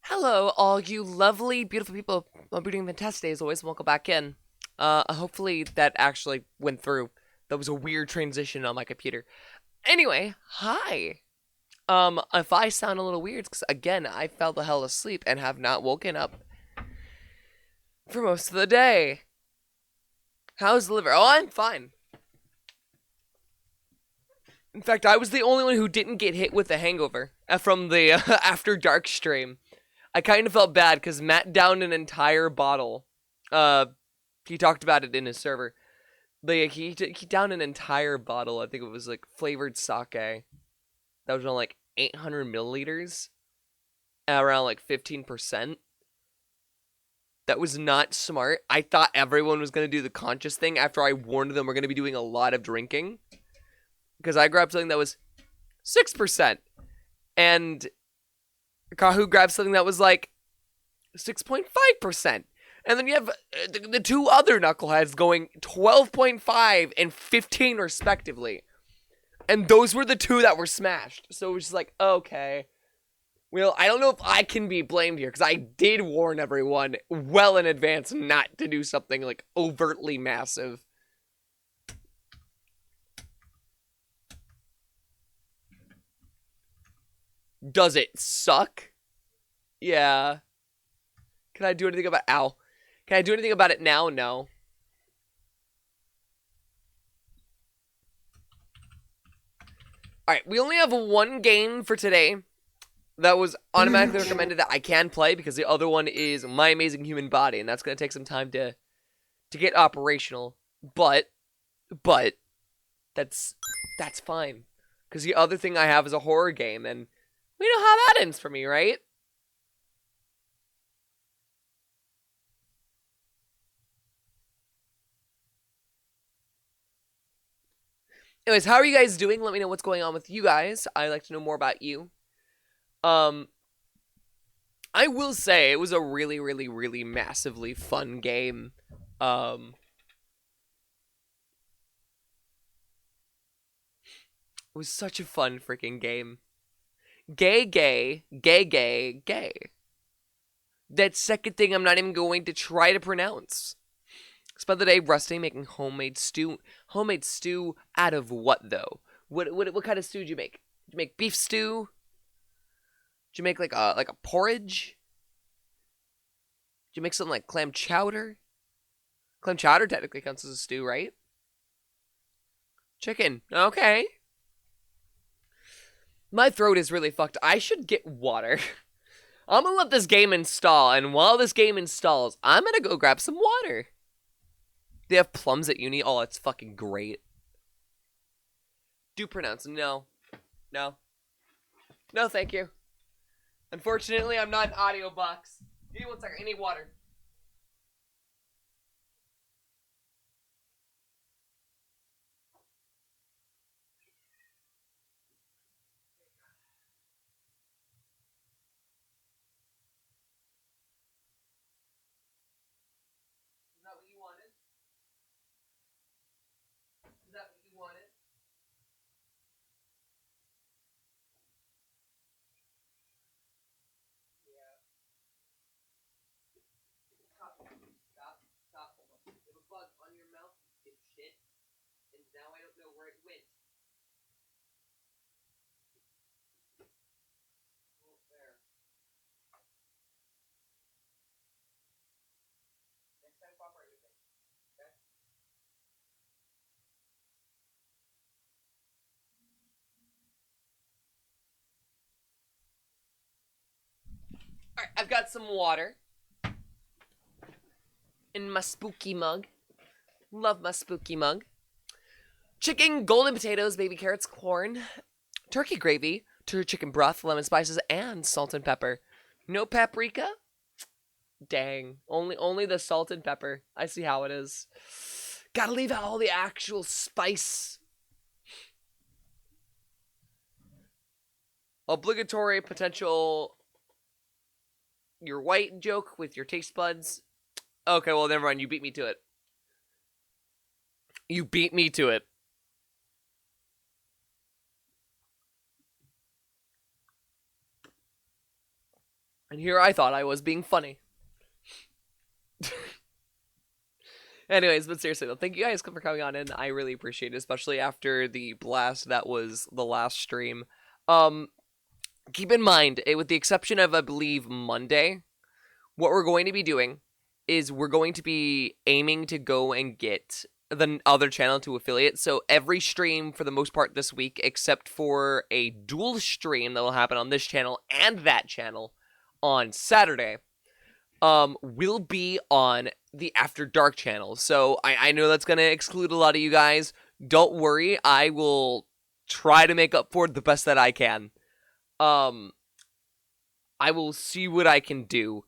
Hello, all you lovely, beautiful people. I'm doing fantastic as always. Welcome back in. Hopefully that actually went through. That was a weird transition on my computer. Anyway, hi. If I sound a little weird, because again, I fell the hell asleep and have not woken up for most of the day. How's the liver? Oh, I'm fine. In fact, I was the only one who didn't get hit with a hangover from the After Dark stream. I kind of felt bad because Matt downed an entire bottle. He talked about it in his server. Like he downed an entire bottle. I think it was like flavored sake. That was on like 800 milliliters, at around like 15%. That was not smart. I thought everyone was gonna do the conscious thing after I warned them we're gonna be doing a lot of drinking. Because I grabbed something that was 6%, and Kahu grabbed something that was like 6.5%. And then you have the two other knuckleheads going 12.5 and 15 respectively. And those were the two that were smashed. So it was just like, okay. Well, I don't know if I can be blamed here, because I did warn everyone well in advance not to do something like overtly massive. Does it suck? Yeah. Can I do anything about ow? Can I do anything about it now? No. Alright, we only have one game for today that was automatically recommended that I can play, because the other one is My Amazing Human Body, and that's going to take some time to get operational. But that's fine, because the other thing I have is a horror game, and we know how that ends for me, right? Anyways, how are you guys doing? Let me know what's going on with you guys. I'd like to know more about you. Um, I will say it was a really, really, really massively fun game. Um, it was such a fun freaking game. Gay, gay, gay, gay, gay. That second thing I'm not even going to try to pronounce. Spent the day resting, making homemade stew. Homemade stew out of what though? What kind of stew did you make? Did you make beef stew? Did you make like a porridge? Did you make something like clam chowder? Clam chowder technically counts as a stew, right? Chicken. Okay. My throat is really fucked. I should get water. I'm gonna let this game install, and while this game installs, I'm gonna go grab some water. They have plums at uni. Oh, it's fucking great. Do pronounce no. No. No, thank you. Unfortunately, I'm not an audio box. Give me one second. I need water. Is that what you wanted? Is that what you wanted? Yeah. Stop. Stop. Stop. You have a bug on your mouth, you shit. And now I don't know where it went. Oh, there. Next time, cooperate with me. Okay? Alright, I've got some water in my spooky mug. Love my spooky mug. Chicken, golden potatoes, baby carrots, corn, turkey gravy, chicken broth, lemon spices, and salt and pepper. No paprika? Dang. Only the salt and pepper. I see how it is. Gotta leave out all the actual spice. Obligatory potential your white joke with your taste buds. Okay, well, never mind. You beat me to it. You beat me to it. And here I thought I was being funny. Anyways, but seriously though, thank you guys for coming on in. I really appreciate it, especially after the blast that was the last stream. Um, Keep in mind, with the exception of I believe Monday, what we're going to be doing is we're going to be aiming to go and get the other channel to affiliate. So every stream for the most part this week, except for a dual stream that will happen on this channel and that channel on Saturday, will be on the After Dark channel. So I know that's going to exclude a lot of you guys. Don't worry, I will try to make up for it the best that I can. I will see what I can do.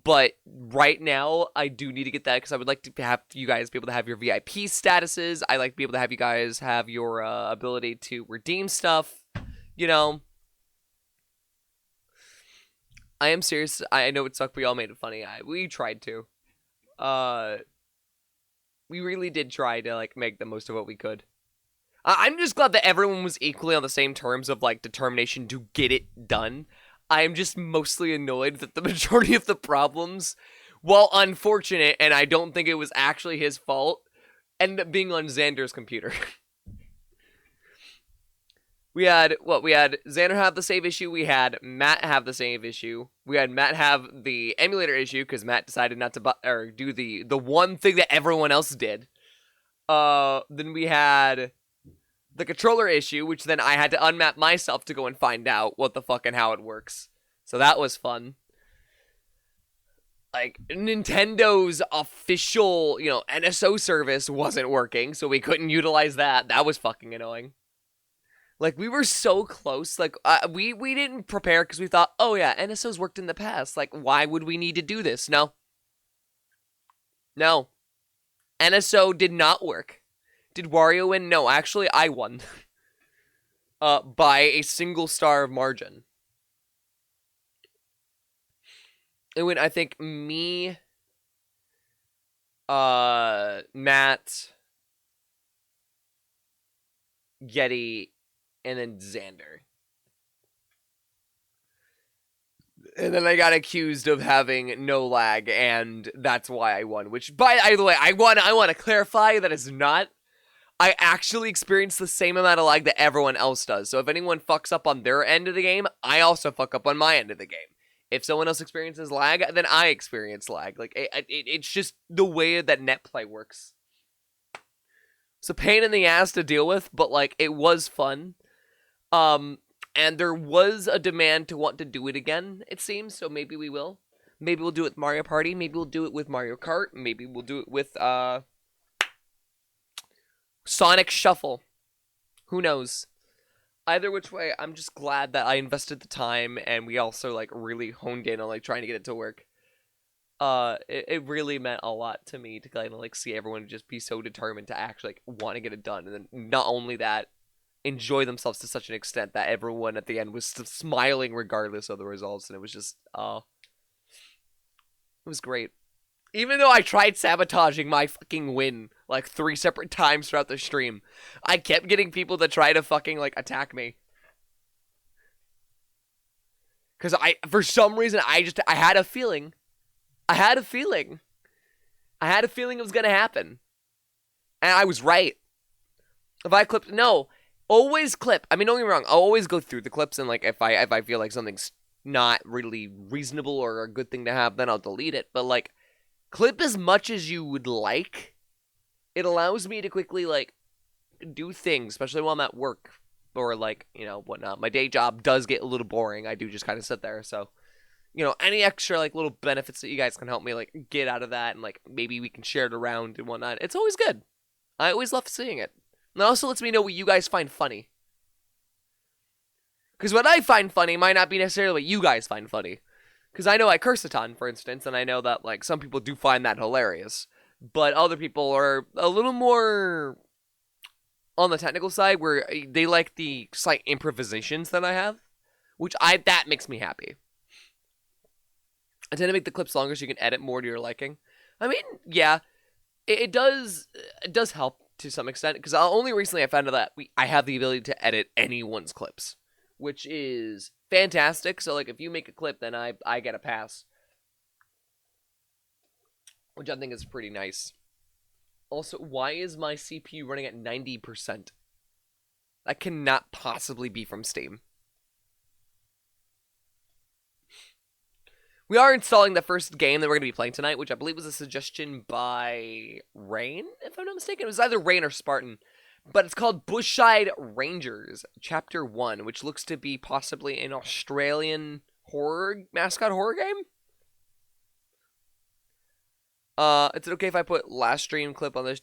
But right now, I do need to get that because I would like to have you guys be able to have your VIP statuses. I like to be able to have you guys have your ability to redeem stuff. You know, I am serious. I know it sucked. We all made it funny. We tried to. We really did try to like make the most of what we could. I'm just glad that everyone was equally on the same terms of like determination to get it done. I'm just mostly annoyed that the majority of the problems, while unfortunate, and I don't think it was actually his fault, ended up being on Xander's computer. We had Xander have the save issue, we had Matt have the save issue, we had Matt have the emulator issue, because Matt decided not to do the one thing that everyone else did. Then we had the controller issue, which then I had to unmap myself to go and find out what the fuck and how it works. So that was fun. Like, Nintendo's official, NSO service wasn't working, so we couldn't utilize that. That was fucking annoying. Like, we were so close. Like, we didn't prepare because we thought, oh yeah, NSO's worked in the past. Like, why would we need to do this? No. NSO did not work. Did Wario win? No, actually, I won. By a single star margin. It went, I think, me, Matt, Yeti, and then Xander. And then I got accused of having no lag, and that's why I won. Which, by the way, I want to clarify that is not. I actually experience the same amount of lag that everyone else does. So if anyone fucks up on their end of the game, I also fuck up on my end of the game. If someone else experiences lag, then I experience lag. Like, it's just the way that netplay works. It's a pain in the ass to deal with, but, like, it was fun. And there was a demand to want to do it again, it seems, so maybe we will. Maybe we'll do it with Mario Party, maybe we'll do it with Mario Kart, maybe we'll do it with, Sonic Shuffle. Who knows? Either which way, I'm just glad that I invested the time and we also like really honed in on like trying to get it to work. It really meant a lot to me to kind of like see everyone just be so determined to actually like want to get it done, and then not only that, enjoy themselves to such an extent that everyone at the end was smiling regardless of the results, and it was just it was great. Even though I tried sabotaging my fucking win, like, 3 separate times throughout the stream, I kept getting people to try to fucking, like, attack me. Because for some reason, I had a feeling. I had a feeling it was gonna happen. And I was right. If I clipped, no, always clip. I mean, don't get me wrong, I'll always go through the clips, and, like, if I feel like something's not really reasonable or a good thing to have, then I'll delete it. But, like, clip as much as you would like. It allows me to quickly, like, do things, especially while I'm at work. Or, like, whatnot. My day job does get a little boring. I do just kind of sit there. So, any extra, like, little benefits that you guys can help me, like, get out of that. And, like, maybe we can share it around and whatnot. It's always good. I always love seeing it. And it also lets me know what you guys find funny. Because what I find funny might not be necessarily what you guys find funny. Because I know I curse a ton, for instance, and I know that, like, some people do find that hilarious. But other people are a little more on the technical side, where they like the slight improvisations that I have. That makes me happy. I tend to make the clips longer so you can edit more to your liking. I mean, yeah, it does help to some extent. Because only recently I found out that I have the ability to edit anyone's clips. which is fantastic. So, like, if you make a clip, then I get a pass, which I think is pretty nice. Also, why is my CPU running at 90%? That cannot possibly be from Steam. We are installing the first game that we're going to be playing tonight, which I believe was a suggestion by Rain, if I'm not mistaken. It was either Rain or Spartan. But it's called Bushside Rangers, Chapter 1, which looks to be possibly an Australian mascot horror game? Is it okay if I put last stream clip on this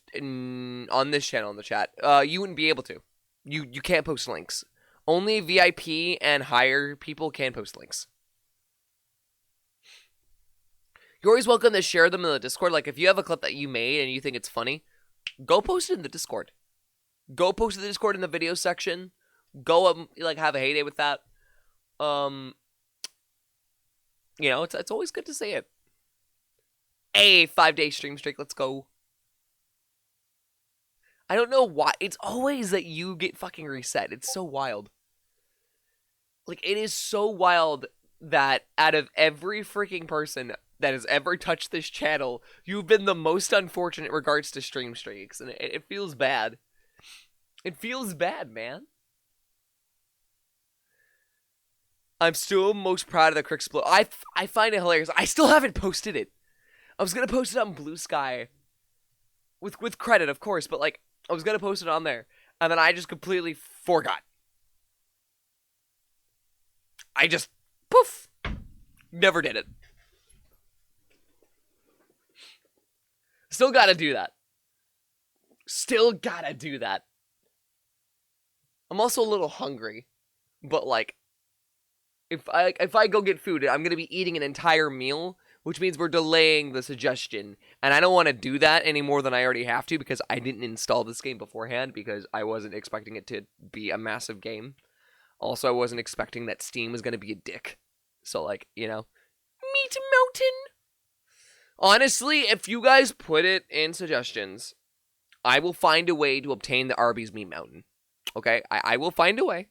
channel in the chat? You wouldn't be able to. You can't post links. Only VIP and higher people can post links. You're always welcome to share them in the Discord. Like, if you have a clip that you made and you think it's funny, go post it in the Discord. Go post it in the Discord in the video section. Go, like, have a heyday with that. You know, it's always good to see it. Hey, 5-day stream streak, let's go. I don't know why. It's always that you get fucking reset. It's so wild. Like, it is so wild that out of every freaking person that has ever touched this channel, you've been the most unfortunate in regards to stream streaks, and it feels bad. It feels bad, man. I'm still most proud of the Crix Blow. I find it hilarious. I still haven't posted it. I was gonna post it on Blue Sky, with credit, of course, but like I was gonna post it on there, and then I just completely forgot. I just poof, never did it. Still gotta do that. Still gotta do that. I'm also a little hungry, but like, if I go get food, I'm gonna be eating an entire meal, which means we're delaying the suggestion, and I don't want to do that any more than I already have to because I didn't install this game beforehand because I wasn't expecting it to be a massive game. Also, I wasn't expecting that Steam was gonna be a dick. So like, you know, Meat Mountain. Honestly, if you guys put it in suggestions, I will find a way to obtain the Arby's Meat Mountain. Okay? I will find a way.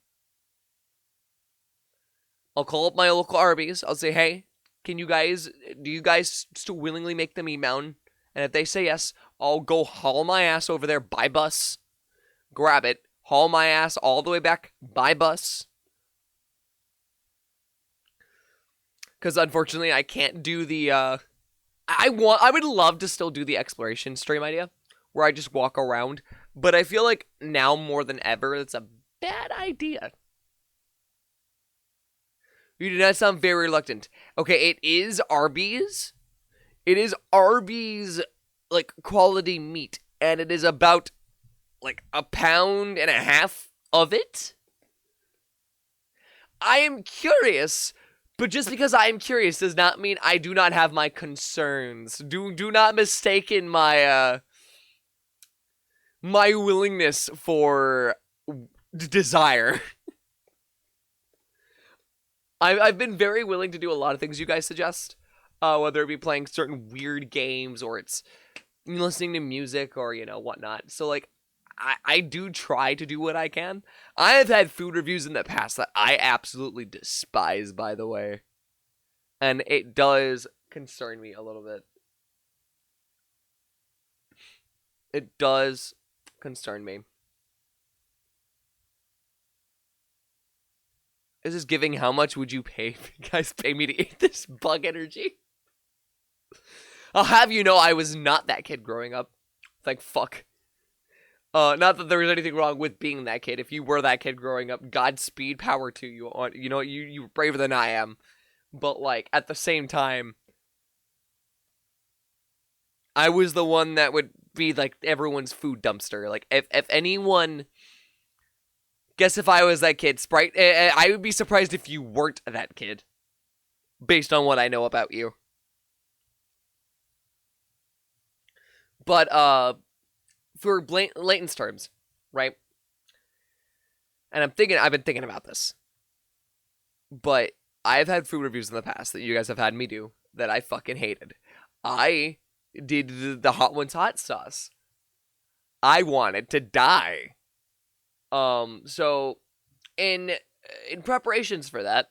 I'll call up my local Arby's. I'll say, hey, do you guys still willingly make the Meat Mountain? And if they say yes, I'll go haul my ass over there by bus, grab it, haul my ass all the way back by bus. Because unfortunately, I can't do the, I would love to still do the exploration stream idea, where I just walk around, but I feel like now more than ever, it's a bad idea. You do not sound very reluctant. Okay, it is Arby's. It is Arby's, like, quality meat, and it is about, like, 1.5 pounds of it. I am curious. But just because I am curious does not mean I do not have my concerns. Do not mistaken my my willingness for desire. I've been very willing to do a lot of things you guys suggest, whether it be playing certain weird games or it's listening to music or you know whatnot. So like, I do try to do what I can. I have had food reviews in the past that I absolutely despise, by the way. And it does concern me a little bit. It does concern me. This is giving how much would you pay if you guys pay me to eat this bug energy? I'll have you know I was not that kid growing up. Like, fuck. Not that there was anything wrong with being that kid. If you were that kid growing up, Godspeed, power to you. You know, you were braver than I am. But, like, at the same time, I was the one that would be, like, everyone's food dumpster. Like, if anyone... Guess if I was that kid, Sprite, I would be surprised if you weren't that kid. Based on what I know about you. But, for Layton's terms, right? And I've been thinking about this. But I've had food reviews in the past that you guys have had me do that I fucking hated. I did the Hot Ones hot sauce. I wanted to die. So in in preparations for that,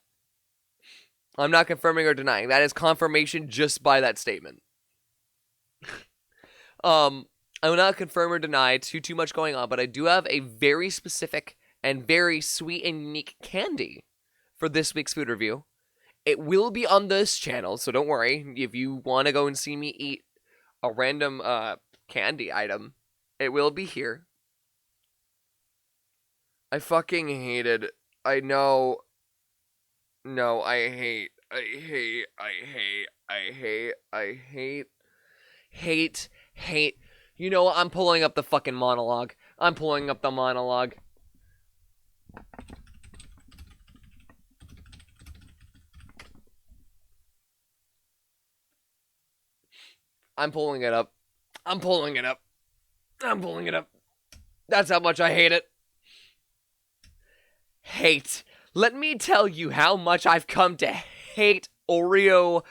I'm not confirming or denying. That is confirmation just by that statement. I will not confirm or deny too much going on, but I do have a very specific and very sweet and unique candy for this week's food review. It will be on this channel, so don't worry. If you want to go and see me eat a random candy item, it will be here. I fucking hated. I know. No, I hate. You know what? I'm pulling up the fucking monologue. I'm pulling up the monologue. I'm pulling it up. I'm pulling it up. I'm pulling it up. That's how much I hate it. Hate. Let me tell you how much I've come to hate Oreo,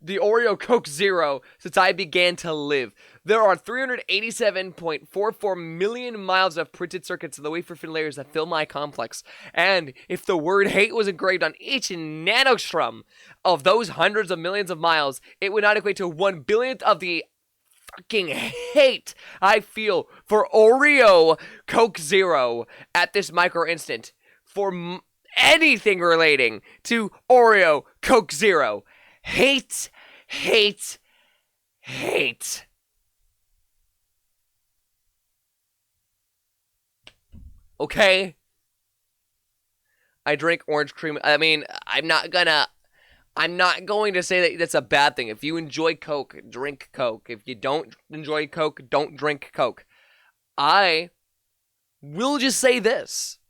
the Oreo Coke Zero, since I began to live. There are 387.44 million miles of printed circuits in the wafer thin layers that fill my complex. And if the word hate was engraved on each nanostrum of those hundreds of millions of miles, it would not equate to 1 billionth of the fucking hate I feel for Oreo Coke Zero at this micro instant. For anything relating to Oreo Coke Zero. Hate. Okay? I drink orange cream. I mean, I'm not going to say that that's a bad thing. If you enjoy Coke, drink Coke. If you don't enjoy Coke, don't drink Coke. I will just say this.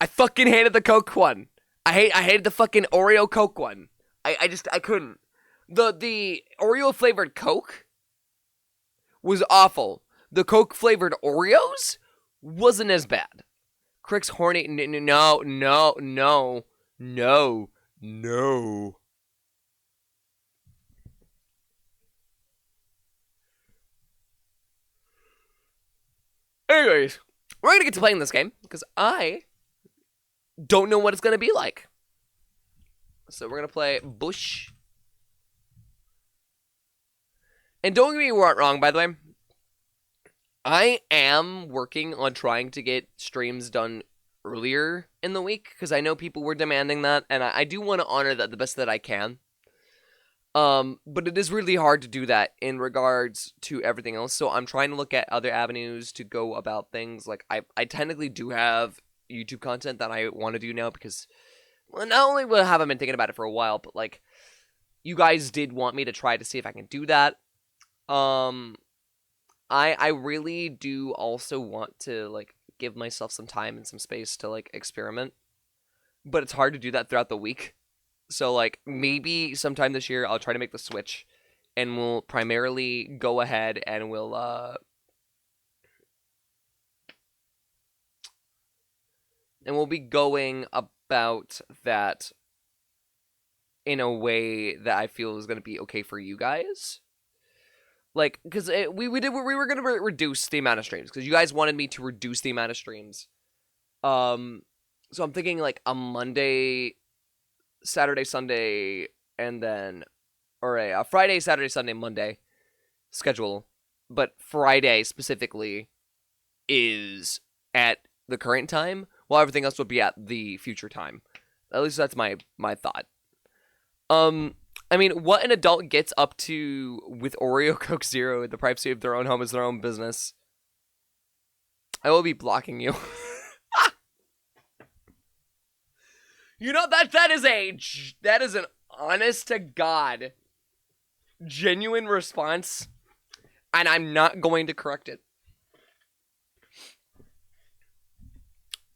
I fucking hated the Coke one. I hated the fucking Oreo Coke one. I couldn't. The Oreo flavored Coke was awful. The Coke flavored Oreos wasn't as bad. Crix horny. No. Anyways, we're gonna get to playing this game because I don't know what it's gonna be like. So we're gonna play Bush. And don't get me wrong, by the way. I am working on trying to get streams done earlier in the week because I know people were demanding that, and I do want to honor that the best that I can. But it is really hard to do that in regards to everything else. So I'm trying to look at other avenues to go about things. Like I technically do have YouTube content that I want to do now because, well, not only have I been thinking about it for a while, but like you guys did want me to try to see if I can do that. I really do also want to like give myself some time and some space to like experiment, but it's hard to do that throughout the week. So like maybe sometime this year I'll try to make the switch, and we'll primarily go ahead and we'll be going about that in a way that I feel is going to be okay for you guys. Like, because we were going to reduce the amount of streams, because you guys wanted me to reduce the amount of streams. So I'm thinking, like, a Monday, Saturday, Sunday, and then, or a Friday, Saturday, Sunday, Monday schedule. But Friday, specifically, is at the current time, while everything else would be at the future time. At least that's my thought. I mean, what an adult gets up to with Oreo Coke Zero in the privacy of their own home is their own business. I will be blocking you. You know, that is an honest to God, genuine response, and I'm not going to correct it.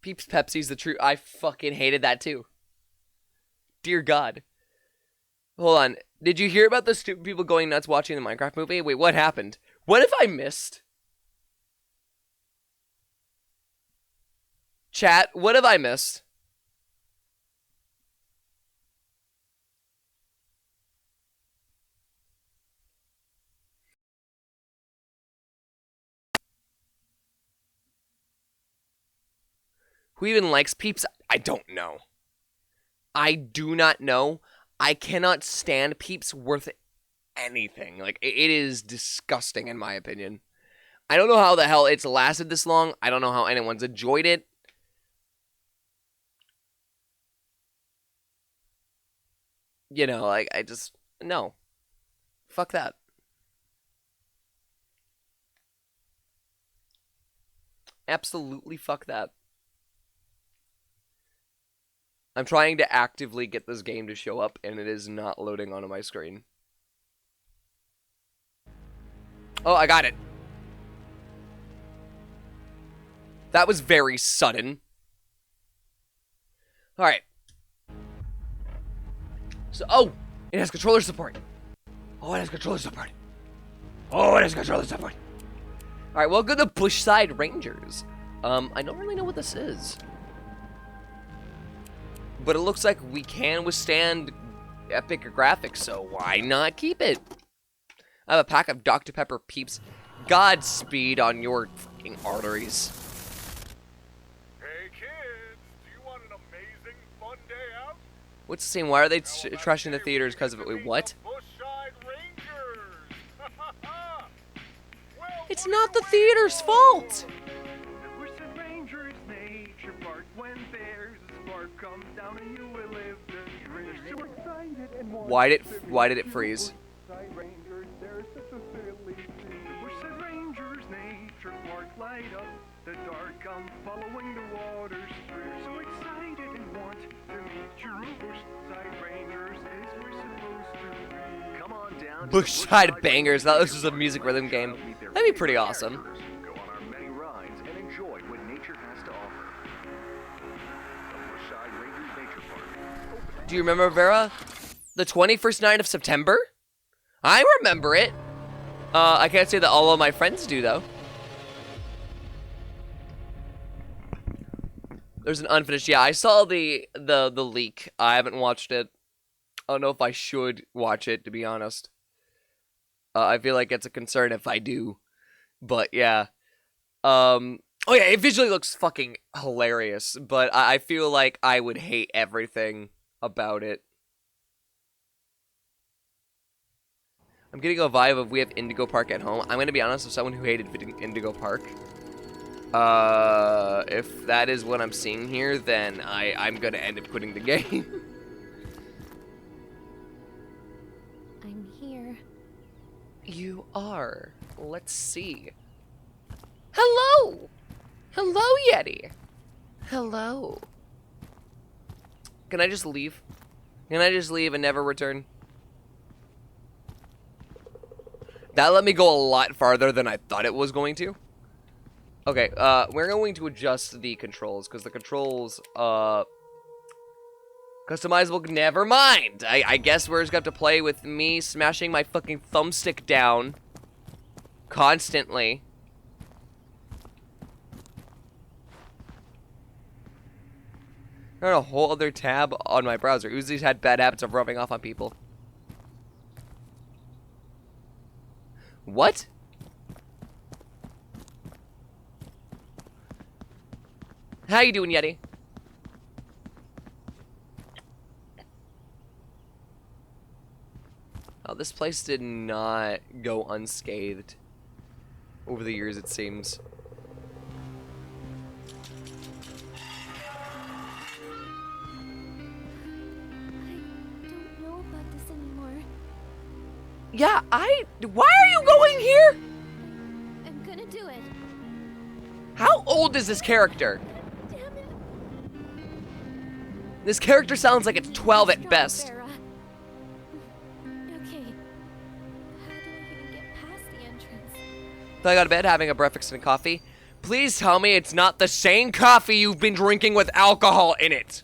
Peeps Pepsi's the truth. I fucking hated that too. Dear God. Hold on. Did you hear about the stupid people going nuts watching the Minecraft movie? Wait, what happened? What if I missed? Chat, what have I missed? Who even likes Peeps? I don't know. I do not know. I cannot stand Peeps worth anything. Like, it is disgusting in my opinion. I don't know how the hell it's lasted this long. I don't know how anyone's enjoyed it. You know, like, I just, no. Fuck that. Absolutely fuck that. I'm trying to actively get this game to show up, and it is not loading onto my screen. Oh, I got it. That was very sudden. Alright. So, oh! It has controller support. Oh, it has controller support. Oh, it has controller support. Alright, welcome to Bushside Rangers. I don't really know what this is. But it looks like we can withstand epic graphics, so why not keep it? I have a pack of Dr. Pepper Peeps. Godspeed on your fucking arteries. Hey kids, do you want an amazing fun day out? What's the same? Why are they trashing the theaters because of it? Wait, what? Bushside Rangers. Well, It's not the theater's fault! The Bushside Rangers Nature Park. When there's a spark comes down and you will live the dream. So excited and Why did it freeze? Bushside Rangers, they're such a silly thing. The Bushside Rangers Nature Park light up the dark. I'm following the waters through. So excited and want to meet you. Bushside Rangers is where we're supposed to be. Come on down. Bushside Bangers. Now this is a music rhythm game. That'd be pretty awesome. Go on our many rides and enjoy what nature has to offer. The Bushside Rangers Nature Park. Do you remember, Vera? The 21st night of September? I remember it. I can't say that all of my friends do, though. There's an unfinished. Yeah, I saw the leak. I haven't watched it. I don't know if I should watch it, to be honest. I feel like it's a concern if I do. But yeah. Oh yeah, it visually looks fucking hilarious. But I feel like I would hate everything about it. I'm getting a vibe of we have Indigo Park at home. I'm gonna be honest with someone who hated Indigo Park. If that is what I'm seeing here, then I'm gonna end up quitting the game. I'm here. You are. Let's see. Hello! Hello, Yeti! Hello. Can I just leave? Can I just leave and never return? That let me go a lot farther than I thought it was going to. Okay, we're going to adjust the controls, because the controls, customizable, never mind! I guess we're just gonna have to play with me smashing my fucking thumbstick down constantly. There's a whole other tab on my browser. Uzi's had bad habits of rubbing off on people. What? How you doing, Yeti? Oh, this place did not go unscathed over the years, it seems. I don't know about this anymore. Yeah, why are you going here? I'm gonna do it. How old is this character? Damn it. This character sounds like it's 12 at Strong, best. Vera. Okay. How do I even get past the entrance? So I got to bed having a breakfast and coffee. Please tell me it's not the same coffee you've been drinking with alcohol in it.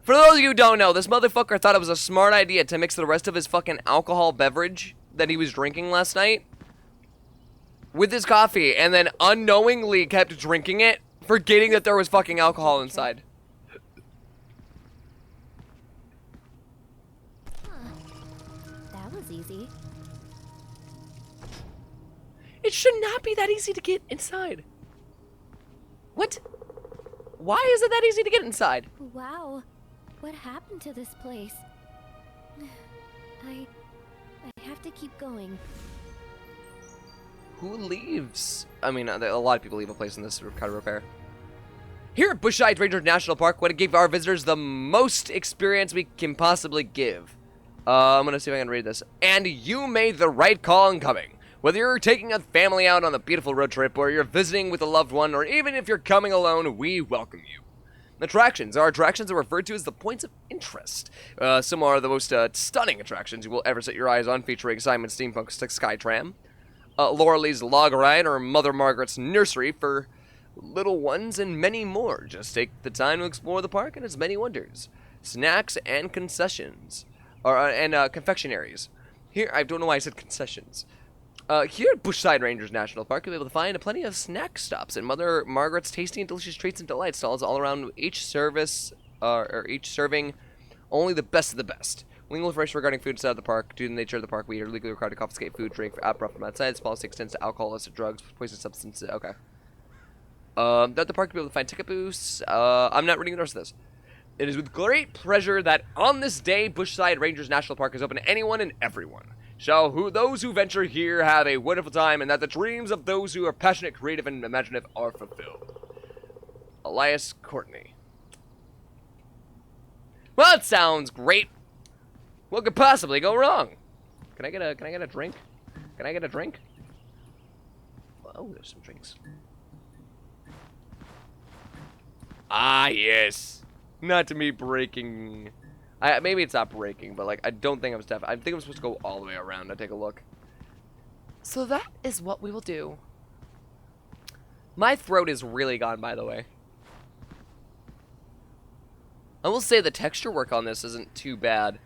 For those of you who don't know, this motherfucker thought it was a smart idea to mix the rest of his fucking alcohol beverage that he was drinking last night with his coffee, and then unknowingly kept drinking it, forgetting that there was fucking alcohol inside. Huh. That was easy. It should not be that easy to get inside. What? Why is it that easy to get inside? Wow. What happened to this place? I have to keep going. Who leaves? I mean, a lot of people leave a place in this kind of repair. Here at Bushside Rangers National Park, want to give our visitors the most experience we can possibly give. I'm gonna see if I can read this. And you made the right call in coming. Whether you're taking a family out on a beautiful road trip, or you're visiting with a loved one, or even if you're coming alone, we welcome you. Attractions. Our attractions are referred to as the points of interest. Some are the most stunning attractions you will ever set your eyes on, featuring Simon's Steampunk Skytram, Laurelie's Log Ride, or Mother Margaret's Nursery for little ones, and many more. Just take the time to explore the park and its many wonders. Snacks and concessions. And confectionaries. Here, I don't know why I said concessions. Here at Bushside Rangers National Park, you'll be able to find plenty of snack stops and Mother Margaret's tasty and delicious treats and delight stalls all around each service, or each serving only the best of the best. Legal information regarding food inside the park. Due to the nature of the park, we are legally required to confiscate food, drink, brought from outside. This policy extends to alcohol, illicit drugs, poison substances. Okay. At the park, you'll be able to find ticket booths. I'm not reading the rest of this. It is with great pleasure that on this day, Bushside Rangers National Park is open to anyone and everyone. Those who venture here have a wonderful time, and that the dreams of those who are passionate, creative, and imaginative are fulfilled. Elias Courtney. Well, it sounds great. What could possibly go wrong? Can I get a drink? Can I get a drink? Oh, there's some drinks. Ah, yes. Not to me breaking. Maybe it's not breaking, but like I don't think I'm I think I'm supposed to go all the way around to take a look. So that is what we will do. My throat is really gone, by the way. I will say the texture work on this isn't too bad.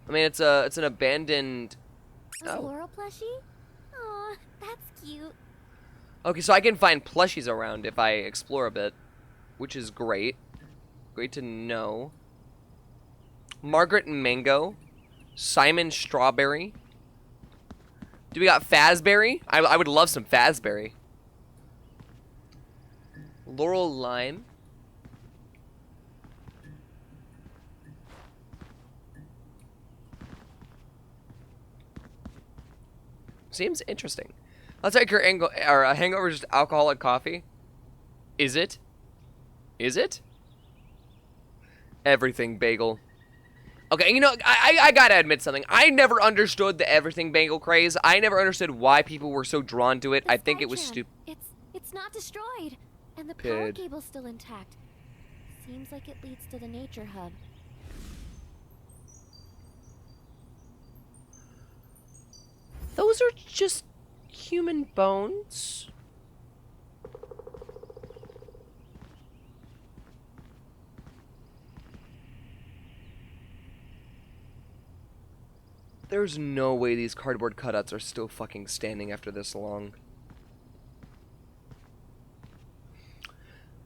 I mean, it's an abandoned. A Laurel plushie? Aw, that's cute. Okay, so I can find plushies around if I explore a bit, which is great. Great to know. Margaret and Mango. Simon Strawberry. Do we got Fazberry? I would love some Fazberry. Laurel Lime. Seems interesting. Let's take your hangover just alcoholic coffee. Is it? Is it? Everything bagel. Okay, you know, I gotta admit something. I never understood the everything bagel craze. I never understood why people were so drawn to it. I think it was stupid. It's not destroyed, and the power Pid. cable's still intact. Seems like it leads to the nature hub. Those are just human bones. There's no way these cardboard cutouts are still fucking standing after this long.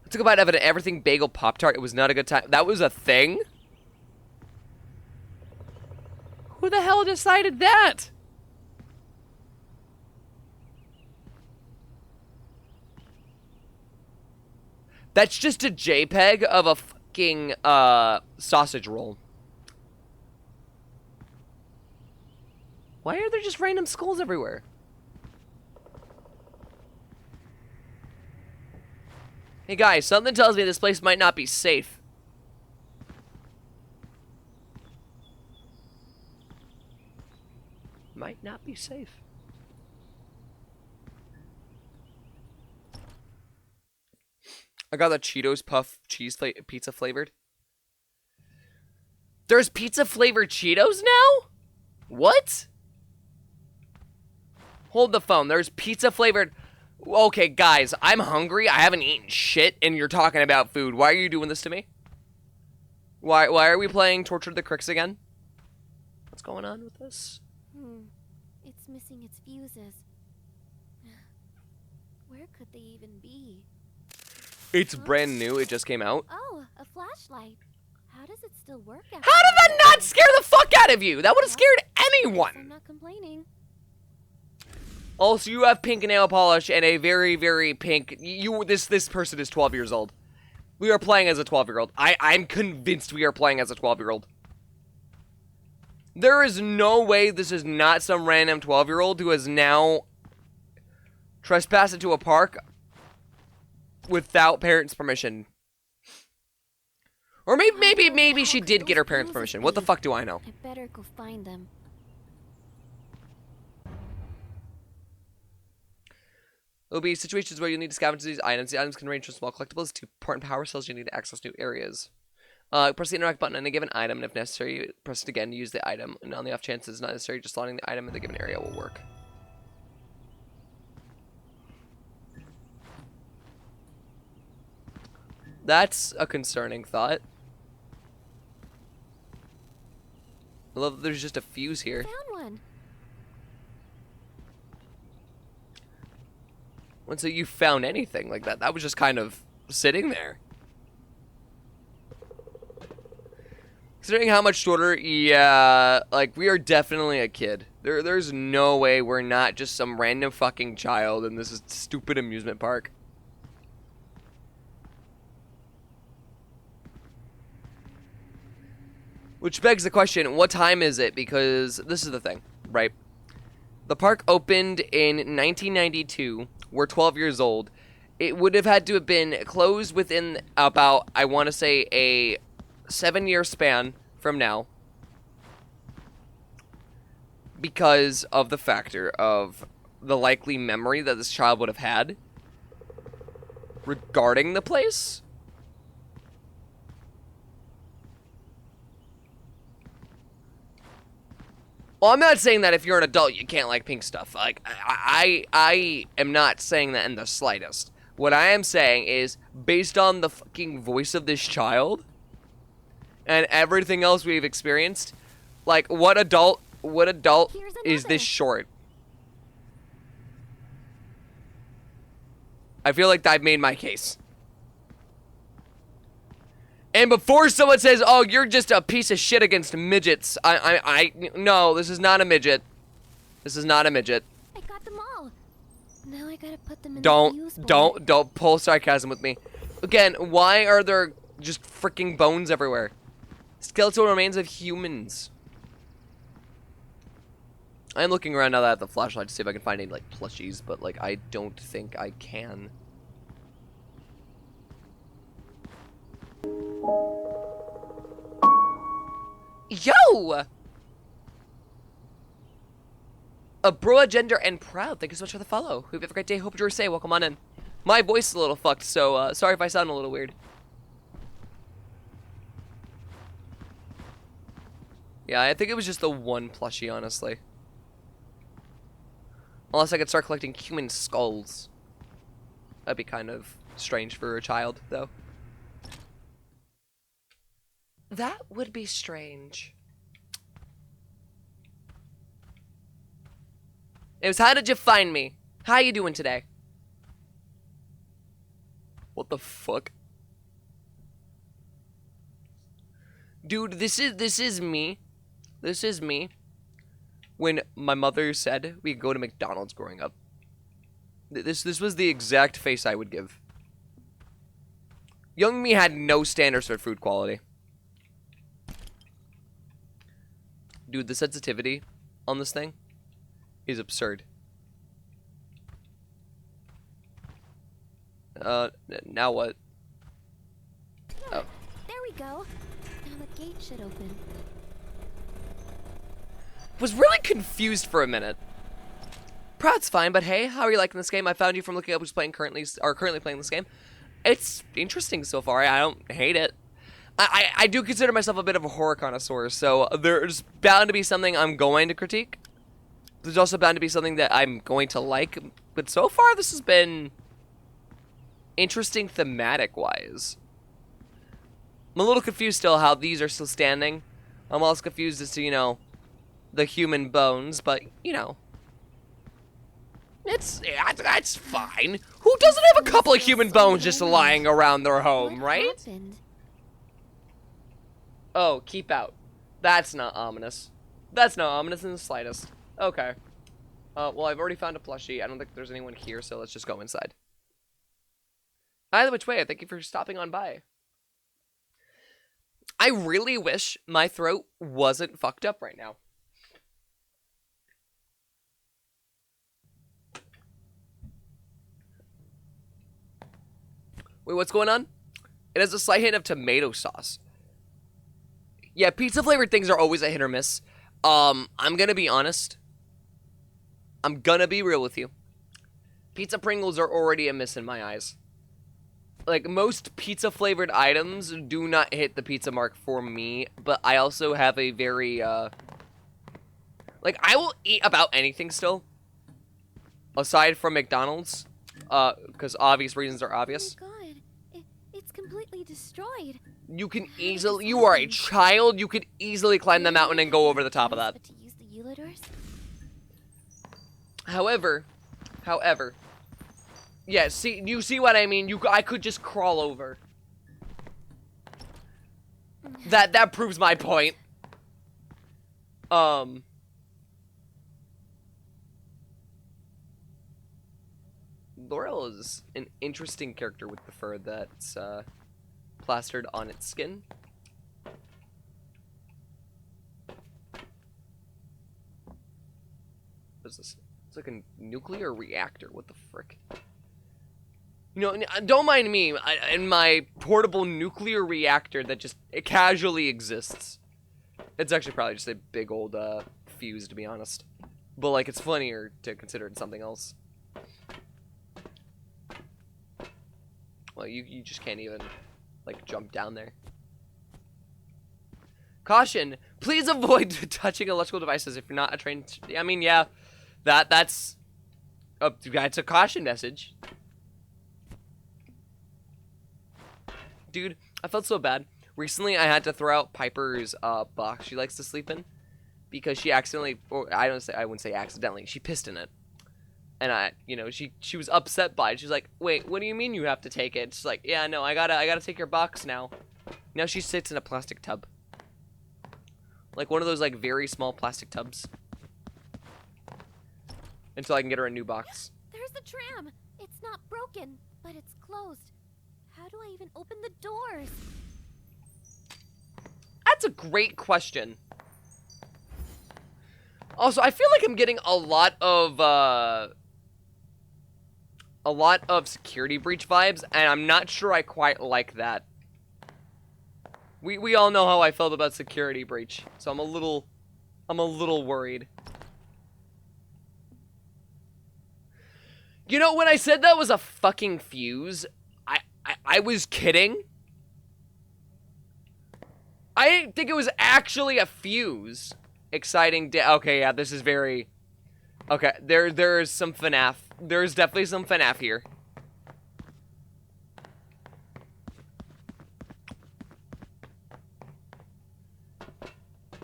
I took a bite of an everything bagel Pop-Tart. It was not a good time. That was a thing? Who the hell decided that? That's just a JPEG of a fucking sausage roll. Why are there just random skulls everywhere? Hey guys, something tells me this place might not be safe. Might not be safe. I got the Cheetos Puff cheese pizza flavored. There's pizza flavored Cheetos now? What? Hold the phone. There's pizza flavored. Okay, guys, I'm hungry. I haven't eaten shit, and you're talking about food. Why are you doing this to me? Why are we playing Torture the Crix again? What's going on with this? It's missing its fuses. Where could they even be? It's brand new. It just came out. Oh, a flashlight. How did does it still work after How did that all not this? scare the fuck out of you? That would have scared I'm anyone. not complaining. Also, you have pink nail polish and a very, very pink. This person is 12 years old. We are playing as a 12-year-old. I'm convinced we are playing as a 12-year-old. There is no way this is not some random 12-year-old who has now trespassed into a park without parents' permission. Or maybe she did get her parents' permission. What the fuck do I know? I better go find them. There will be situations where you'll need to scavenge these items. The items can range from small collectibles to important power cells you need to access new areas. Press the interact button on a given item, and if necessary, press it again to use the item. And on the off chance it's not necessary, just slotting the item in the given area will work. That's a concerning thought. I love that there's just a fuse here. Found one. Once so you found anything like that, that was just kind of sitting there. Considering how much shorter, yeah, like, we are definitely a kid. There's no way we're not just some random fucking child in this stupid amusement park. Which begs the question, what time is it? Because this is the thing, right? The park opened in 1992. We're 12 years old. It would have had to have been closed within about, I want to say, a 7-year span from now. Because of the factor of the likely memory that this child would have had regarding the place. Well, I'm not saying that if you're an adult you can't like pink stuff. Like, I am not saying that in the slightest. What I am saying is, based on the fucking voice of this child and everything else we've experienced, like, what adult is this short? I feel like I've made my case. And before someone says, "Oh, you're just a piece of shit against midgets," no, this is not a midget. This is not a midget. I got them all. Now I gotta put them in the fuse board. Don't pull sarcasm with me. Again, why are there just freaking bones everywhere? Skeletal remains of humans. I'm looking around now that I have the flashlight to see if I can find any, like, plushies, but, like, I don't think I can. Yo! A bro, gender, and proud. Thank you so much for the follow. Hope you have a great day. Hope you're safe. Welcome on in. My voice is a little fucked, so sorry if I sound a little weird. Yeah, I think it was just the one plushie, honestly. Unless I could start collecting human skulls. That'd be kind of strange for a child, though. That would be strange. It was, how did you find me? How you doing today? What the fuck? Dude, this is me. This is me. When my mother said we could go to McDonald's growing up. This was the exact face I would give. Young me had no standards for food quality. Dude, the sensitivity on this thing is absurd. Now what? Oh. There we go. Now the gate should open. Was really confused for a minute. Proud's fine, but hey, how are you liking this game? I found you from looking up who's playing currently playing this game. It's interesting so far. I don't hate it. I do consider myself a bit of a horror connoisseur, so there's bound to be something I'm going to critique. There's also bound to be something that I'm going to like, but so far this has been interesting thematic-wise. I'm a little confused still how these are still standing. I'm also confused as to, you know, the human bones, but, you know. That's fine. Who doesn't have a couple of human bones just lying around their home, What right? happened? Oh, keep out. That's not ominous. That's not ominous in the slightest. Okay. Well, I've already found a plushie. I don't think there's anyone here, so let's just go inside. Either which way, I thank you for stopping on by. I really wish my throat wasn't fucked up right now. Wait, what's going on? It has a slight hint of tomato sauce. Yeah, pizza flavored things are always a hit or miss. I'm gonna be honest. I'm gonna be real with you. Pizza Pringles are already a miss in my eyes. Like, most pizza flavored items do not hit the pizza mark for me, but I also have a very, like, I will eat about anything still. Aside from McDonald's. Because obvious reasons are obvious. Oh my god, it's completely destroyed. You can easily, you are a child, you could easily climb the mountain and go over the top of that. But to use the Eulidors? However, yeah, see, you see what I mean? I could just crawl over. That proves my point. Laurel is an interesting character with the fur that's plastered on its skin. What is this? It's like a nuclear reactor. What the frick? You know, don't mind me in my portable nuclear reactor that just casually exists. It's actually probably just a big old fuse, to be honest. But, like, it's funnier to consider it something else. Well, you just can't even, like, jump down there. Caution! Please avoid touching electrical devices if you're not a trained... I mean, yeah, that's a caution message. Dude, I felt so bad. Recently, I had to throw out Piper's box she likes to sleep in because she accidentally, or I wouldn't say accidentally, she pissed in it. And she was upset by it. She's like, "Wait, what do you mean you have to take it?" She's like, "Yeah, no, I gotta take your box now." Now she sits in a plastic tub, like one of those like very small plastic tubs, until I can get her a new box. There's the tram. It's not broken, but it's closed. How do I even open the doors? That's a great question. Also, I feel like I'm getting a lot of security breach vibes, and I'm not sure I quite like that. We all know how I felt about security breach, so I'm a little worried. You know, when I said that was a fucking fuse, I was kidding. I didn't think it was actually a fuse. Exciting day. Okay, yeah, this is very... Okay, there's some FNAF. There's definitely some FNAF here.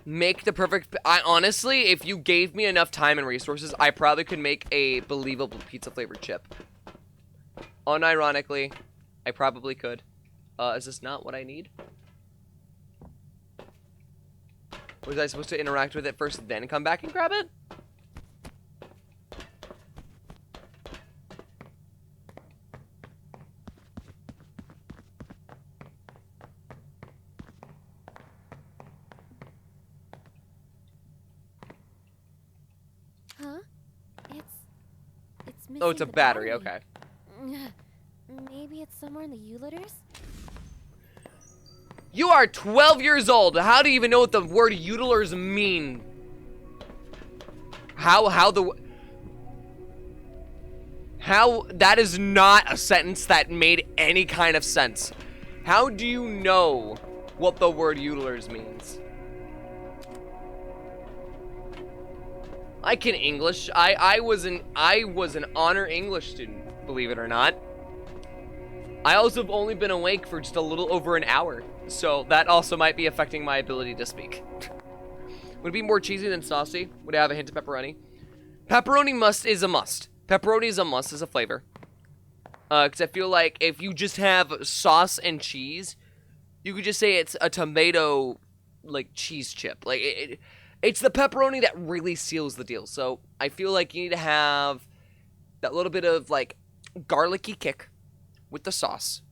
Make the perfect... honestly, if you gave me enough time and resources, I probably could make a believable pizza-flavored chip. Unironically, I probably could. Is this not what I need? Was I supposed to interact with it first, then come back and grab it? Huh? It's missing Oh, it's a the battery, okay. Maybe it's somewhere in the Eulidors? You are 12 years old. How do you even know what the word utilers mean? How that is not a sentence that made any kind of sense. How do you know what the word utilers means? I can English. I was an honor English student, believe it or not. I also have only been awake for just a little over an hour, so that also might be affecting my ability to speak. Would it be more cheesy than saucy? Would it have a hint of pepperoni? Pepperoni is a must. Pepperoni is a must as a flavor. Because I feel like if you just have sauce and cheese, you could just say it's a tomato like cheese chip. Like it's the pepperoni that really seals the deal. So I feel like you need to have that little bit of like garlicky kick with the sauce.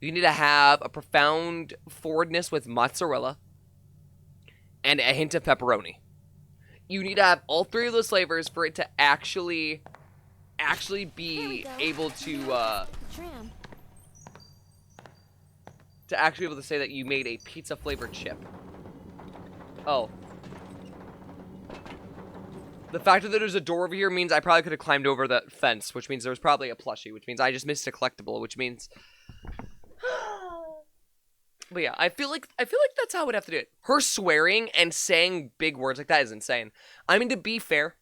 You need to have a profound forwardness with mozzarella and a hint of pepperoni. You need to have all three of those flavors for it to actually be able to Tram. actually be able to say that you made a pizza flavored chip. Oh. The fact that there's a door over here means I probably could have climbed over the fence, which means there was probably a plushie, which means I just missed a collectible, which means but yeah, I feel like that's how I would have to do it. Her swearing and saying big words like that is insane. I mean, to be fair,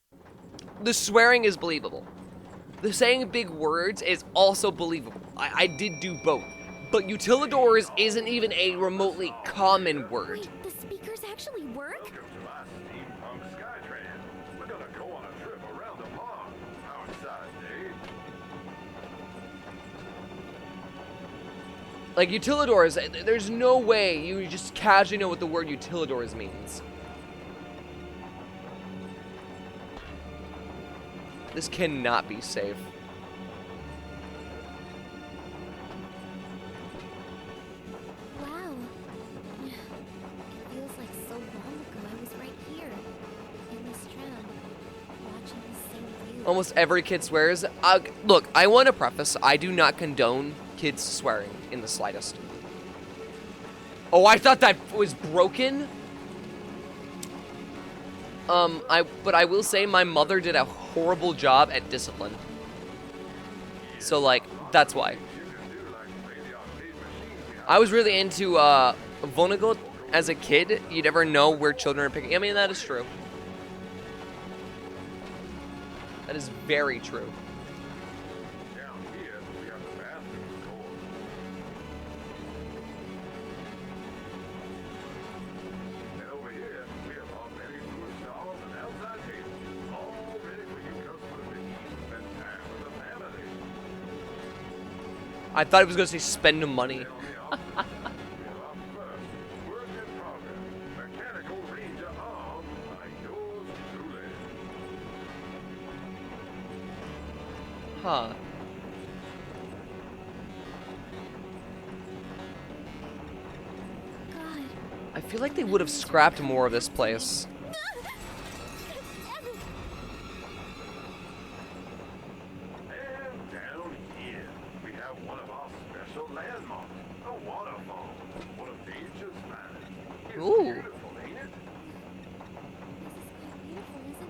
the swearing is believable. The saying big words is also believable. I did do both. But utilidors isn't even a remotely common word. Wait, the speakers actually work? Welcome to my steampunk Skytrain. We're gonna go on a trip around the pond. How exciting, eh? Like, utilidors, there's no way you just casually know what the word utilidors means. This cannot be safe. Wow. It feels like so long ago I was right here, in this tram, watching the same view. Almost every kid swears. Look, I want to preface, I do not condone kids swearing in the slightest. Oh, I thought that was broken? But I will say my mother did a horrible job at discipline. So, like, that's why. I was really into, Vonnegut as a kid. You never know where children are picking. I mean, that is true. That is very true. Down here, we have the bathroom door. And over here, we have our many food stalls and outside tables, all ready for you customers to eat and spend time with the family. I thought he was going to say spend money. On the opposite, we have our first work in progress, mechanical ranger arm by yours truly. Huh. God. I feel like they would have scrapped more of this place. And down here, we have one of our special landmarks, a waterfall. One of nature's finest. It's Ooh. beautiful, ain't it? This is quite beautiful, isn't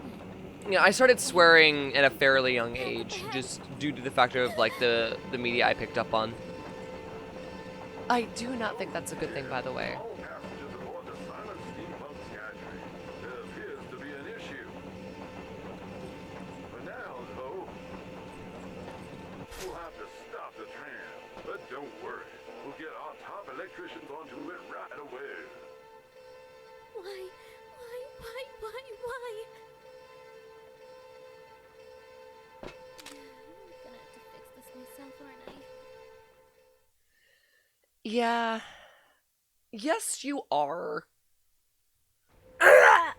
it? Yeah, I started swearing at a fairly young age, just due to the factor of, like, the media I picked up on. I do not think that's a good thing, by the way. All passengers aboard the silent steampunk Skytrain. There appears to be an issue. For now, though, we'll have to stop the tram. But don't worry, we'll get our top electricians onto it right away. Why? I'm gonna have to fix this myself, aren't I? Yeah. Yes, you are. I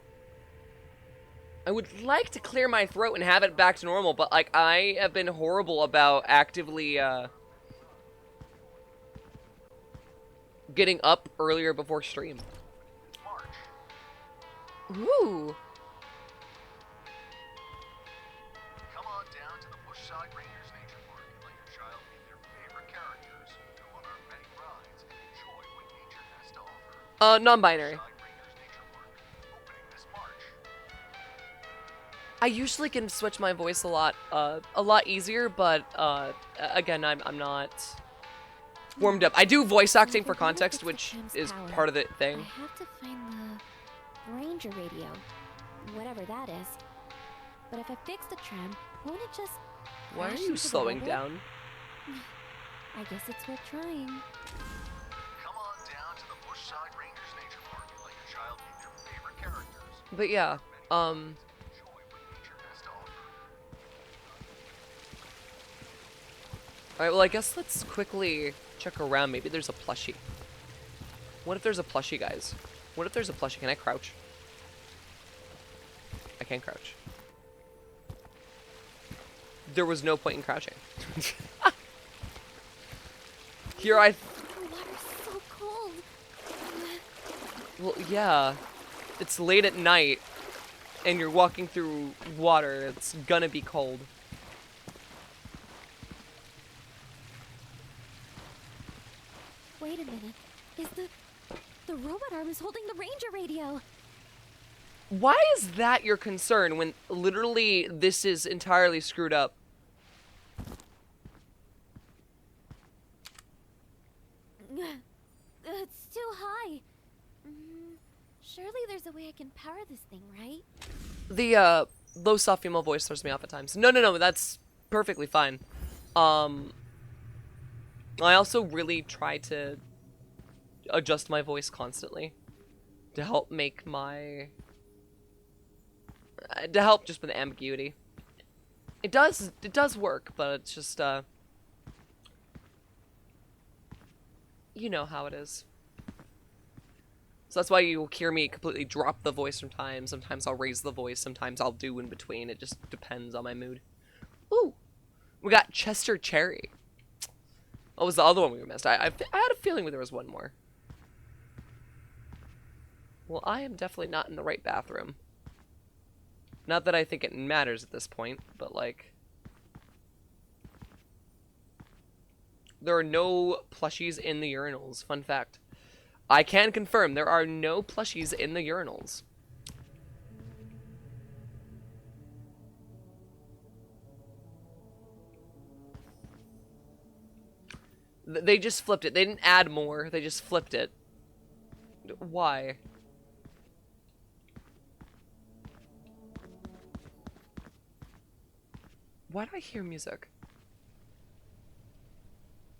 would like to clear my throat and have it back to normal, but, like, I have been horrible about actively, getting up earlier before stream. It's March. Ooh. Come on down to the Bushside Rangers Nature Park and let your child meet their favorite characters, go on our many rides, and enjoy what nature has to offer. Non-binary. Bushside Rangers Nature Park, opening this March. I usually can switch my voice a lot easier, but, again, I'm not warmed up. I do voice acting for context, which is part of the I thing. have to find the ranger radio, whatever that is. But if I fix the tram, won't it just Why are crash you into the slowing rubble? down? I guess it's worth trying. Come on down to the Bushside Rangers Nature Park and let your child meet their favorite characters. But yeah, Enjoy what nature has to offer. alright, well, I guess let's quickly check around. Maybe there's a plushie. What if there's a plushie, guys? What if there's a plushie? Can I crouch? I can't crouch. There was no point in crouching. Here I... The water's so cold. Well, yeah. It's late at night, and you're walking through water. It's gonna be cold. Wait a minute. Is the robot arm is holding the ranger radio? Why is that your concern when literally this is entirely screwed up? It's too high. Surely there's a way I can power this thing, right? The low soft female voice throws me off at times. No, that's perfectly fine. I also really try to adjust my voice constantly to help make my to help just with ambiguity. It does work, but it's just you know how it is. So that's why you'll hear me completely drop the voice sometimes. Sometimes I'll raise the voice. Sometimes I'll do in between. It just depends on my mood. Ooh, we got Chester Cherry. What was the other one we missed? I had a feeling there was one more. Well, I am definitely not in the right bathroom. Not that I think it matters at this point, but like... There are no plushies in the urinals. Fun fact. I can confirm there are no plushies in the urinals. They just flipped it. They didn't add more. They just flipped it. Why? Why do I hear music?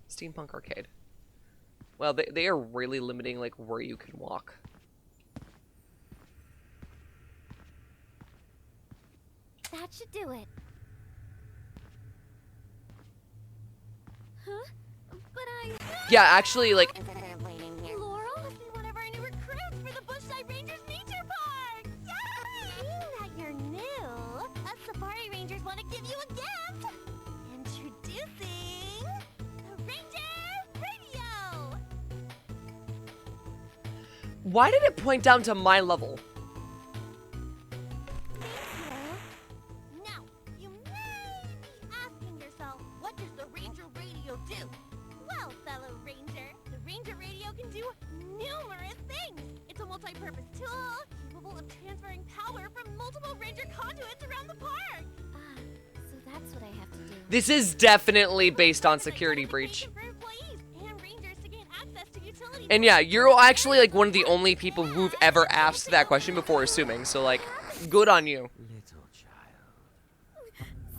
Steampunk Arcade. Well, they are really limiting, like, where you can walk. That should do it. Huh? But Yeah, actually, like... Laurel? This is one of our new recruits for the Bushside Rangers Nature Park! Yay! Being that you're new, us Safari Rangers want to give you a gift! Introducing... the Ranger Radio! Why did it point down to my level? Now, you may be asking yourself, what does the Ranger Radio do? Well, fellow Ranger, the Ranger Radio can do numerous things. It's a multi-purpose tool capable of transferring power from multiple Ranger conduits around the park. Ah, so that's what I have to do. This is definitely based on Security Breach. For employees and Rangers to gain access to utility. And yeah, you're actually like one of the only people who've ever asked that question before assuming, so like, good on you. Little child.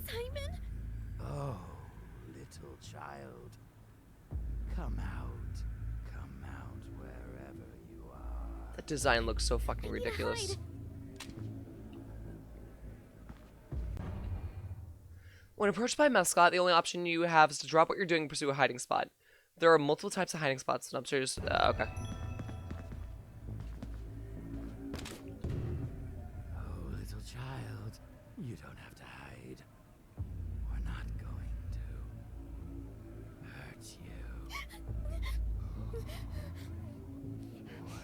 Simon? Oh, little child. Come out wherever you are. That design looks so fucking I need to ridiculous. hide. When approached by a mascot, the only option you have is to drop what you're doing and pursue a hiding spot. There are multiple types of hiding spots and upstairs. Okay. Oh, little child. You don't have to hide. We're not going to hurt you. Where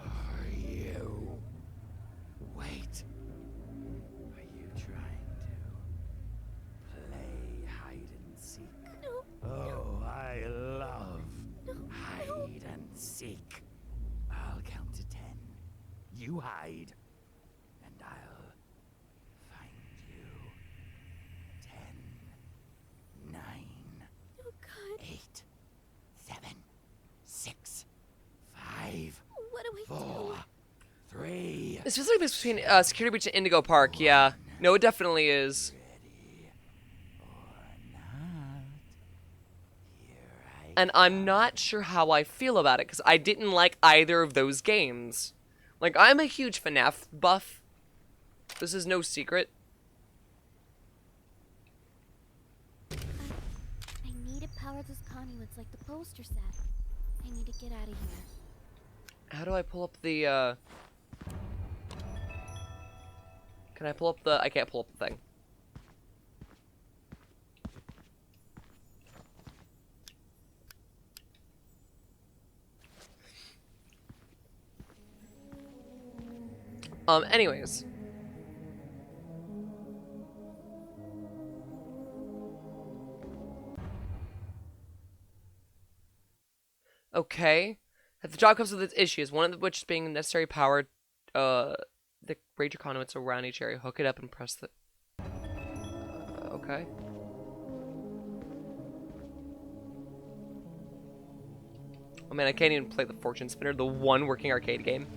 are you? Wait. Are you trying to play hide and seek? No. Oh, I love hide and seek. I'll count to 10. You hide, and I'll find you. 10, 9, Oh, God. 8, 7, 6, 5, What do we 4, 3. This feels like this between Security Breach and Indigo Park, yeah. No, it definitely is. Ready or not? Here I And I'm not sure how I feel about it, because I didn't like either of those games. Like, I'm a huge FNAF buff. This is no secret. I need to power those conduits like the poster said. I need to get out of here. How do I pull up the, Can I pull up the... I can't pull up the thing. Anyways. Okay. If the job comes with its issues, one of which is being necessary power, the Ranger conduits around each area. Hook it up and press the... okay. Oh man, I can't even play the Fortune Spinner, the one working arcade game.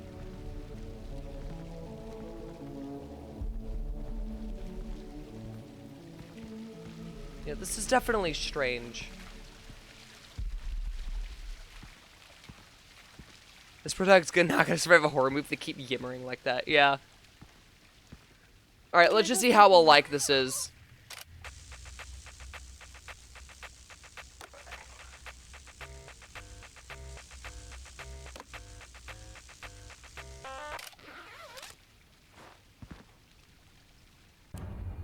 Yeah, this is definitely strange. This protagonist's not gonna survive a horror movie. They keep yimmering like that. Yeah. Alright, let's just see how well like this is.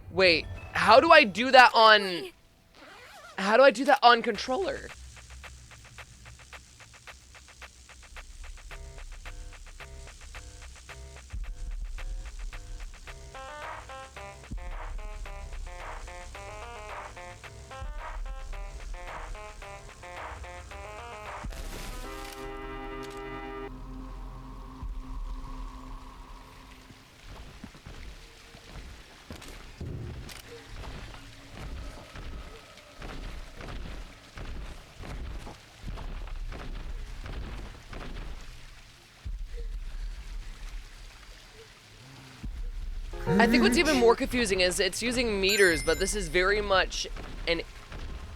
Wait, how do I do that on... How do I do that on controller? I think what's even more confusing is it's using meters, but this is very much an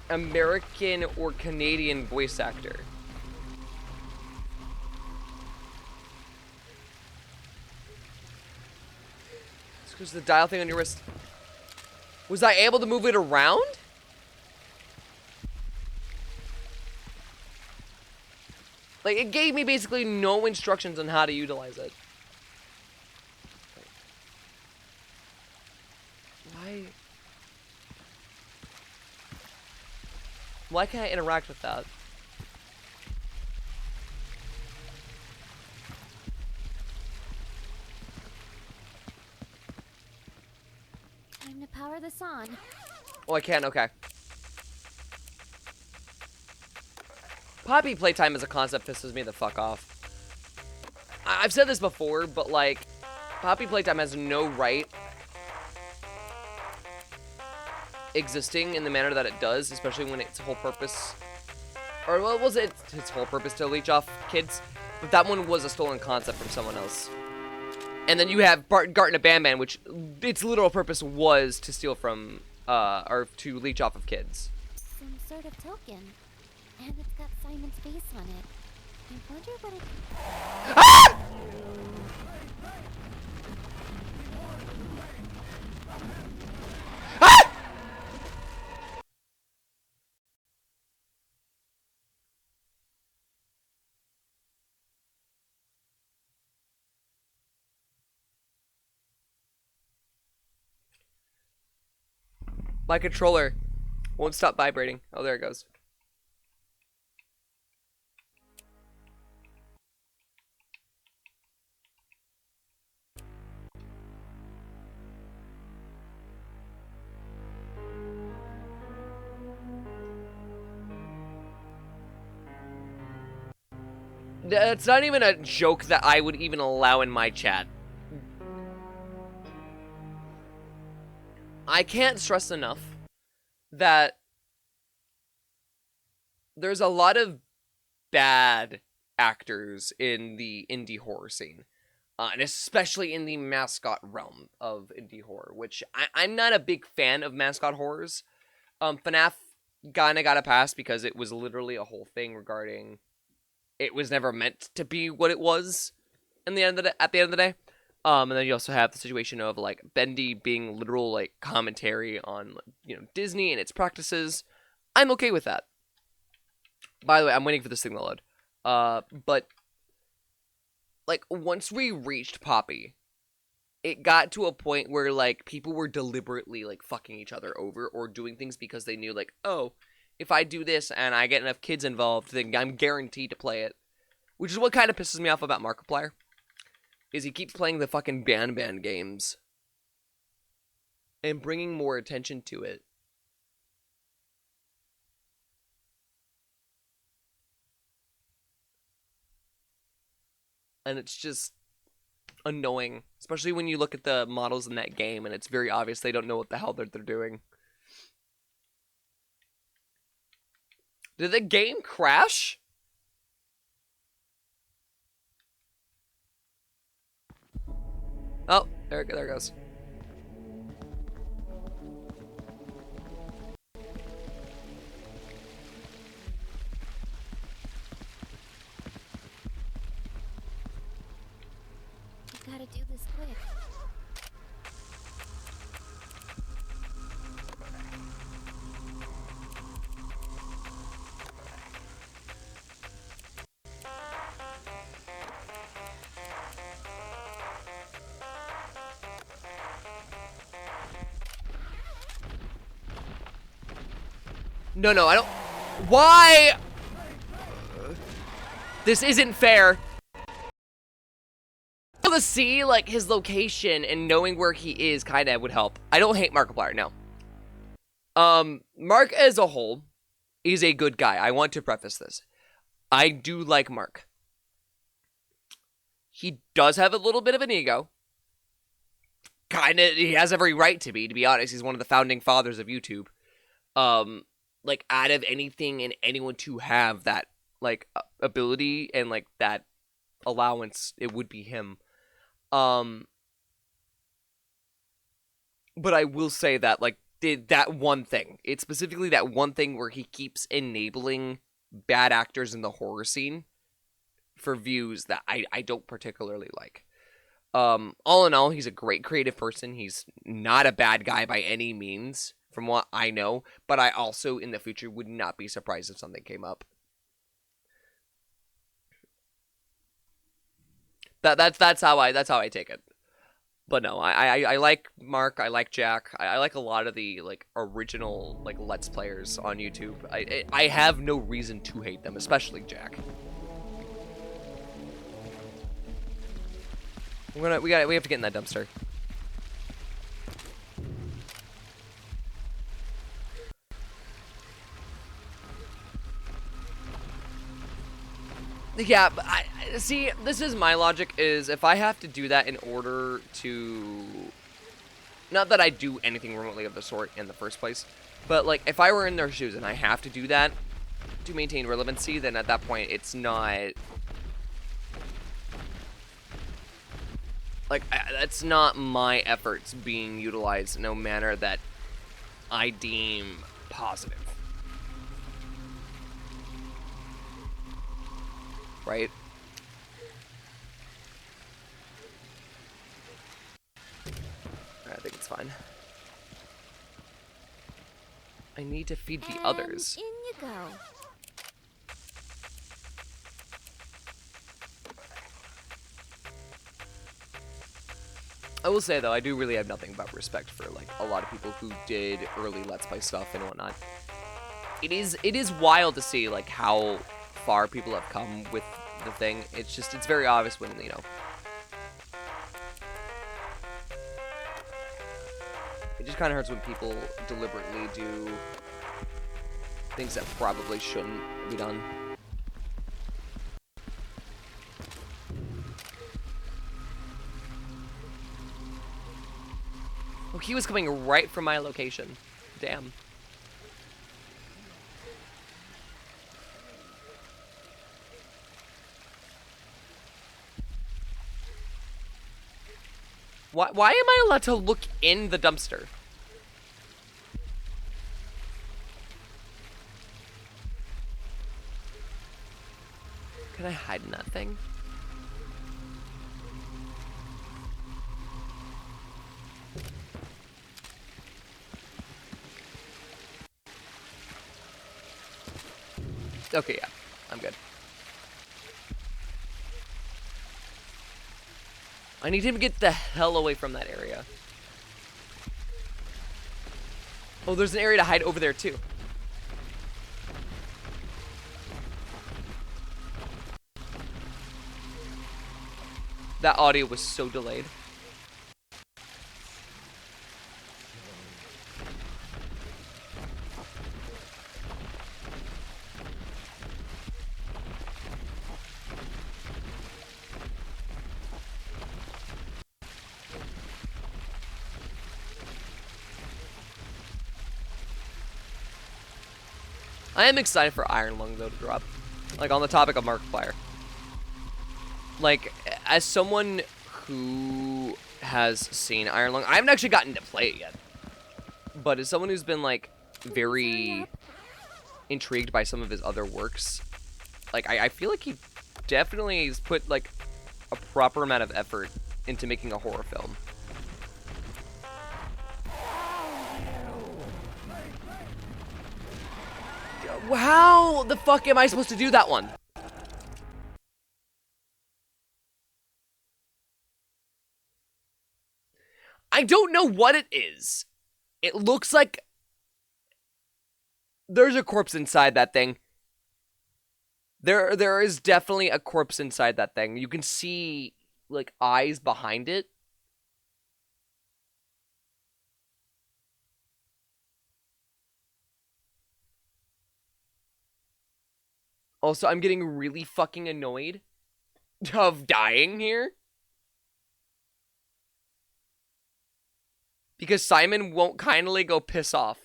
American or Canadian voice actor. It's because the dial thing on your wrist. Was I able to move it around? Like, it gave me basically no instructions on how to utilize it. Why can't I interact with that? Time to power this on. Oh, I can, okay. Poppy playtime as a concept pisses me the fuck off. I've said this before, but like, Poppy playtime has no right existing in the manner that it does, especially when its whole purpose, or what was it? Its whole purpose to leech off kids, but that one was a stolen concept from someone else. And then you have Garten of Banban, which its literal purpose was to steal from, or to leech off of kids. Some sort of token, and it's got Simon's face on it. I wonder what it... Ah! Ah! My controller won't stop vibrating. Oh, there it goes. It's not even a joke that I would even allow in my chat. I can't stress enough that there's a lot of bad actors in the indie horror scene. And especially in the mascot realm of indie horror, which I'm not a big fan of mascot horrors. FNAF kinda got a pass because it was literally a whole thing regarding it was never meant to be what it was at the end of the day. And then you also have the situation of like Bendy being literal like commentary on, you know, Disney and its practices. I'm okay with that. By the way, I'm waiting for this thing to load. But like, once we reached Poppy, it got to a point where, like, people were deliberately, like, fucking each other over or doing things because they knew, like, oh, if I do this and I get enough kids involved, then I'm guaranteed to play it. Which is what kind of pisses me off about Markiplier, is he keeps playing the fucking Ban games and bringing more attention to it. And it's just annoying, especially when you look at the models in that game and it's very obvious they don't know what the hell they're doing. Did the game crash? Oh, there it goes. You gotta do this quick. No, I don't. Why? This isn't fair. To see, like, his location and knowing where he is kind of would help. I don't hate Markiplier, no. Mark as a whole is a good guy. I want to preface this. I do like Mark. He does have a little bit of an ego. He has every right to be honest. He's one of the founding fathers of YouTube. Like, out of anything and anyone to have that, like, ability and, like, that allowance, it would be him. But I will say that, like, that one thing. It's specifically that one thing where he keeps enabling bad actors in the horror scene for views that I don't particularly like. All in all, he's a great creative person. He's not a bad guy by any means, from what I know. But I also, in the future, would not be surprised if something came up. That's how I take it. But no, I like Mark, I like Jack, I like a lot of the, like, original, like, Let's Players on YouTube. I have no reason to hate them, especially Jack. We have to get in that dumpster. Yeah, but see, this is my logic, is if I have to do that in order to... Not that I do anything remotely of the sort in the first place, but, like, if I were in their shoes and I have to do that to maintain relevancy, then at that point, it's not... Like, that's not my efforts being utilized in a manner that I deem positive. Right? I think it's fine. I need to feed the others. In you go. I will say, though, I do really have nothing but respect for, like, a lot of people who did early Let's Play stuff and whatnot. It is wild to see, like, how far people have come with the thing. It's very obvious when, you know, it just kind of hurts when people deliberately do things that probably shouldn't be done. Oh, he was coming right from my location. Damn. Why am I allowed to look in the dumpster? Can I hide in that thing? Okay, yeah. I'm good. I need him to get the hell away from that area. Oh, there's an area to hide over there, too. That audio was so delayed. I am excited for Iron Lung, though, to drop. Like, on the topic of Markiplier. Like, as someone who has seen Iron Lung, I haven't actually gotten to play it yet. But as someone who's been, like, very intrigued by some of his other works, like, I feel like he definitely has put, like, a proper amount of effort into making a horror film. How the fuck am I supposed to do that one? I don't know what it is. It looks like there's a corpse inside that thing. There is definitely a corpse inside that thing. You can see, like, eyes behind it. Also, I'm getting really fucking annoyed of dying here. Because Simon won't kindly go piss off.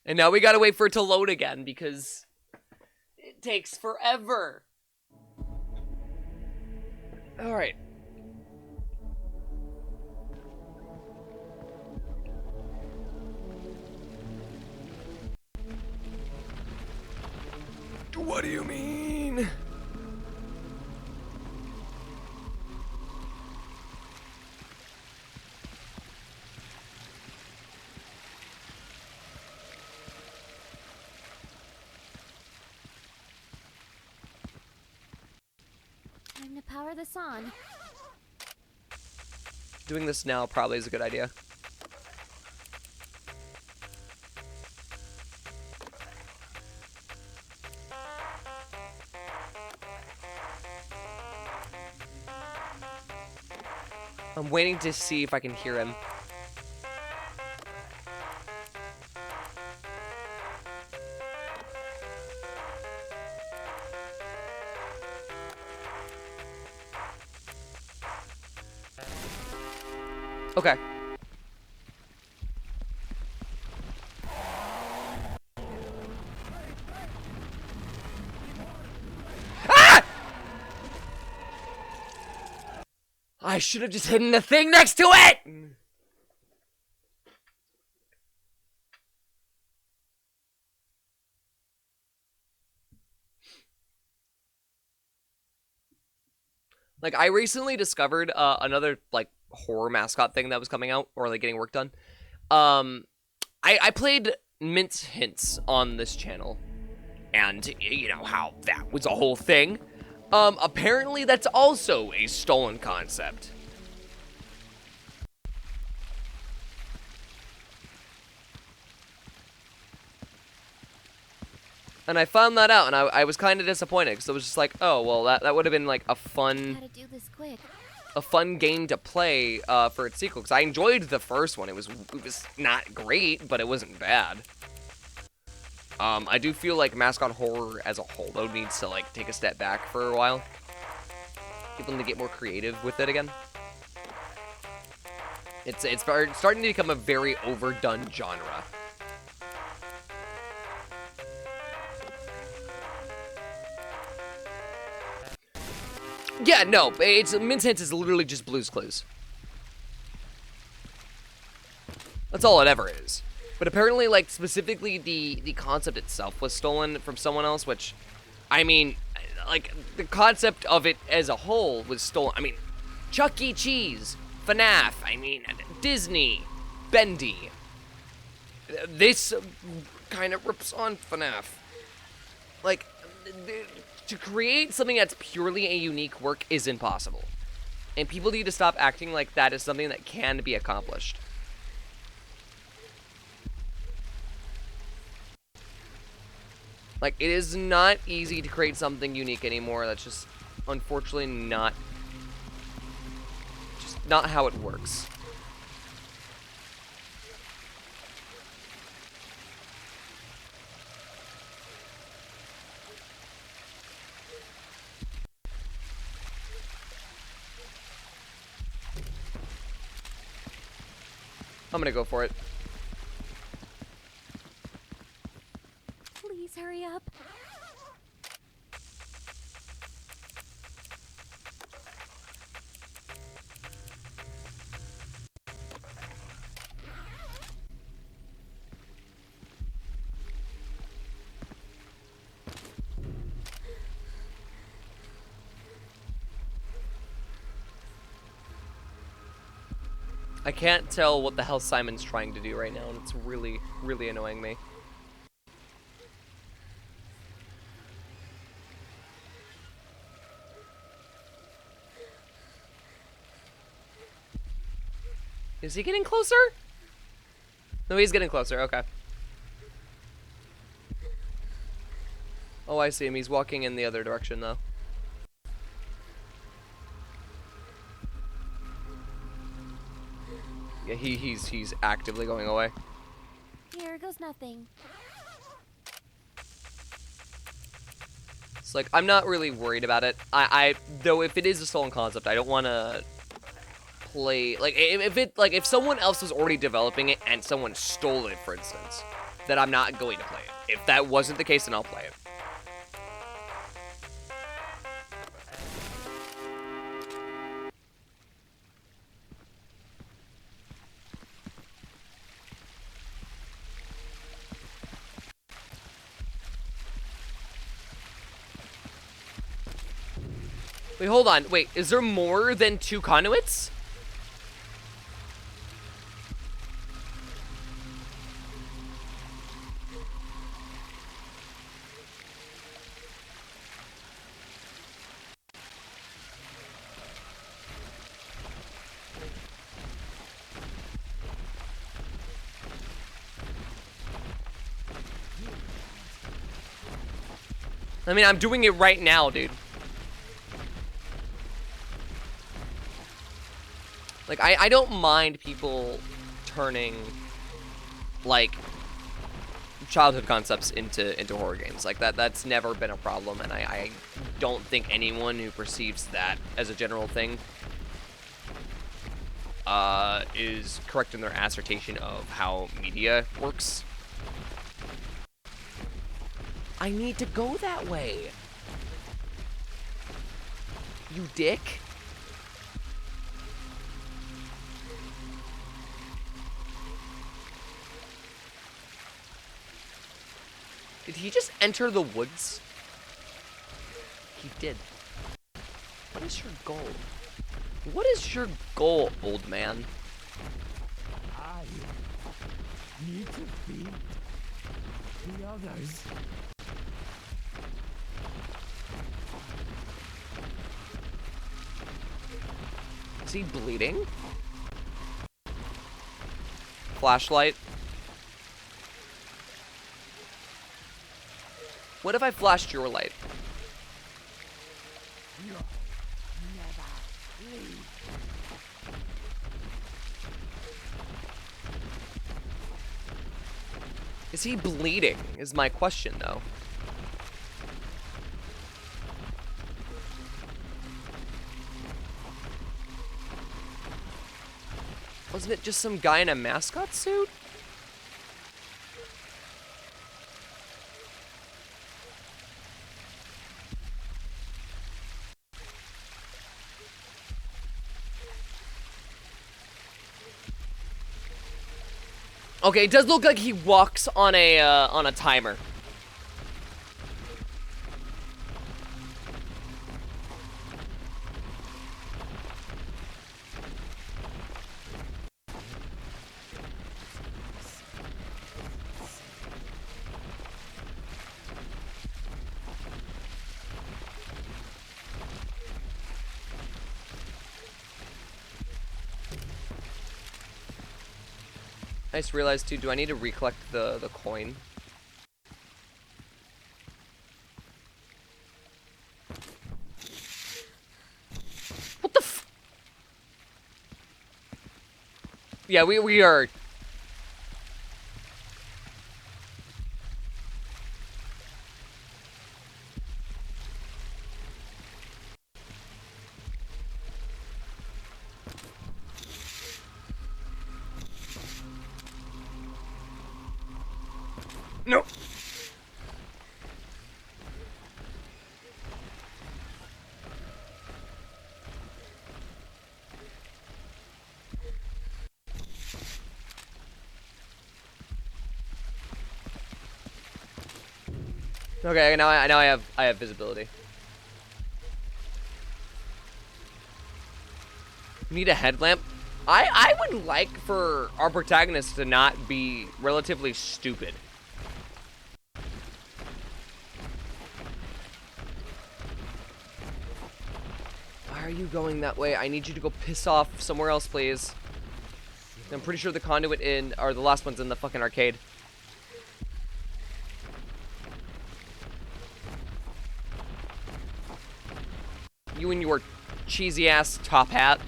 And now we gotta wait for it to load again because it takes forever. Alright. What do you mean? Time to power this on. Doing this now probably is a good idea. I'm waiting to see if I can hear him. Okay. Ah! I should have just hidden the thing next to it! Like, I recently discovered another, like, horror mascot thing that was coming out, or, like, getting work done. I played Mint Hints on this channel, and you know how that was a whole thing. Apparently that's also a stolen concept. And I found that out, and I was kind of disappointed, because it was just like, oh, well, that would have been, like, a fun... Gotta do this quick. A fun game to play for its sequel, because I enjoyed the first one. It was not great, but it wasn't bad. I do feel like mascot horror as a whole, though, needs to, like, take a step back for a while. People need to get more creative with it again. It's starting to become a very overdone genre. Yeah, no, Mint Hints is literally just Blue's Clues. That's all it ever is. But apparently, like, specifically the concept itself was stolen from someone else, which, I mean, like, the concept of it as a whole was stolen. I mean, Chuck E. Cheese, FNAF, I mean, Disney, Bendy. This kind of rips on FNAF. Like, to create something that's purely a unique work is impossible. And people need to stop acting like that is something that can be accomplished. Like, it is not easy to create something unique anymore. That's just, unfortunately, not how it works. I'm gonna go for it. Please hurry up. I can't tell what the hell Simon's trying to do right now, and it's really, really annoying me. Is he getting closer? No, he's getting closer. Okay. Oh, I see him. He's walking in the other direction, though. Yeah, he's actively going away. Here goes nothing. It's like, I'm not really worried about it. Though if it is a stolen concept, I don't want to play, like, if someone else was already developing it and someone stole it, for instance, then I'm not going to play it. If that wasn't the case, then I'll play it. Wait, hold on. Wait, is there more than 2 conduits? I mean, I'm doing it right now, dude. Like, I don't mind people turning, like, childhood concepts into horror games. Like, that's never been a problem, and I don't think anyone who perceives that as a general thing is correct in their assertion of how media works. I need to go that way. You dick. Did he just enter the woods? He did. What is your goal? What is your goal, old man? I need to feed the others. Is he bleeding? Flashlight. What if I flashed your light? You'll never leave. Is he bleeding? Is my question, though. Wasn't it just some guy in a mascot suit? Okay, it does look like he walks on a timer. I just realized too, do I need to recollect the coin? What the f- Yeah, we are... No! Okay, now I have visibility. Need a headlamp? I would like for our protagonist to not be relatively stupid. Why are you going that way? I need you to go piss off somewhere else, please. I'm pretty sure the conduit or the last one's in the fucking arcade. You and your cheesy ass top hat.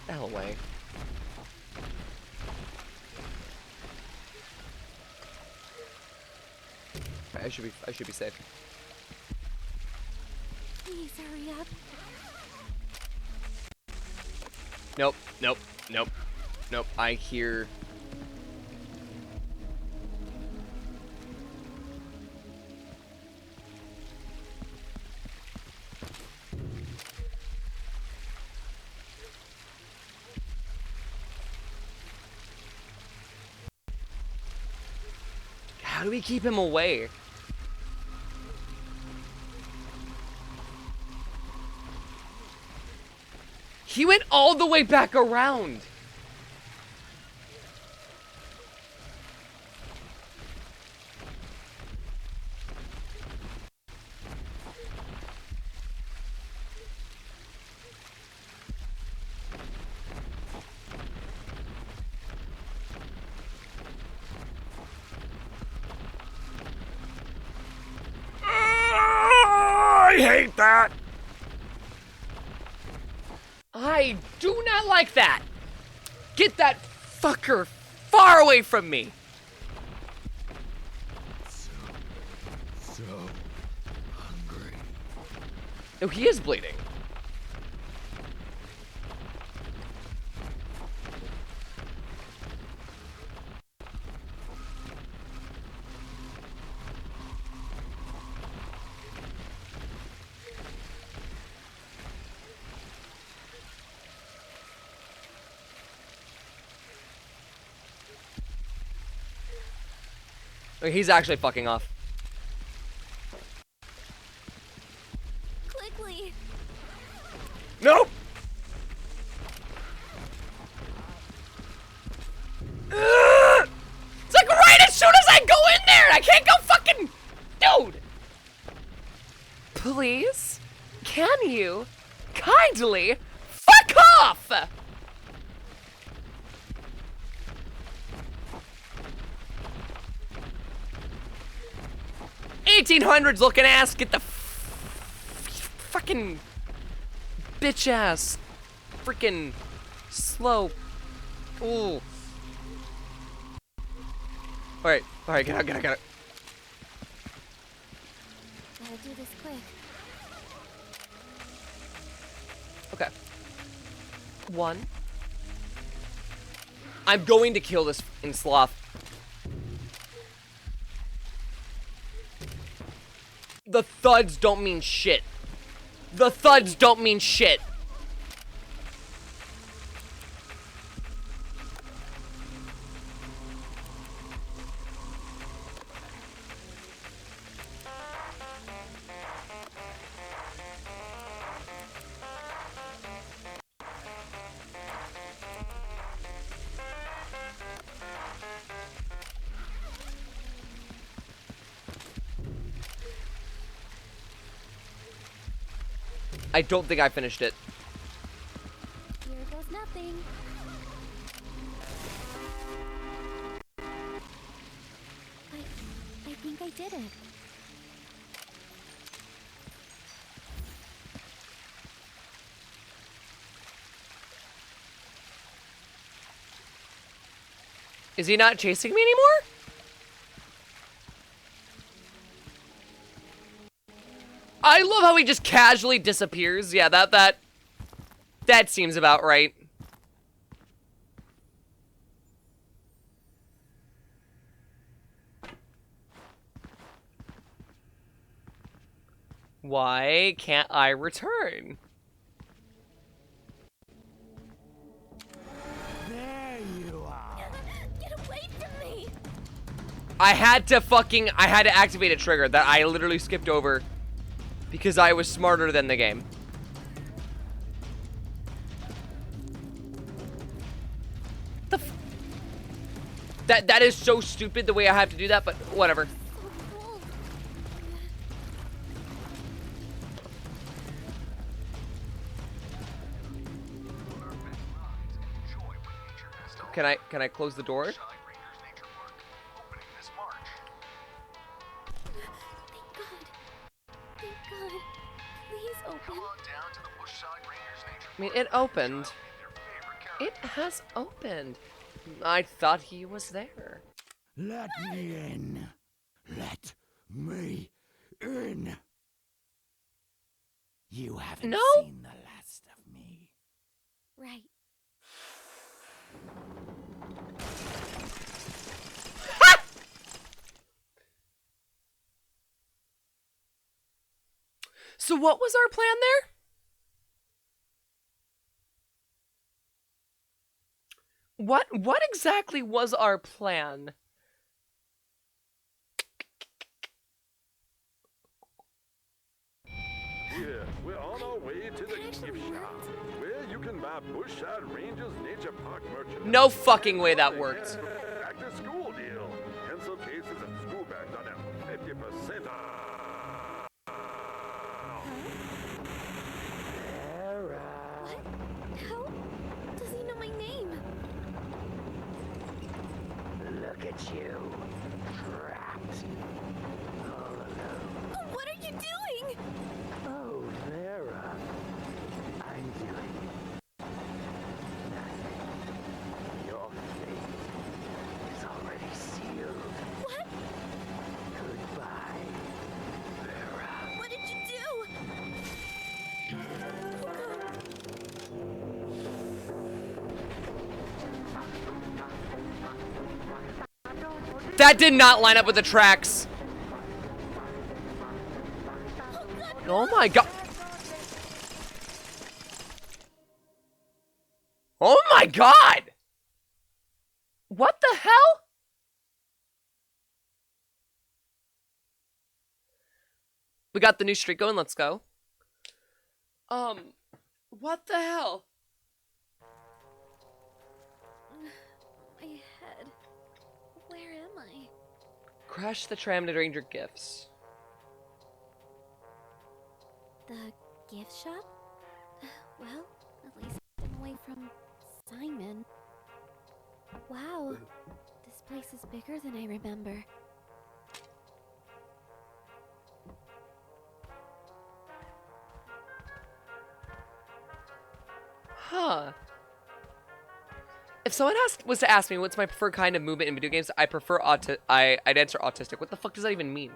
The hell away. Okay, I should be safe. Please hurry up. Nope, nope, nope, nope. I hear. How do we keep him away? He went all the way back around. I hate that. I do not like that. Get that fucker far away from me. So hungry. Oh, he is bleeding. Oh, he's actually fucking off. Quickly. Nope. It's like right as soon as I go in there, I can't go fucking... Dude. Please? Can you kindly fuck off? 1800s looking ass, get the fucking bitch ass, freaking slow. Ooh. All right, get out. Gotta do this quick. Okay. One. I'm going to kill this in sloth. The thuds don't mean shit. The thuds don't mean shit. I don't think I finished it. Here goes nothing. did it. Is he not chasing me anymore? I love how he just casually disappears. Yeah, that seems about right. Why can't I return? There you are. Get away from me! I had to activate a trigger that I literally skipped over because I was smarter than the game. That is so stupid the way I have to do that, but whatever. Can I close the door? Bushside Rangers Nature Park, opening this March. Thank God. Please Come open. on down to the Bushside Rangers Nature I mean, Park. it opened. Child meet their favorite character. It has opened. I thought he was there. Let me in. Let me in. You haven't No. seen the last of me. Right. So what was our plan there? What exactly was our plan? Here, we're on our way to the gift shop, where you can buy Bushside Rangers Nature Park merchandise. No fucking way that worked. Back to school deal. Pencil cases and school bags are now 50% off. How does he know my name? Look at you. Trapped. All alone. What are you doing? Oh, Vera. I'm doing nothing. Your fate is already sealed. What? Goodbye, Vera. What did you do? Oh God. That did not line up with the tracks. Oh my god. Oh my god! What the hell? We got the new streak going, let's go. What the hell? My head. Where am I? Crash the tram to Ranger Gifts. The gift shop? Well, at least I'm away from Simon. Wow, this place is bigger than I remember. Huh. If someone was to ask me what's my preferred kind of movement in video games, I prefer I'd answer autistic. What the fuck does that even mean?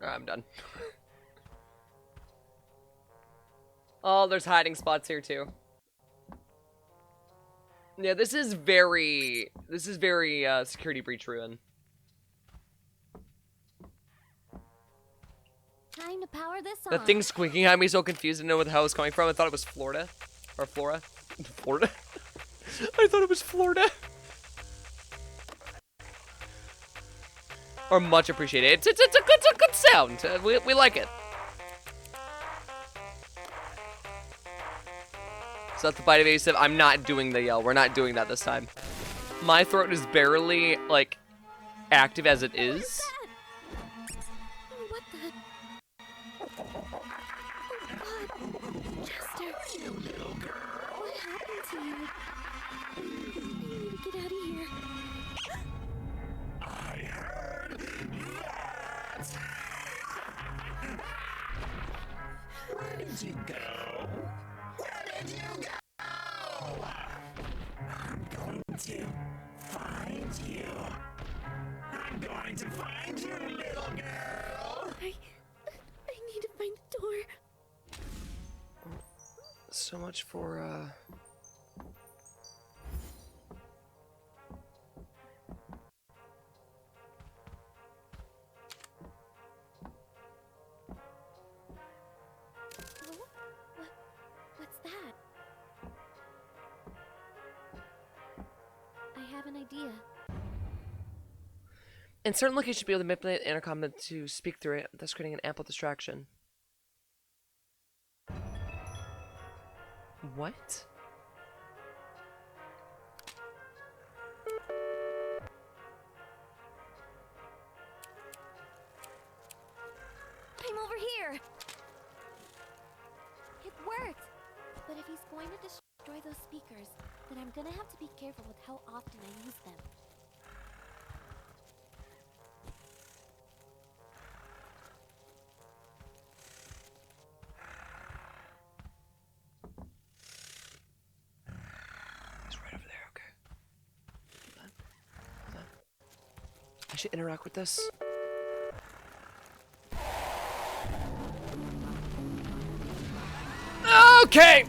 I'm done. Oh, there's hiding spots here too. Yeah, this is very security breach ruin. Time to power this on. That thing squeaking had me so confused and know where the hell it was coming from. I thought it was Florida. Or Flora. Florida? I thought it was Florida. Or much appreciated. It's a good sound. We like it. So that's the bite of evasive. I'm not doing the yell. We're not doing that this time. My throat is barely, like, active as it is. What the? Oh God, Chester! You little girl! What happened to you? I need to get out of here. I heard that. Where did you go? Where did you go? I'm going to find you. I'm going to find you, little girl. I need to find the door. So much for, What's that? I have an idea. In certain locations, you'll be able to manipulate the intercom to speak through it, thus creating an ample distraction. What? I'm over here! It worked! But if he's going to destroy those speakers, then I'm gonna have to be careful with how often I use them. He's right over there, okay. Hold on. I should interact with this. Okay!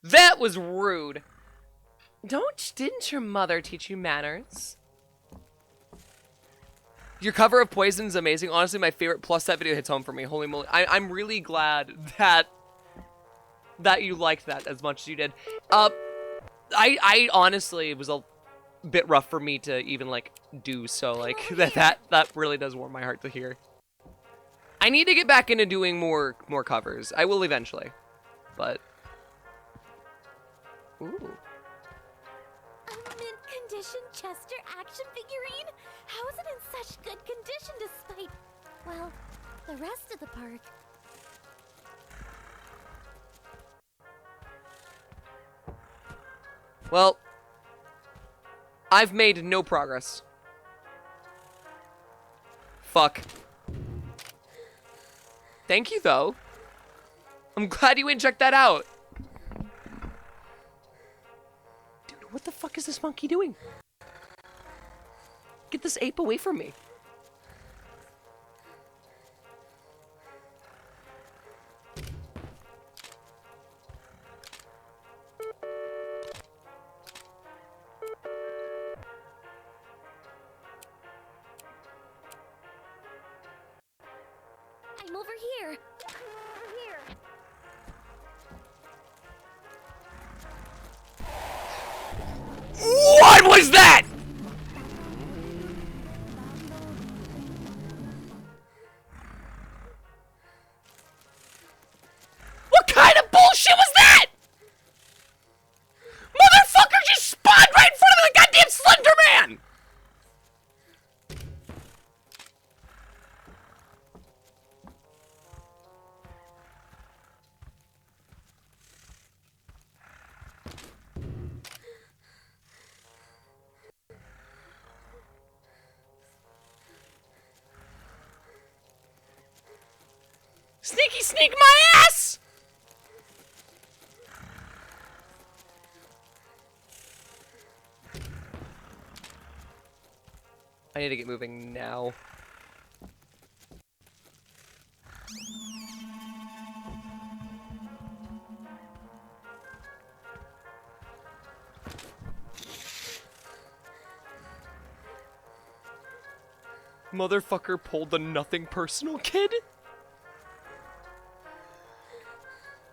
That was rude. Didn't your mother teach you manners? Your cover of Poison is amazing. Honestly, my favorite. Plus, that video hits home for me. Holy moly. I'm really glad that you liked that as much as you did. I honestly, it was a bit rough for me to even, like, do so. Like, that really does warm my heart to hear. I need to get back into doing more covers. I will eventually. But... Ooh. A mint condition Chester action figurine? How is it in such good condition despite, well, the rest of the park? Well, I've made no progress. Fuck. Thank you, though. I'm glad you went and checked that out. Dude, what the fuck is this monkey doing? Get this ape away from me. I'm over here. What was that? What kind of bullshit was that? Motherfucker just spawned right in front of the goddamn Slender Man! Sneaky sneak my ass! I need to get moving now. Motherfucker pulled the nothing personal kid?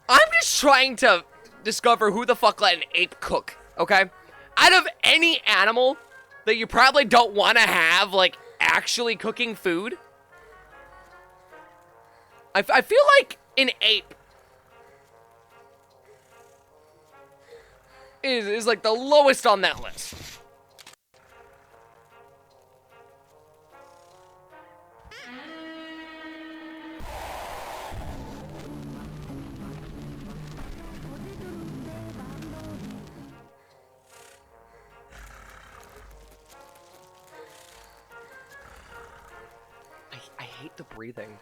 I'm just trying to discover who the fuck let an ape cook, okay? Out of any animal that you probably don't want to have, like, actually cooking food, I feel like an ape is like the lowest on that list. I hate the breathing.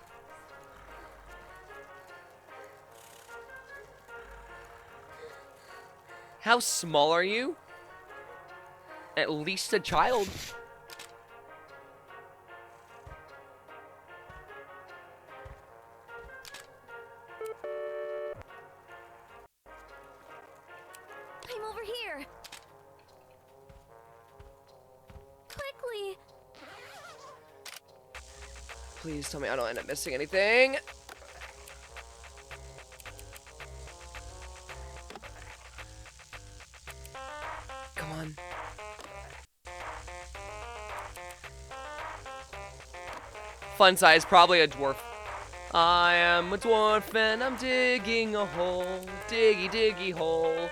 How small are you? At least a child. I'm over here. Quickly. Please tell me I don't end up missing anything. Come on. Fun size, probably a dwarf. I am a dwarf and I'm digging a hole. Diggy, diggy hole.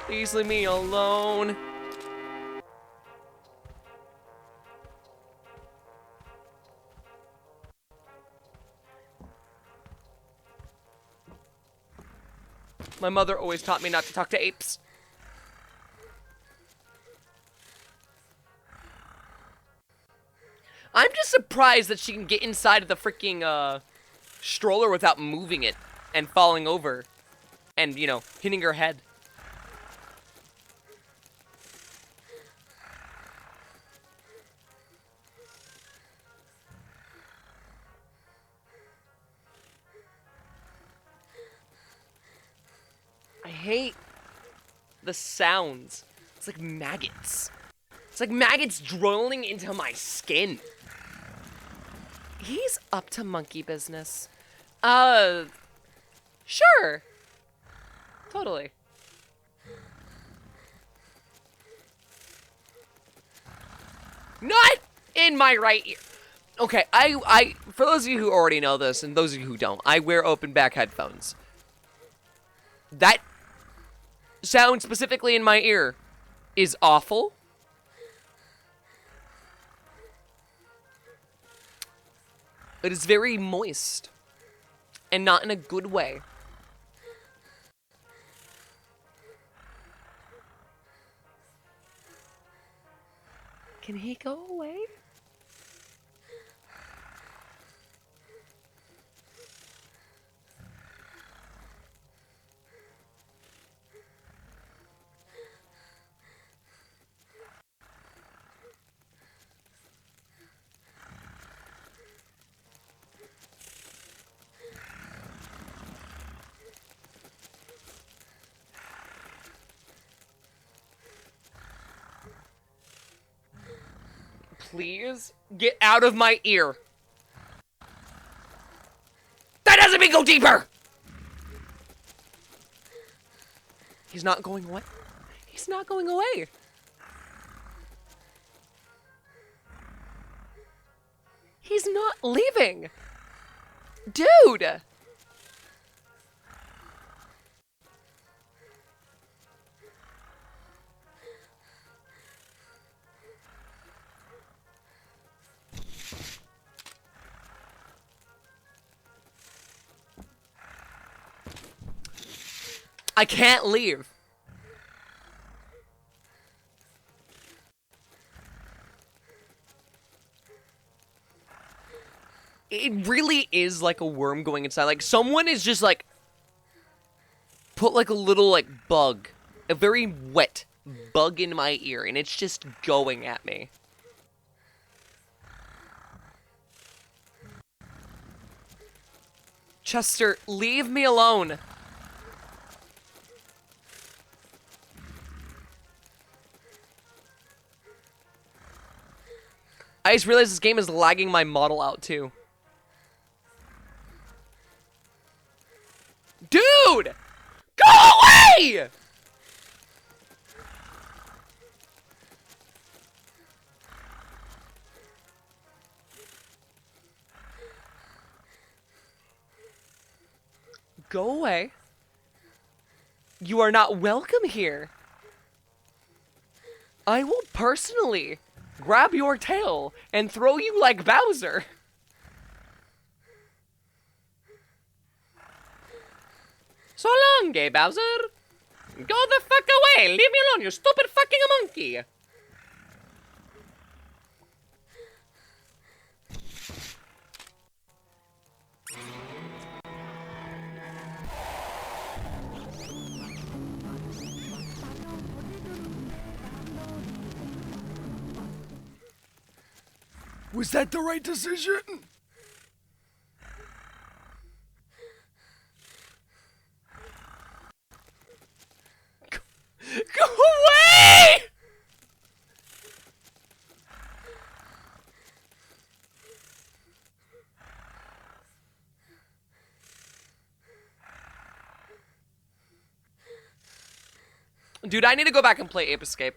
Please leave me alone. My mother always taught me not to talk to apes. I'm just surprised that she can get inside of the freaking stroller without moving it and falling over and, you know, hitting her head. I hate the sounds. It's like maggots. It's like maggots drooling into my skin. He's up to monkey business. Sure. Totally. Not in my right ear. Okay, I for those of you who already know this, and those of you who don't, I wear open back headphones. That sound specifically in my ear is awful. It is very moist. And not in a good way. Can he go away? Please get out of my ear. That doesn't mean go deeper. He's not going away. He's not going away. He's not leaving. Dude. I can't leave. It really is like a worm going inside. Like someone is just like put like a little like bug, a very wet bug in my ear, and it's just going at me. Chester, leave me alone. I just realized this game is lagging my model out too. Dude! Go away! Go away. You are not welcome here. I will personally grab your tail and throw you like Bowser. So long, gay Bowser. Go the fuck away. Leave me alone, you stupid fucking monkey. Was that the right decision? Go away! Dude, I need to go back and play Ape Escape.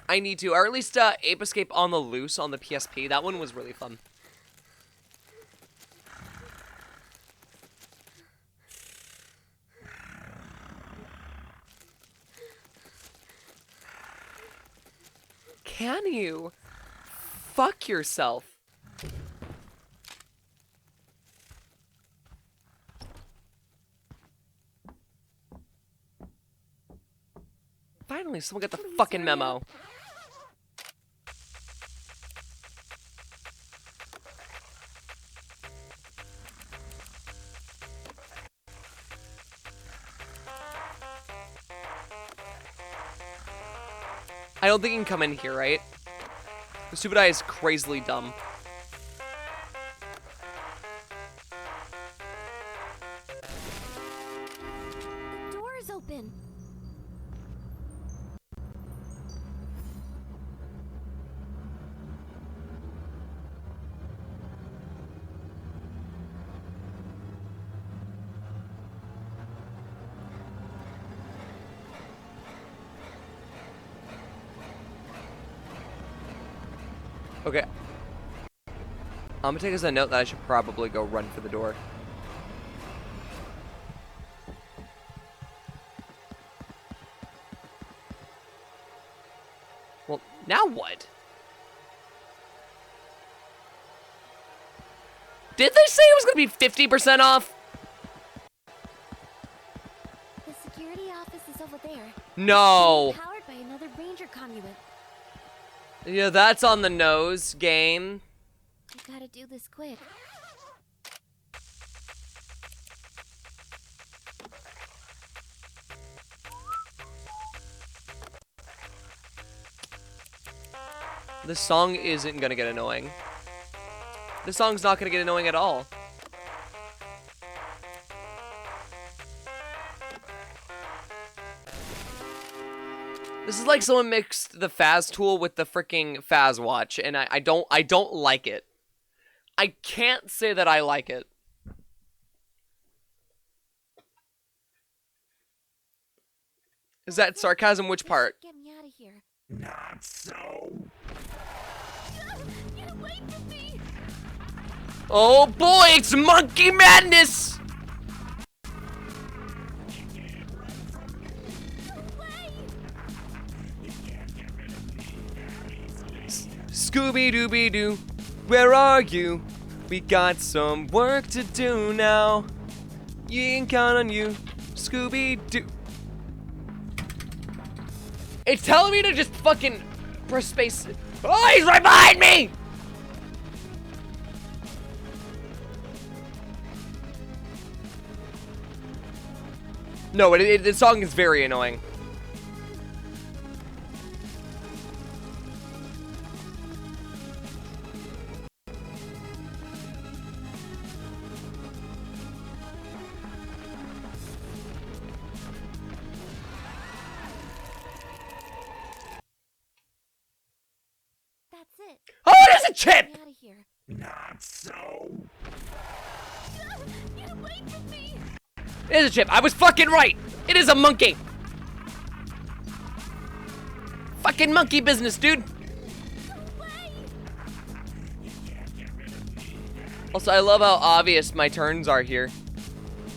I need to, or at least Ape Escape on the Loose on the PSP. That one was really fun. Can you? Fuck yourself. Finally, someone got the fucking memo. I don't think you can come in here, right? The stupid eye is crazily dumb. The door is open. Okay. I'm gonna take as a note that I should probably go run for the door. Well, now what? Did they say it was gonna be 50% off? The security office is over there. No. It's powered by another ranger conduit. Yeah, that's on the nose, game. We gotta do this quick. This song isn't gonna get annoying. This song's not gonna get annoying at all. This is like someone mixed the Faz tool with the freaking Faz watch, and I don't like it. I can't say that I like it. Is that sarcasm? Which part? Get me out of here. Not so. Get away from me! Oh boy, it's monkey madness! Scooby-Dooby-Doo, where are you? We got some work to do now. You can count on you, Scooby-Doo. It's telling me to just fucking press space. Oh, he's right behind me! No, the song is very annoying. chip! Get out of here. Not so. Get away from me! It is a chip. I was fucking right. It is a monkey. Fucking monkey business, dude. Away! Also, I love how obvious my turns are here.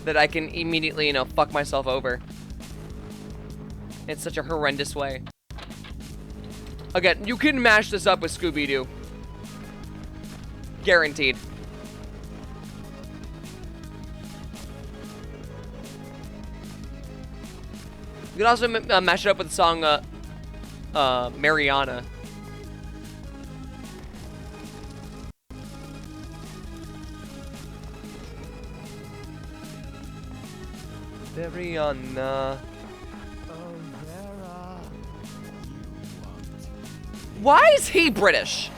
That I can immediately, fuck myself over. In such a horrendous way. Again, you can mash this up with Scooby-Doo. Guaranteed. You can also mash it up with the song, Mariana. Mariana. Oh, Vera. You won't. Why is he British?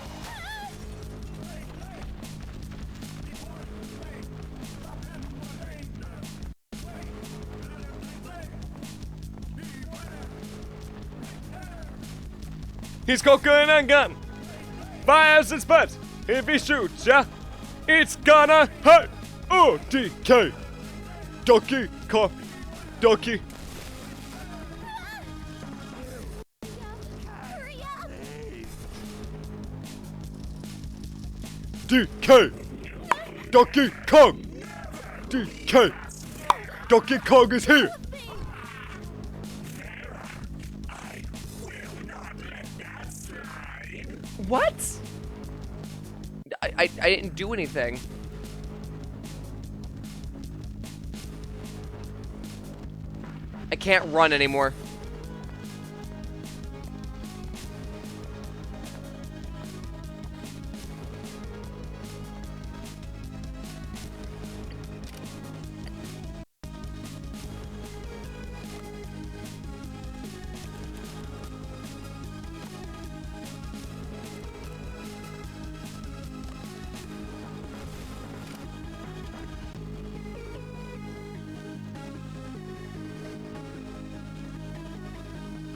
He's cocaine and gun. Fires and spits. If he shoots ya, it's gonna hurt. O-D-K. Donkey Kong. Donkey. Hurry up! DK. Donkey Kong. DK. Donkey Kong is here. What? I didn't do anything. I can't run anymore.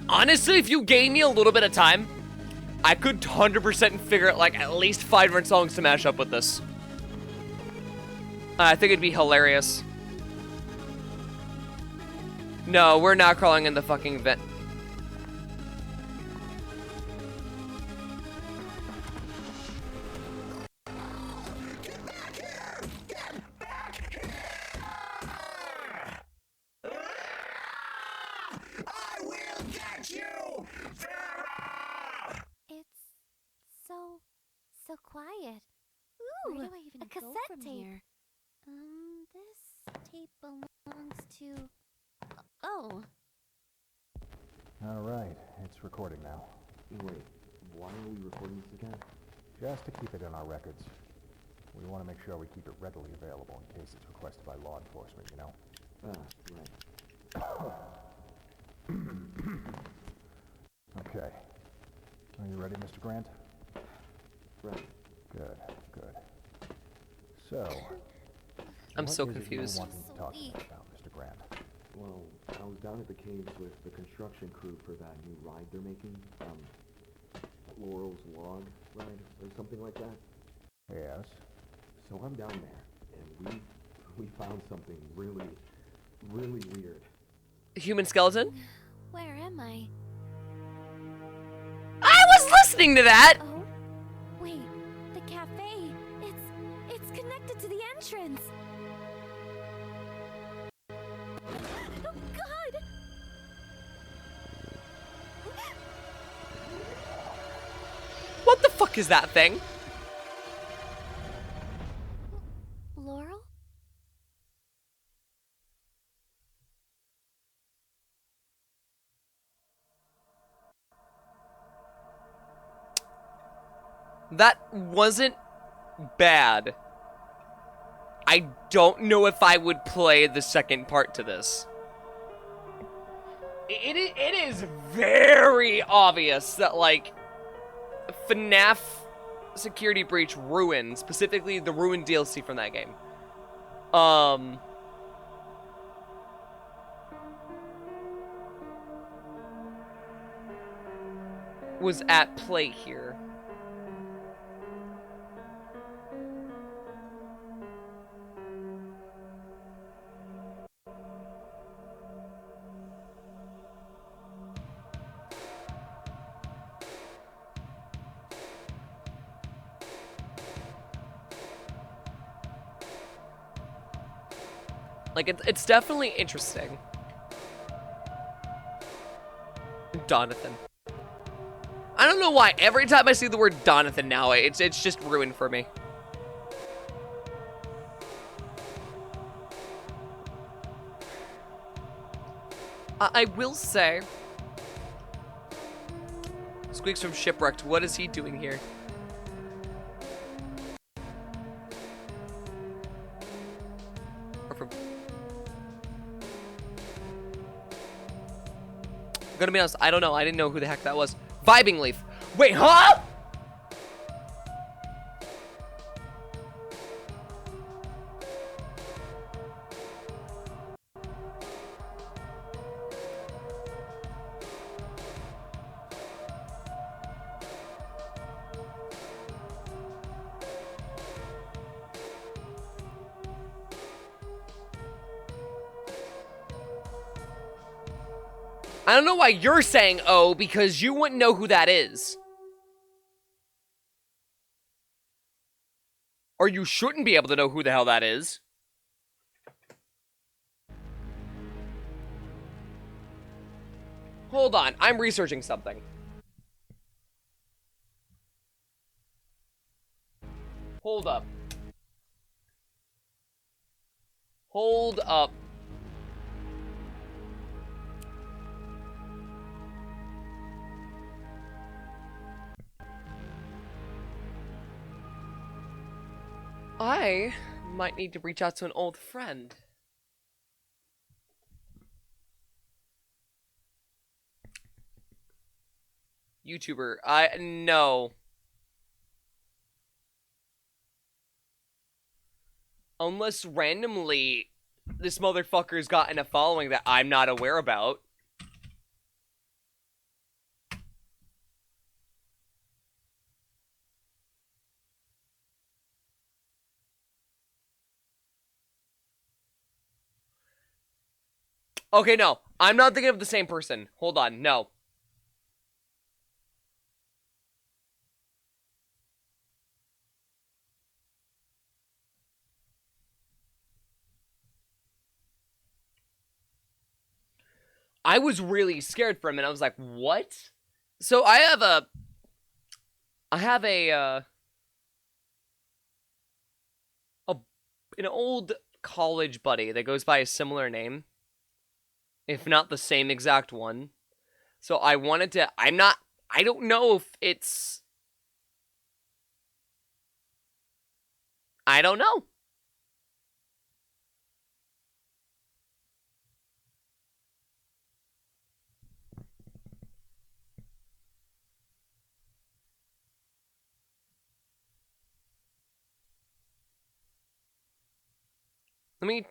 Honestly, if you gave me a little bit of time, I could 100% figure out like at least 5 different songs to mash up with this. I think it'd be hilarious. No, we're not crawling in the fucking vent. It's so quiet. Ooh, where do I even a cassette go from tape. Here? This tape belongs to. Oh. All right, it's recording now. Wait, why are we recording this again? Just to keep it in our records. We want to make sure we keep it readily available in case it's requested by law enforcement, you know? Right. Okay. Are you ready, Mr. Grant? Right. Good, good. So, I'm so what is it you confused. were wanting to talk to me about, Mr. Grant? Well, I was down at the caves with the construction crew for that new ride they're making. Laurel's Log ride, or something like that. Yes. So I'm down there, and we found something really, really weird. Human skeleton? Where am I? I was listening to that! Oh, wait, the cafe. It's connected to the entrance. Oh, God! What the fuck is that thing? Laurel? That wasn't bad. I don't know if I would play the second part to this. It is very obvious that, like, FNAF Security Breach Ruin, specifically the Ruin DLC from that game, was at play here. Like, it's definitely interesting. Donathan. I don't know why. Every time I see the word Donathan now, it's just ruined for me. I will say... Squeaks from Shipwrecked, what is he doing here? Or from... I'm gonna be honest, I don't know. I didn't know who the heck that was. Vibing Leaf. Wait, huh? I don't know why you're saying oh, because you wouldn't know who that is. Or you shouldn't be able to know who the hell that is. Hold on, I'm researching something. Hold up. Hold up. I might need to reach out to an old friend. YouTuber. No. Unless randomly this motherfucker's gotten a following that I'm not aware about. Okay, no. I'm not thinking of the same person. Hold on. No. I was really scared for a minute. I was like, what? So I have an old college buddy that goes by a similar name, if not the same exact one. So I wanted to, I don't know if it's, I don't know.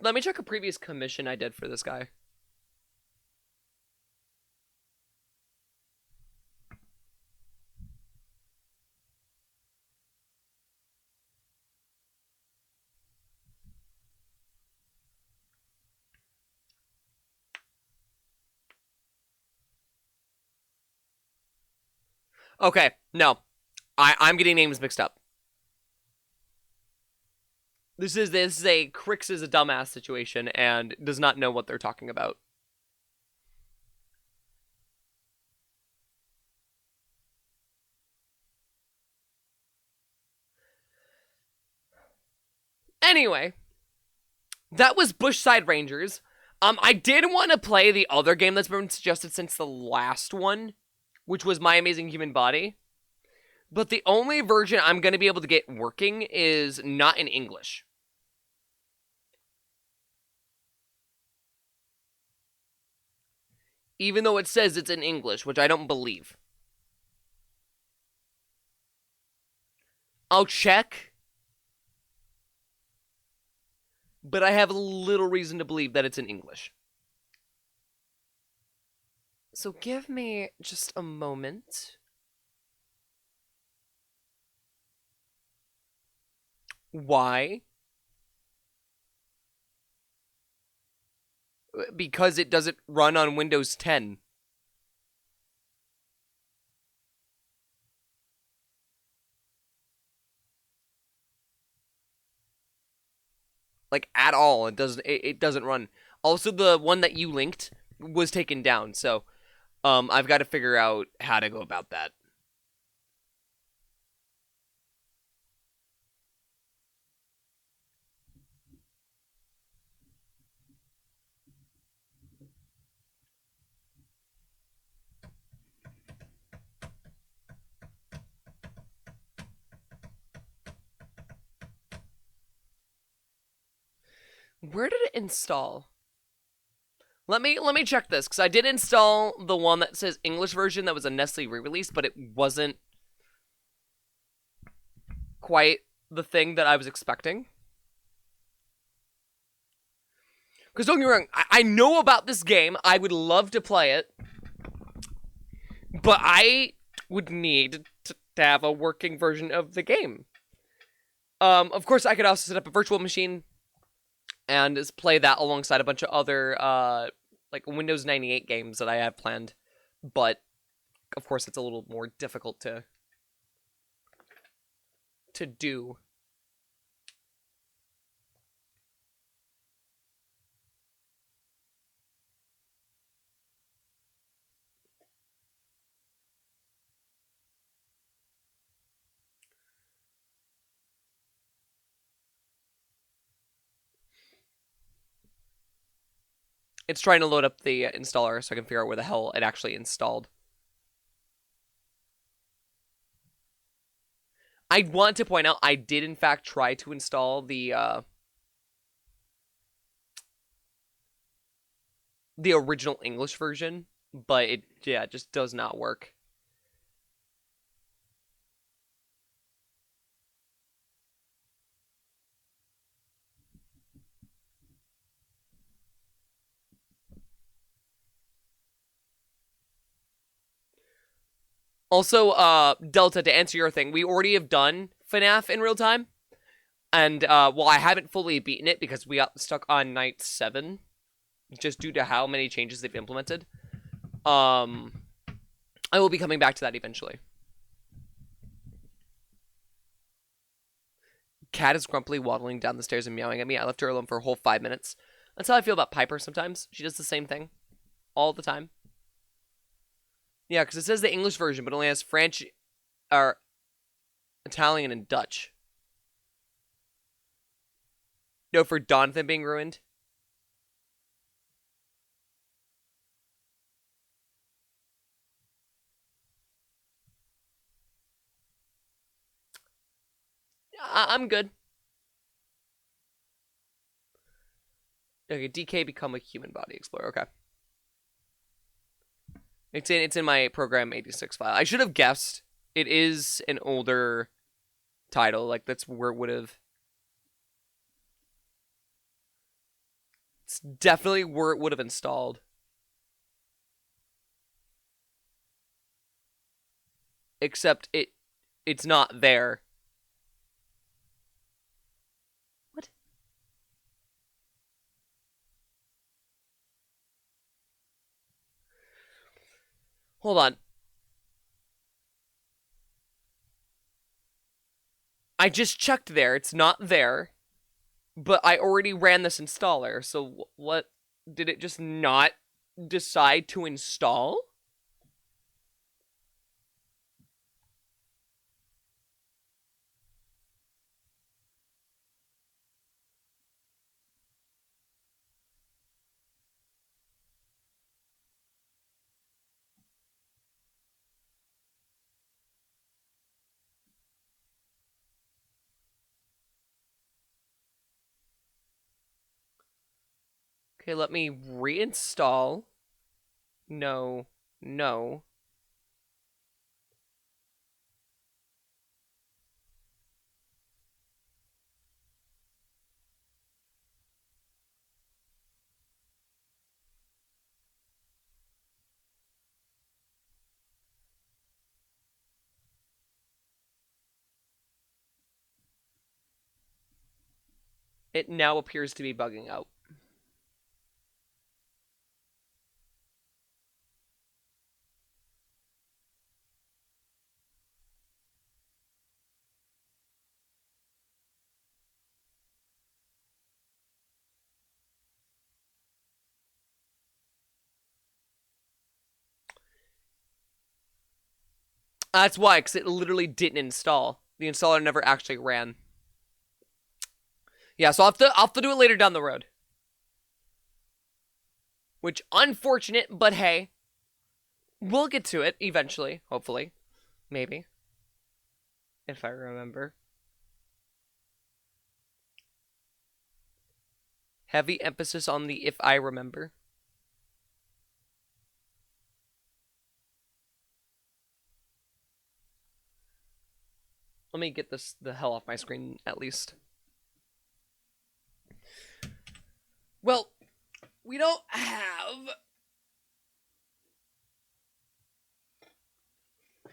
Let me check a previous commission I did for this guy. Okay, no. I'm getting names mixed up. This is a Crix is a dumbass situation and does not know what they're talking about. Anyway, that was Bushside Rangers. I did want to play the other game that's been suggested since the last one, which was My Amazing Human Body. But the only version I'm going to be able to get working is not in English. Even though it says it's in English, which I don't believe. I'll check. But I have little reason to believe that it's in English. So give me just a moment. Why? Because it doesn't run on Windows 10. like at all. It doesn't run. Also, the one that you linked was taken down, so I've got to figure out how to go about that. Where did it install? Let me check this because I did install the one that says English version that was a Nestle re-release, but it wasn't quite the thing that I was expecting. Because don't get me wrong, I know about this game. I would love to play it, but I would need to have a working version of the game. Of course, I could also set up a virtual machine and just play that alongside a bunch of other like Windows 98 games that I have planned. But of course, it's a little more difficult to do. It's trying to load up the installer so I can figure out where the hell it actually installed. I want to point out I did in fact try to install the original English version, but it just does not work. Also, Delta, to answer your thing, we already have done FNAF in real time. And while I haven't fully beaten it because we got stuck on night 7, just due to how many changes they've implemented, I will be coming back to that eventually. Cat is grumpily waddling down the stairs and meowing at me. I left her alone for a whole 5 minutes. That's how I feel about Piper sometimes. She does the same thing all the time. Yeah, because it says the English version, but only has French, or Italian, and Dutch. No, for Donathan being ruined. I'm good. Okay, DK become a human body explorer. Okay. It's in my program 86 file. I should have guessed. It is an older title. Like, that's where it would have. It's definitely where it would have installed. Except it's not there. What? Hold on. I just checked there. It's not there. But I already ran this installer. So what? Did it just not decide to install? Okay, let me reinstall. No. No. It now appears to be bugging out. That's why, because it literally didn't install. The installer never actually ran. Yeah, so I'll have to do it later down the road. Which, unfortunate, but hey. We'll get to it eventually, hopefully. Maybe. If I remember. Heavy emphasis on the if I remember. Let me get the hell off my screen, at least. Well, we don't have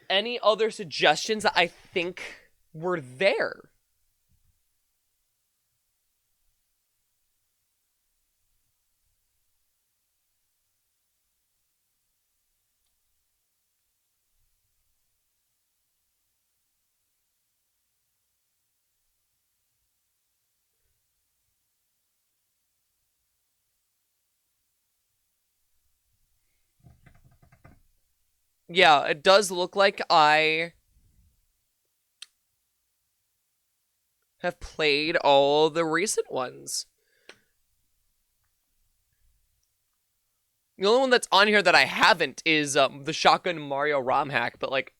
any other suggestions that I think were there. Yeah, it does look like I have played all the recent ones. The only one that's on here that I haven't is the Shotgun Mario ROM hack, but like,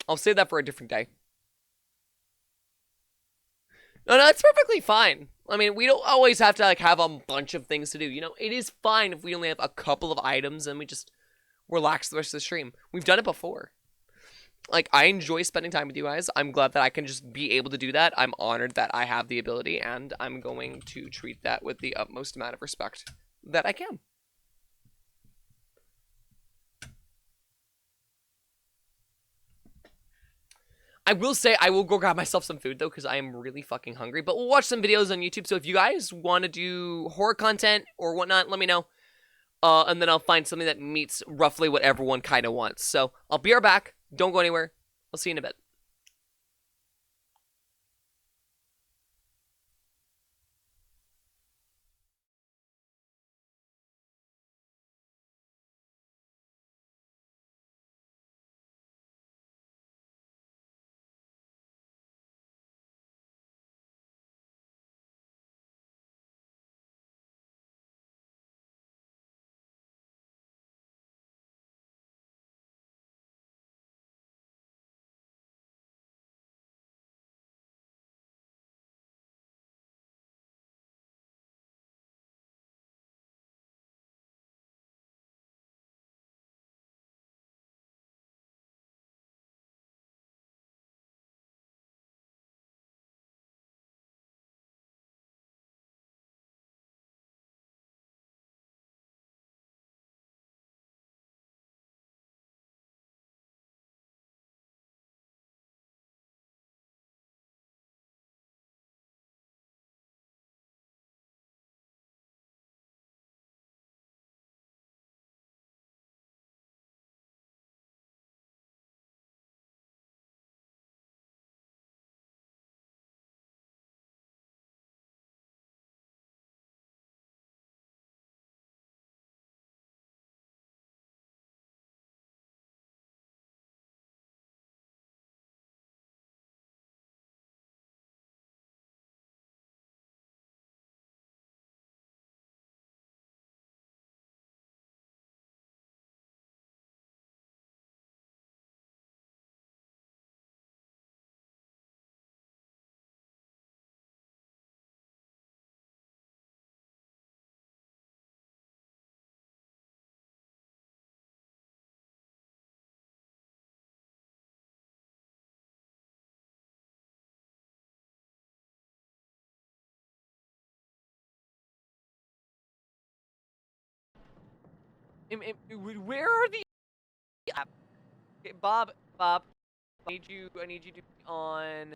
I'll save that for a different day. No, it's perfectly fine. I mean, we don't always have to like have a bunch of things to do. You know, it is fine if we only have a couple of items and we just relax the rest of the stream. We've done it before. Like, I enjoy spending time with you guys. I'm glad that I can just be able to do that. I'm honored that I have the ability, and I'm going to treat that with the utmost amount of respect that I can. I will say I will go grab myself some food, though, because I am really fucking hungry. But we'll watch some videos on YouTube, so if you guys want to do horror content or whatnot, let me know. And then I'll find something that meets roughly what everyone kind of wants. So, I'll be right back. Don't go anywhere. I'll see you in a bit. Where are the... Okay, Bob, I need you to be on...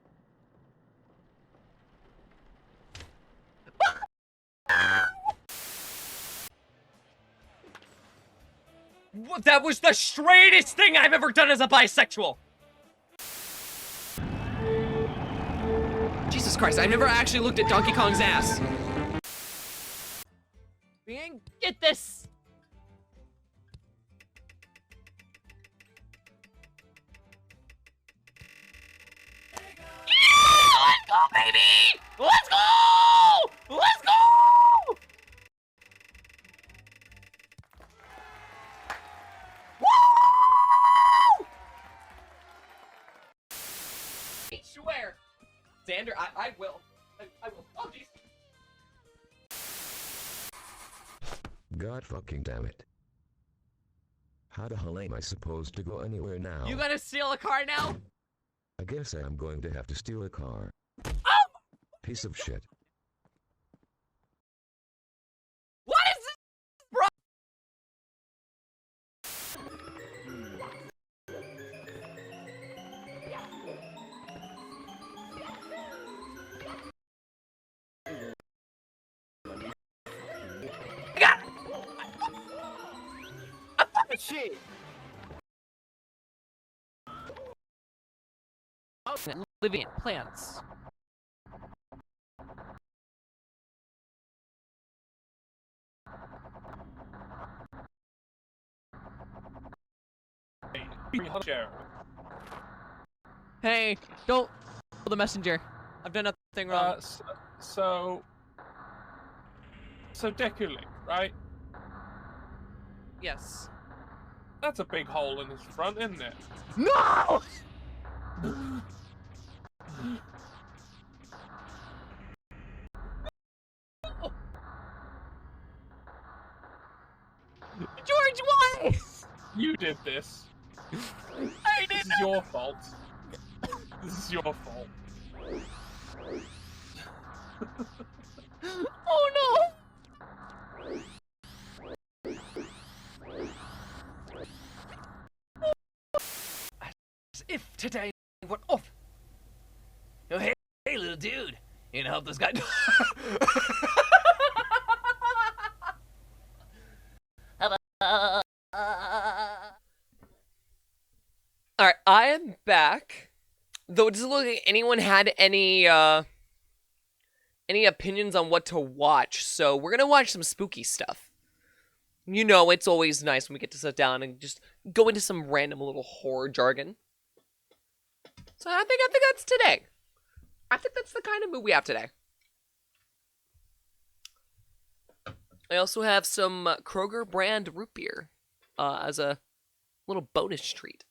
That was the straightest thing I've ever done as a bisexual! Jesus Christ, I never actually looked at Donkey Kong's ass. Get this! baby! Let's go! Let's go! Woo! I swear. Xander, I will. I will. Oh, jeez. God fucking damn it. How the hell am I supposed to go anywhere now? You gonna steal a car now? I guess I am going to have to steal a car. Oh! Piece of shit. What is this, bro? Shit. Living plants. Hey, don't kill the messenger. I've done nothing wrong. So Deku-Link, right? Yes. That's a big hole in his front, isn't it? No! George, why? You did this. I This is your fault. This is your fault. Oh no! As if today went off. Oh, hey, little dude. You gonna help this guy? Alright, I am back. Though it doesn't look like anyone had any opinions on what to watch, so we're gonna watch some spooky stuff. You know, it's always nice when we get to sit down and just go into some random little horror jargon. So I think that's today. I think that's the kind of mood we have today. I also have some Kroger brand root beer as a little bonus treat.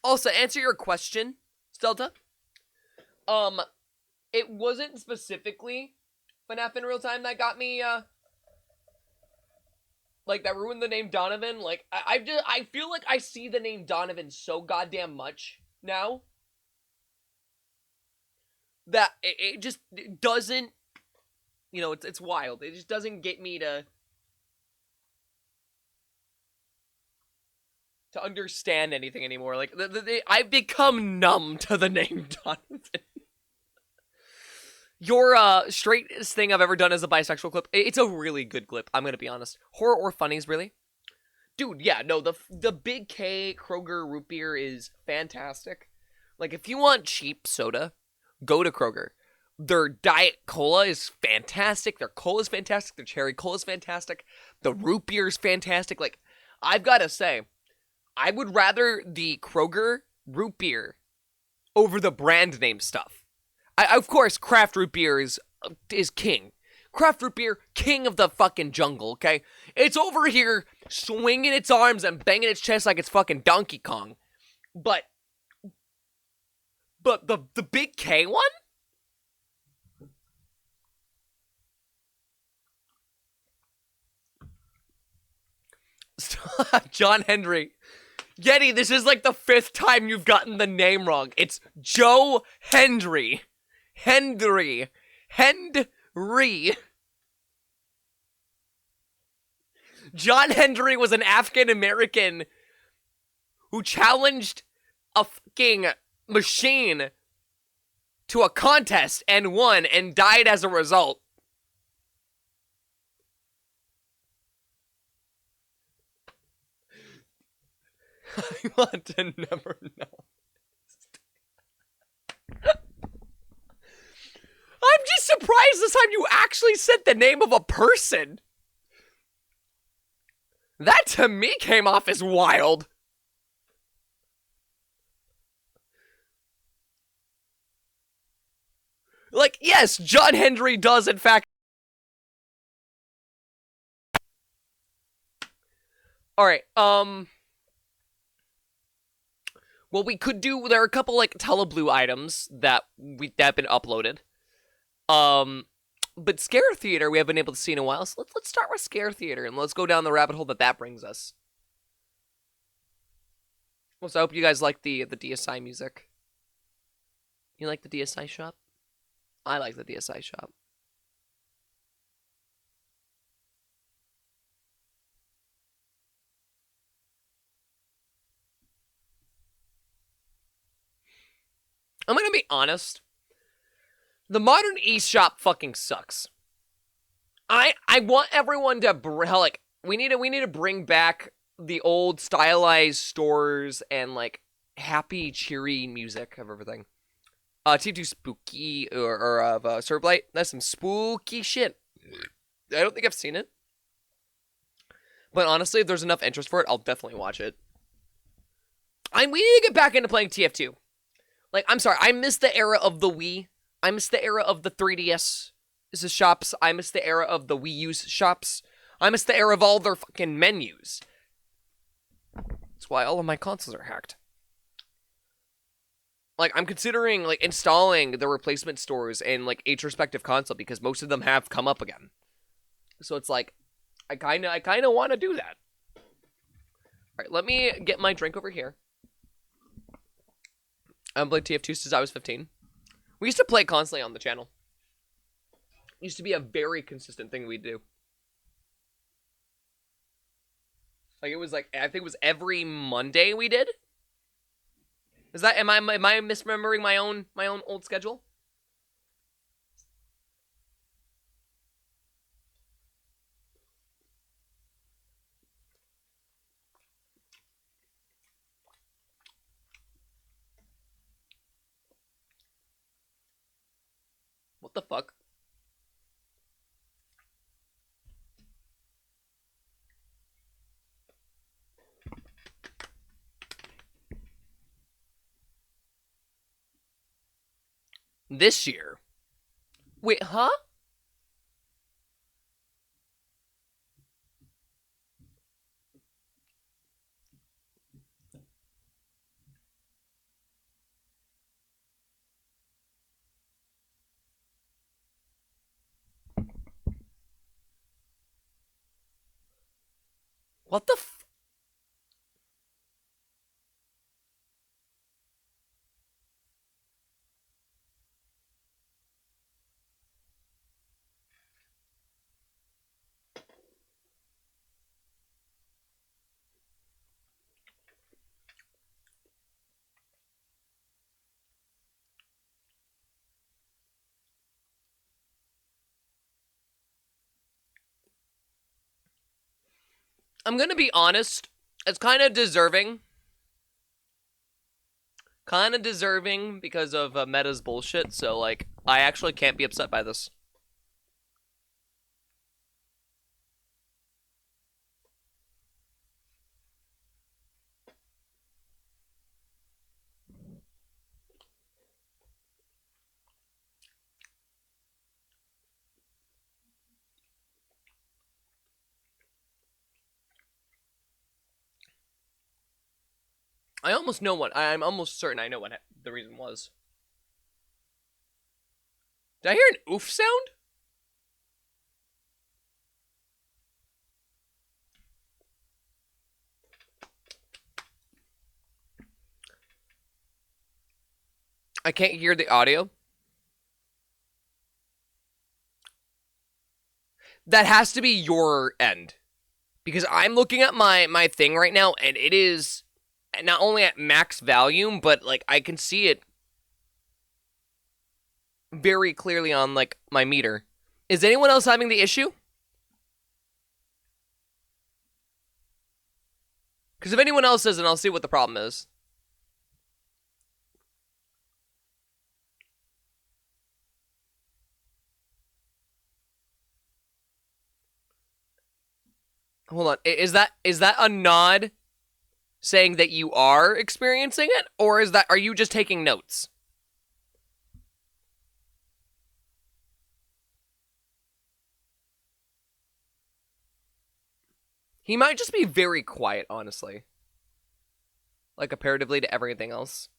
Also, answer your question, Stelta. It wasn't specifically FNAF in real time that got me, like, that ruined the name Donovan. Like, I feel like I see the name Donovan so goddamn much now that it just doesn't, you know, it's wild. It just doesn't get me to understand anything anymore. Like, I've become numb to the name Donovan. Your straightest thing I've ever done is a bisexual clip. It's a really good clip, I'm gonna be honest. Horror or funnies, really? Dude, yeah, no, the Big K Kroger root beer is fantastic. Like, if you want cheap soda, go to Kroger. Their Diet Cola is fantastic. Their cola is fantastic. Their cherry cola is fantastic. The root beer is fantastic. Like, I've gotta say, I would rather the Kroger root beer over the brand name stuff. Of course, craft root beer is king. Craft root beer, king of the fucking jungle, okay? It's over here swinging its arms and banging its chest like it's fucking Donkey Kong. But the Big K one? John Henry. Yeti, this is like the 5th time you've gotten the name wrong. It's Joe Hendry. Hendry. John Hendry was an African American who challenged a fucking machine to a contest and won and died as a result. I want to never know. I'm just surprised this time you actually said the name of a person. That to me came off as wild. Like, yes, John Henry does in fact. Alright, what we could do, there are a couple, like, Teleblue items that have been uploaded. But Scare Theater we haven't been able to see in a while, so let's start with Scare Theater, and let's go down the rabbit hole that brings us. Well, so I hope you guys like the DSI music. You like the DSI shop? I like the DSI shop. I'm gonna be honest. The modern eShop fucking sucks. I want everyone to like we need to bring back the old stylized stores and like happy cheery music of everything. T2 Spooky or of Surblight. That's some spooky shit. I don't think I've seen it. But honestly, if there's enough interest for it, I'll definitely watch it. We need to get back into playing TF2. Like, I'm sorry, I miss the era of the Wii. I miss the era of the 3DS shops. I miss the era of the Wii U's shops. I miss the era of all their fucking menus. That's why all of my consoles are hacked. Like, I'm considering, like, installing the replacement stores in, like, each respective console because most of them have come up again. So it's like, I kind of want to do that. Alright, let me get my drink over here. I haven't played TF2 since I was 15. We used to play constantly on the channel. It used to be a very consistent thing we'd do. Like, it was like, I think it was every Monday we did. Is that, am I misremembering my own old schedule? What the fuck? This year? Wait, huh? What the f- I'm gonna be honest. It's kind of deserving. Kind of deserving because of Meta's bullshit, so, like, I actually can't be upset by this. I'm almost certain I know what the reason was. Did I hear an oof sound? I can't hear the audio. That has to be your end. Because I'm looking at my thing right now, and it is not only at max volume, but, like, I can see it very clearly on, like, my meter. Is anyone else having the issue? Because if anyone else isn't, I'll see what the problem is. Hold on. Is that a nod saying that you are experiencing it, or are you just taking notes? He might just be very quiet, honestly. Like, comparatively to everything else.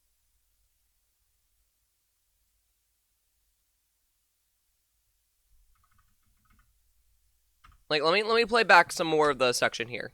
Like, let me play back some more of the section here.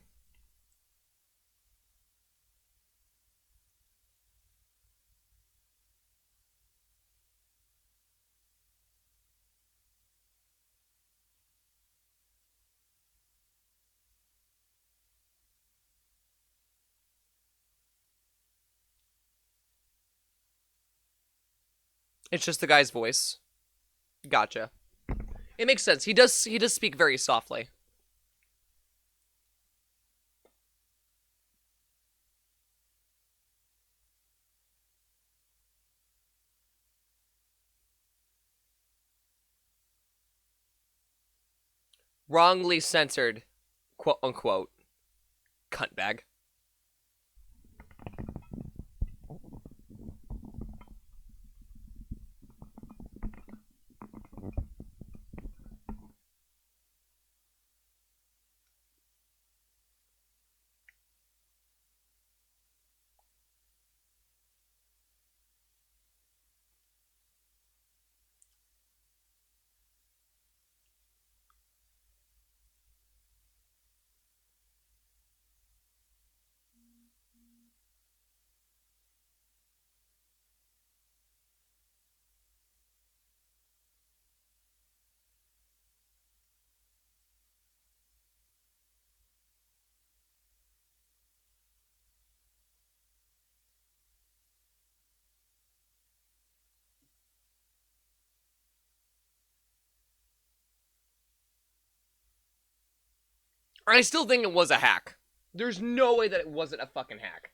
It's just the guy's voice. Gotcha. It makes sense. He does speak very softly. Wrongly censored, quote unquote. Cuntbag. I still think it was a hack. There's no way that it wasn't a fucking hack.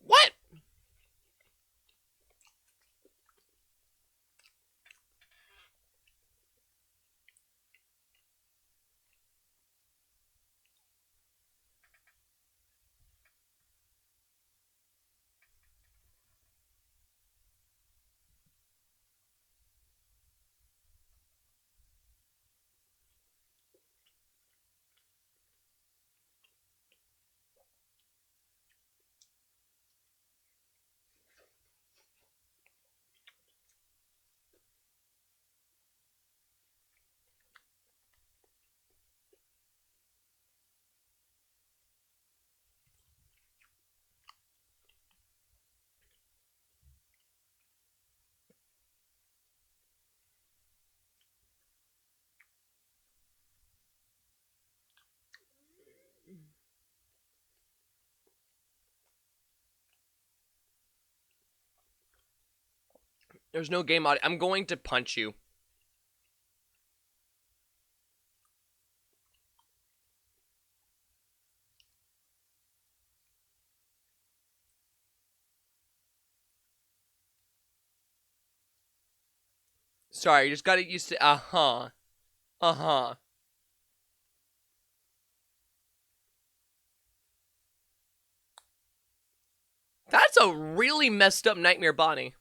What? There's no game audio. I'm going to punch you. Sorry, you just got to get used to. Uh huh. That's a really messed up Nightmare Bonnie.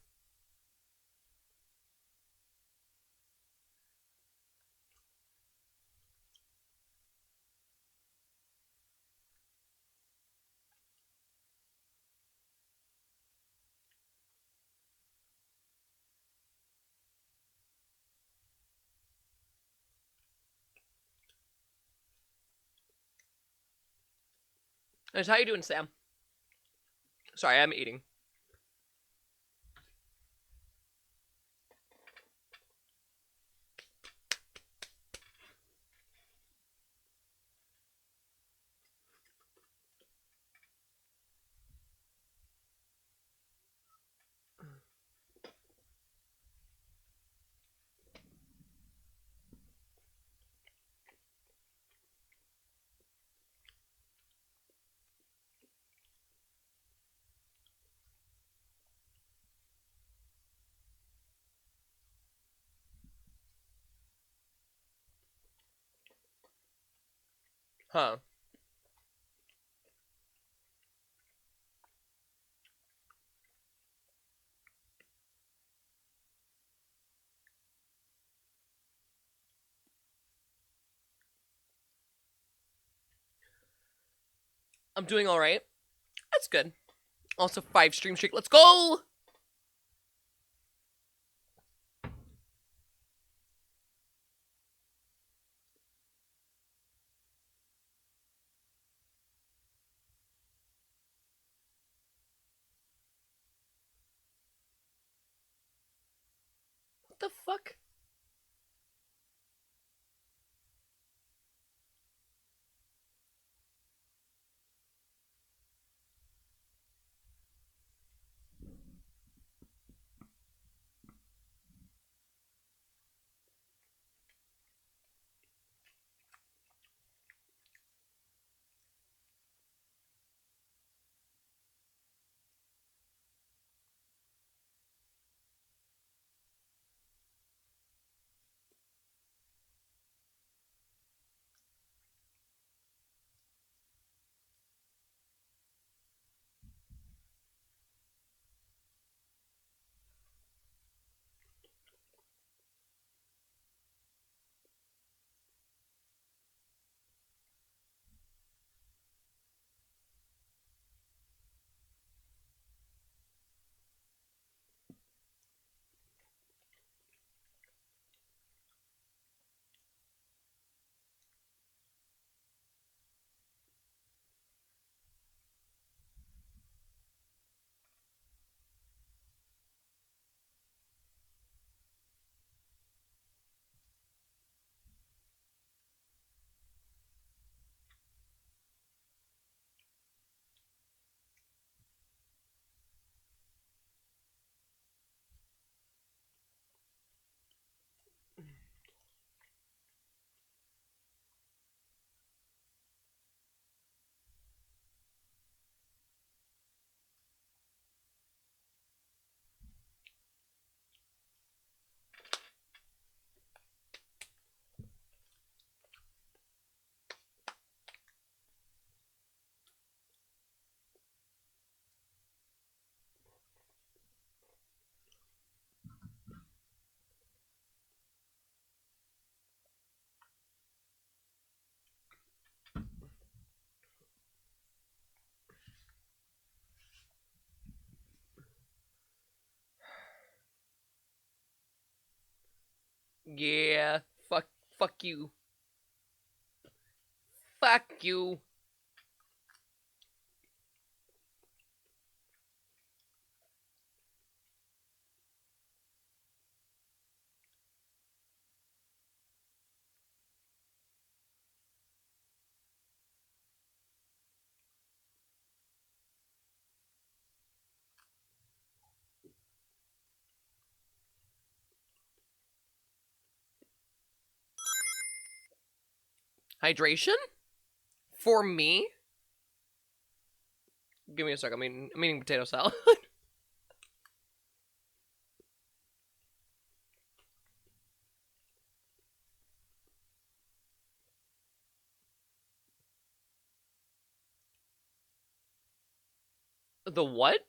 How you doing, Sam? Sorry, I'm eating. Huh. I'm doing all right. That's good. Also, 5 stream streak. Let's go! What the fuck? Yeah. Fuck you. Fuck you. Hydration? For me? Give me a sec. I'm eating potato salad. The what?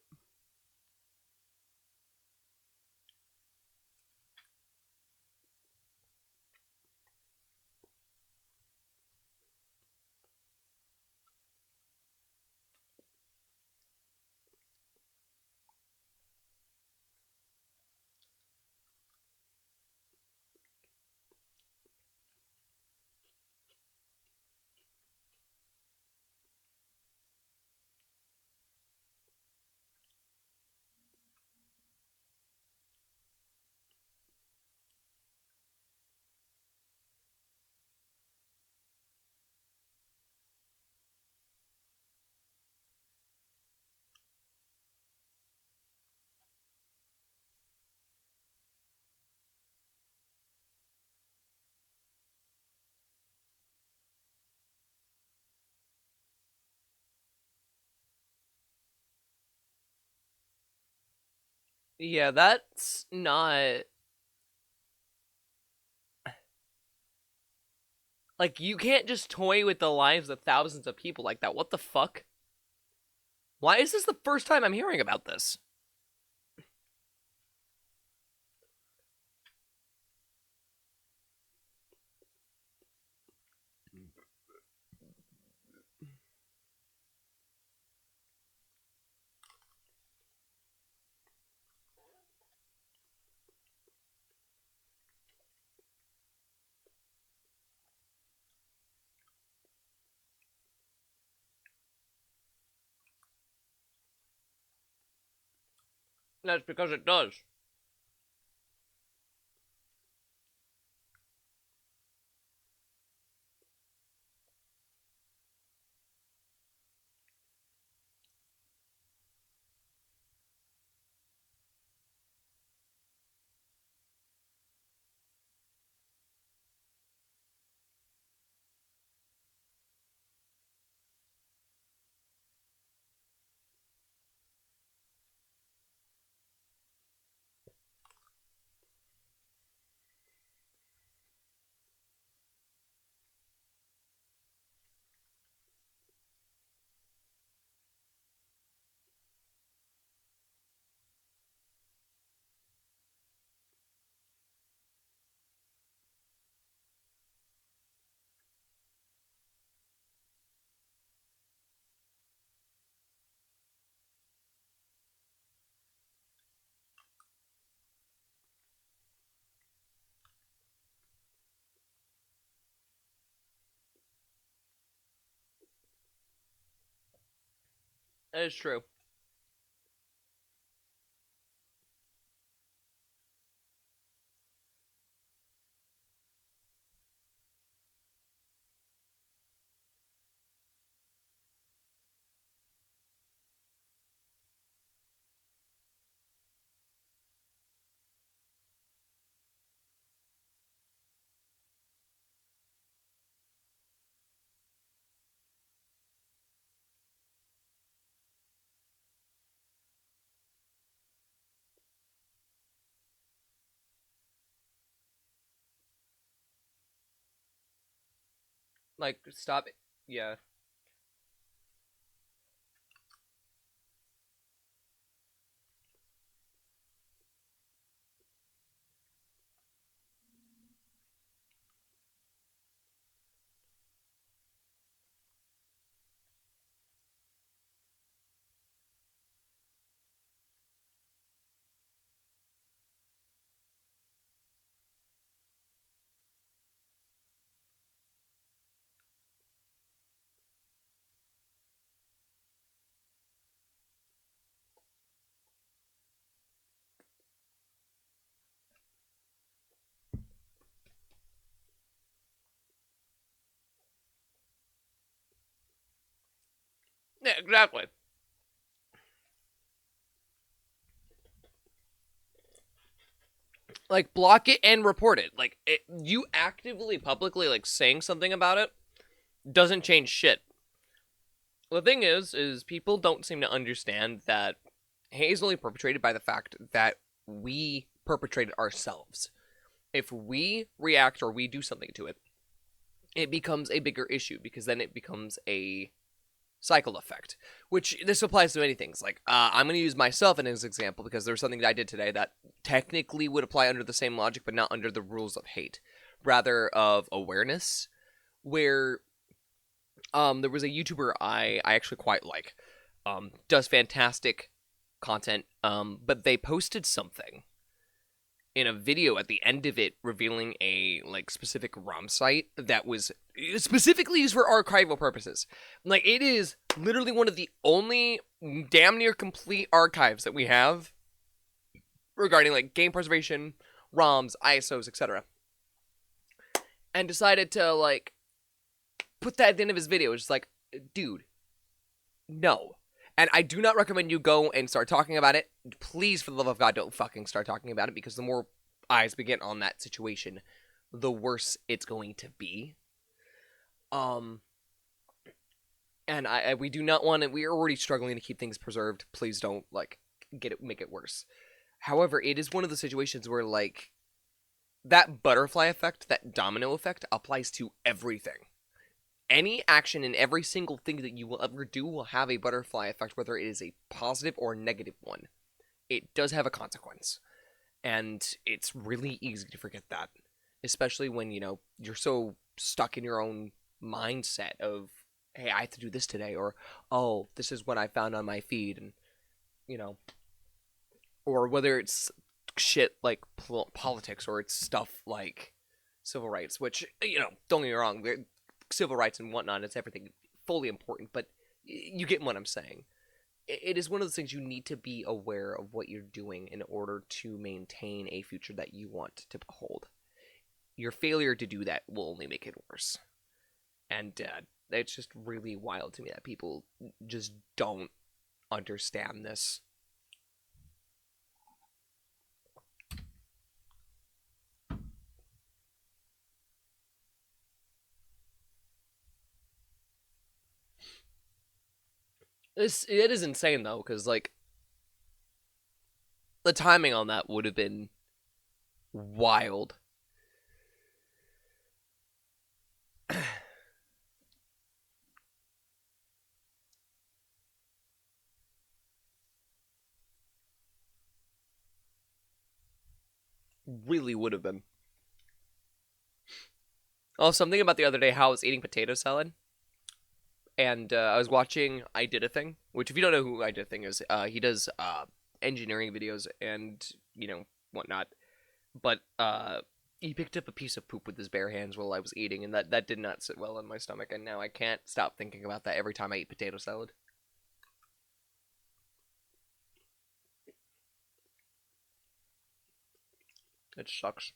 Yeah, that's not... Like, you can't just toy with the lives of thousands of people like that. What the fuck? Why is this the first time I'm hearing about this? That's because it does. That is true. Like, stop it. Yeah. Yeah, exactly. Like, block it and report it. Like, you actively, publicly, like, saying something about it doesn't change shit. The thing is people don't seem to understand that hate is only perpetrated by the fact that we perpetrate it ourselves. If we react or we do something to it, it becomes a bigger issue because then it becomes a cycle effect, which this applies to many things. Like, I'm going to use myself as an example because there was something that I did today that technically would apply under the same logic, but not under the rules of hate, rather of awareness, where there was a YouTuber I actually quite like, does fantastic content, but they posted something in a video at the end of it revealing a like specific ROM site that was specifically used for archival purposes. Like, it is literally one of the only damn near complete archives that we have regarding like game preservation, ROMs, ISOs, etc. And decided to like put that at the end of his video. It's just like, dude, no. And I do not recommend you go and start talking about it. Please, for the love of God, don't fucking start talking about it, because the more eyes we get on that situation, the worse it's going to be. And we do not want to. We are already struggling to keep things preserved. Please don't like make it worse. However, it is one of the situations where like that butterfly effect, that domino effect, applies to everything. Any action in every single thing that you will ever do will have a butterfly effect, whether it is a positive or negative one. It does have a consequence. And it's really easy to forget that. Especially when, you're so stuck in your own mindset of, hey, I have to do this today, or, oh, this is what I found on my feed, and, or whether it's shit like politics or it's stuff like civil rights, which, don't get me wrong, civil rights and whatnot, it's everything fully important, but you get what I'm saying. It is one of those things you need to be aware of what you're doing in order to maintain a future that you want to behold. Your failure to do that will only make it worse. And it's just really wild to me that people just don't understand this. It is insane though, because like the timing on that would have been wild. Really would have been. Oh, something about the other day how I was eating potato salad, and I was watching I Did a Thing, which if you don't know who I Did a Thing is, he does engineering videos and whatnot. But he picked up a piece of poop with his bare hands while I was eating, and that did not sit well in my stomach, and now I can't stop thinking about that every time I eat potato salad. It sucks.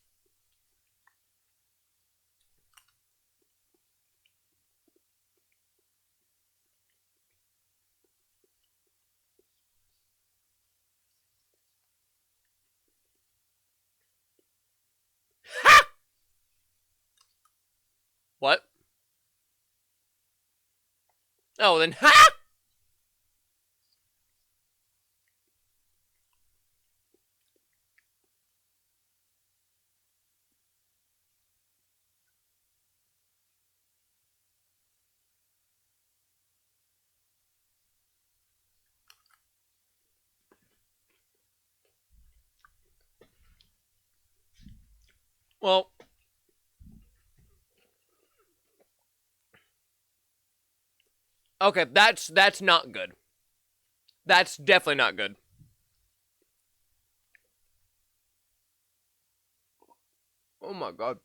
What? Oh, then ha! Well, okay, that's not good. That's definitely not good. Oh my god.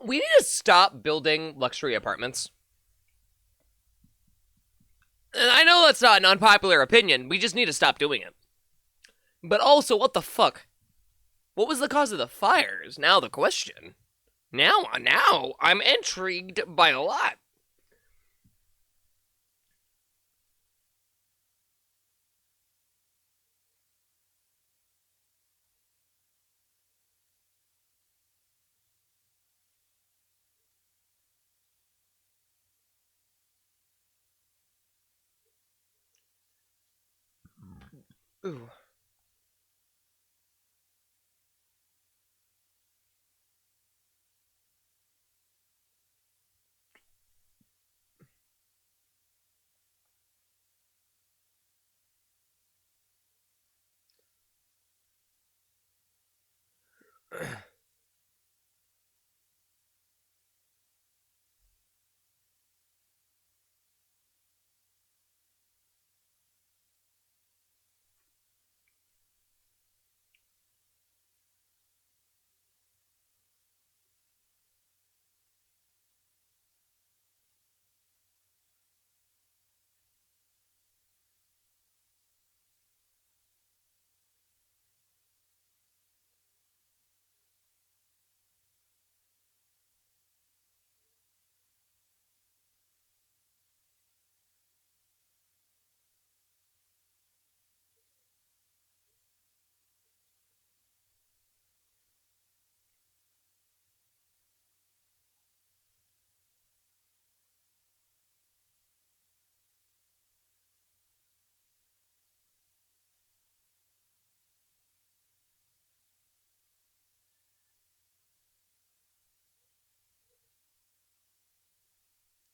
We need to stop building luxury apartments. And I know that's not an unpopular opinion. We just need to stop doing it. But also, what the fuck? What was the cause of the fires? Now the question. Now I'm intrigued by a lot. Ooh.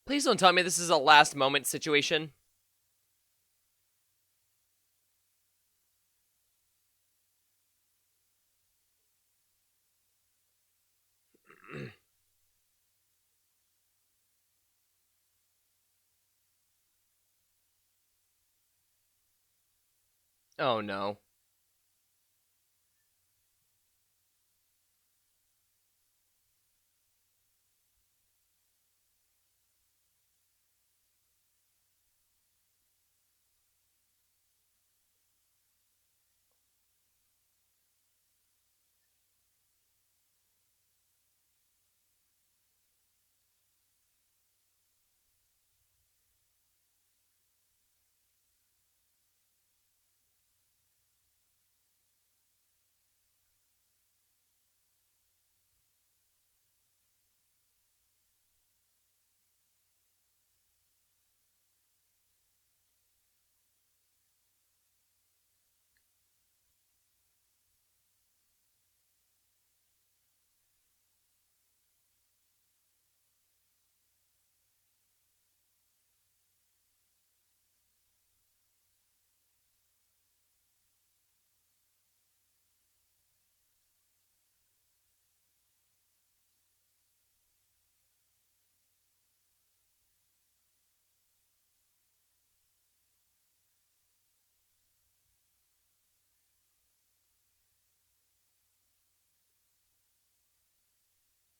Please don't tell me this is a last moment situation. Oh no.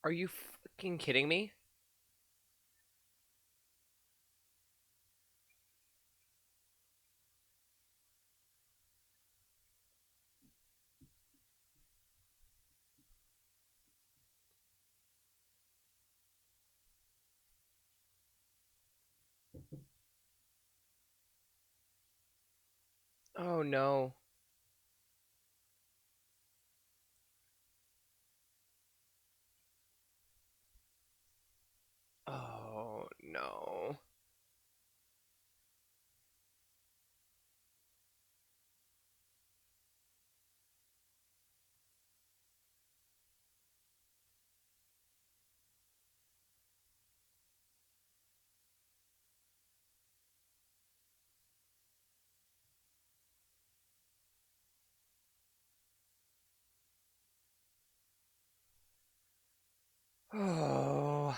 Are you fucking kidding me? Oh no. Oh no. Oh.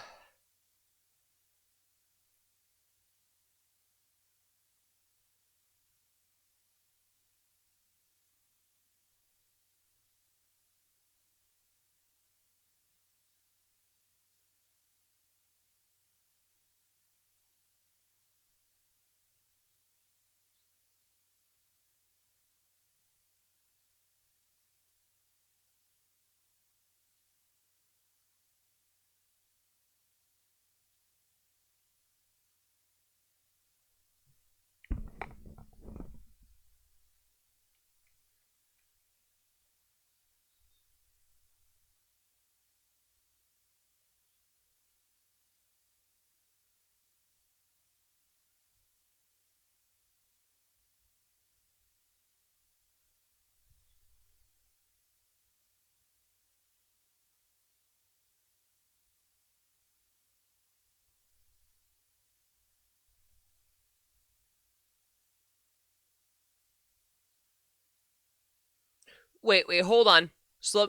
Wait, hold on. Slow.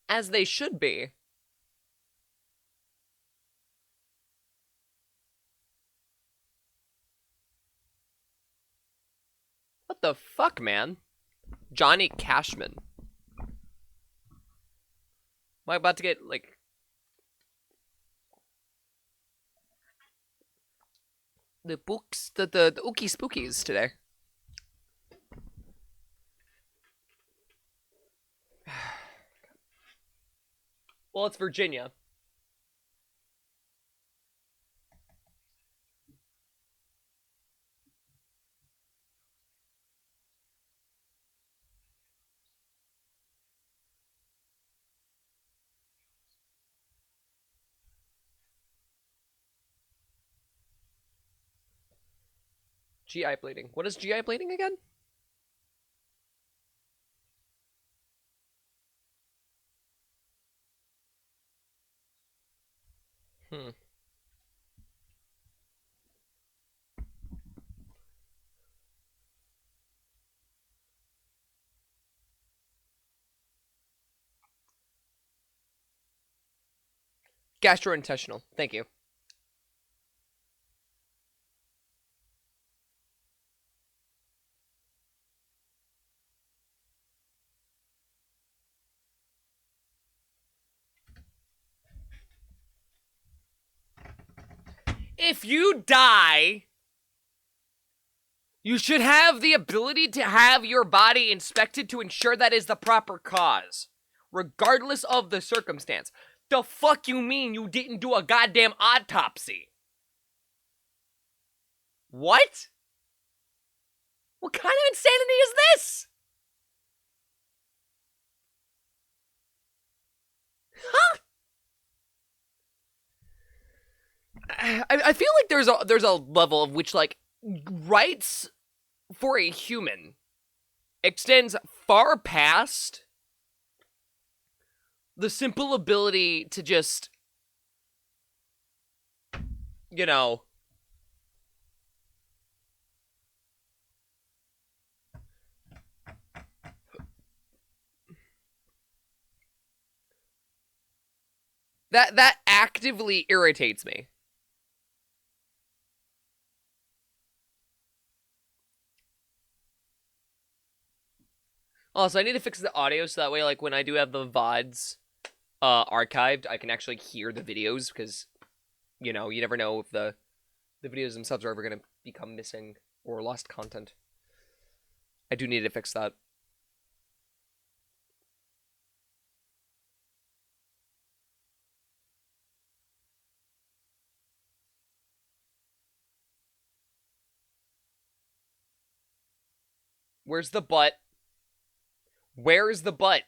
As they should be. What the fuck, man? Johnny Cashman. Am I about to get, like... The books, the ookie spookies today. Well, it's Virginia. GI bleeding. What is GI bleeding again? Hmm. Gastrointestinal. Thank you. If you die, you should have the ability to have your body inspected to ensure that is the proper cause, regardless of the circumstance. The fuck you mean you didn't do a goddamn autopsy? What? What kind of insanity is this? Huh? I feel like there's a level of which, like, rights for a human extends far past the simple ability to just, you know, that actively irritates me. Also, I need to fix the audio so that way, like, when I do have the VODs archived, I can actually hear the videos, because, you know, you never know if the videos themselves are ever going to become missing or lost content. I do need to fix that. Where's the butt? Where's the butt?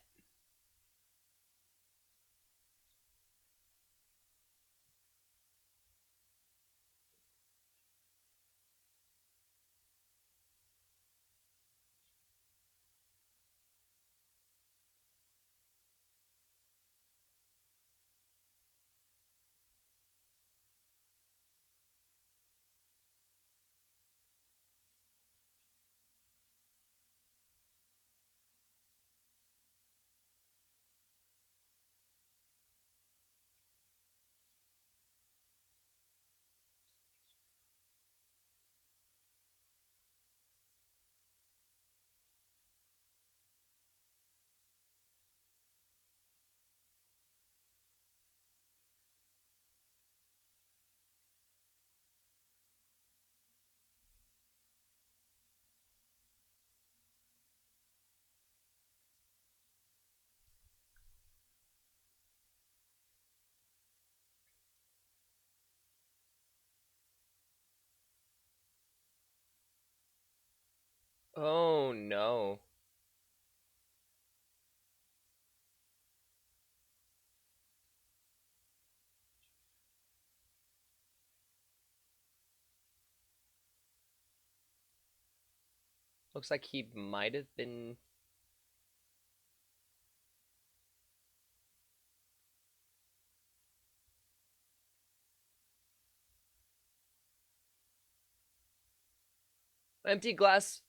Oh, no. Looks like he might have been... Empty glass.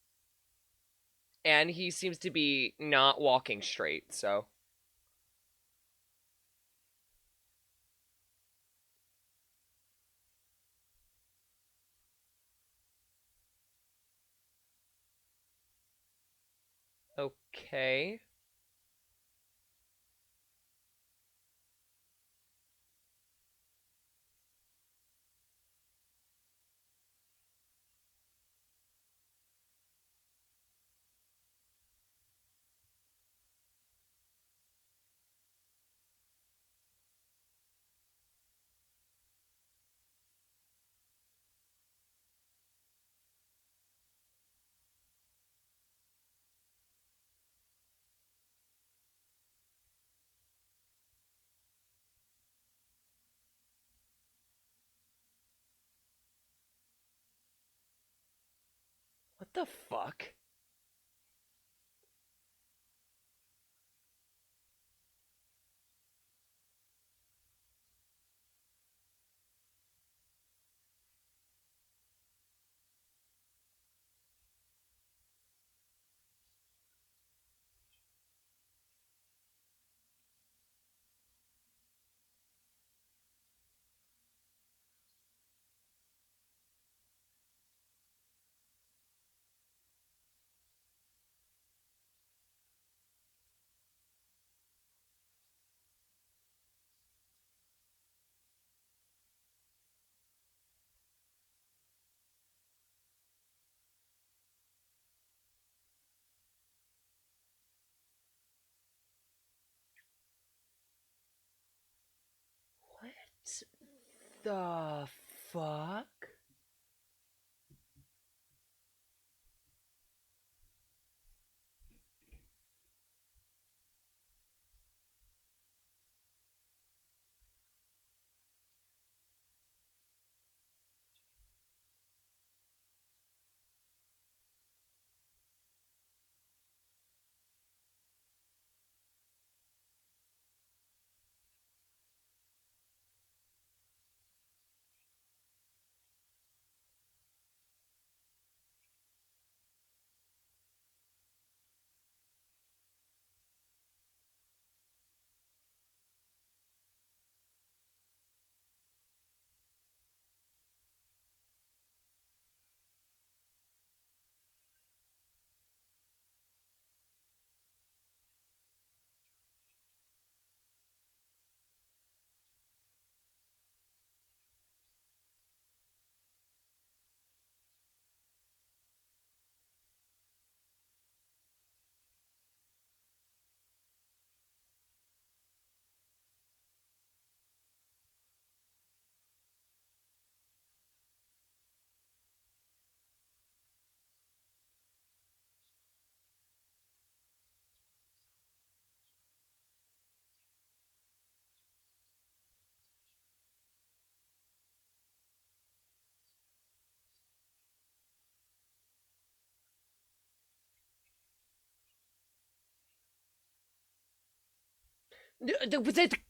And he seems to be not walking straight, so... Okay. the fuck? What the fuck?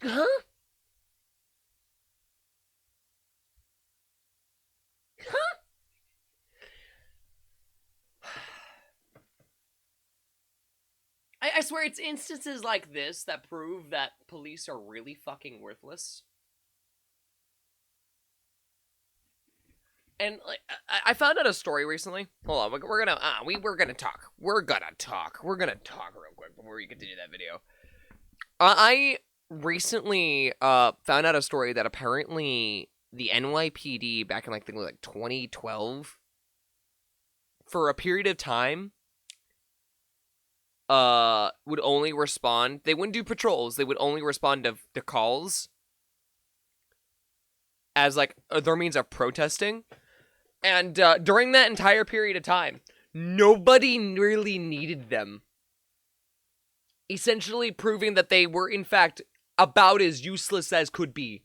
Huh? Huh? I swear it's instances like this that prove that police are really fucking worthless. And like, I found out a story recently. Hold on, we're gonna talk. We're gonna talk real quick before we continue that video. I recently found out a story that apparently the NYPD back in like 2012, for a period of time, would only respond. They wouldn't do patrols. They would only respond to calls as like their means of protesting. And during that entire period of time, nobody really needed them. Essentially proving that they were, in fact, about as useless as could be.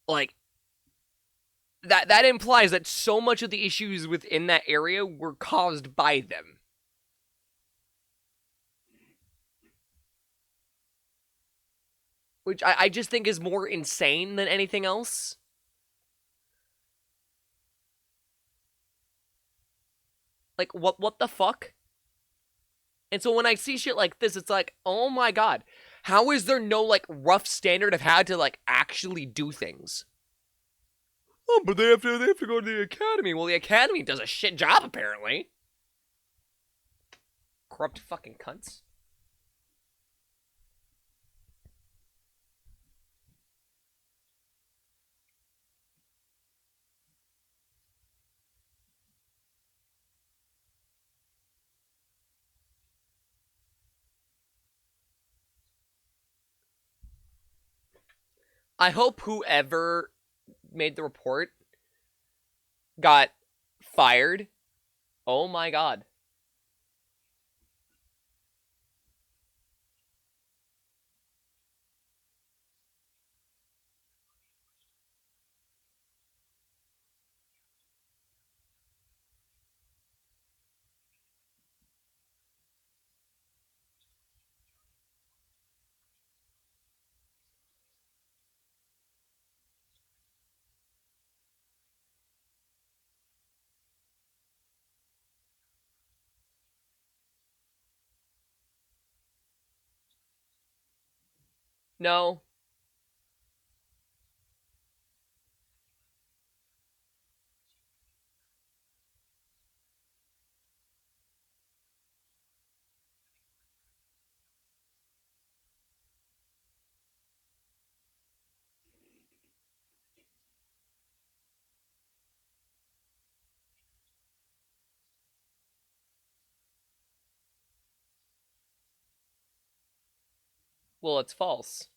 Like, that implies that so much of the issues within that area were caused by them. Which I just think is more insane than anything else. Like, what the fuck? And so when I see shit like this, it's like, oh my god. How is there no, like, rough standard of how to, like, actually do things? Oh, but they have to go to the academy. Well, the academy does a shit job, apparently. Corrupt fucking cunts. I hope whoever made the report got fired. Oh my god. No. Well, it's false.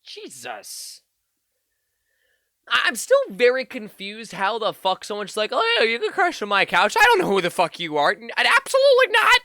Jesus. I'm still very confused how the fuck someone's like, oh yeah, you can crash on my couch. I don't know who the fuck you are. Absolutely not.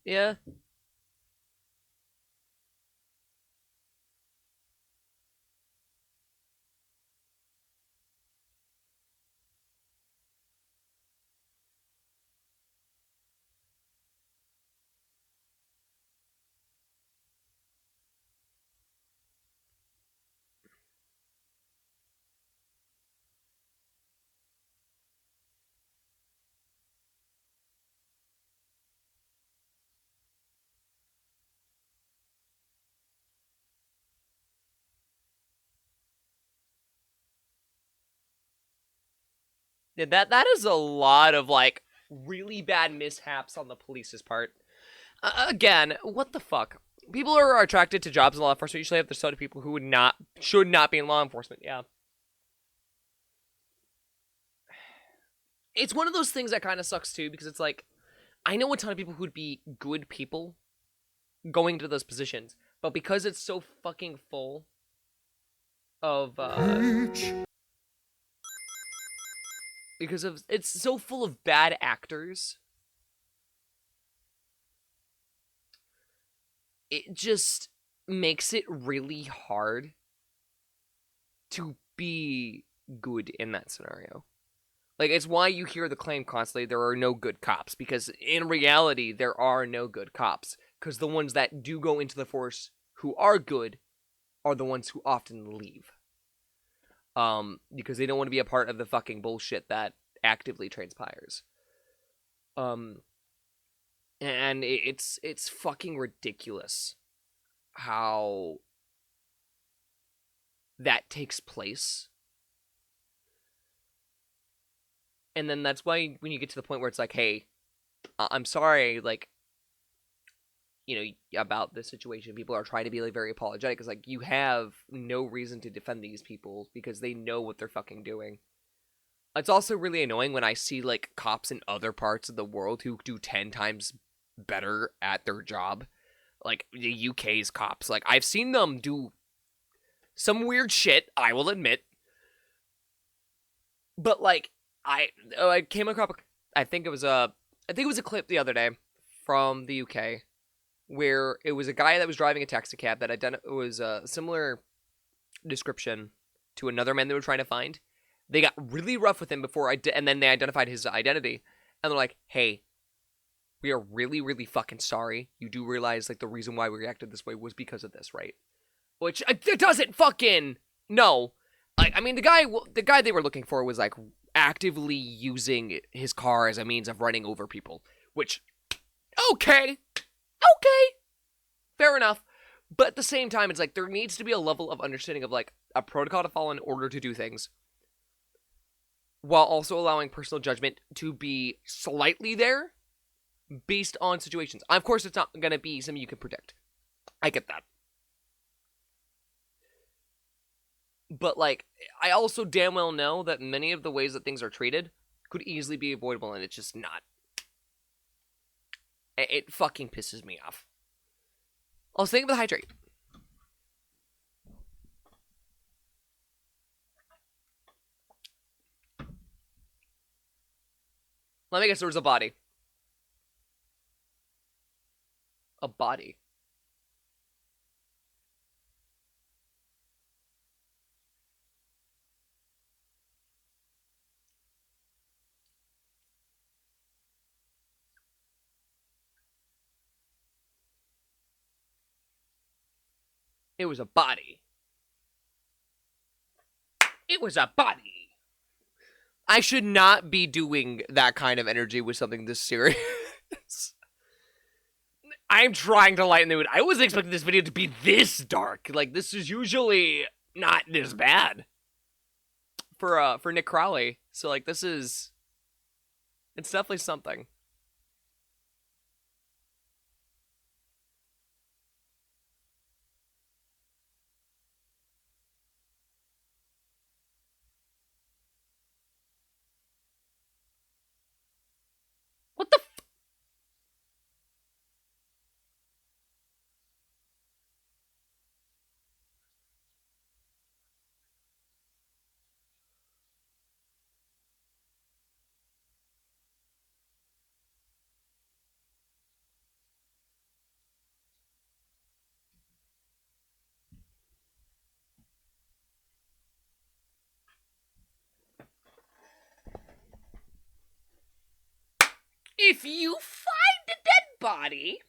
Yeah. Yeah, that is a lot of like really bad mishaps on the police's part. Again, what the fuck? People are attracted to jobs in law enforcement. Usually, have the sort of people who should not be in law enforcement. Yeah, it's one of those things that kind of sucks too because it's like I know a ton of people who'd be good people going to those positions, but because it's so fucking full of because of it's so full of bad actors, it just makes it really hard to be good in that scenario. Like, it's why you hear the claim constantly there are no good cops, because in reality, there are no good cops. Because the ones that do go into the force who are good are the ones who often leave. Because they don't want to be a part of the fucking bullshit that actively transpires. And it's fucking ridiculous how that takes place. And then that's why when you get to the point where it's like, hey, I'm sorry, like, you know, about this situation, people are trying to be like very apologetic. It's like, you have no reason to defend these people because they know what they're fucking doing. It's also really annoying when I see like cops in other parts of the world who do 10 times better at their job. Like the UK's cops. Like, I've seen them do some weird shit, I will admit. But like, I came across, I think it was a clip the other day from the UK where it was a guy that was driving a taxi cab that was a similar description to another man they were trying to find. They got really rough with him and then they identified his identity, and they're like, "Hey, we are really, really fucking sorry. You do realize like the reason why we reacted this way was because of this, right?" Which it doesn't fucking no. Like, I mean, the guy they were looking for was like actively using his car as a means of running over people. Which, okay, fair enough. But at the same time, it's like there needs to be a level of understanding of like a protocol to follow in order to do things, while also allowing personal judgment to be slightly there based on situations. Of course, it's not going to be something you can predict. I get that. But, like, I also damn well know that many of the ways that things are treated could easily be avoidable, and it's just not. It fucking pisses me off. I was thinking of the hydrate. Let me guess, there was a body. A body. It was a body. It was a body. I should not be doing that kind of energy with something this serious. I'm trying to lighten the mood. I wasn't expecting this video to be this dark. Like, this is usually not this bad for Nick Crowley. So, like, it's definitely something. What the f- If you find a dead body,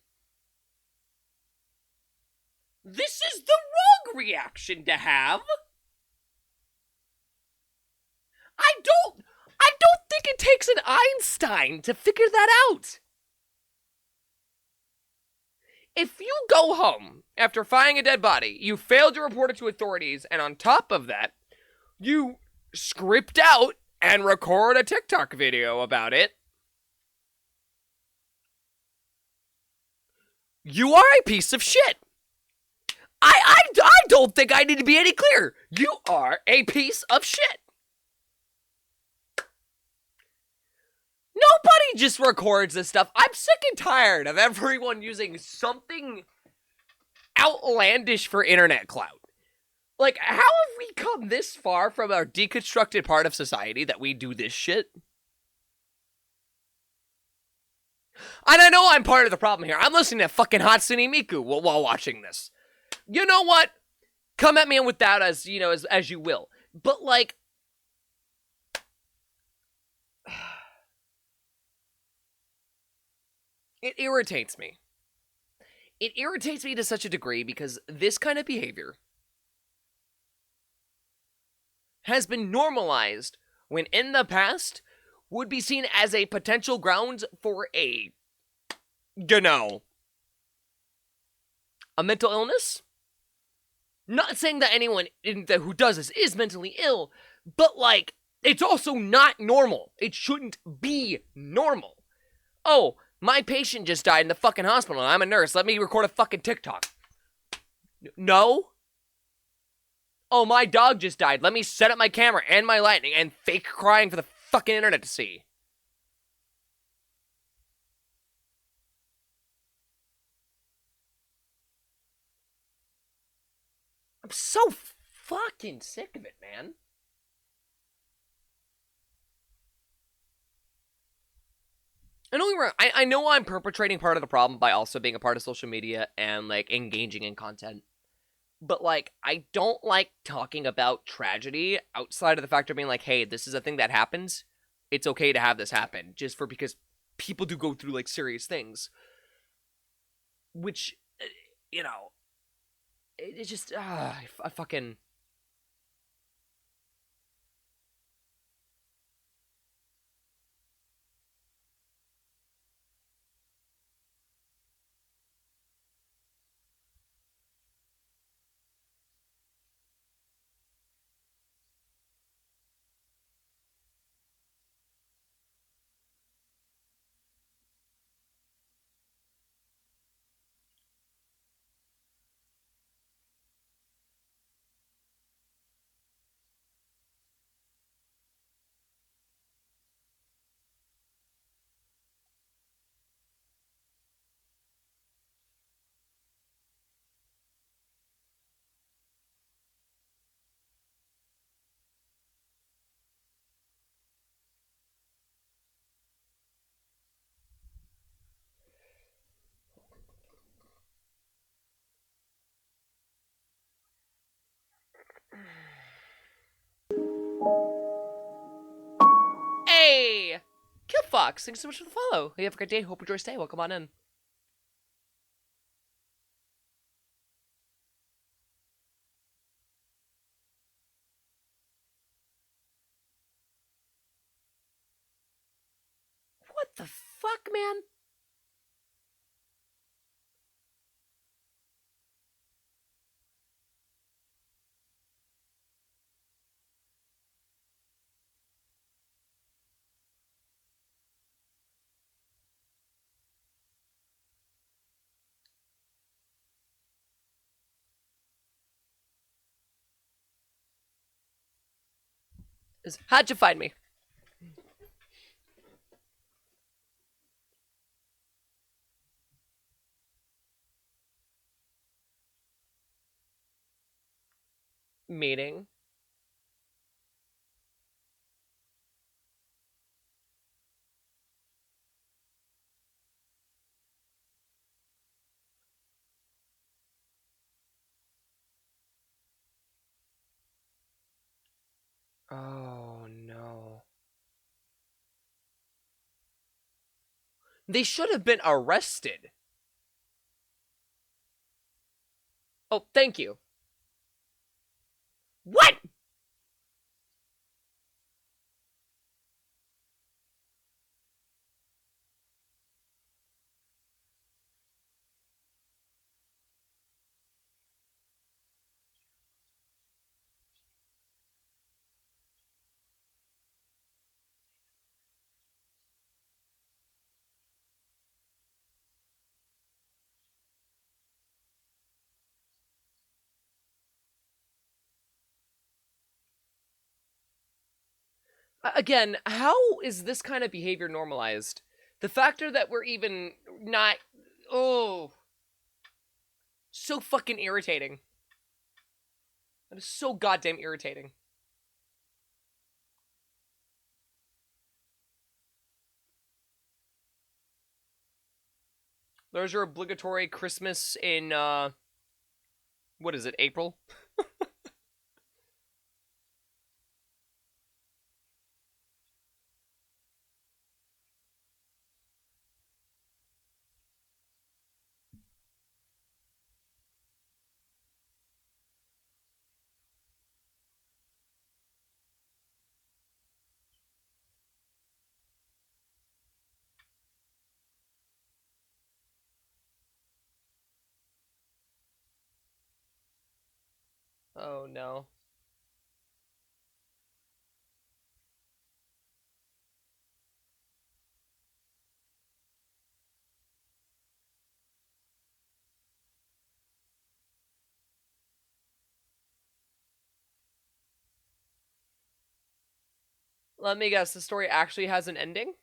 this is the wrong reaction to have. I don't think it takes an Einstein to figure that out. If you go home after finding a dead body, you failed to report it to authorities, and on top of that, you script out and record a TikTok video about it, you are a piece of shit. I don't think I need to be any clearer. You are a piece of shit. Nobody just records this stuff. I'm sick and tired of everyone using something outlandish for internet clout. Like, how have we come this far from our deconstructed part of society that we do this shit? And I know I'm part of the problem here. I'm listening to fucking Hatsune Miku while watching this. You know what? Come at me with that as you will. But, like, it irritates me. It irritates me to such a degree because this kind of behavior has been normalized when in the past would be seen as a potential grounds for a mental illness. Not saying that anyone who does this is mentally ill, but like, It's also not normal. It shouldn't be normal. Oh, my patient just died in the fucking hospital and I'm a nurse. Let me record a fucking TikTok. No? Oh, my dog just died. Let me set up my camera and my lighting and fake crying for the fucking internet to see. I'm so fucking sick of it, man. And don't get me wrong, I know I'm perpetrating part of the problem by also being a part of social media and, like, engaging in content. But, like, I don't like talking about tragedy outside of the fact of being like, hey, this is a thing that happens. It's okay to have this happen. Just because people do go through, like, serious things. Which, you know, it's just, I fucking... Hey! Kill Fox, thanks so much for the follow. You have a great day. Hope you enjoy your stay. Welcome on in. What the fuck, man? How'd you find me? Meeting. Oh, no. They should have been arrested. Oh, thank you. What? Again, how is this kind of behavior normalized? The factor that we're even not... Oh. So fucking irritating. That is so goddamn irritating. There's your obligatory Christmas in, what is it, April? Oh, no. Let me guess, the story actually has an ending?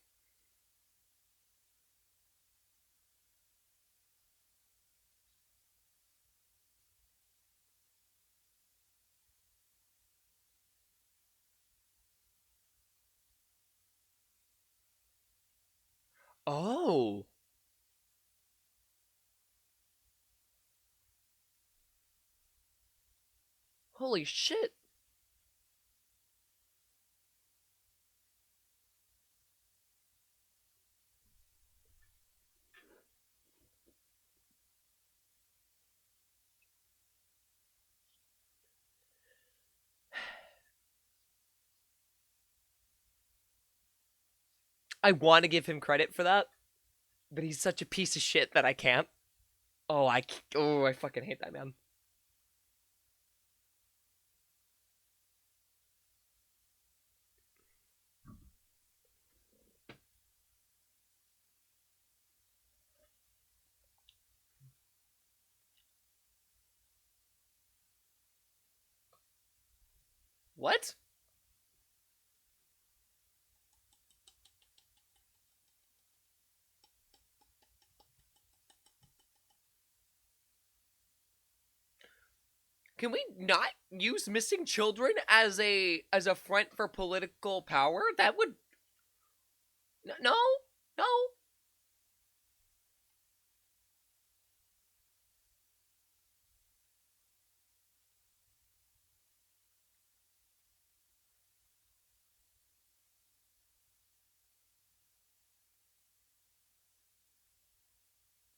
Oh. Holy shit. I want to give him credit for that, but he's such a piece of shit that I can't. I fucking hate that man. What? Can we not use missing children as a front for political power? That would no, no.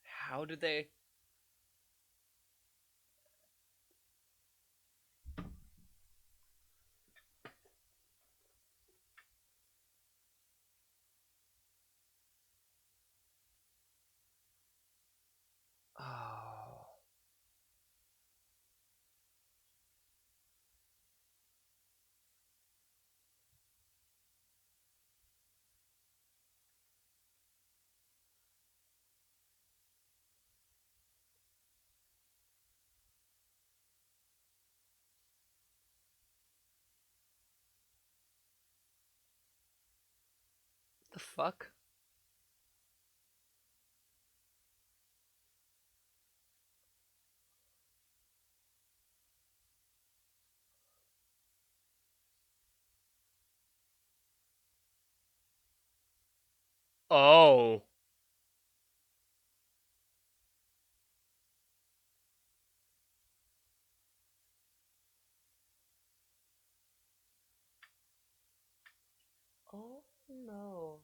How did they? Oh, the fuck? Oh. Oh no.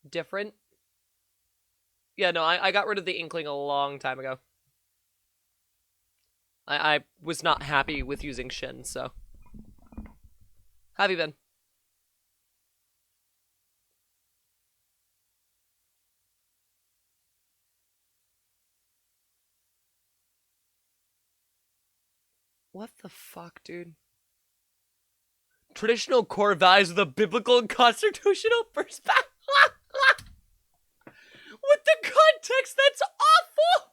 Different? Yeah, no, I got rid of the Inkling a long time ago. I was not happy with using Shin, so. Have you been? What the fuck, dude? Traditional core values with a biblical and constitutional perspective. What the context? That's awful!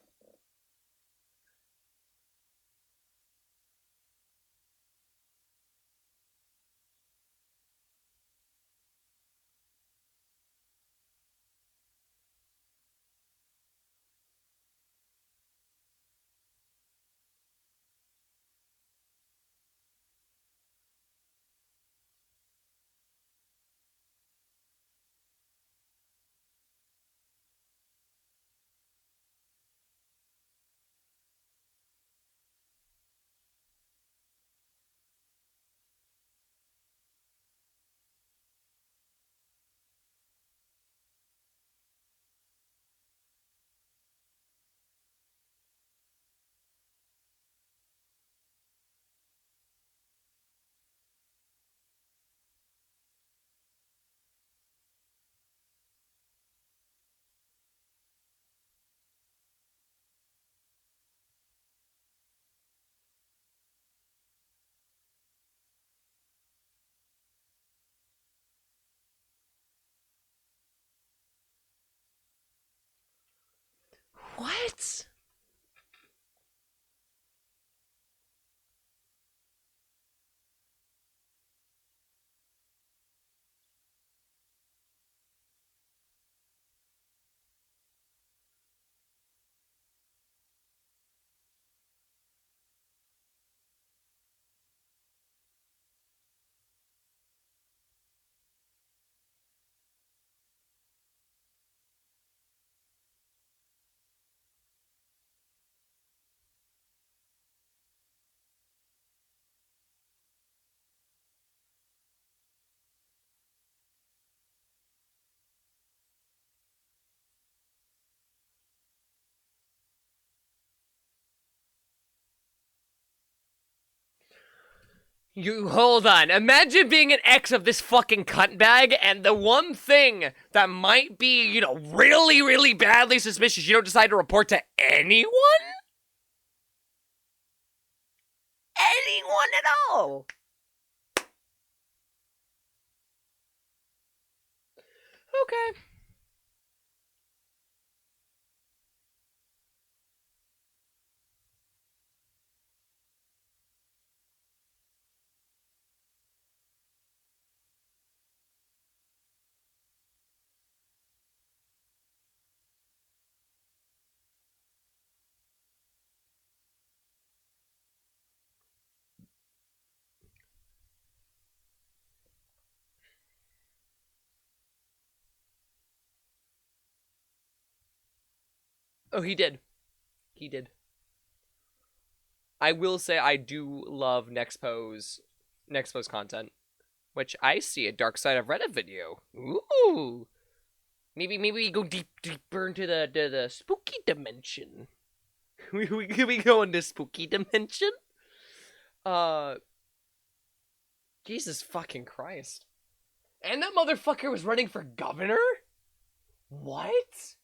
What? You hold on. Imagine being an ex of this fucking cuntbag, and the one thing that might be, you know, really, really badly suspicious, you don't decide to report to anyone? Anyone at all? Okay. Oh, he did. He did. I will say I do love Nextpo's content, which I see a Dark Side of Reddit video. Ooh. Maybe we go deeper into the spooky dimension. we go into spooky dimension? Jesus fucking Christ. And that motherfucker was running for governor? What?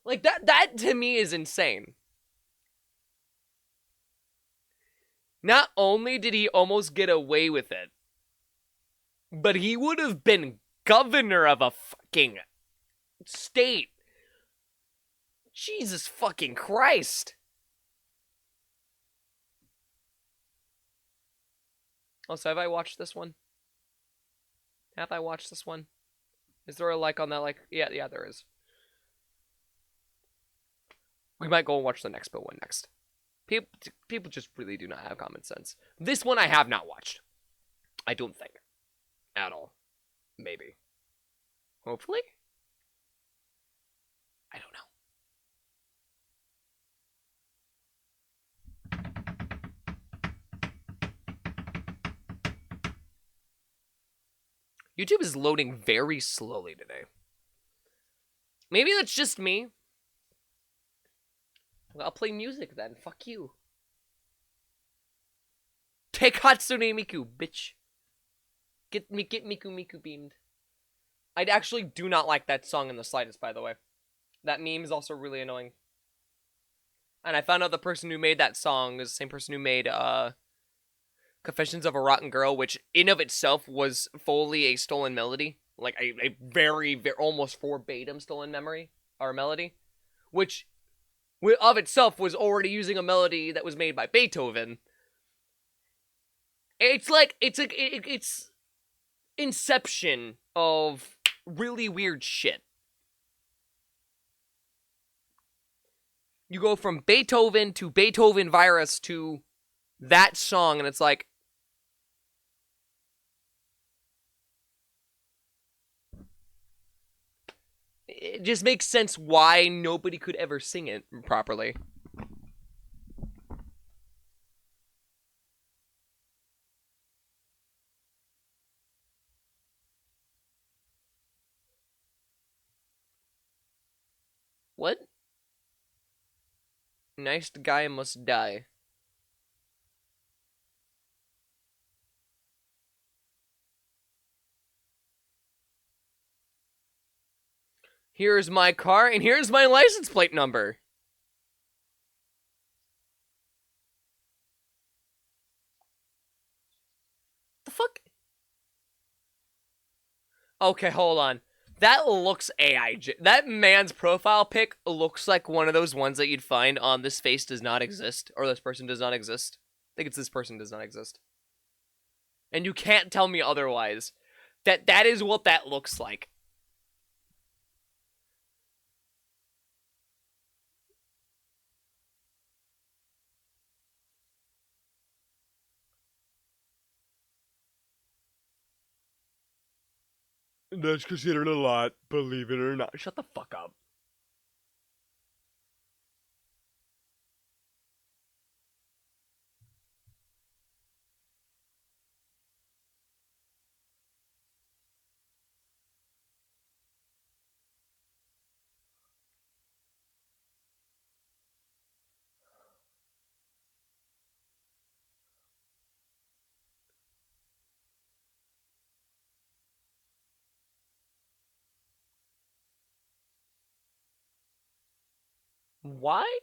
Like, that to me is insane. Not only did he almost get away with it, but he would have been governor of a fucking state. Jesus fucking Christ. Also, have I watched this one? Have I watched this one? Is there a like on that? Like, yeah, there is. We might go and watch the next one next. People just really do not have common sense. This one I have not watched. I don't think. At all. Maybe. Hopefully? I don't know. YouTube is loading very slowly today. Maybe that's just me. I'll play music then. Fuck you. Take Hatsune Miku, bitch. Get Miku Miku beamed. I actually do not like that song in the slightest, by the way. That meme is also really annoying. And I found out the person who made that song is the same person who made Confessions of a Rotten Girl, which in of itself was fully a stolen melody. Like a very, very almost verbatim stolen memory or melody. Which of itself was already using a melody that was made by Beethoven. It's inception of really weird shit. You go from Beethoven to Beethoven virus to that song, and it's like, it just makes sense why nobody could ever sing it properly. What? Nice guy must die. Here's my car, and here's my license plate number. The fuck? Okay, hold on. That looks AI. That man's profile pic looks like one of those ones that you'd find on "This face does not exist" or "This person does not exist." I think it's "This person does not exist," and you can't tell me otherwise. That is what that looks like. That's considered a lot, believe it or not. Shut the fuck up. Why?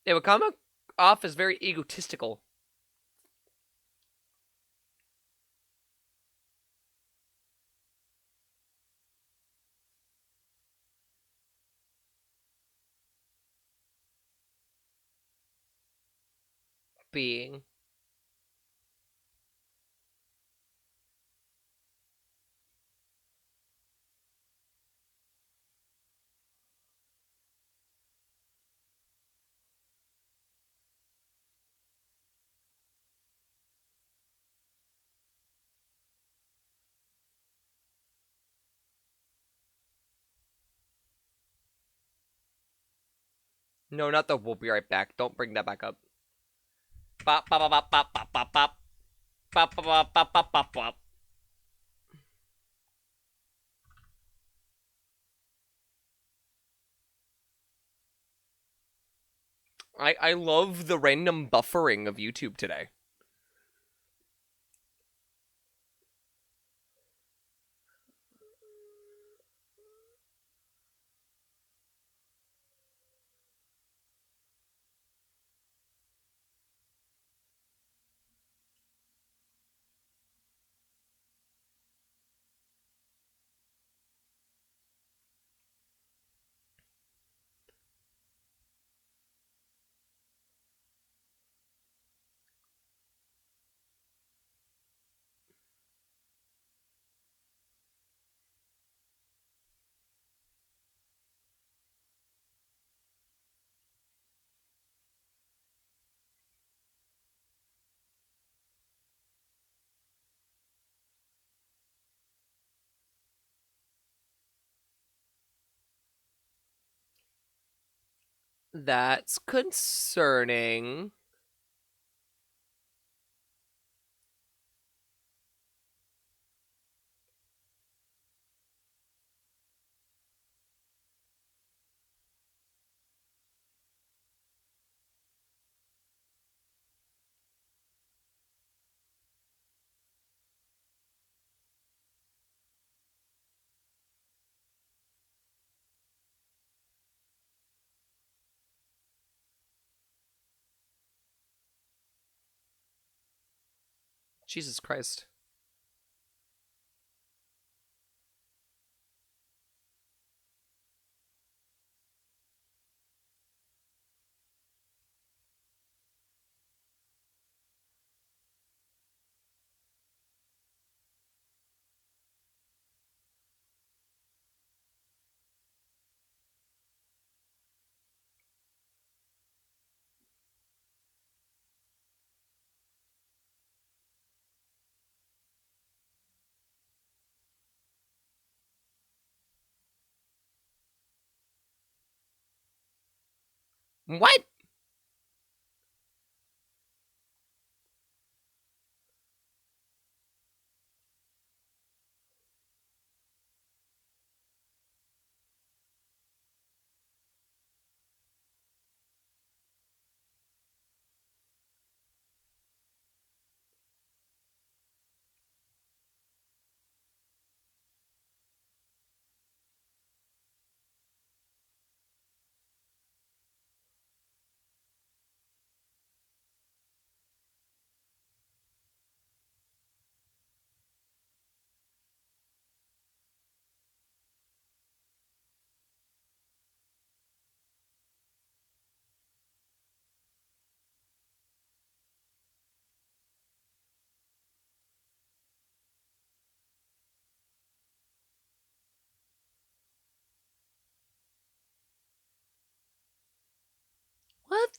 It would come off as very egotistical. Being. No, not the "we'll be right back." Don't bring that back up. Bop, bop, bop, bop, bop, bop, bop. Bop, bop, bop, bop, bop, bop, bop. I love the random buffering of YouTube today. That's concerning. Jesus Christ. What?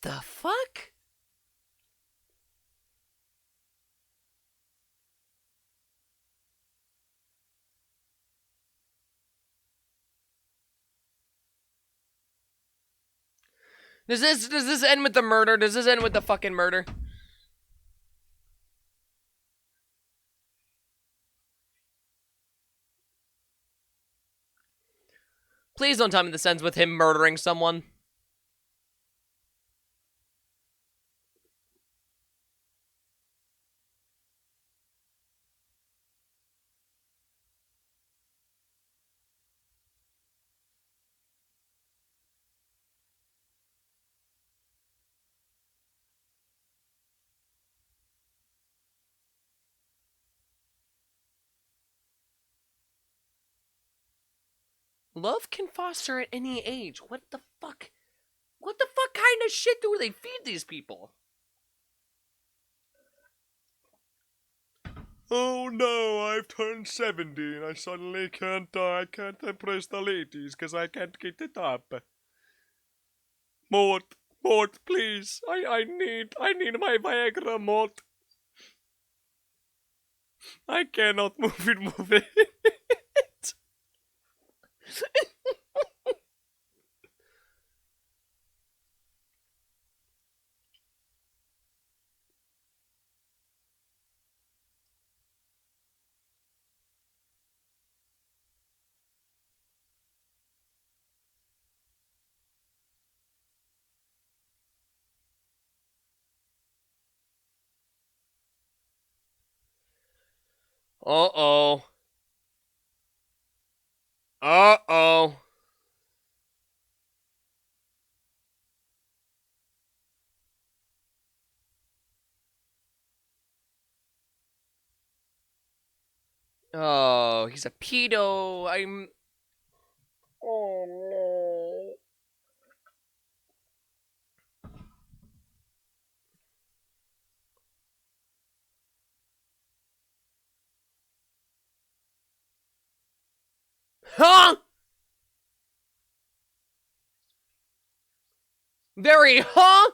What the fuck? Does this end with the murder? Does this end with the fucking murder? Please don't tell me this ends with him murdering someone. Love can foster at any age. What the fuck? What the fuck kind of shit do they feed these people? Oh no, I've turned 70 and I suddenly I can't impress the ladies because I can't get it up. Mort, please, I need my Viagra, Mort. I cannot move it. Uh-oh. Uh-oh. Oh, he's a pedo. Oh, no. Huh? Very, huh?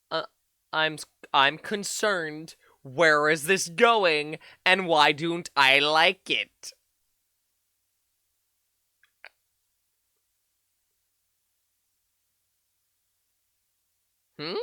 Uh, I'm I'm concerned. Where is this going, and why don't I like it? Hmm?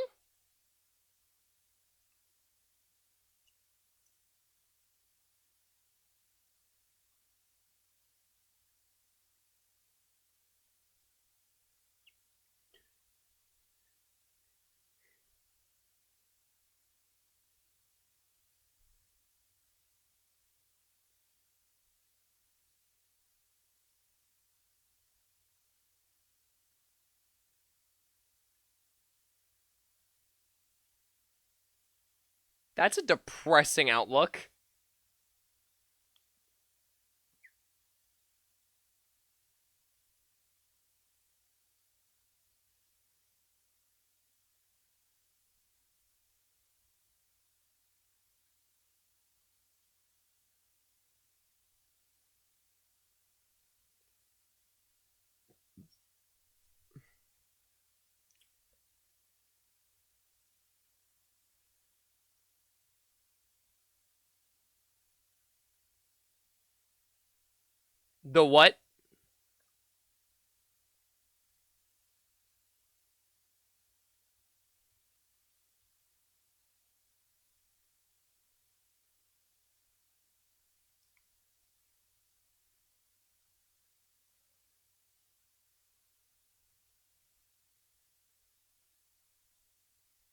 That's a depressing outlook. The what?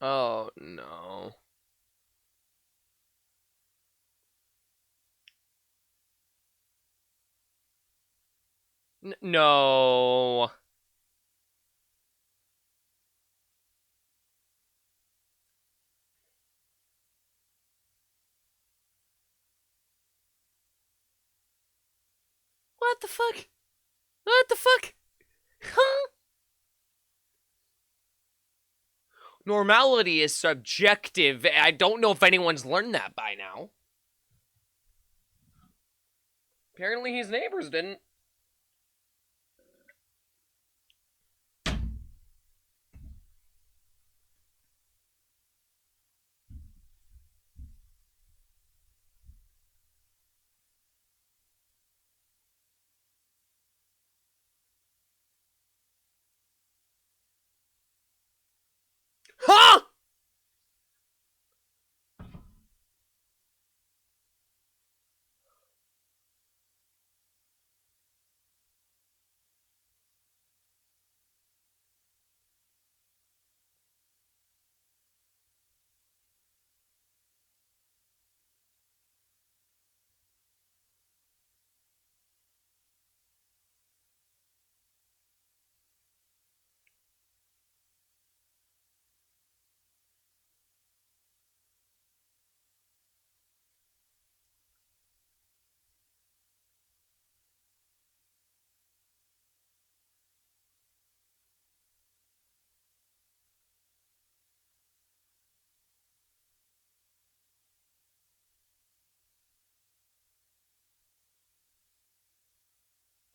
Oh, no. No. What the fuck? What the fuck? Huh? Normality is subjective. I don't know if anyone's learned that by now. Apparently his neighbors didn't. Huh?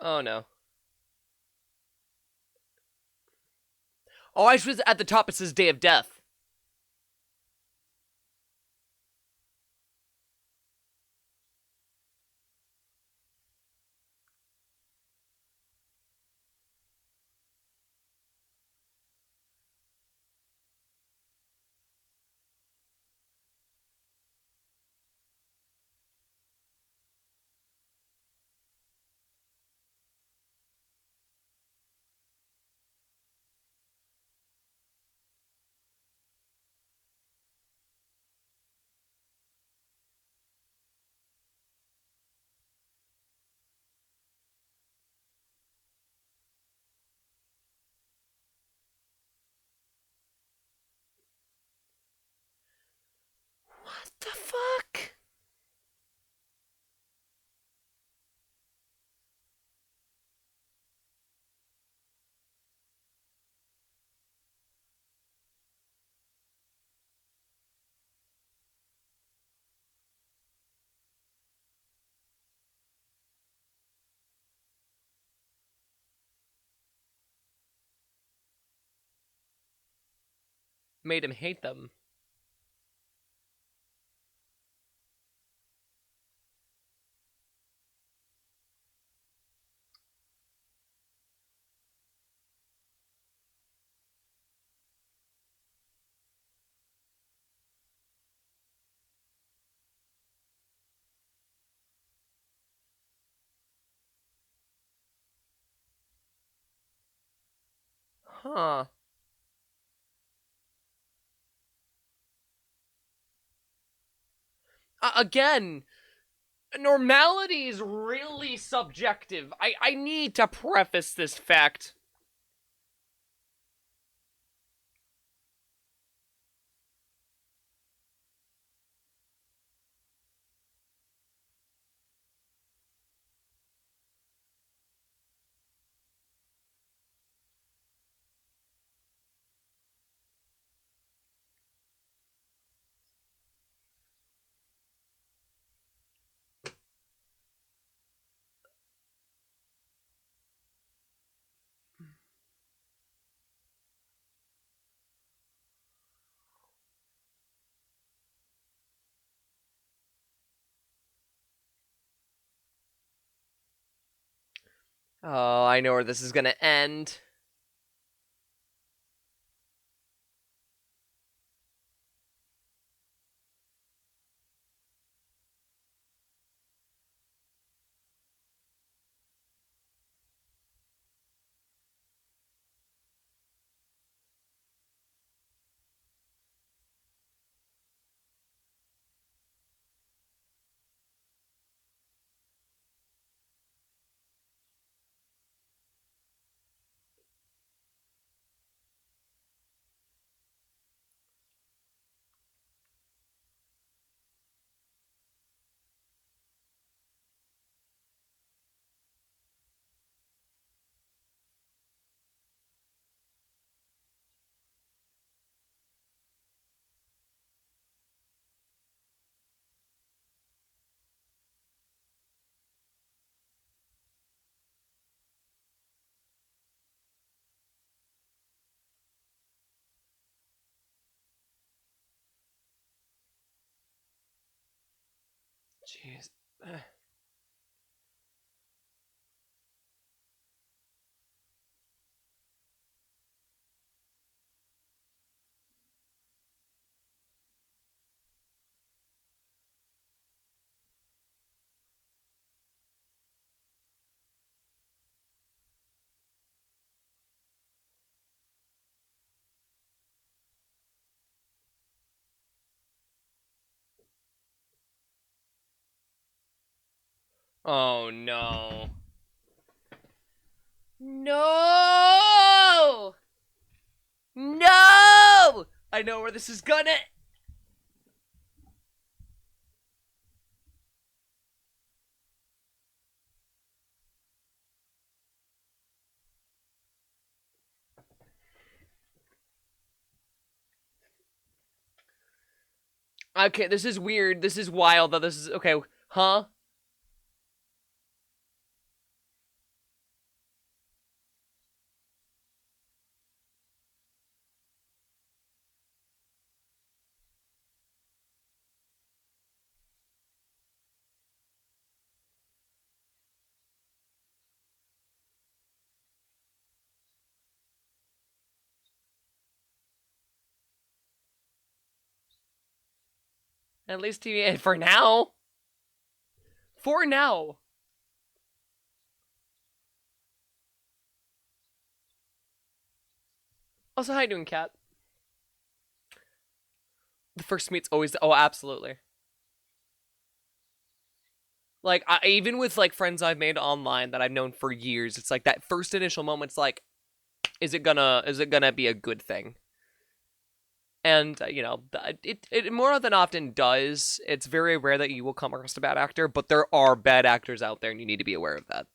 Oh no. Oh, I was at the top. It says Day of Death. What the fuck? Made him hate them. Huh. Again, normality is really subjective. I need to preface this fact. Oh, I know where this is gonna end. Jeez. Oh no. No! No! I know where this is gonna. Okay, this is weird. This is wild. Though this is okay. Huh? At least for now. For now. Also, how you doing, Cat? The first meet's always. Oh, absolutely. Like, even with like friends I've made online that I've known for years, it's like that first initial moment's like, is it gonna be a good thing? And it more than often does. It's very rare that you will come across a bad actor, but there are bad actors out there, and you need to be aware of that.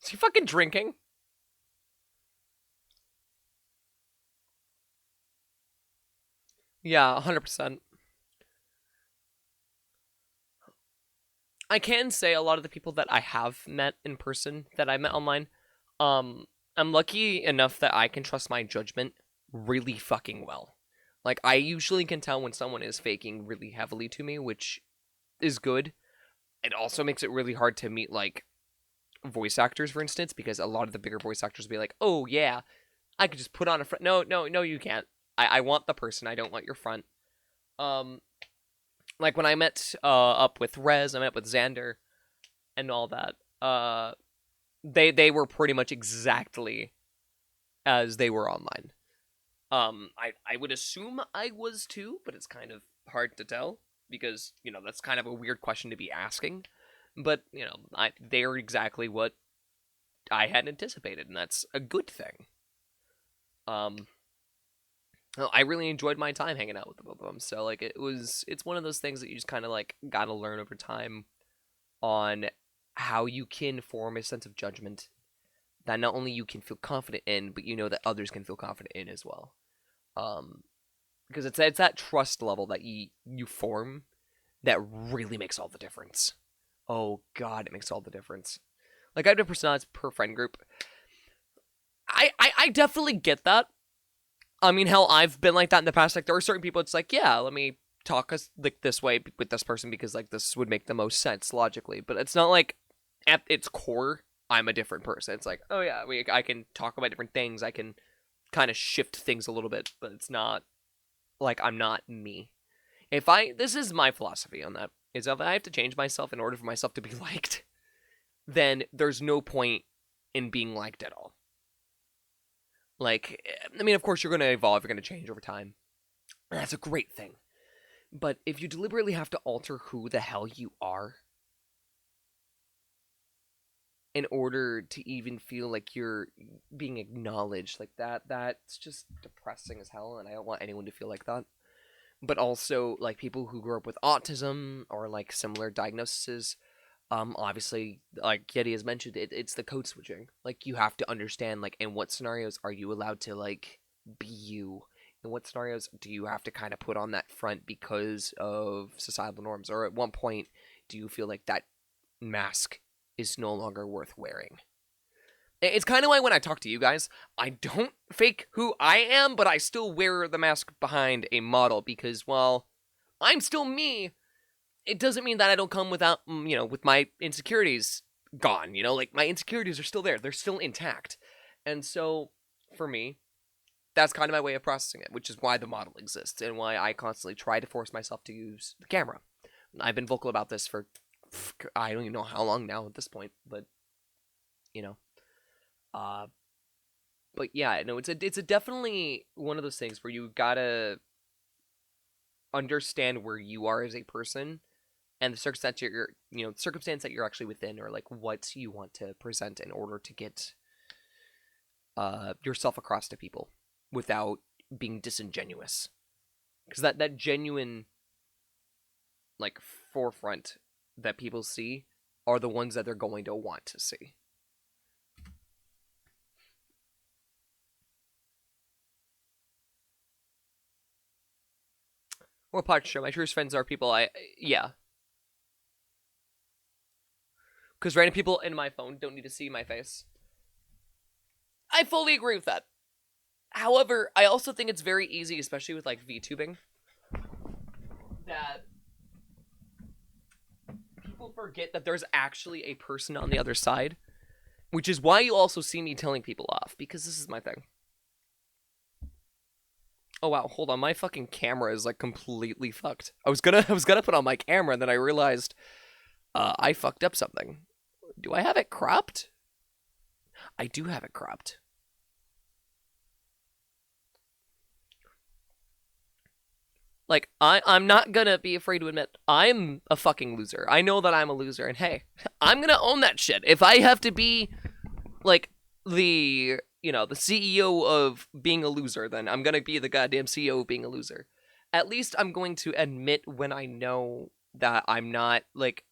Is he fucking drinking? Yeah, 100%. I can say a lot of the people that I have met in person that I met online, um, I'm lucky enough that I can trust my judgment really fucking well. Like, I usually can tell when someone is faking really heavily to me, which is good. It also makes it really hard to meet, like, voice actors, for instance, because a lot of the bigger voice actors will be like, oh, yeah, I could just put on a front. No, no, no, you can't. I want the person. I don't want your front. Um, like, when I met up with Rez, I met with Xander, and all that. They were pretty much exactly as they were online. I would assume I was too, but it's kind of hard to tell because that's kind of a weird question to be asking. But they're exactly what I had anticipated, and that's a good thing. I really enjoyed my time hanging out with the both of them. So like it's one of those things that you just kind of like gotta learn over time on how you can form a sense of judgment that not only you can feel confident in, but that others can feel confident in as well. Um, because it's that trust level that you form that really makes all the difference. Oh God, it makes all the difference. Like I have a personality per friend group. I definitely get that. I mean, hell, I've been like that in the past. Like there are certain people. It's like, yeah, let me talk us like this way with this person because like this would make the most sense logically. But it's not like at its core I'm a different person. It's like, oh yeah, I can talk about different things. I can kind of shift things a little bit, but it's not like I'm not me. This is my philosophy on that, is if I have to change myself in order for myself to be liked, then there's no point in being liked at all. Like, I mean, of course you're going to evolve, you're going to change over time. That's a great thing. But if you deliberately have to alter who the hell you are in order to even feel like you're being acknowledged, like that's just depressing as hell, and I don't want anyone to feel like that. but also like people who grew up with autism or like similar diagnoses. Obviously, like Yeti has mentioned, it's the code switching. Like you have to understand, like, in what scenarios are you allowed to like be you? In what scenarios do you have to kind of put on that front because of societal norms? Or at one point, do you feel like that mask is no longer worth wearing? It's kind of why when I talk to you guys, I don't fake who I am, but I still wear the mask behind a model because, well, I'm still me. It doesn't mean that I don't come without, with my insecurities gone, like my insecurities are still there. They're still intact. And so, for me, that's kind of my way of processing it, which is why the model exists and why I constantly try to force myself to use the camera. I've been vocal about this for, I don't even know how long now at this point, but, you know. But yeah, no, it's a definitely one of those things where you gotta understand where you are as a person and the circumstance that you're actually within, or like what you want to present in order to get yourself across to people without being disingenuous. Because that genuine like forefront that people see are the ones that they're going to want to see. Well, Pod Show, my truest friends are people yeah. Because random people in my phone don't need to see my face. I fully agree with that. However, I also think it's very easy, especially with like VTubing, that people forget that there's actually a person on the other side, which is why you also see me telling people off, because this is my thing. Oh wow, hold on, my fucking camera is like completely fucked. I was gonna put on my camera and then I realized I fucked up something. Do I have it cropped? I do have it cropped. Like, I'm not gonna be afraid to admit I'm a fucking loser. I know that I'm a loser, and hey, I'm gonna own that shit. If I have to be, like, the CEO of being a loser, then I'm gonna be the goddamn CEO of being a loser. At least I'm going to admit when I know that I'm not, like,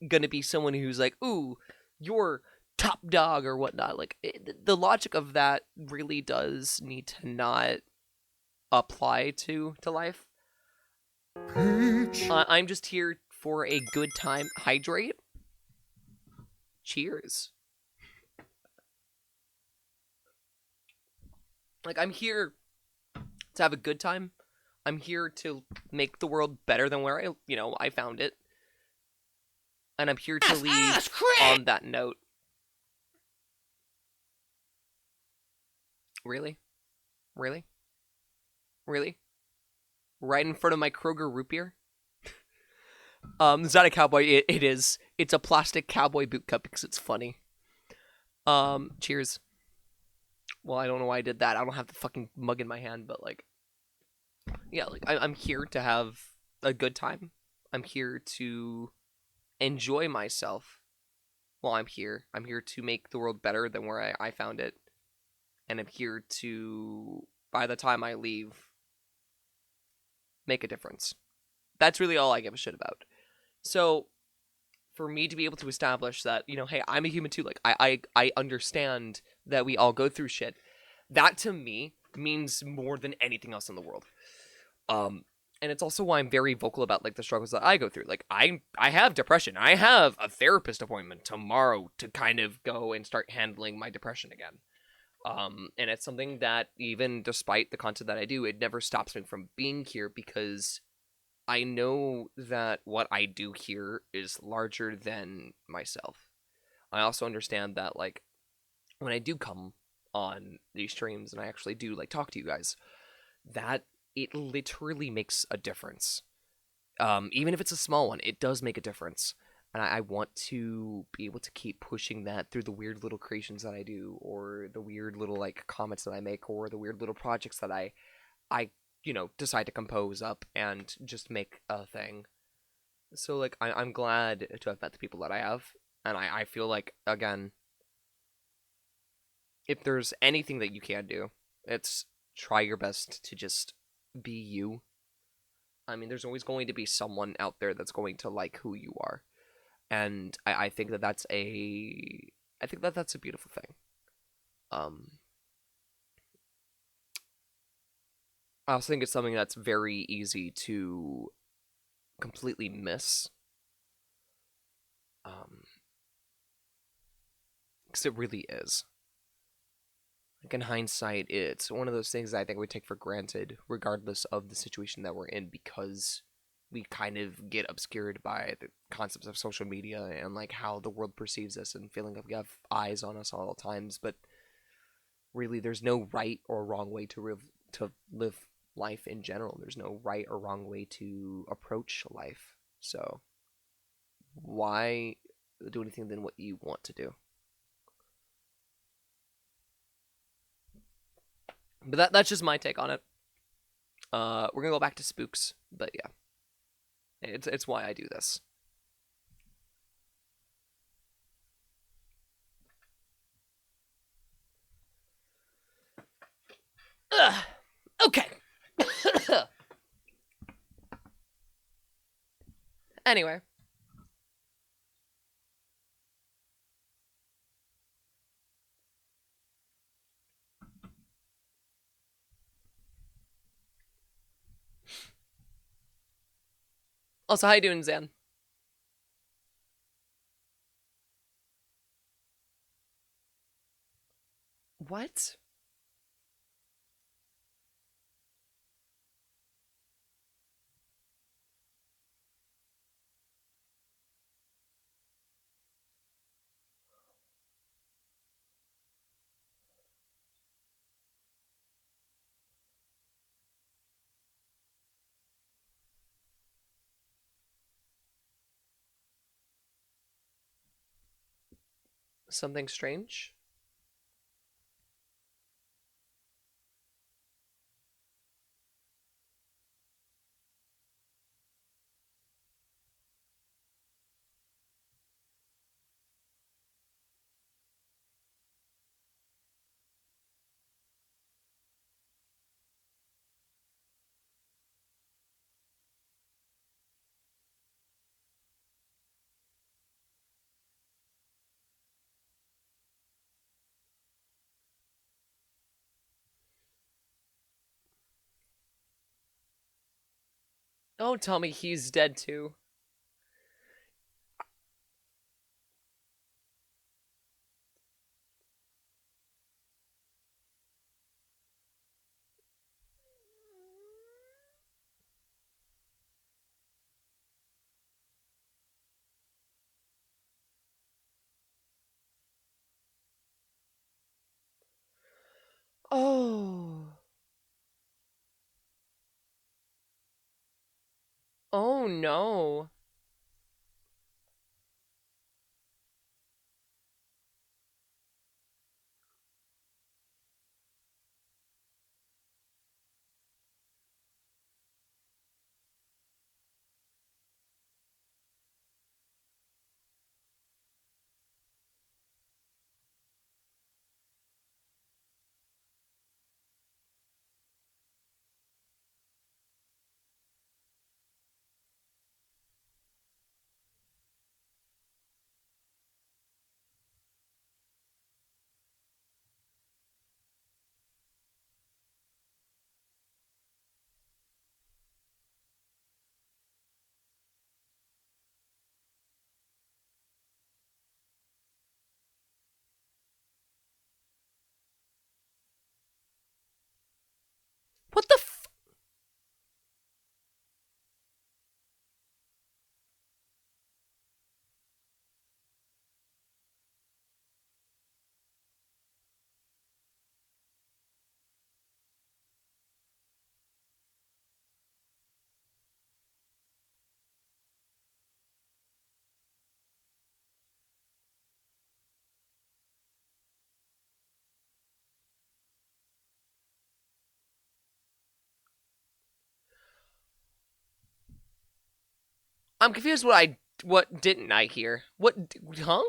gonna be someone who's like, ooh, you're top dog or whatnot. Like, the logic of that really does need to not apply to life. I'm just here for a good time. Hydrate. Cheers. Like, I'm here to have a good time. I'm here to make the world better than where I found it. And I'm here to leave on that note. Really? Really? Really? Right in front of my Kroger root beer? It's not a cowboy. It is. It's a plastic cowboy boot cup because it's funny. Cheers. Well, I don't know why I did that. I don't have the fucking mug in my hand, but like, yeah, like I'm here to have a good time. I'm here to enjoy myself while I'm here. I'm here to make the world better than where I found it. And I'm here to, by the time I leave, make a difference. That's really all I give a shit about. So, for me to be able to establish that, hey, I'm a human too. Like, I understand that we all go through shit. That, to me, means more than anything else in the world. And it's also why I'm very vocal about, like, the struggles that I go through. Like, I have depression. I have a therapist appointment tomorrow to kind of go and start handling my depression again. And it's something that, even despite the content that I do, it never stops me from being here because I know that what I do here is larger than myself. I also understand that, like, when I do come on these streams and I actually do, like, talk to you guys, that it literally makes a difference. Even if it's a small one, it does make a difference. And I want to be able to keep pushing that through the weird little creations that I do, or the weird little, like, comments that I make, or the weird little projects that I decide to compose up and just make a thing. So, like, I'm glad to have met the people that I have. And I feel like, again, if there's anything that you can do, it's try your best to just be you. I mean, there's always going to be someone out there that's going to like who you are, and I think that I think that that's a beautiful thing. Um, I also think it's something that's very easy to completely miss. Because it really is. Like in hindsight, it's one of those things that I think we take for granted, regardless of the situation that we're in, because we kind of get obscured by the concepts of social media and like how the world perceives us and feeling like we have eyes on us all times. But really, there's no right or wrong way to live life in general. There's no right or wrong way to approach life. So why do anything than what you want to do? But that's just my take on it. We're gonna go back to spooks, but yeah, it's why I do this. Ugh. Okay. Anyway. Also, how you doing, Zan? What? Something strange? Oh, tell me he's dead too. Oh. Oh no. What the f- I'm confused what didn't I hear? Huh?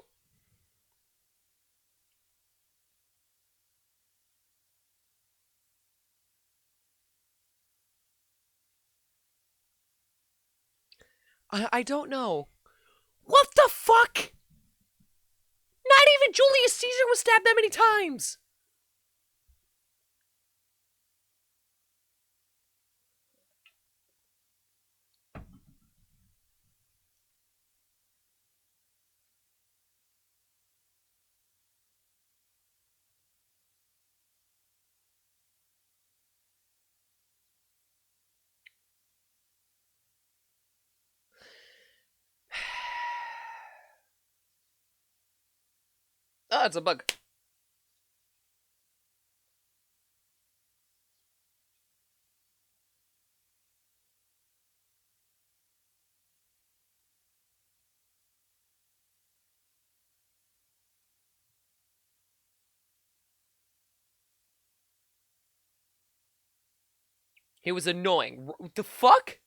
I don't know. What the fuck? Not even Julius Caesar was stabbed that many times. Oh, it's a bug. He was annoying. What the fuck?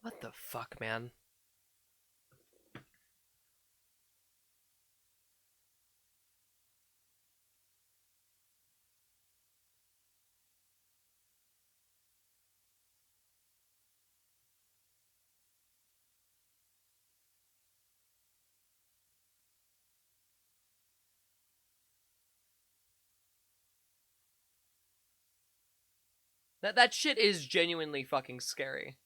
What the fuck, man? That shit is genuinely fucking scary.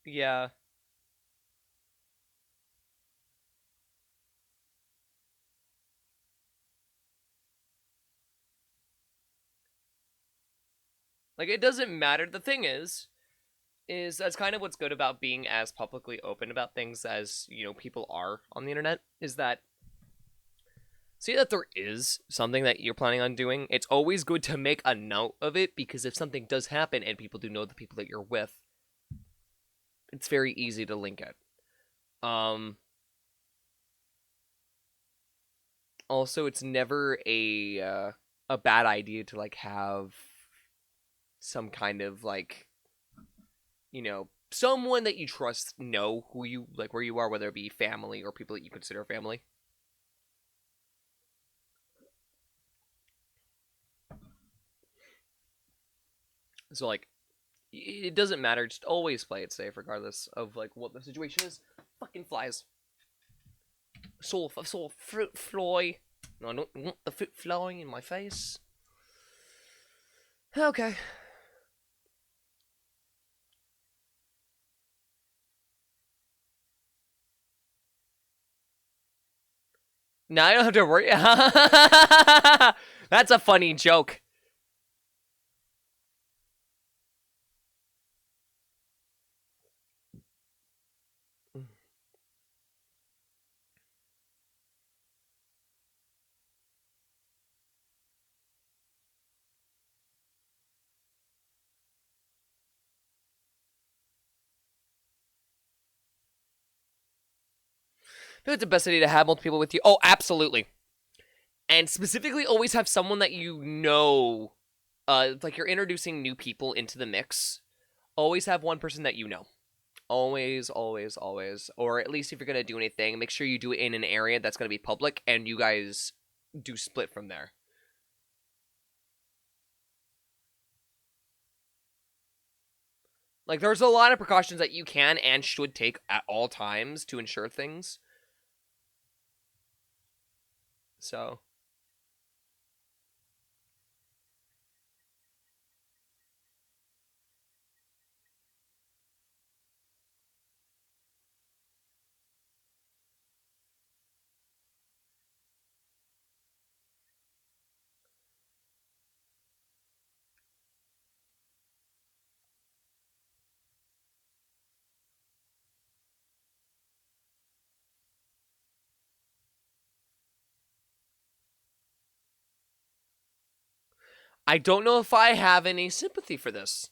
Yeah. Like, it doesn't matter. The thing is that's kind of what's good about being as publicly open about things as, you know, people are on the internet, is that See that there is something that you're planning on doing, it's always good to make a note of it, because if something does happen and people do know the people that you're with, it's very easy to link it. Also, it's never a bad idea to like have some kind of like, you know, someone that you trust know who you like, where you are, whether it be family or people that you consider family. So like, it doesn't matter. Just always play it safe, regardless of like what the situation is. Fucking flies. Fruit fly. No, I don't want the fruit flying in my face. Okay. Now I don't have to worry. That's a funny joke. I think it's the best idea to have multiple people with you. Oh, absolutely. And specifically, always have someone that you know. Like you're introducing new people into the mix. Always have one person that you know. Always, always, always. Or at least if you're going to do anything, make sure you do it in an area that's going to be public and you guys do split from there. Like, there's a lot of precautions that you can and should take at all times to ensure things. So. I don't know if I have any sympathy for this.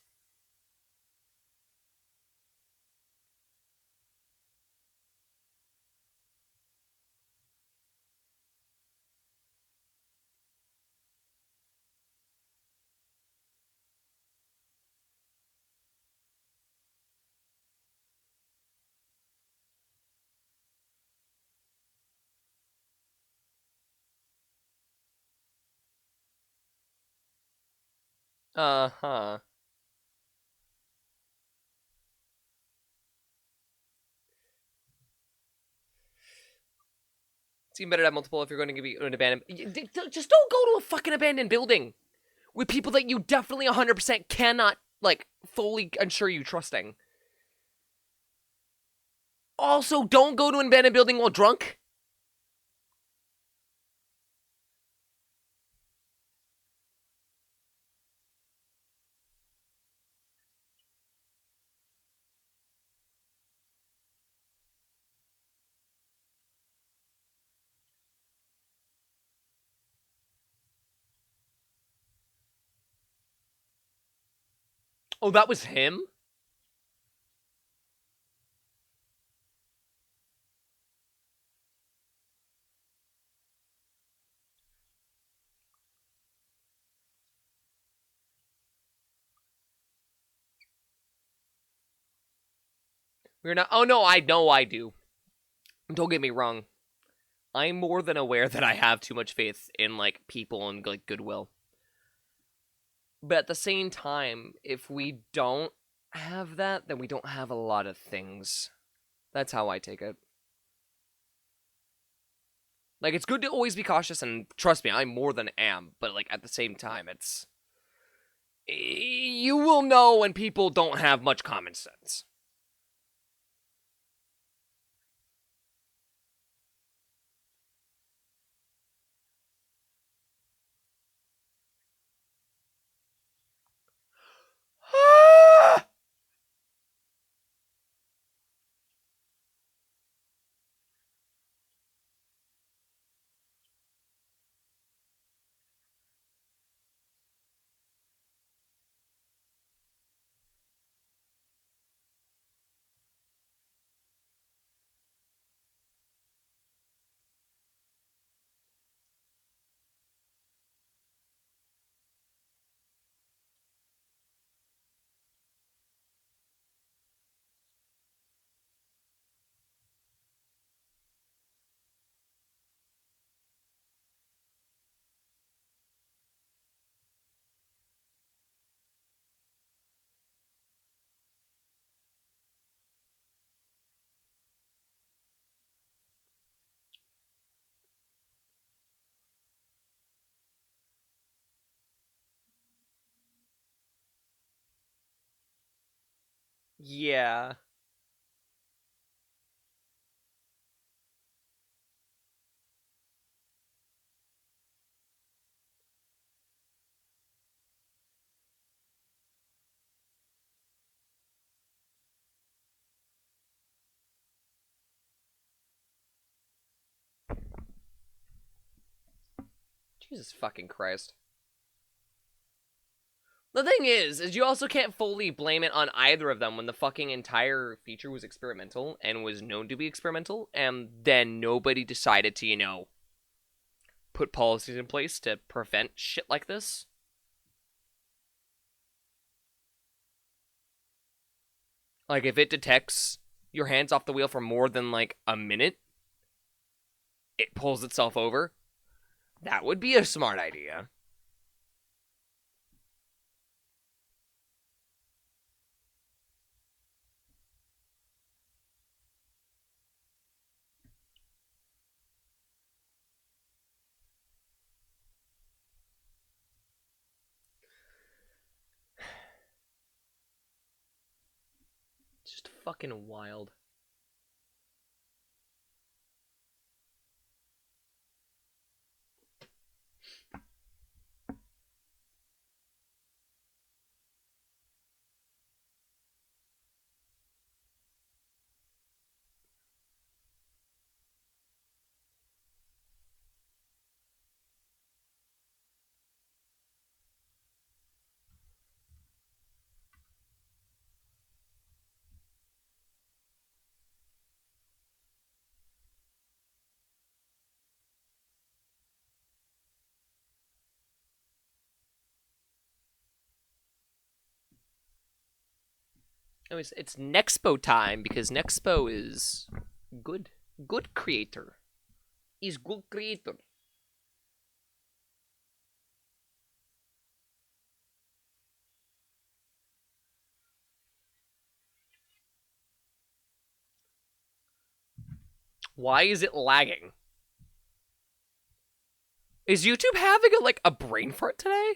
Uh-huh. It's even better to have multiple if you're going to be an abandoned. Just don't go to a fucking abandoned building with people that you definitely 100% cannot, like, fully ensure you trusting. Also, don't go to an abandoned building while drunk. Oh, that was him? We're not. Oh, no, I know I do. Don't get me wrong. I'm more than aware that I have too much faith in, like, people and, like, goodwill. But at the same time, if we don't have that, then we don't have a lot of things. That's how I take it. Like, it's good to always be cautious, and trust me, I more than am. But, like, at the same time, it's... You will know when people don't have much common sense. Yeah. Jesus fucking Christ. The thing is you also can't fully blame it on either of them when the fucking entire feature was experimental and was known to be experimental, and then nobody decided to, put policies in place to prevent shit like this. Like, if it detects your hands off the wheel for more than, like, a minute, it pulls itself over. That would be a smart idea. Just fucking wild. Anyways, it's Nexpo time because Nexpo is good. Good creator. He's good creator. Why is it lagging? Is YouTube having a brain fart today?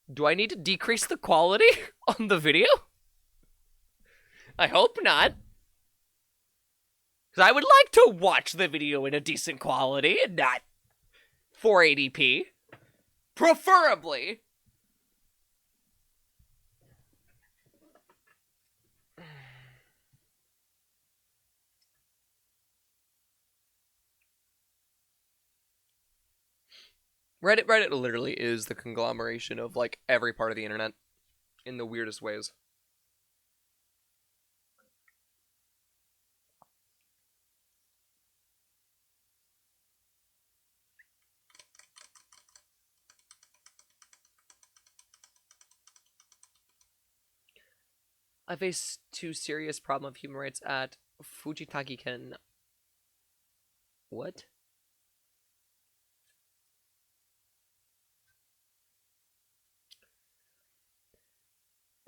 Do I need to decrease the quality on the video? I hope not. Because I would like to watch the video in a decent quality and not 480p. Preferably. Reddit literally is the conglomeration of, like, every part of the internet in the weirdest ways. I face too serious problem of human rights at Fujitaki-ken. What?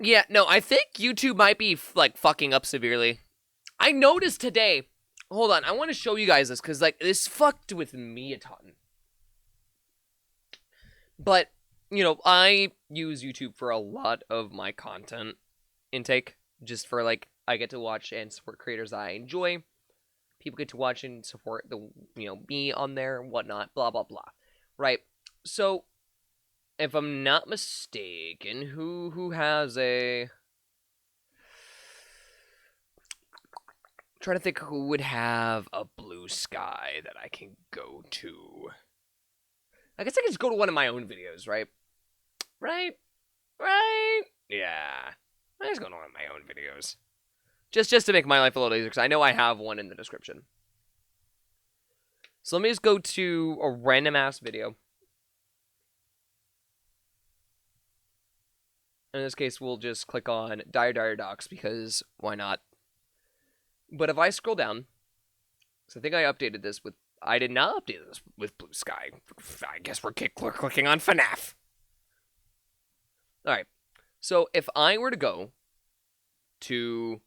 Yeah, no, I think YouTube might be, like, fucking up severely. I noticed today... Hold on, I want to show you guys this, because, like, this fucked with me a ton. But, I use YouTube for a lot of my content intake. Just for, like, I get to watch and support creators that I enjoy. People get to watch and support the, me on there and whatnot, blah, blah, blah. Right? So... if I'm not mistaken, who has a... I'm trying to think who would have a blue sky that I can go to. I guess I can just go to one of my own videos, right? Right? Yeah. I just go to one of my own videos. Just to make my life a little easier, because I know I have one in the description. So let me just go to a random-ass video. In this case, we'll just click on Dire Docs, because why not? But if I scroll down, so I think I updated this with... I did not update this with Blue Sky. I guess we're clicking on FNAF. Alright, so if I were to go to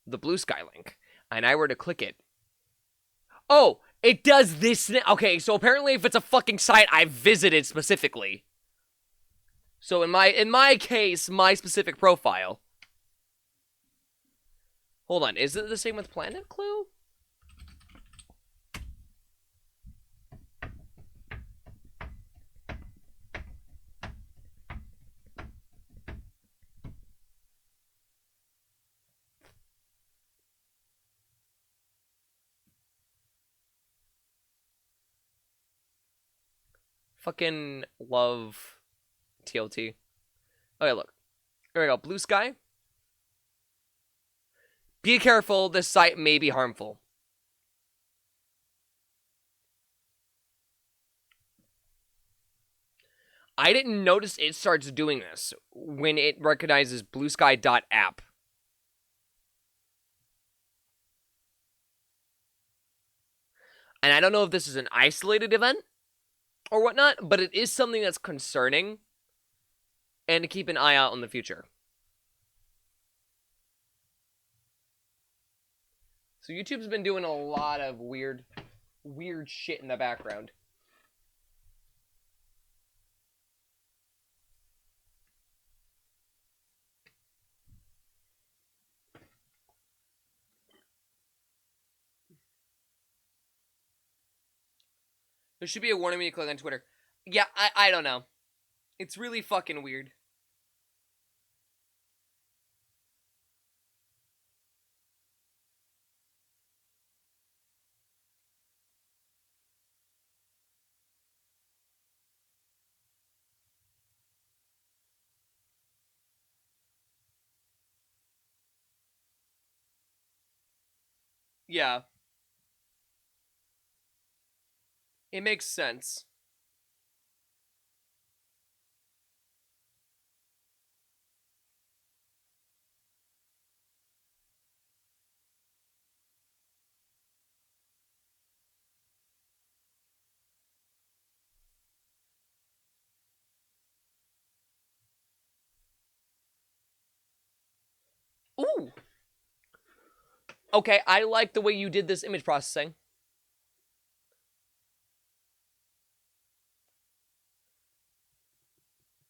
the Blue Sky link, and I were to click it... Oh, it does this... Okay, so apparently if it's a fucking site I've visited specifically... So in my case, my specific profile. Hold on, is it the same with Planet Clue? Fucking love TLT. Okay, look. Here we go. Blue Sky. Be careful, this site may be harmful. I didn't notice it starts doing this when it recognizes bluesky.app. And I don't know if this is an isolated event or whatnot, but it is something that's concerning and to keep an eye out in the future. So YouTube's been doing a lot of weird shit in the background. There should be a warning when you click on Twitter. Yeah, I don't know. It's really fucking weird. Yeah. It makes sense. Ooh. Okay, I like the way you did this image processing.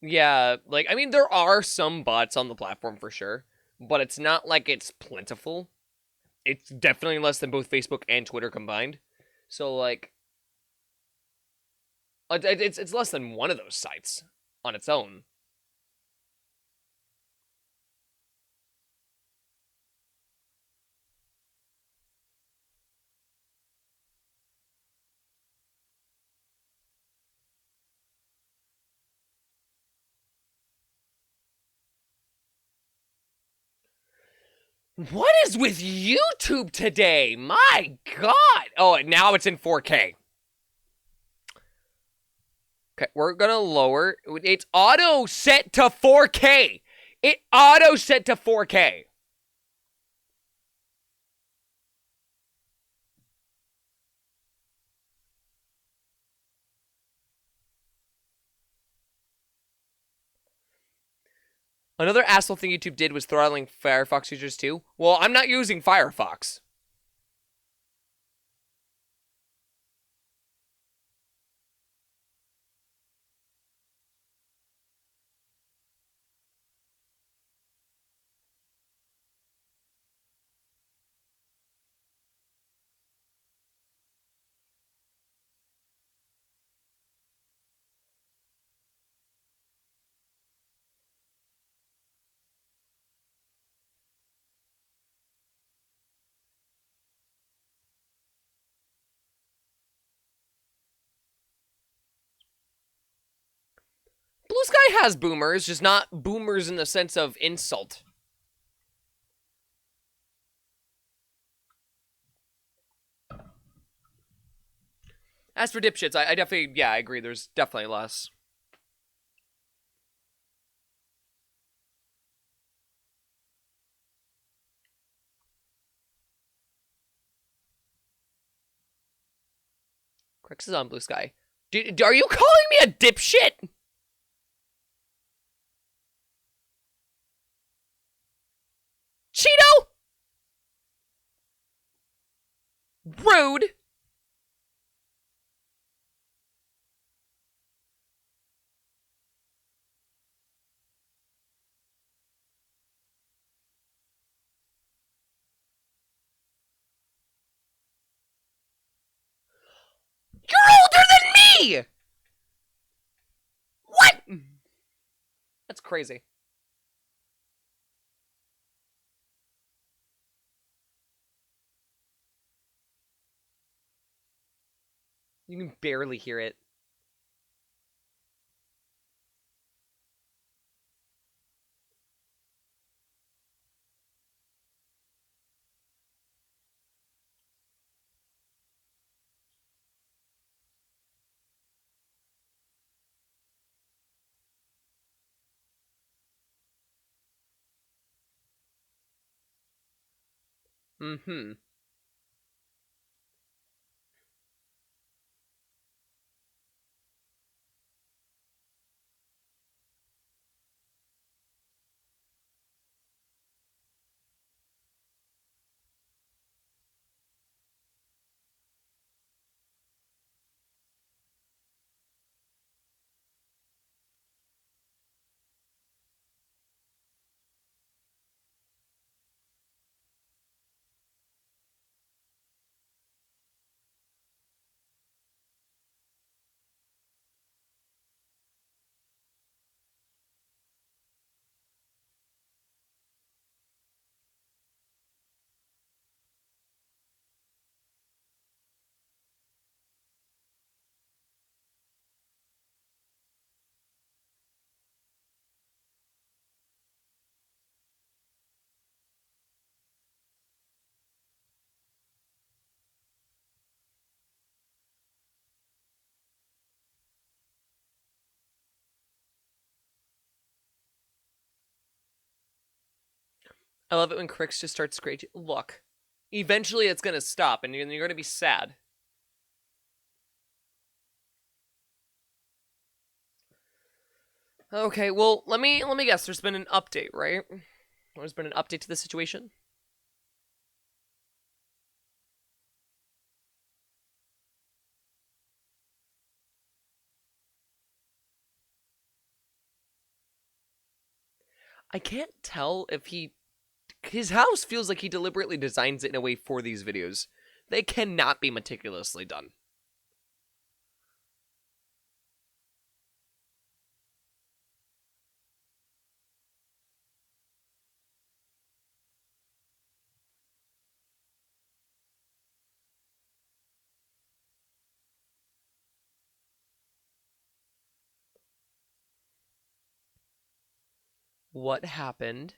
Yeah, like, I mean, there are some bots on the platform for sure, but it's not like it's plentiful. It's definitely less than both Facebook and Twitter combined. So, like, it's less than one of those sites on its own. What is with YouTube today? My God. Oh, now it's in 4K. Okay, we're gonna lower. It's auto set to 4K. It auto set to 4K. Another asshole thing YouTube did was throttling Firefox users too. Well, I'm not using Firefox. Blue Sky has boomers, just not boomers in the sense of insult. As for dipshits, I definitely, yeah, I agree. There's definitely less. Crix is on Blue Sky. Are you calling me a dipshit? Cheeto? Rude. Why? What? That's crazy. You can barely hear it. Mm-hmm. I love it when Crix just starts screeching. Look, eventually it's gonna stop, and you're gonna be sad. Okay, well, let me guess. There's been an update, right? There's been an update to the situation. I can't tell if his house feels like he deliberately designs it in a way for these videos. They cannot be meticulously done. What happened?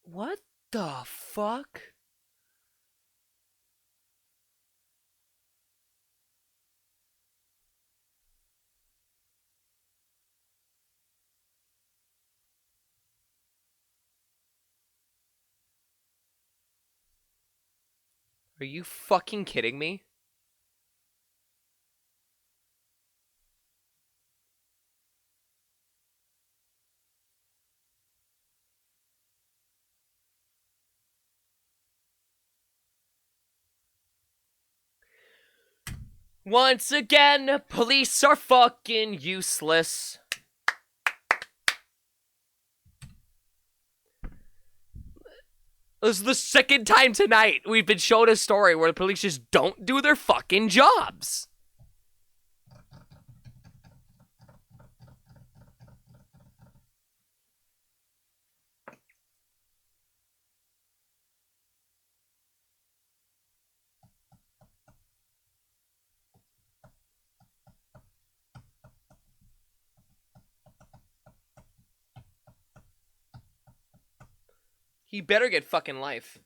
What the fuck? Are you fucking kidding me? Once again, police are fucking useless. This is the second time tonight we've been shown a story where the police just don't do their fucking jobs. He better get fucking life.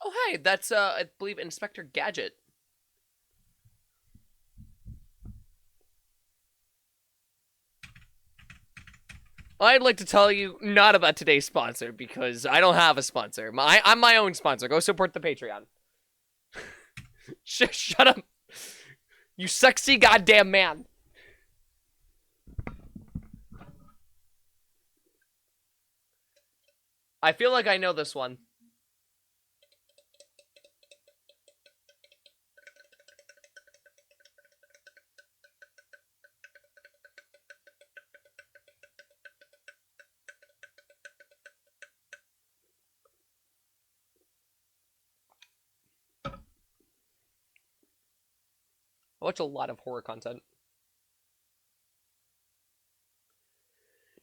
Oh, hey, that's, I believe Inspector Gadget. I'd like to tell you not about today's sponsor, because I don't have a sponsor. I'm my own sponsor. Go support the Patreon. Shut up. You sexy goddamn man. I feel like I know this one. I watch a lot of horror content.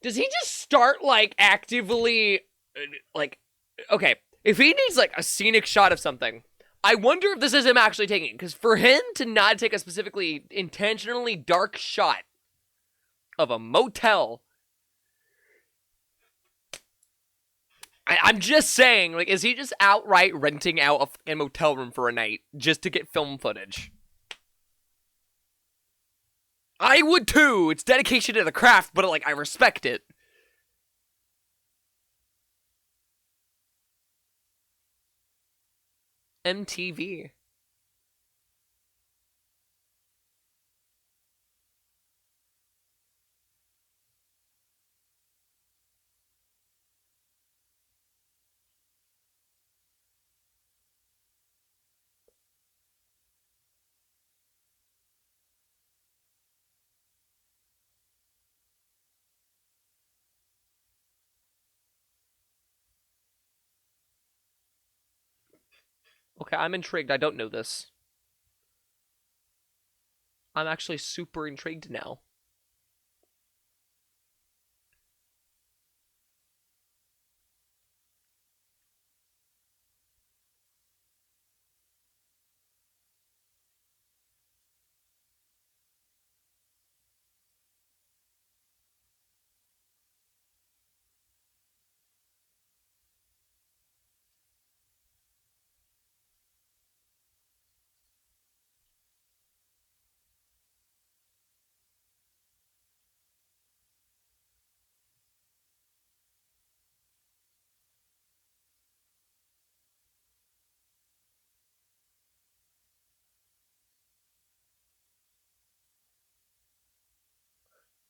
Does he just start, like, actively, like, okay, if he needs, like, a scenic shot of something, I wonder if this is him actually taking it, because for him to not take a specifically intentionally dark shot of a motel, I'm just saying, like, is he just outright renting out a fucking motel room for a night just to get film footage? I would too. It's dedication to the craft, but like I respect it. MTV. Okay, I'm intrigued. I don't know this. I'm actually super intrigued now.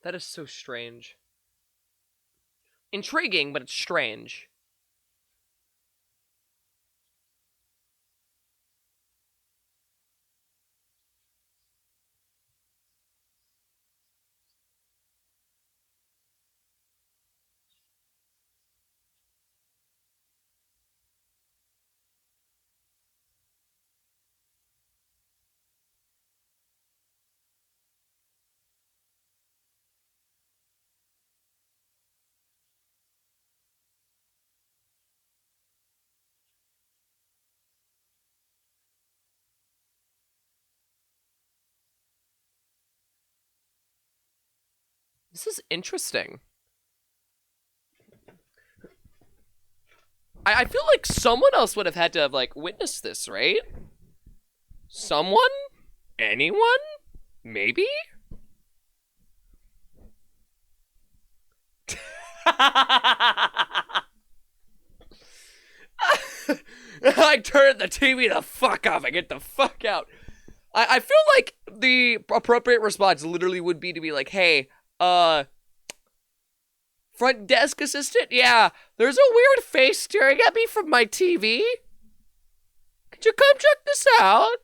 That is so strange. Intriguing, but it's strange. This is interesting. I feel like someone else would have had to have, like, witnessed this, right? Someone? Anyone? Maybe? I turn the TV the fuck off. I get the fuck out. I feel like the appropriate response literally would be to be like, hey, front desk assistant? Yeah, there's a weird face staring at me from my TV. you come check this out?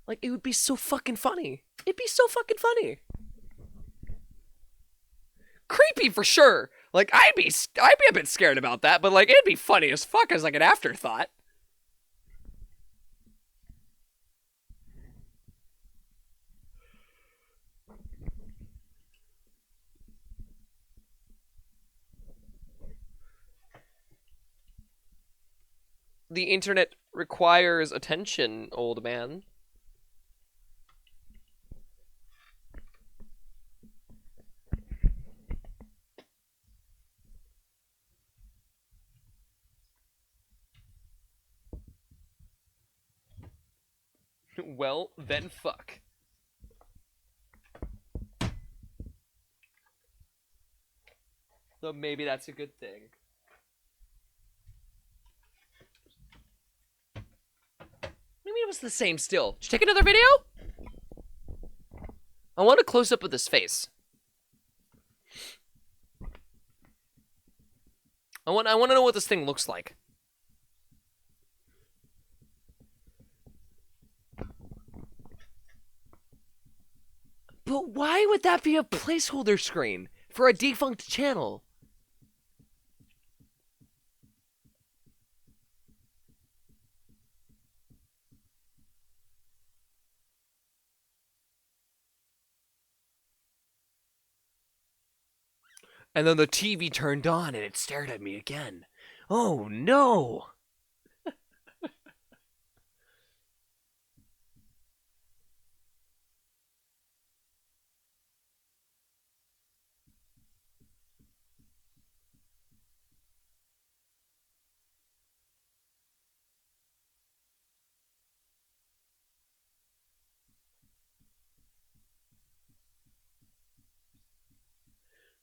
Like, it would be so fucking funny. It'd be so fucking funny. Creepy for sure. Like, I'd be a bit scared about that, but like, it'd be funny as fuck as like an afterthought. The internet requires attention, old man. Well, then fuck. So maybe that's a good thing. Maybe it was the same still. Should I take another video? I want a close up of his face. I want to know what this thing looks like. But why would that be a placeholder screen for a defunct channel? And then the TV turned on and it stared at me again. Oh no!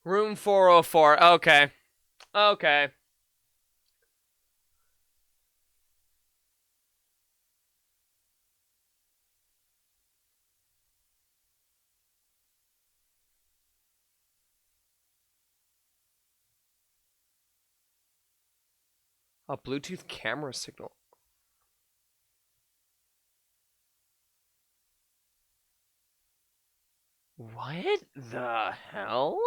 Room 404. Okay. Okay. A Bluetooth camera signal. What the hell?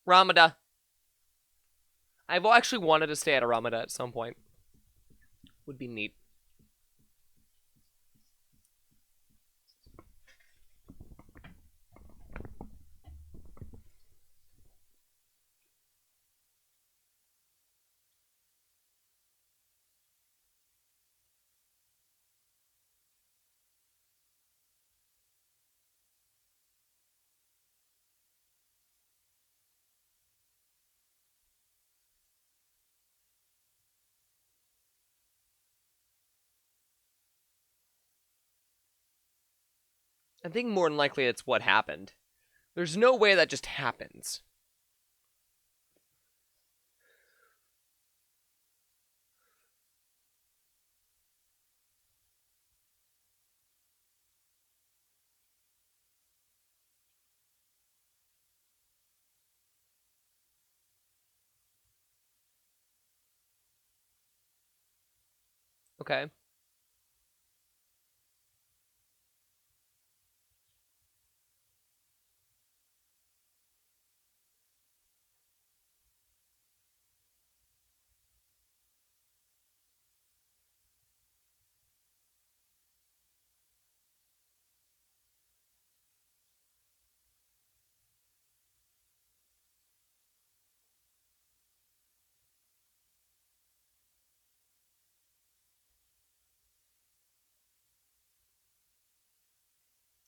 Ramada. I've actually wanted to stay at a Ramada at some point. Would be neat. I think more than likely it's what happened. There's no way that just happens. Okay.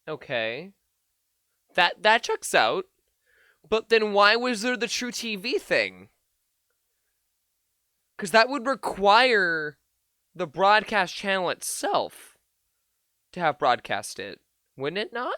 Okay. That checks out. But then why was there the True TV thing? Because that would require the broadcast channel itself to have broadcast it, wouldn't it not?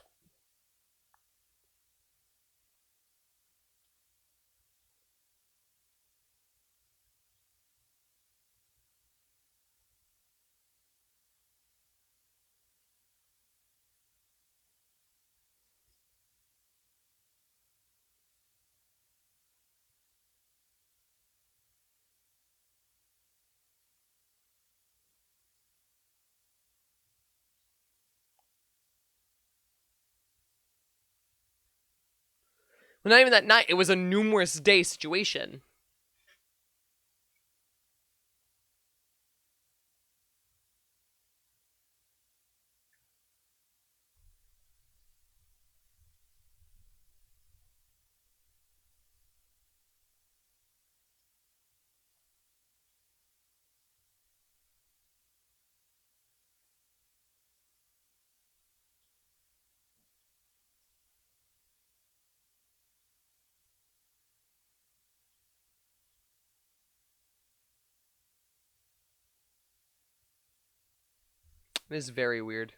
Well, not even that night. It was a numerous day situation. It is very weird.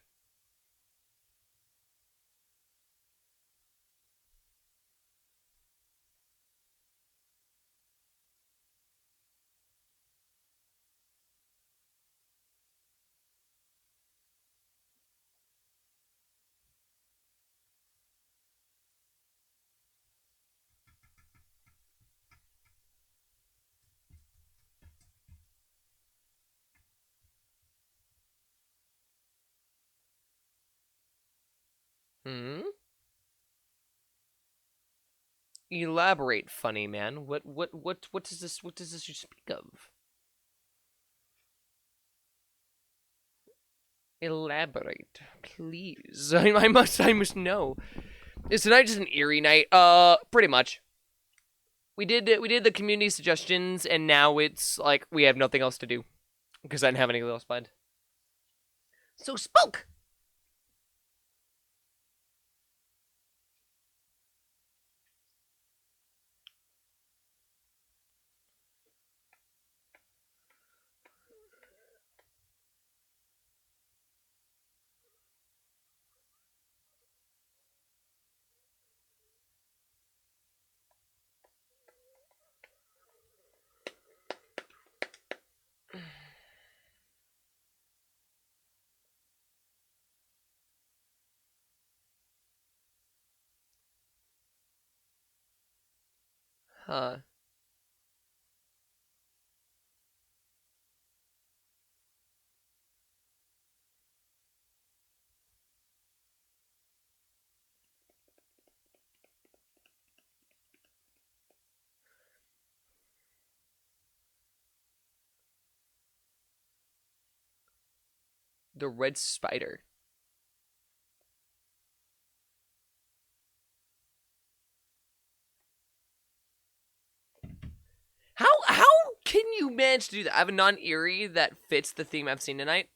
Hmm? Elaborate, funny man. What does this you speak of? Elaborate, please. I must know. Is tonight just an eerie night? Pretty much. We did the community suggestions, and now it's like we have nothing else to do because I didn't have anything else planned. So spoke. Huh. The red spider. How can you manage to do that? I have a non-eerie that fits the theme I've seen tonight.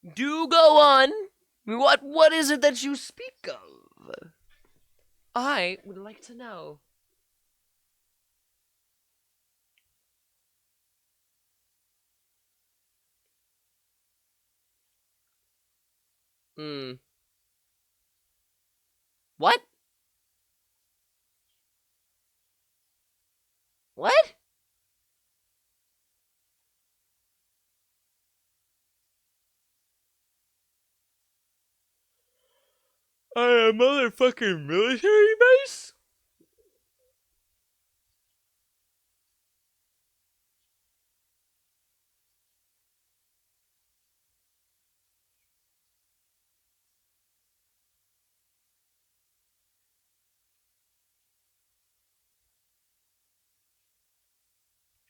Do go on. What is it that you speak of? I would like to know. Hmm. What? What? A motherfucking military base?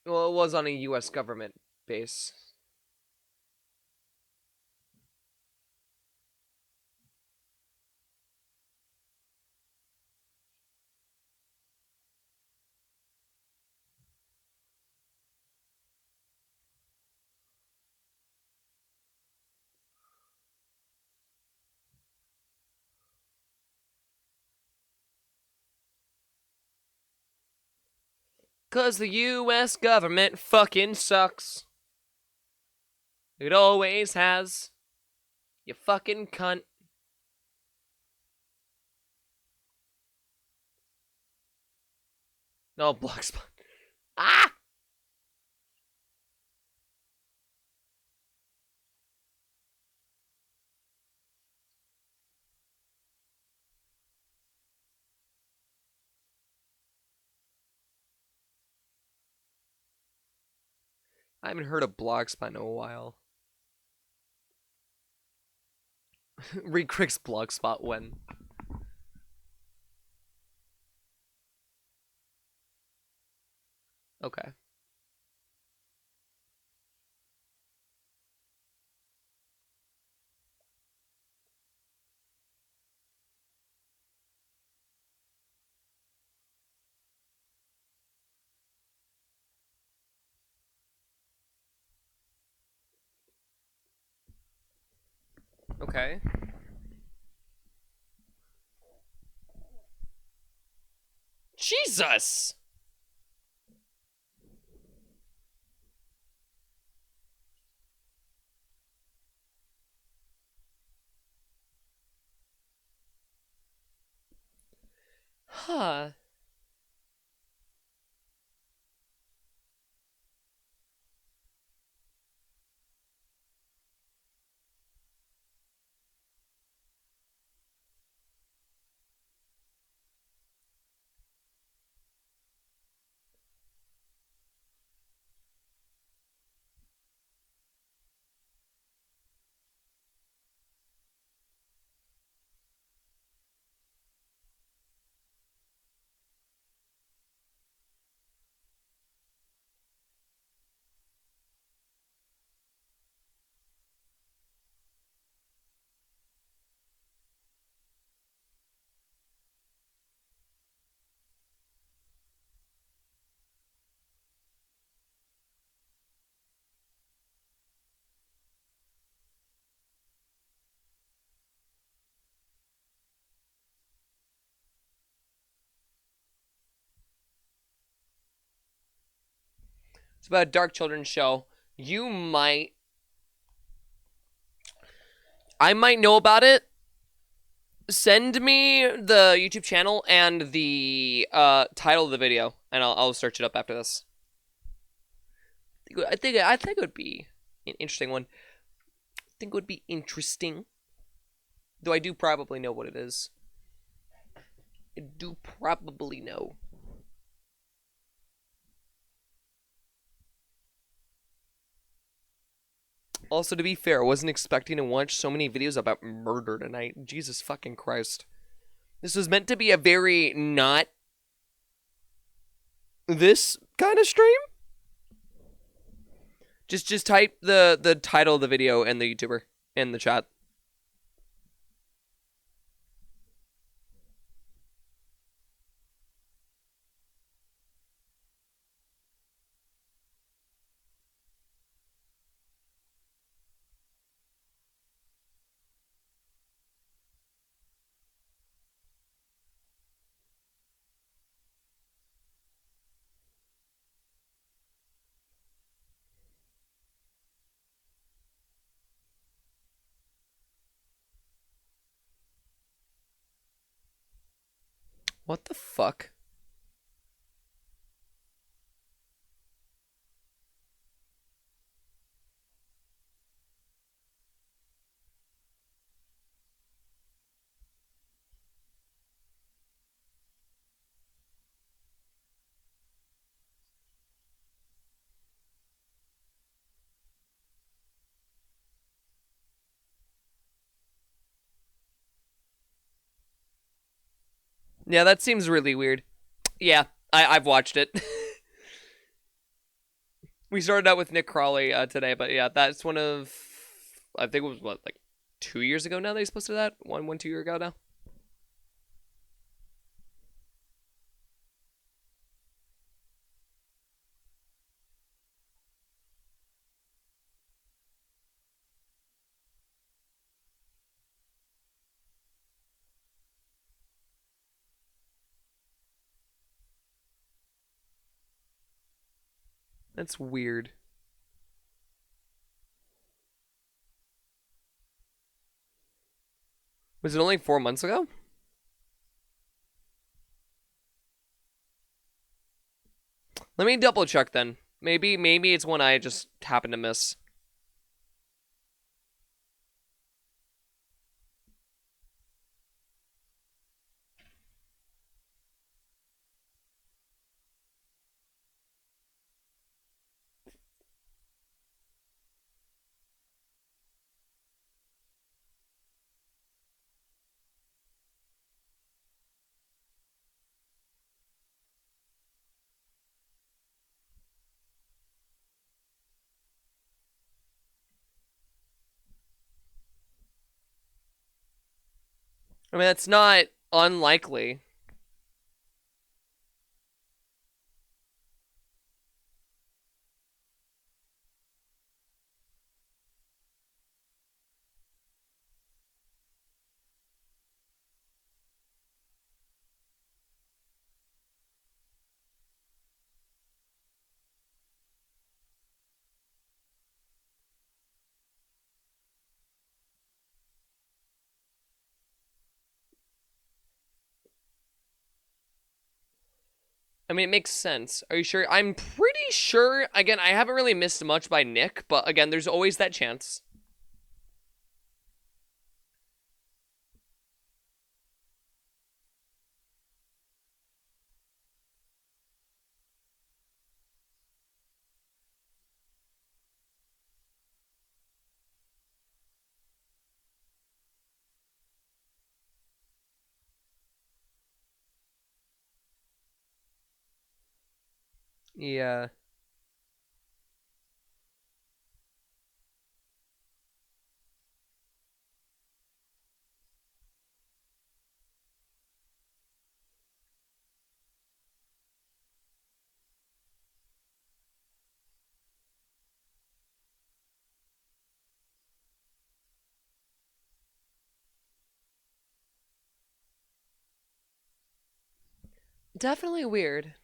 Well, it was on a U.S. government base. 'Cause the U.S. government fucking sucks. It always has. You fucking cunt. No, block spot. Ah! I haven't heard of Blogspot in a while. Re-Crix Blogspot when? Okay. Okay. Jesus! Huh. It's about a dark children's show. I might know about it. Send me the YouTube channel and the title of the video, and I'll search it up after this. I think it would be an interesting one. I think it would be interesting. Though I do probably know what it is. I do probably know. Also, to be fair, I wasn't expecting to watch so many videos about murder tonight. Jesus fucking Christ. This was meant to be a very not this kind of stream. Just type the title of the video and the YouTuber in the chat. What the fuck? Yeah, that seems really weird. Yeah, I've watched it. We started out with Nick Crawley today, but yeah, that's one of, I think it was what, like 2 years ago now they supposed to do that? 2 years ago now? That's weird. Was it only 4 months ago? Let me double check then. Maybe it's one I just happened to miss. I mean, that's not unlikely. I mean, it makes sense. Are you sure? I'm pretty sure. Again, I haven't really missed much by Nick, but again, there's always that chance. Yeah. Definitely weird.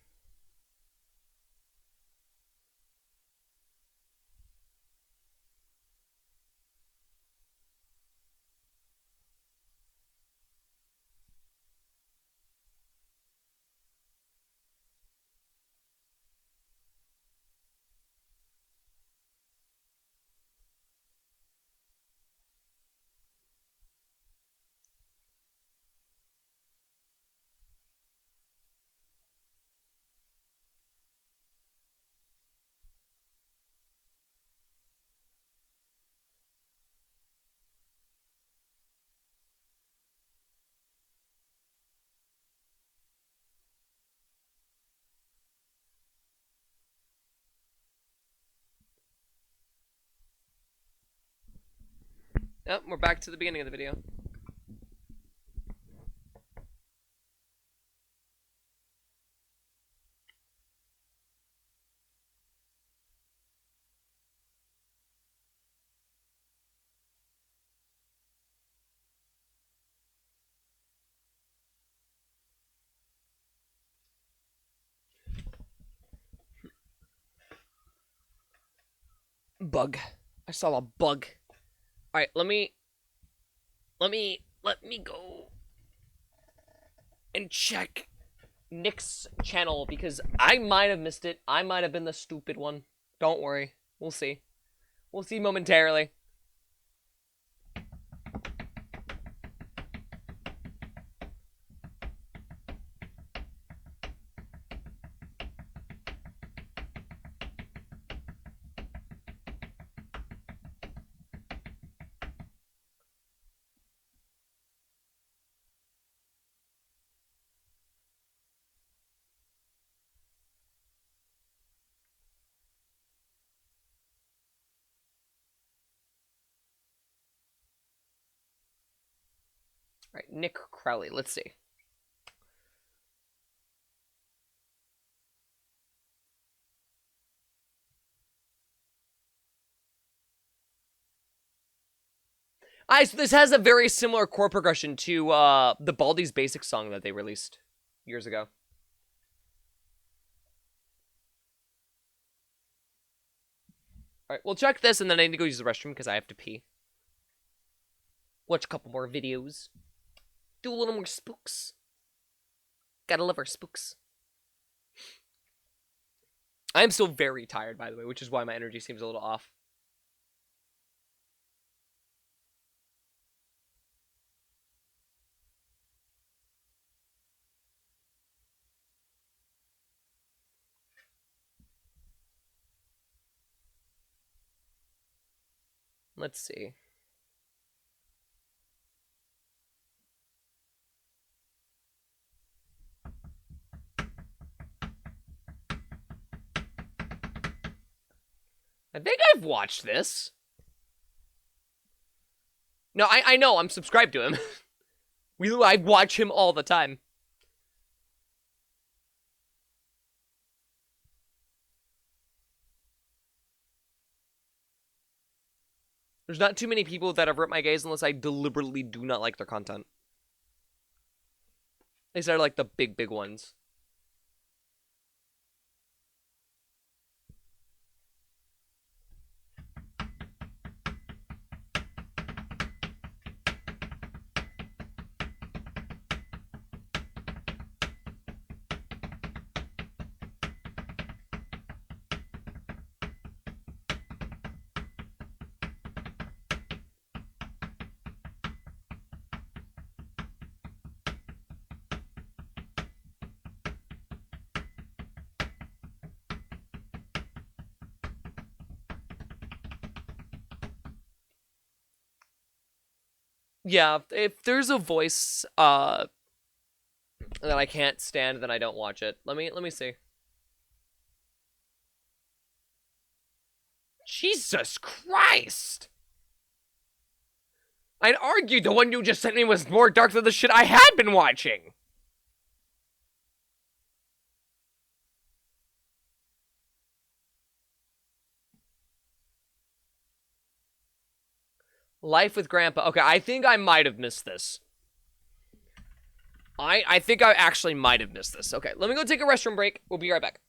Yep, we're back to the beginning of the video. Bug. I saw a bug. All right, let me go and check Nick's channel because I might have missed it. I might have been the stupid one. Don't worry. We'll see. We'll see momentarily. All right, Nick Crowley. Let's see. So this has a very similar chord progression to the Baldi's Basic song that they released years ago. Alright, we'll check this, and then I need to go use the restroom because I have to pee. Watch a couple more videos. Do a little more spooks. Gotta love our spooks. I am still very tired, by the way, which is why my energy seems a little off. Let's see. I think I've watched this. No, I know, I'm subscribed to him. I watch him all the time. There's not too many people that have ripped my gaze unless I deliberately do not like their content. These are like the big ones. Yeah, if there's a voice that I can't stand, then I don't watch it. Let me see. Jesus Christ! I'd argue the one you just sent me was more dark than the shit I had been watching. Life with Grandpa. Okay, I think I might have missed this. I think I actually might have missed this. Okay, let me go take a restroom break. We'll be right back.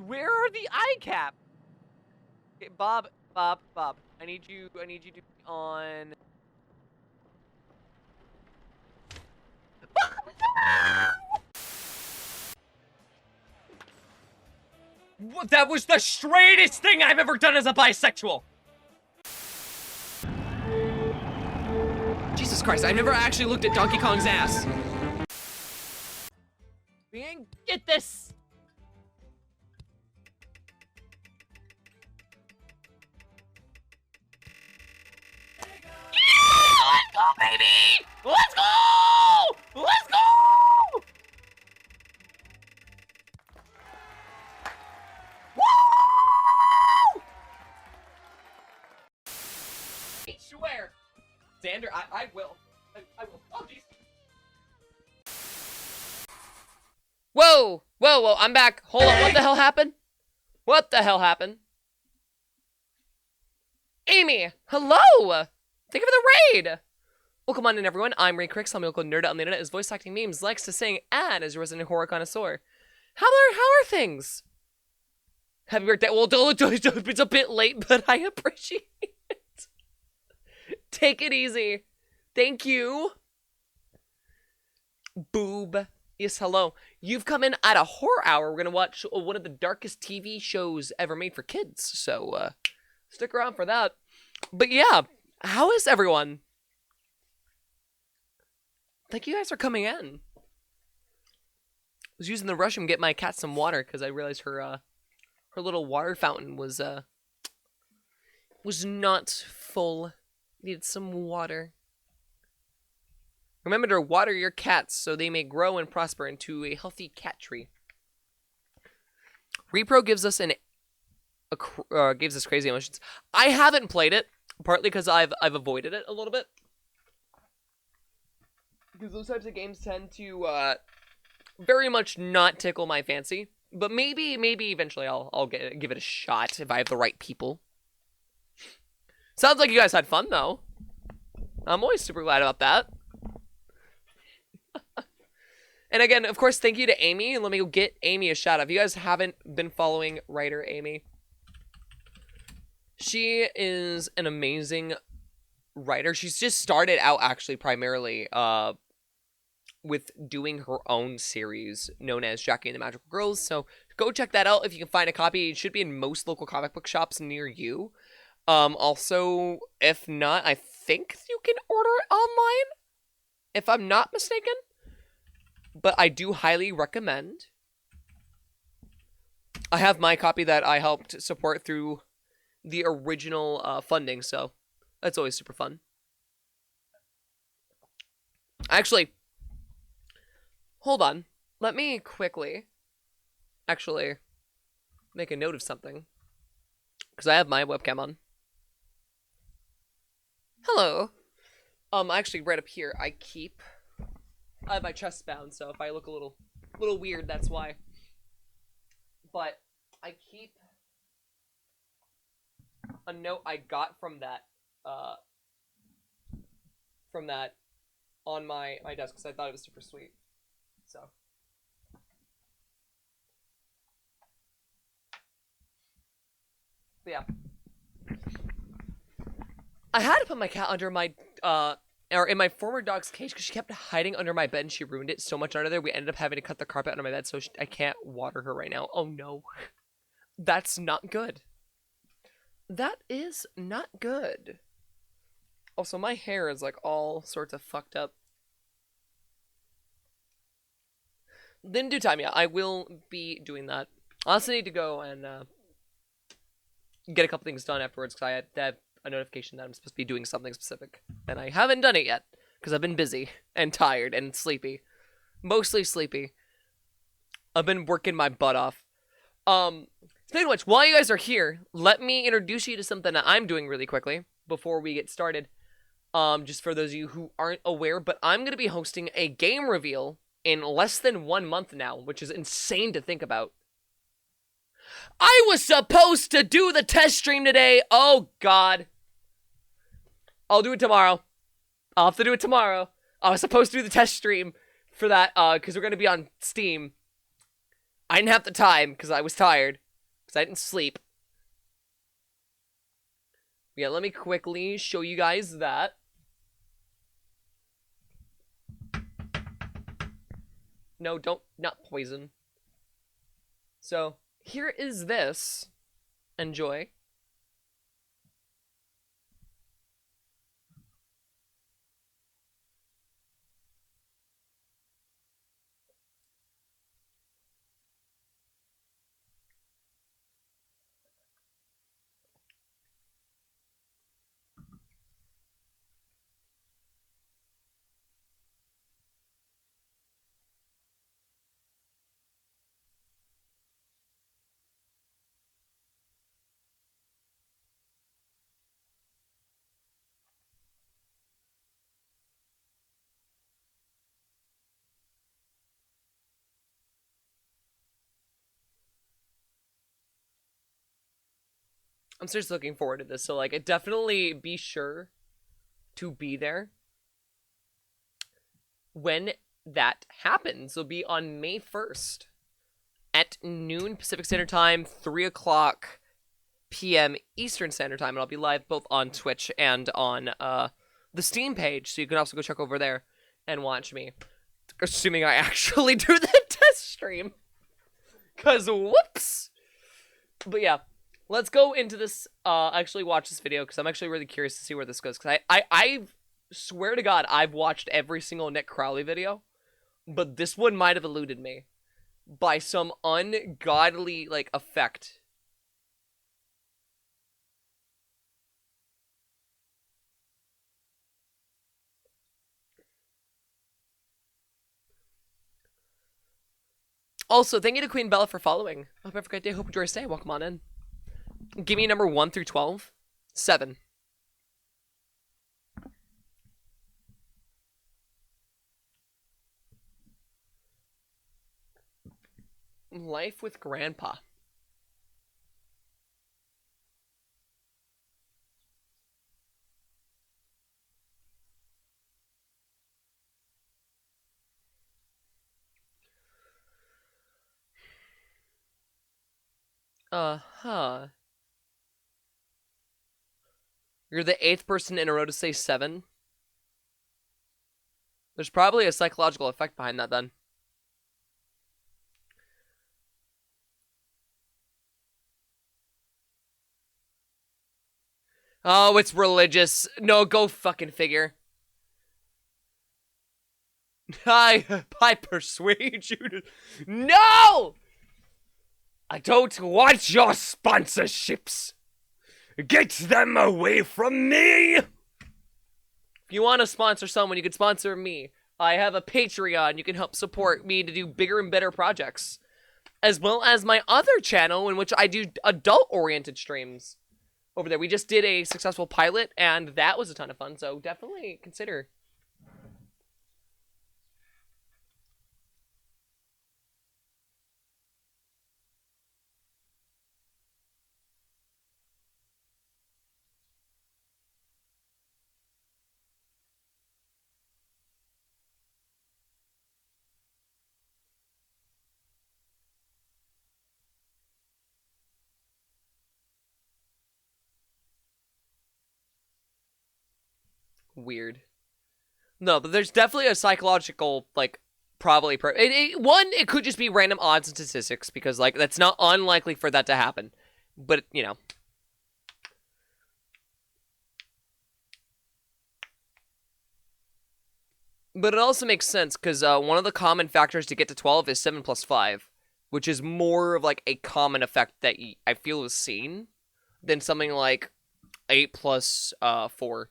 Where are the eye cap? Okay, Bob. I need you to be on. That was the straightest thing I've ever done as a bisexual. Jesus Christ, I've never actually looked at Donkey Kong's ass. Get this. go, baby! Let's go! Let's go! Woo! I swear. Xander, I will. I will. Oh, jeez. Whoa! Whoa, whoa, I'm back. Hold on, what the hell happened? What the hell happened? Amy, hello! Thank you for the raid! Welcome on in, everyone. I'm Re-Crix. I'm a local nerd on the internet who's voice acting memes, likes to sing, and is a resident horror connoisseur. How are things? Happy birthday. Well, it's a bit late, but I appreciate it. Take it easy. Thank you. Boob. Yes, hello. You've come in at a horror hour. We're going to watch one of the darkest TV shows ever made for kids. So, stick around for that. But yeah, how is everyone? Thank you guys for coming in. I was using the restroom to get my cat some water because I realized her little water fountain was not full. Needed some water. Remember to water your cats so they may grow and prosper into a healthy cat tree. Repro gives us gives us crazy emotions. I haven't played it, partly because I've avoided it a little bit. Because those types of games tend to very much not tickle my fancy. But maybe eventually I'll give it a shot if I have the right people. Sounds like you guys had fun though. I'm always super glad about that. And again, of course, thank you to Amy. Let me go get Amy a shout out. If you guys haven't been following writer Amy, she is an amazing writer. She's just started out actually primarily with doing her own series known as Jackie and the Magical Girls. So go check that out if you can find a copy. It should be in most local comic book shops near you. Also, if not, I think you can order it online, if I'm not mistaken. But I do highly recommend. I have my copy that I helped support through the original funding, so that's always super fun. Actually, hold on. Let me quickly actually make a note of something. Because I have my webcam on. Hello. Actually, right up here, I have my chest bound, so if I look a little weird, that's why. But I keep a note I got from that on my desk because I thought it was super sweet. So. But yeah. I had to put my cat under my or in my former dog's cage because she kept hiding under my bed and she ruined it so much under there. We ended up having to cut the carpet under my bed, so I can't water her right now. Oh no. That's not good. That is not good. Also, my hair is like all sorts of fucked up. Then due time, yeah, I will be doing that. I also need to go and get a couple things done afterwards because I had to have a notification that I'm supposed to be doing something specific. And I haven't done it yet because I've been busy and tired and sleepy. Mostly sleepy. I've been working my butt off. Speaking of which, while you guys are here, let me introduce you to something that I'm doing really quickly before we get started. Just for those of you who aren't aware, but I'm going to be hosting a game reveal in less than 1 month now, which is insane to think about. I was supposed to do the test stream today. Oh, God. I'll do it tomorrow. I'll have to do it tomorrow. I was supposed to do the test stream for that, because we're going to be on Steam. I didn't have the time, because I was tired. Because I didn't sleep. Yeah, let me quickly show you guys that. No, not poison. So, here is this. Enjoy. I'm seriously looking forward to this. So like, definitely be sure to be there when that happens. It'll be on May 1st at noon Pacific Standard Time, 3 o'clock p.m. Eastern Standard Time, and I'll be live both on Twitch and on the Steam page, so you can also go check over there and watch me. Assuming I actually do the test stream. Because, whoops! But yeah, let's go into this, actually watch this video, because I'm actually really curious to see where this goes. Because I swear to God, I've watched every single Nick Crowley video, but this one might have eluded me by some ungodly, like, effect. Also, thank you to Queen Bella for following. Hope you have a great day. Hope you enjoy your stay. Welcome on in. Give me a number 1 through 12. 7. Life with Grandpa. Uh-huh. You're the 8th person in a row to say 7. There's probably a psychological effect behind that, then. Oh, it's religious. No, go fucking figure. I persuade you to... No! I don't want your sponsorships. Get them away from me! If you want to sponsor someone, you can sponsor me. I have a Patreon. You can help support me to do bigger and better projects. As well as my other channel in which I do adult-oriented streams. Over there, we just did a successful pilot, and that was a ton of fun, so definitely consider. Weird. No, but there's definitely a psychological, like, probably... one, it could just be random odds and statistics, because, like, that's not unlikely for that to happen. But, you know. But it also makes sense, because one of the common factors to get to 12 is 7 plus 5, which is more of, like, a common effect that I feel is seen than something like 8 plus 4.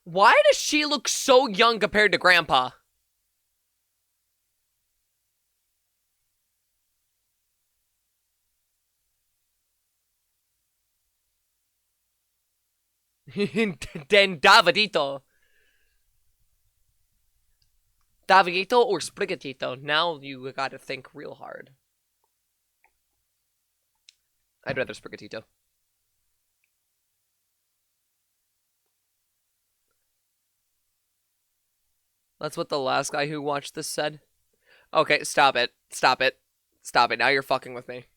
Why does she look so young compared to Grandpa? Then Davidito. Davidito or Sprigatito? Now you gotta think real hard. I'd rather Sprigatito. That's what the last guy who watched this said. Okay, stop it. Stop it. Stop it. Now you're fucking with me.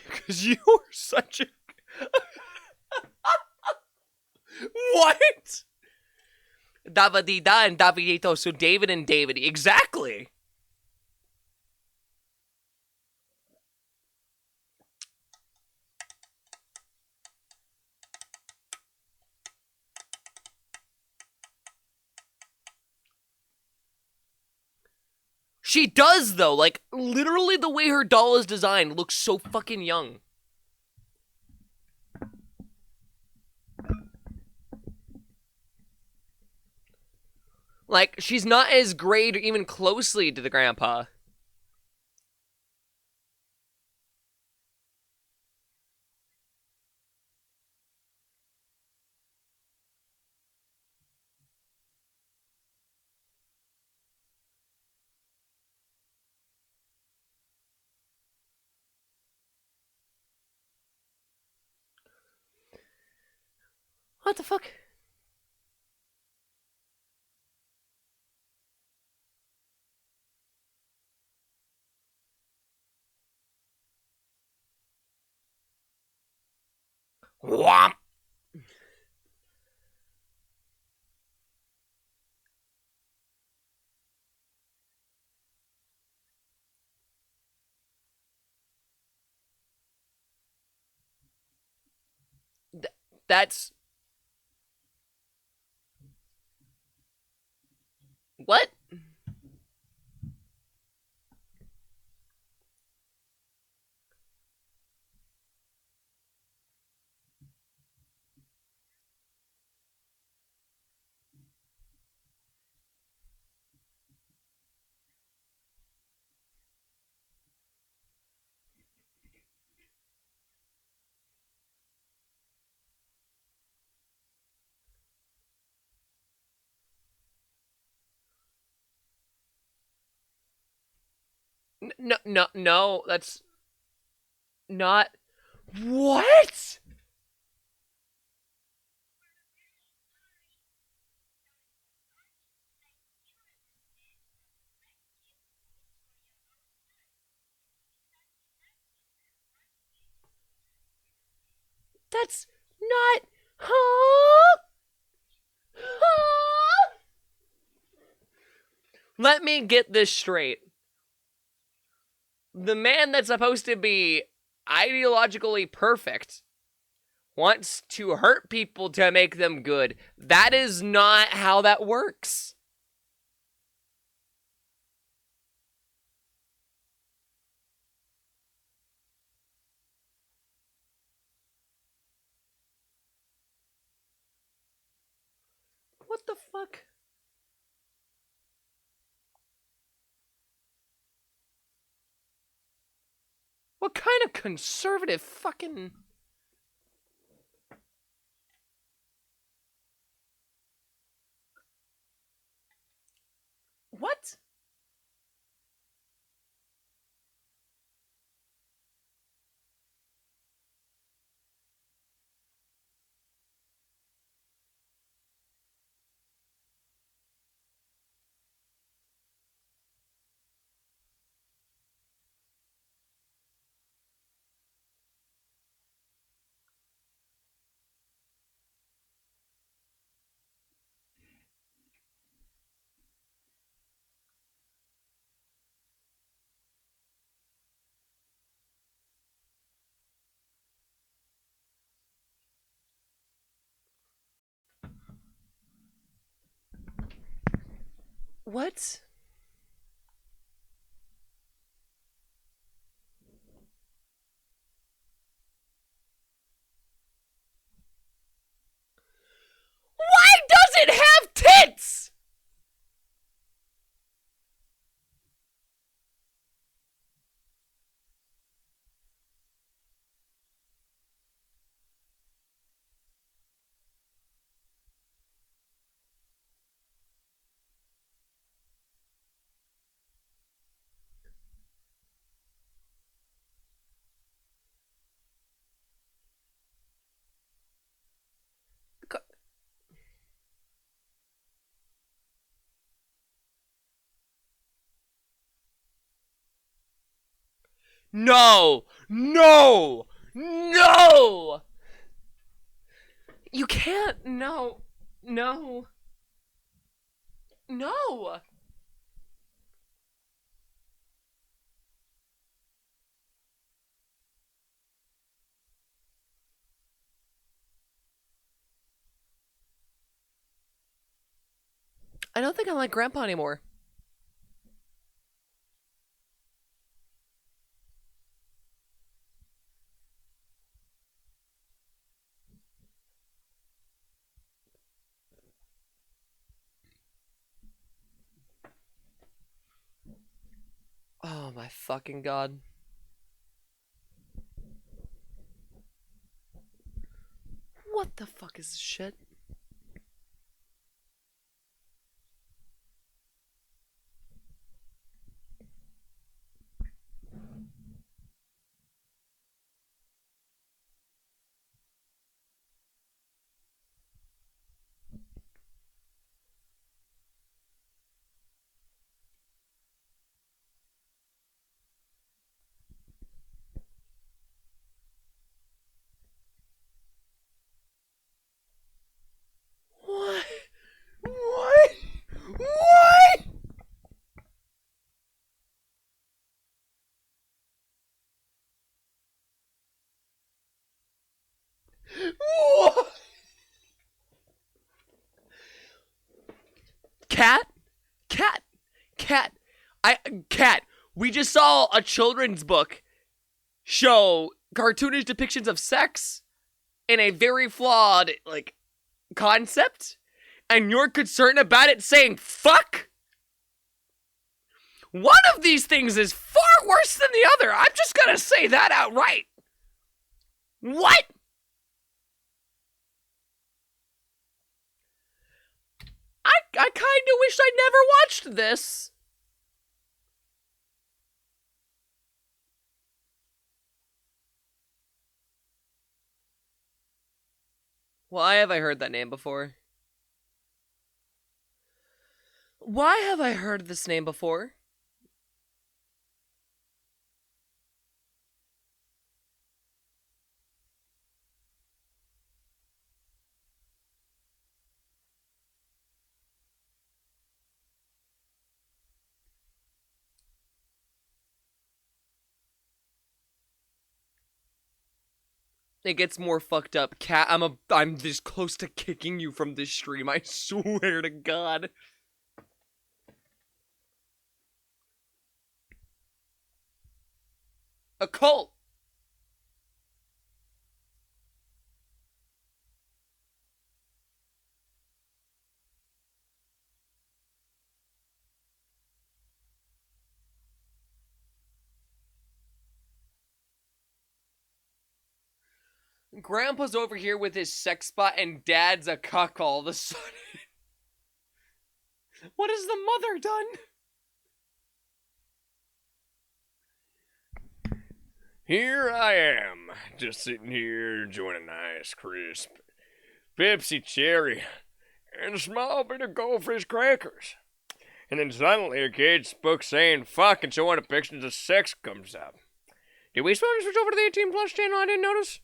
Because you are such a... What? Davidida and Davidito. So David and David. Exactly. She does, though. Like, literally the way her doll is designed looks so fucking young. Like, she's not as grayed or even closely to the grandpa. What the fuck? Whomp. That's... What? No, that's not... What? That's not... Huh? Huh? Let me get this straight. The man that's supposed to be ideologically perfect wants to hurt people to make them good. That is not how that works. What the fuck? What kind of conservative fucking... What? What? Why does it have tits? No! No! No! You can't. No. No. No! I don't think I like Grandpa anymore. my fucking god. What the fuck is this shit? What? What? What? What? Cat? Cat? Cat? Cat. We just saw a children's book show cartoonish depictions of sex in a very flawed, like, concept, and you're concerned about it saying fuck? One of these things is far worse than the other. I'm just gonna say that outright. What? I kinda wish I never watched this. Why have I heard that name before? Why have I heard this name before? It gets more fucked up. Cat, I'm this close to kicking you from this stream, I swear to God. A cult. Grandpa's over here with his sex bot and Dad's a cuck all of a sudden. What has the mother done? Here I am, just sitting here enjoying a nice crisp Pepsi Cherry and a small bit of goldfish crackers. And then suddenly a kid's book saying fuck and showing depictions of sex comes up. Did we supposed to switch over to the 18 plus channel? I didn't notice.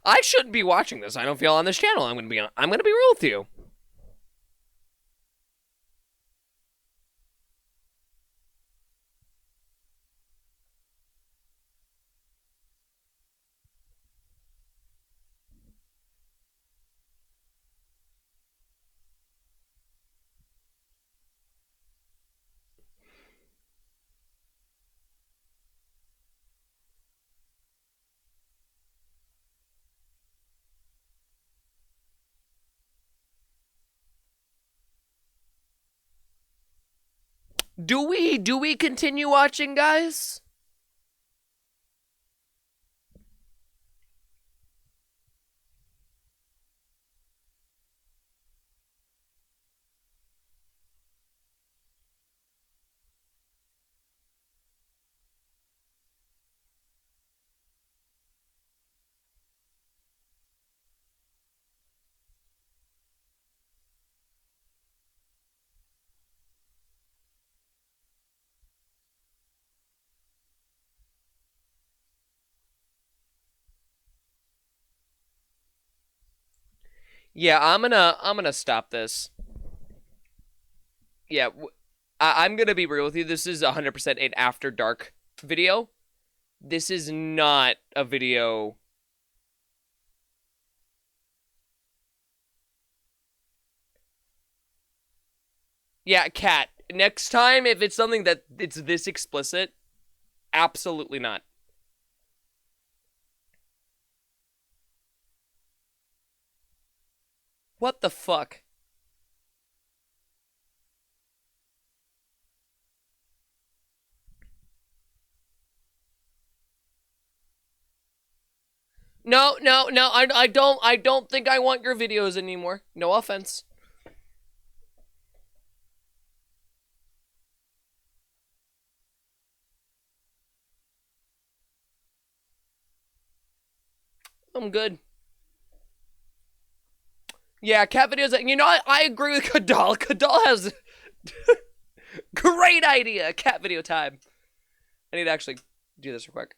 I shouldn't be watching this. I don't feel on this channel. I'm gonna be real with you. Do we continue watching, guys? Yeah, I'm gonna stop this. Yeah, I'm gonna be real with you. This is 100% an After Dark video. This is not a video. Yeah, Cat. Next time, if it's something that it's this explicit, absolutely not. What the fuck? No, I don't think I want your videos anymore. No offense. I'm good. Yeah, cat videos. You know, I agree with Kadal. Kadal has great idea. Cat video time. I need to actually do this real quick.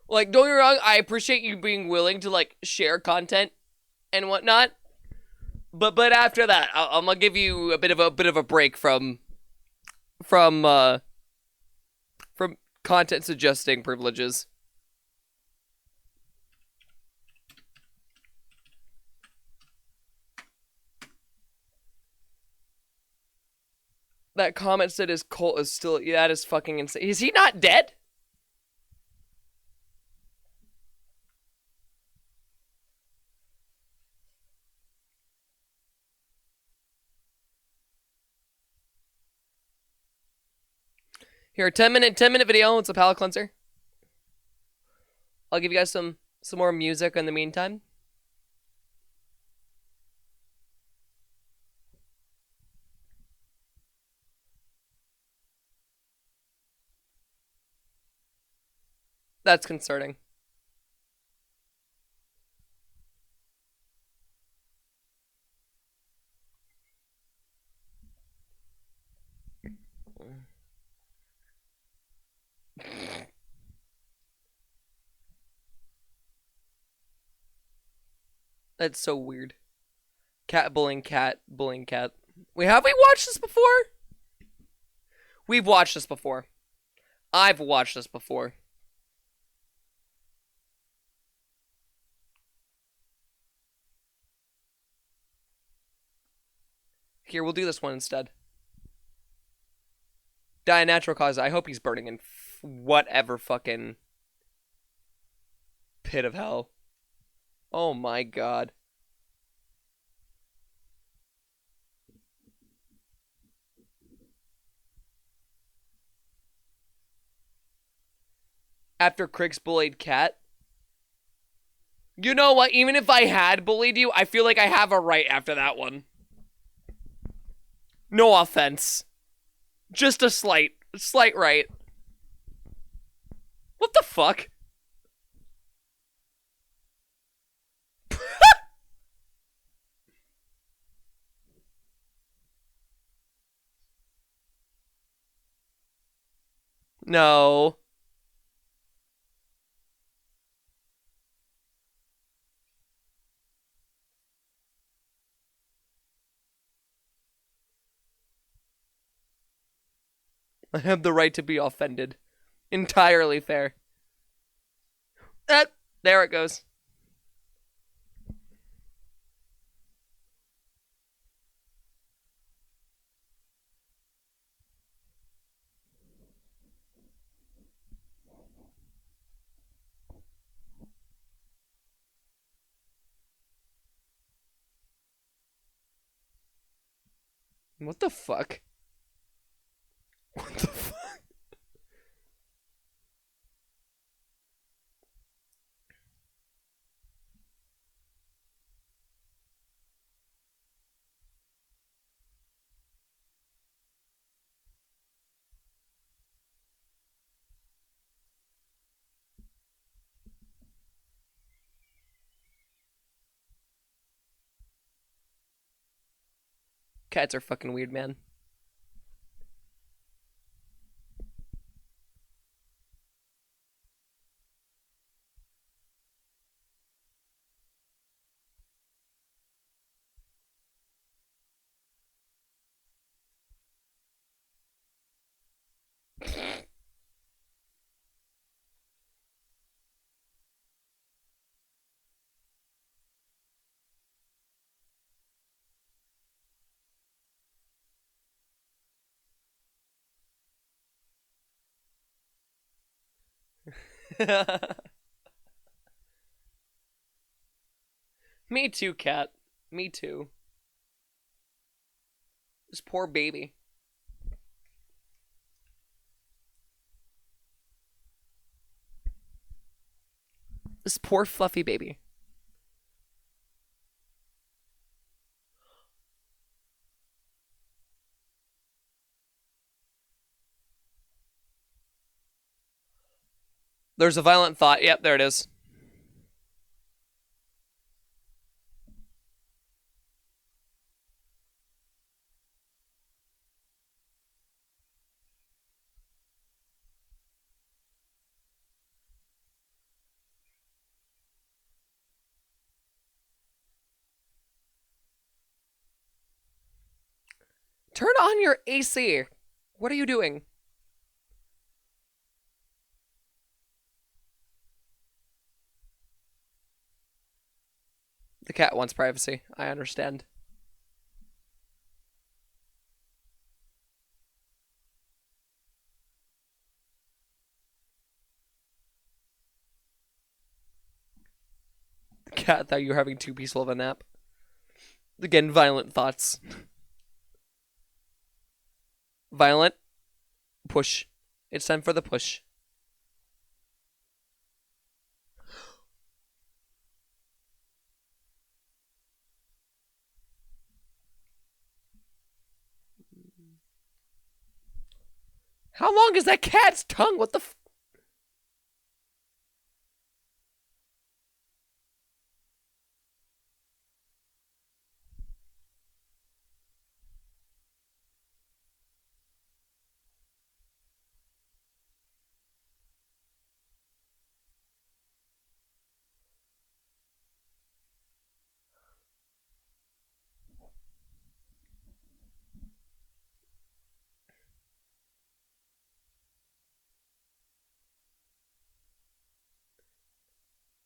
Like, don't get me wrong. I appreciate you being willing to like share content and whatnot. But after that, I'm gonna give you a bit of a break from content suggesting privileges. That comment said his cult is still, yeah, that is fucking insane. Is he not dead? Here, 10-minute video. It's a palate cleanser. I'll give you guys some more music in the meantime. That's concerning. That's so weird. Cat bullying cat bullying cat. Have we watched this before? We've watched this before. I've watched this before. Here, we'll do this one instead. Die natural cause. I hope he's burning in whatever fucking pit of hell. Oh my god. After Crix bullied Cat. You know what? Even if I had bullied you, I feel like I have a right after that one. No offense. Just a slight right. What the fuck? No. I have the right to be offended. Entirely fair. There it goes. What the fuck? What the fuck? Cats are fucking weird, man. Me too, Cat. Me too. This poor baby. This poor fluffy baby. There's a violent thought. Yep, there it is. Turn on your AC. What are you doing? The cat wants privacy. I understand. The cat thought you were having too peaceful of a nap. Again, violent thoughts. Violent. Push. It's time for the push. How long is that cat's tongue? What the f...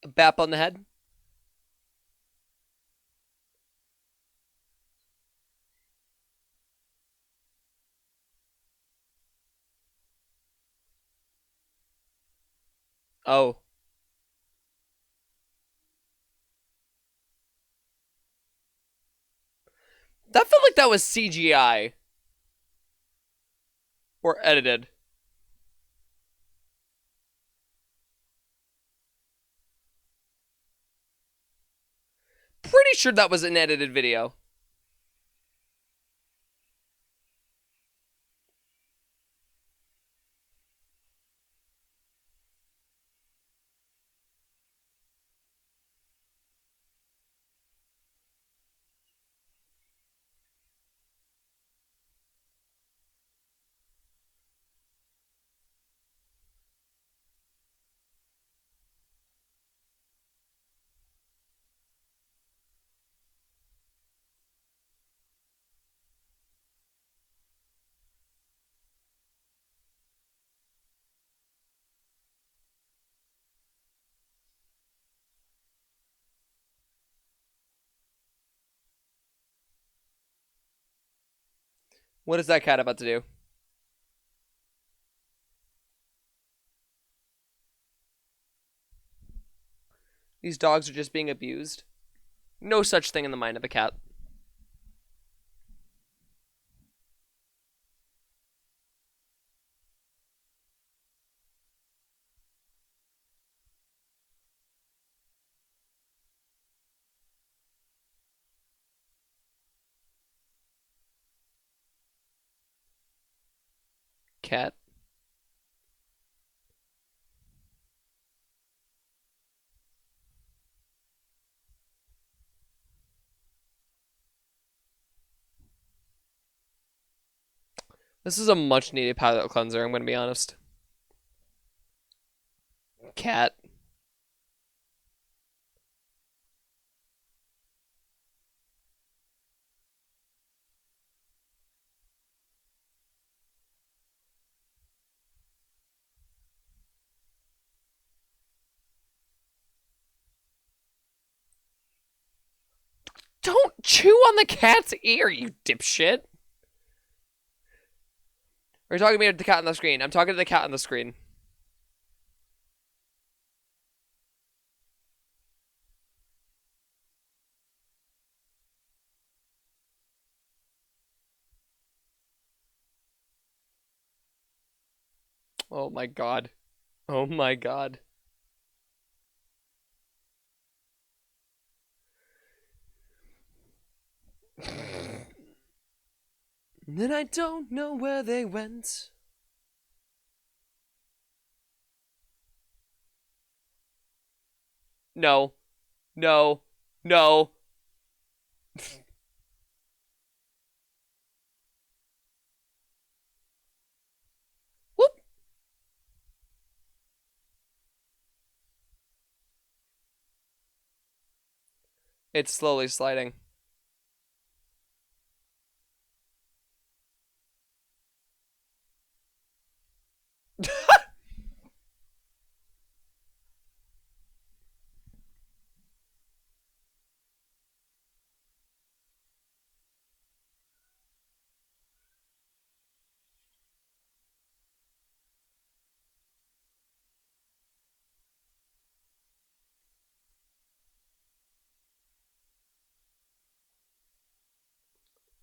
A bap on the head? Oh. That felt like that was CGI. Or edited. Pretty sure that was an edited video. What is that cat about to do? These dogs are just being abused. No such thing in the mind of a cat. Cat. This is a much needed palate cleanser, I'm going to be honest. Cat. Don't chew on the cat's ear, you dipshit. Are you talking to me or the cat on the screen? I'm talking to the cat on the screen. Oh my god. Oh my god. And then I don't know where they went. No. No. No. Whoop. It's slowly sliding.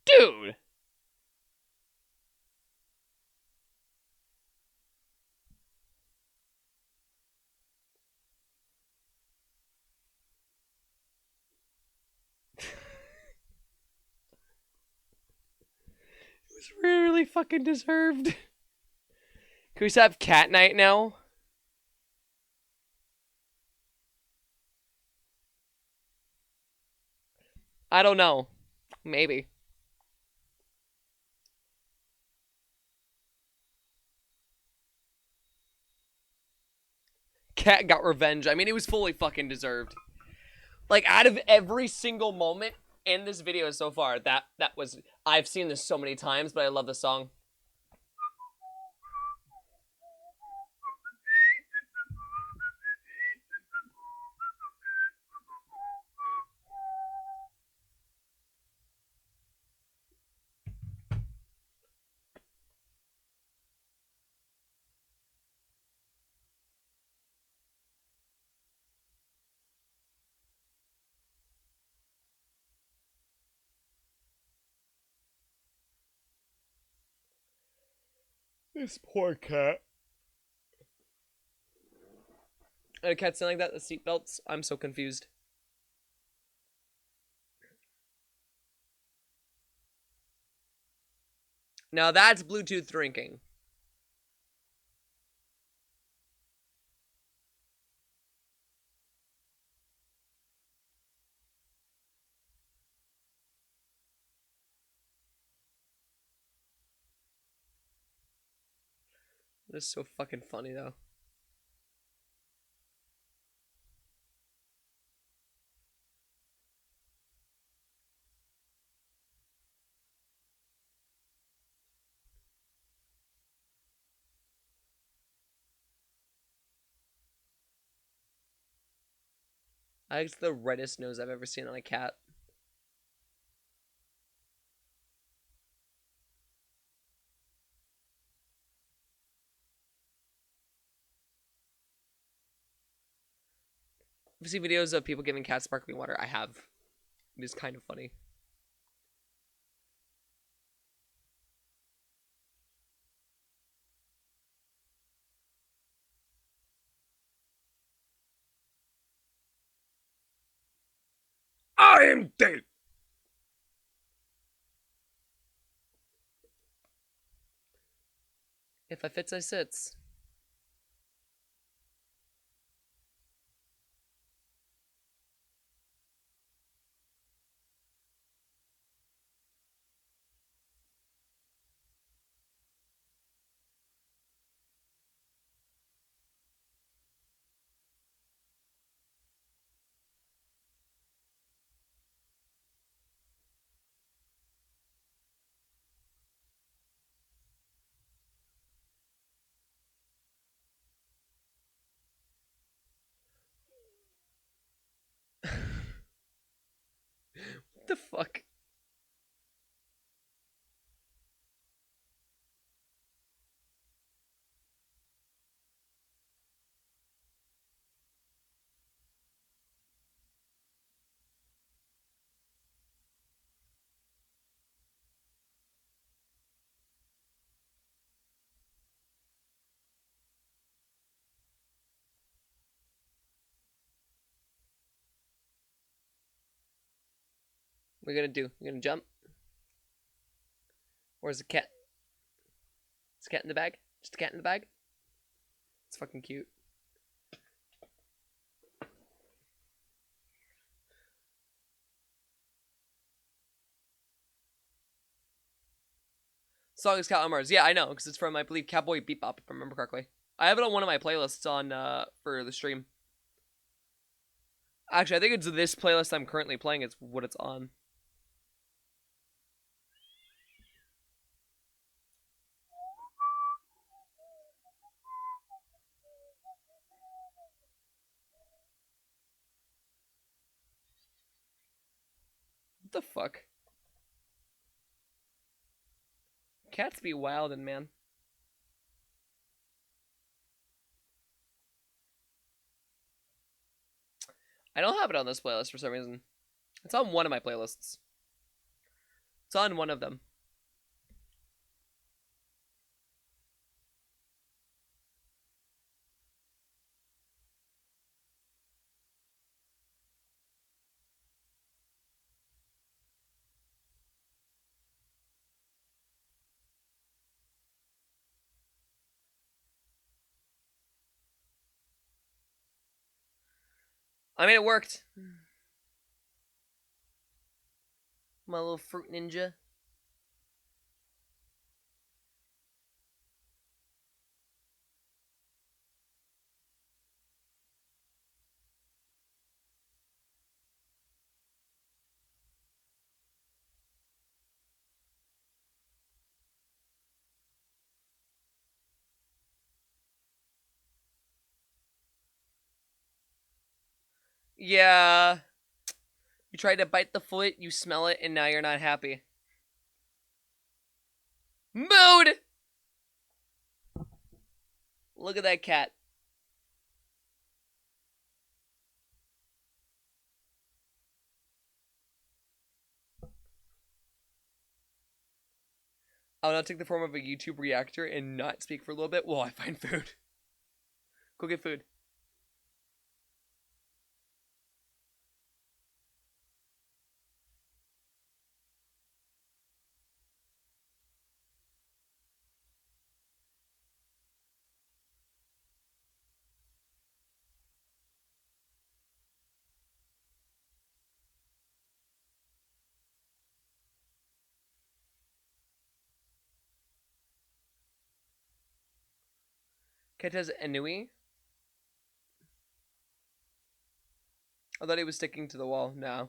Dude. It was really fucking deserved. Can we just have cat night now? I don't know. Maybe. Cat got revenge. I mean, it was fully fucking deserved. Like, out of every single moment in this video so far, that was... I've seen this so many times, but I love the song. This poor cat. And a cat sound like that, the seatbelts? I'm so confused. Now that's Bluetooth drinking. This is so fucking funny, though. That's the reddest nose I've ever seen on a cat. Have you seen videos of people giving cats sparkling water? I have. It is kind of funny. I am dead. If I fits, I sits. What the fuck? What are you gonna do? You gonna jump? Or is it cat? Is a cat in the bag? Just a cat in the bag? It's fucking cute. Song is Cat on Mars. Yeah, I know, because it's from, I believe, Cowboy Bebop, if I remember correctly. I have it on one of my playlists on for the stream. Actually, I think it's this playlist I'm currently playing. It's what it's on. What the fuck? Cats be wildin', man. I don't have it on this playlist for some reason. It's on one of my playlists. It's on one of them. I mean, it worked. My little fruit ninja. Yeah. You tried to bite the foot, you smell it, and now you're not happy. Mood! Look at that cat. I'll now take the form of a YouTube reactor and not speak for a little bit while I find food. Go get food. Cat has Enui. I thought he was sticking to the wall. No.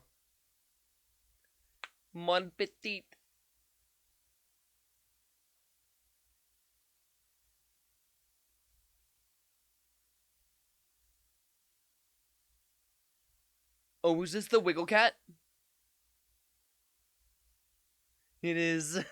Mon petit. Oh, is this the Wiggle Cat? It is.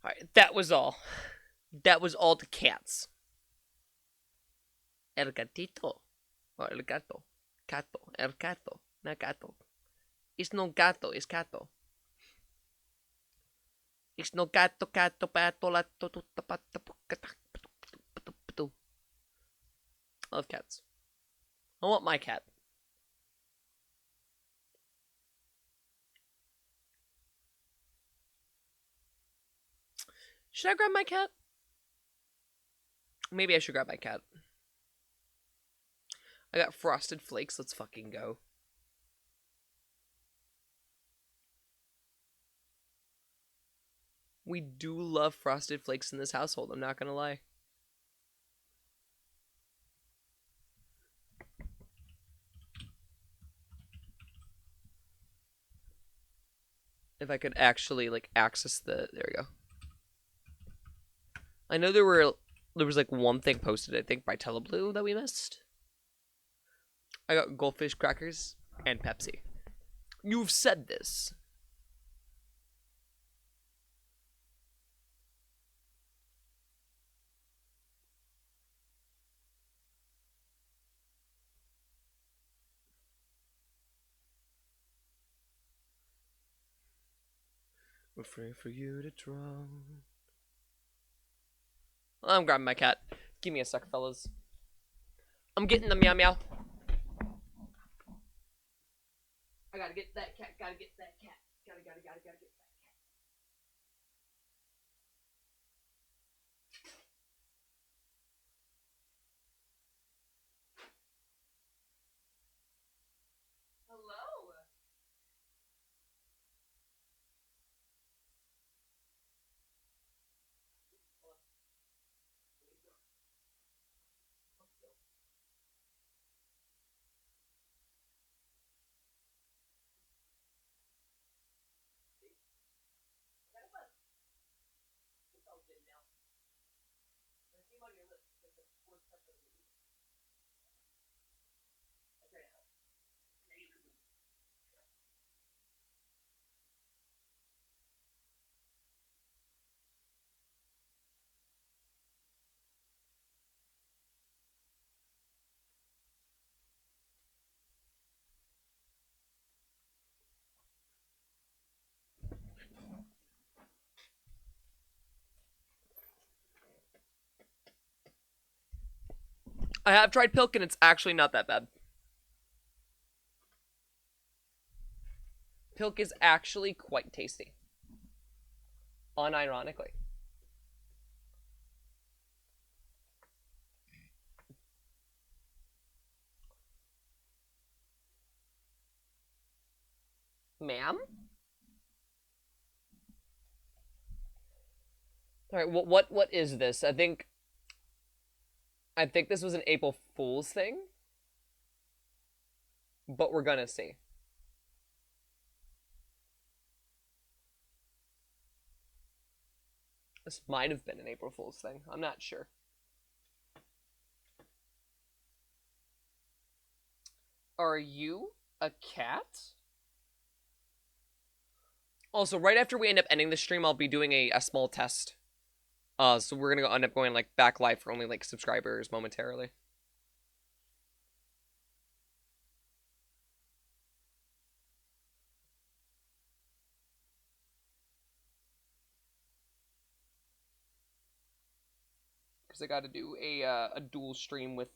Alright, that was all. That was all the cats. El gatito. Or el gato. Gato. El gato. Not gato. It's no gato, it's gato. It's no gato, gato, pato, lato, tutta, pata, pucata. I love cats. I want my cat. Should I grab my cat? Maybe I should grab my cat. I got Frosted Flakes. Let's fucking go. We do love Frosted Flakes in this household, I'm not gonna lie. If I could actually, like, access the... There we go. I know there was, like, one thing posted, I think, by Teleblue that we missed. I got goldfish crackers and Pepsi. You've said this. We're free for you to drown. I'm grabbing my cat. Give me a sec, fellas. I'm getting the meow meow. I gotta get that cat. Gotta get that cat. Gotta get that cat. Hello. I have tried Pilk and it's actually not that bad. Pilk is actually quite tasty. Unironically. Ma'am? Alright, what is this? I think this was an April Fool's thing. But we're gonna see. This might have been an April Fool's thing. I'm not sure. Are you a cat? Also, right after we end up ending the stream, I'll be doing a small test. So we're gonna end up going like back live for only like subscribers momentarily. Because I got to do a dual stream with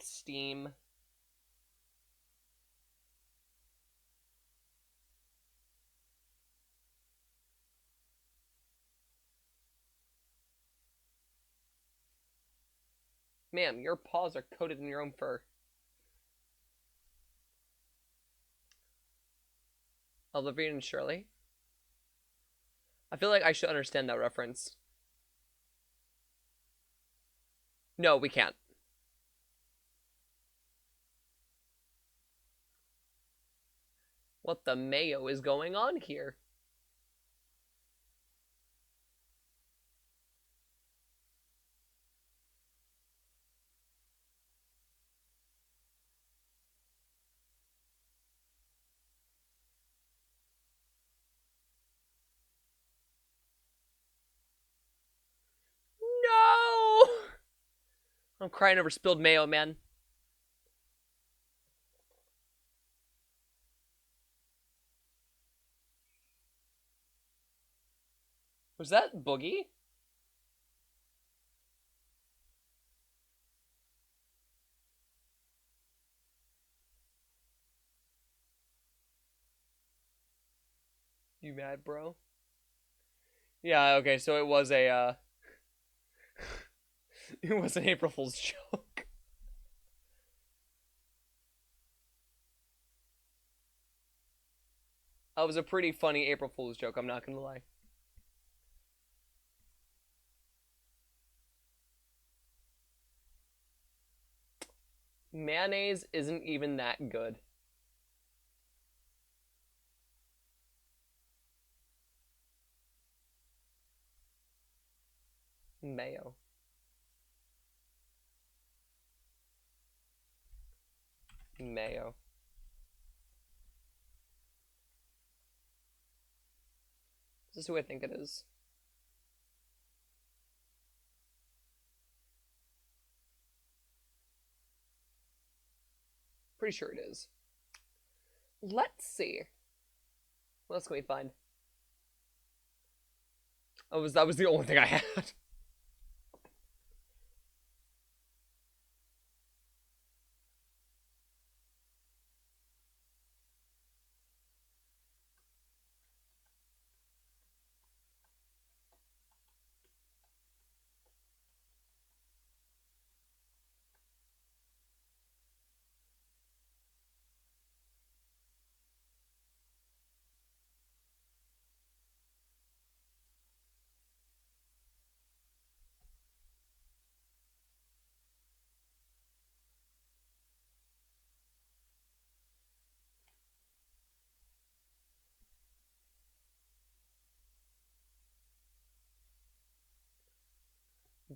Steam. Man, your paws are coated in your own fur. Olivia and Shirley. I feel like I should understand that reference. No, we can't. What the mayo is going on here? No! I'm crying over spilled mayo, man. Was that Boogie? You mad, bro? Yeah, okay, so it was a, it was an April Fool's joke. That was a pretty funny April Fool's joke, I'm not gonna lie. Mayonnaise isn't even that good. Mayo. Mayo. This is who I think it is. Pretty sure it is. Let's see. What else can we find? Oh, that was the only thing I had.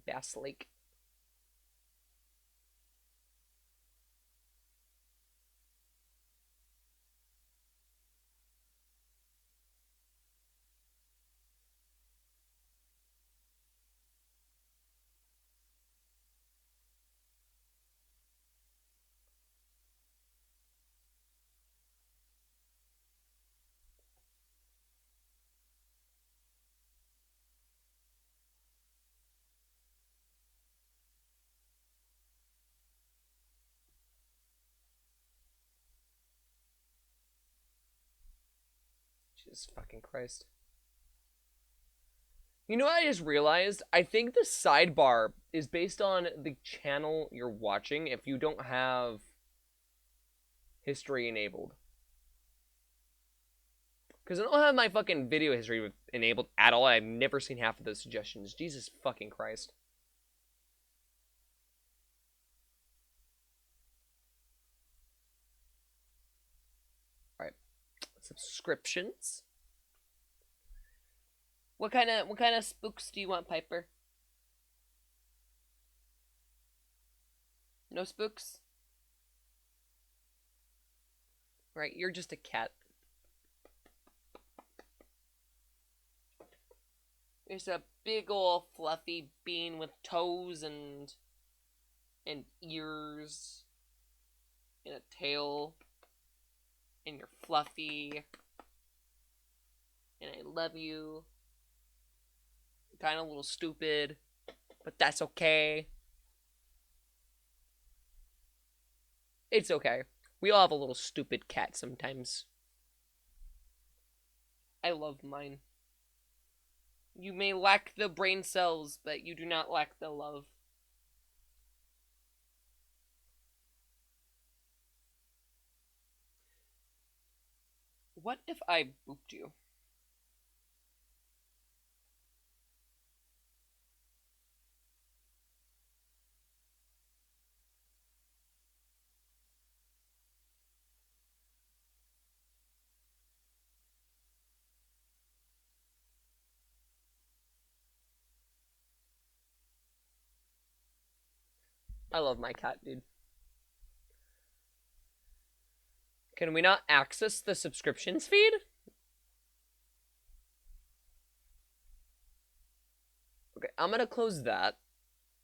Bass Lake. Jesus fucking Christ. You know what I just realized? I think the sidebar is based on the channel you're watching if you don't have history enabled. Because I don't have my fucking video history enabled at all. I've never seen half of those suggestions. Jesus fucking Christ. Alright. Subscriptions. What kind of spooks do you want, Piper? No spooks? Right, you're just a cat. There's a big ol' fluffy bean with toes and ears and a tail, and you're fluffy, and I love you. You're kind of a little stupid, but that's okay. It's okay. We all have a little stupid cat sometimes. I love mine. You may lack the brain cells, but you do not lack the love. What if I booped you? I love my cat, dude. Can we not access the subscriptions feed? Okay, I'm gonna close that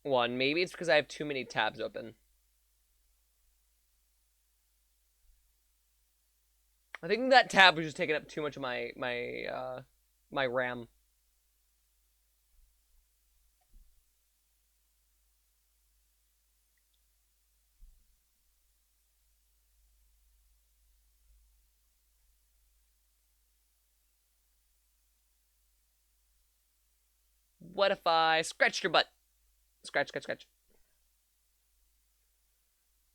one. Maybe it's because I have too many tabs open. I think that tab was just taking up too much of my RAM. What if I scratched your butt? Scratch, scratch, scratch.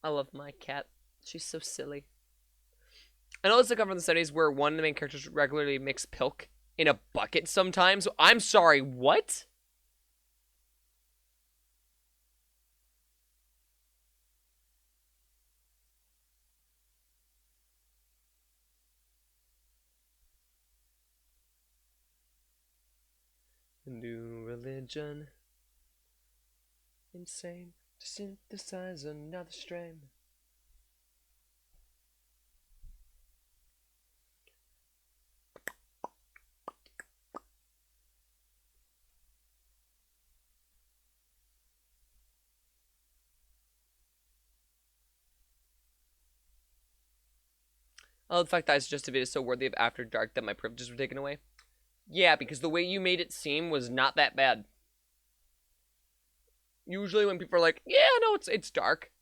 I love my cat. She's so silly. I know it's a cover from the 70s where one of the main characters regularly mix Pilk in a bucket sometimes. So I'm sorry, what? New religion. Insane to synthesize another strain. Oh, the fact that I suggested it is so worthy of After Dark that my privileges were taken away. Yeah, because the way you made it seem was not that bad. Usually when people are like, yeah, no, it's dark.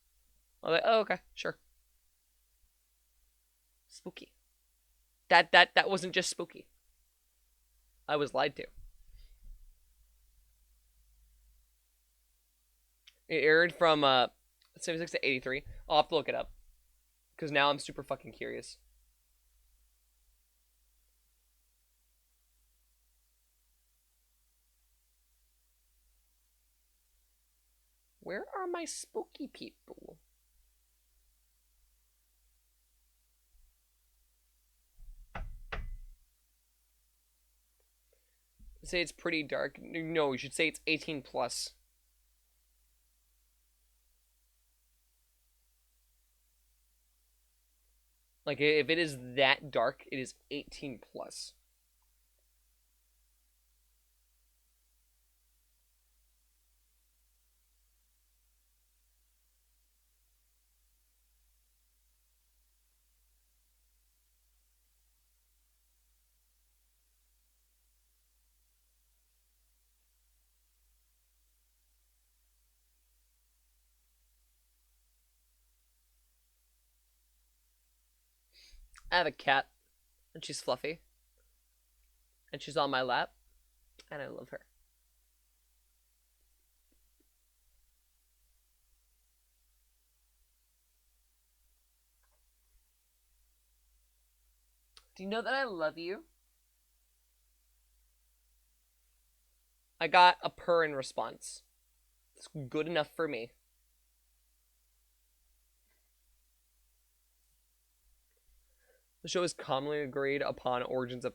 I'm like, oh, okay, sure. Spooky. That wasn't just spooky. I was lied to. It aired from 76 to 83. I'll have to look it up. Because now I'm super fucking curious. Where are my spooky people? Say it's pretty dark. No, you should say it's 18 plus. Like, if it is that dark, it is 18 plus. I have a cat, and she's fluffy. And she's on my lap, and I love her. Do you know that I love you? I got a purr in response. It's good enough for me. The show is commonly agreed upon origins of...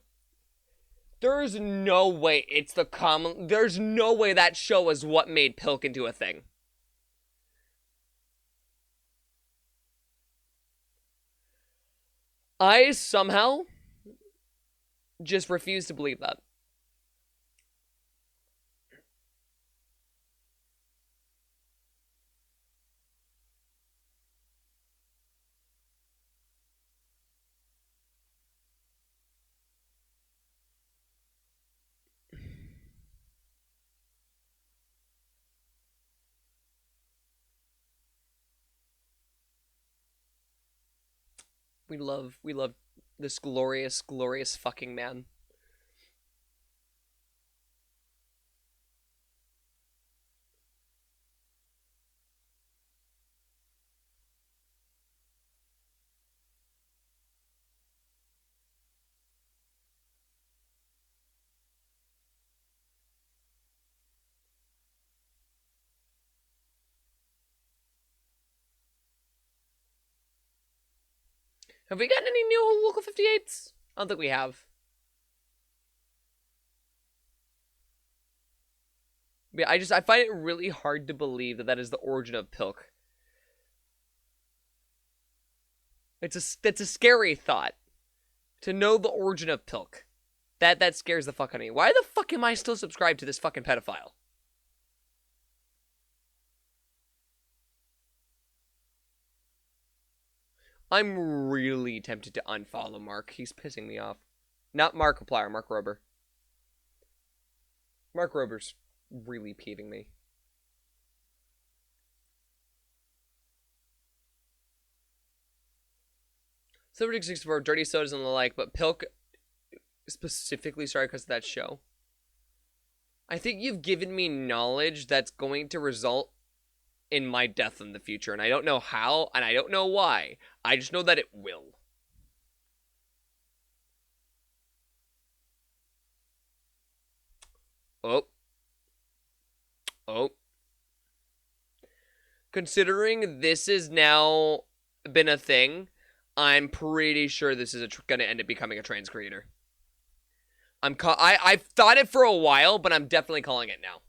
There's no way it's the common... There's no way that show is what made Pilk into a thing. I somehow just refuse to believe that. We love this glorious, glorious fucking man. Have we gotten any new Local 58s? I don't think we have. Yeah, I find it really hard to believe that is the origin of Pilk. That's a scary thought. To know the origin of Pilk. That scares the fuck out of me. Why the fuck am I still subscribed to this fucking pedophile? I'm really tempted to unfollow Mark. He's pissing me off. Not Markiplier, Mark Rober. Mark Rober's really peeving me. Silver 64, dirty sodas and the like, but Pilk specifically started because of that show. I think you've given me knowledge that's going to result in my death in the future, and I don't know how, and I don't know why. I just know that it will. Oh. Oh. Considering this is now been a thing, I'm pretty sure this is going to end up becoming a trans creator. I've thought it for a while, but I'm definitely calling it now.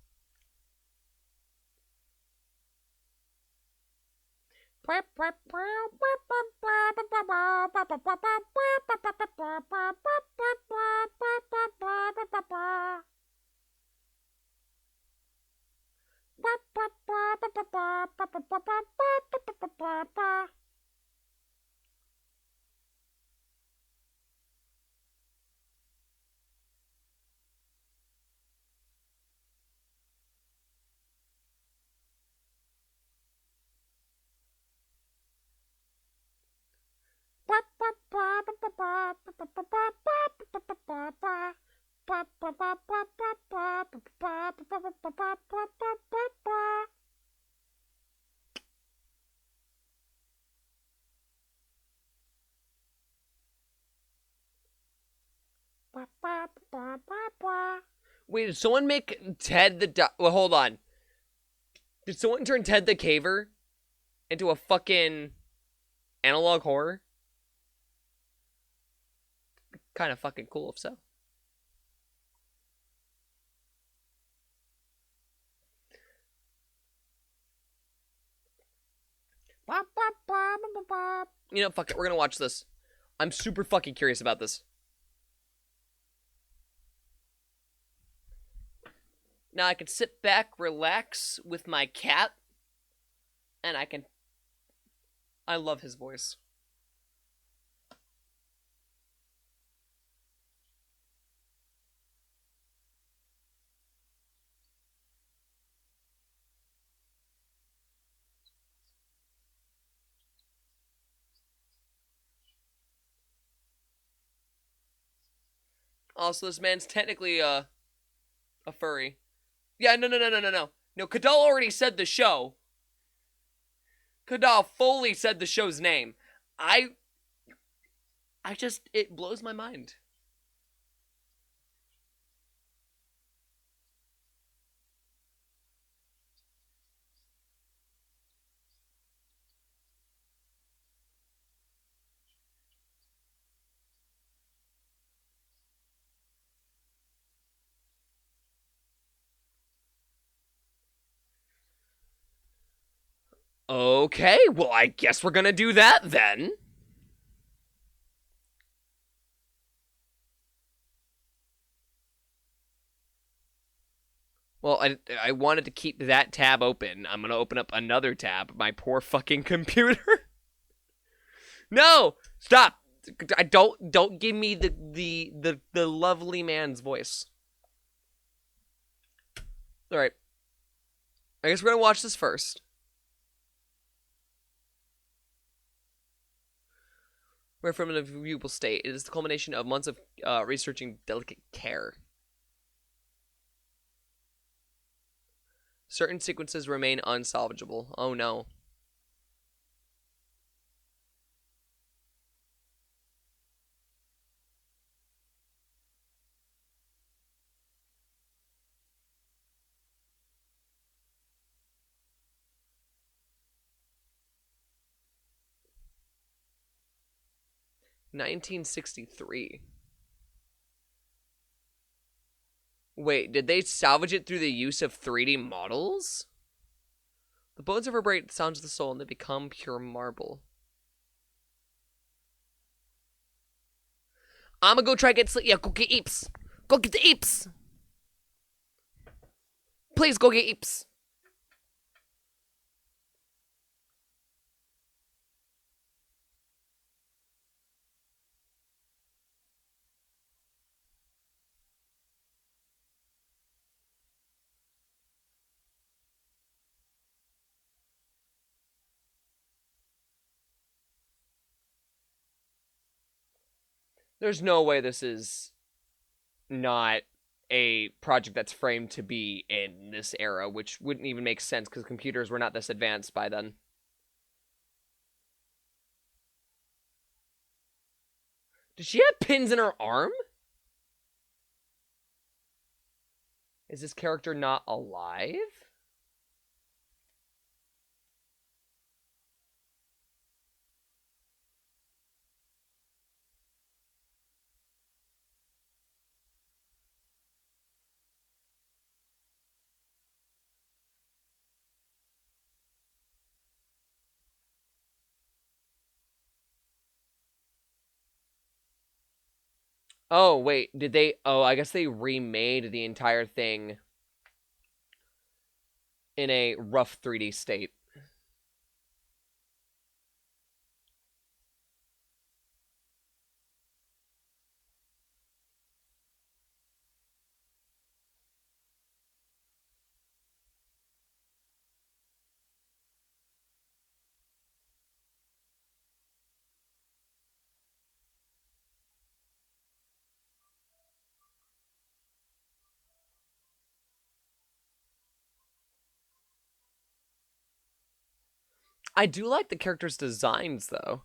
Wait, did someone make Ted the... Well, hold on. Did someone turn Ted the Caver into a fucking analog horror? Kind of fucking cool if so. You know, fuck it. We're gonna watch this. I'm super fucking curious about this. Now I can sit back, relax with my cat, and I can... I love his voice. Also, this man's technically a furry. Yeah, no. No, Kadal already said the show. Kadal fully said the show's name. I just, it blows my mind. Okay, well, I guess we're gonna do that then. Well, I wanted to keep that tab open. I'm gonna open up another tab. My poor fucking computer. No! Stop! I don't give me the lovely man's voice. Alright. I guess we're gonna watch this first. Where from a viewable state, it is the culmination of months of researching delicate care. Certain sequences remain unsalvageable. Oh no. $1963. Wait, did they salvage it through the use of 3D models? The bones reverberate the sounds of the soul and they become pure marble. I'ma go try to get sleep. Yeah, go get Eeps. Go get the Eeps. Please go get Eeps. There's no way this is not a project that's framed to be in this era, which wouldn't even make sense because computers were not this advanced by then. Does she have pins in her arm? Is this character not alive? Oh, wait, did they... Oh, I guess they remade the entire thing in a rough 3D state. I do like the characters' designs, though.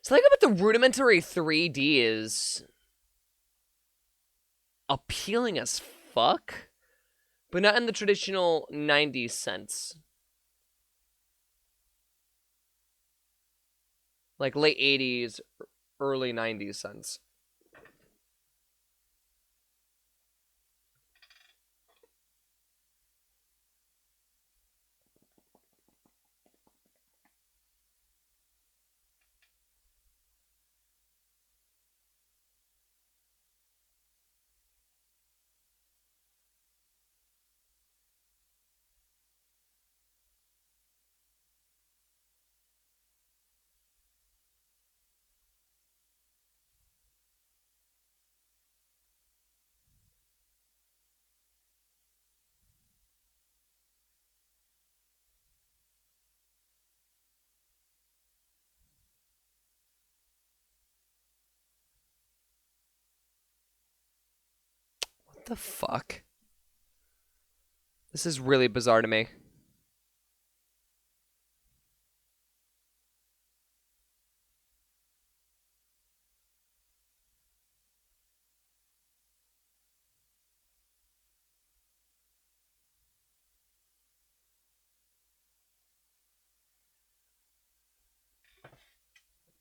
Something about the rudimentary 3D is appealing as fuck, but not in the traditional 90s sense. Like late 80s, early 90s sense. What the fuck? This is really bizarre to me.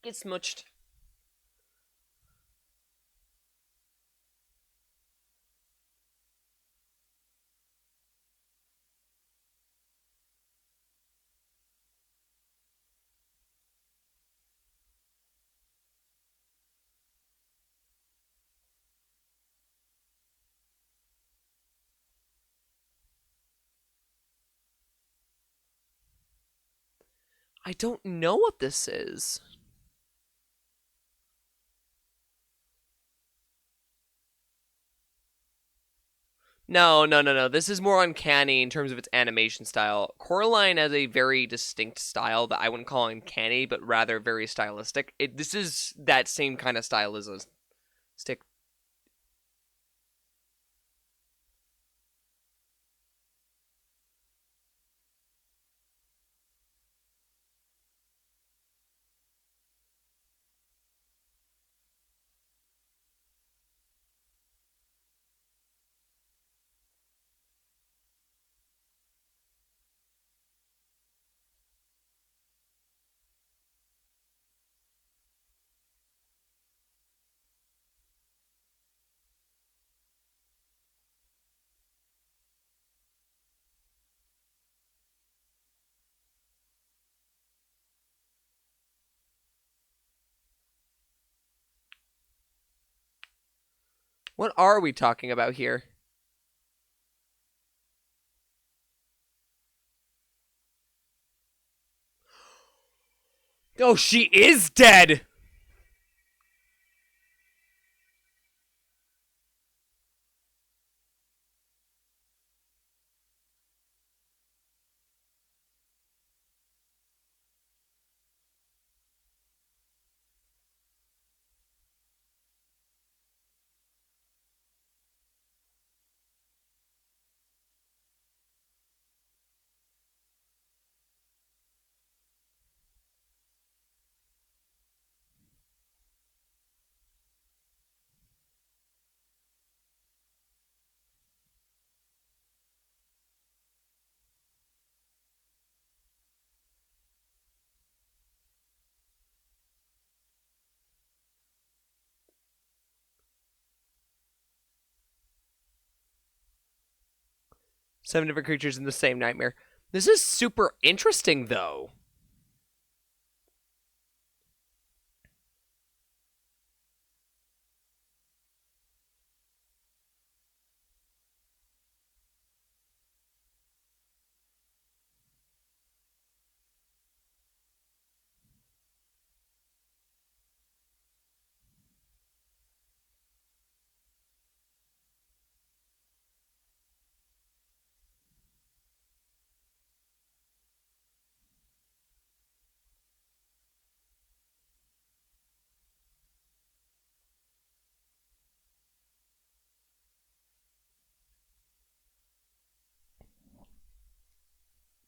Get smushed. I don't know what this is. No. This is more uncanny in terms of its animation style. Coraline has a very distinct style that I wouldn't call uncanny, but rather very stylistic. This is that same kind of stylistic. What are we talking about here? Oh, she is dead! 7 different creatures in the same nightmare. This is super interesting, though.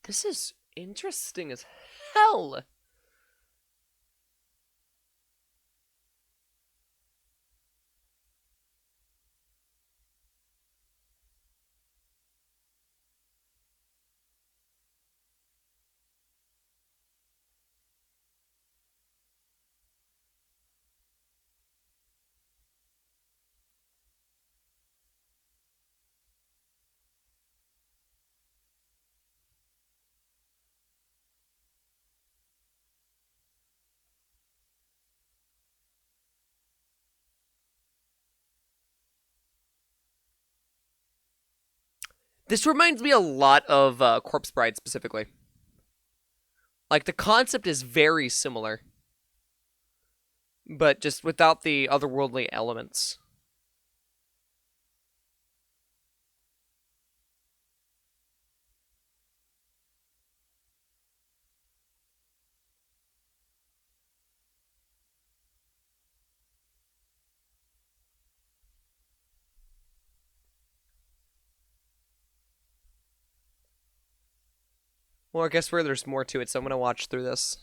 This is interesting as hell. This reminds me a lot of Corpse Bride specifically. Like, the concept is very similar, but just without the otherworldly elements. Well, I guess there's more to it, so I'm going to watch through this.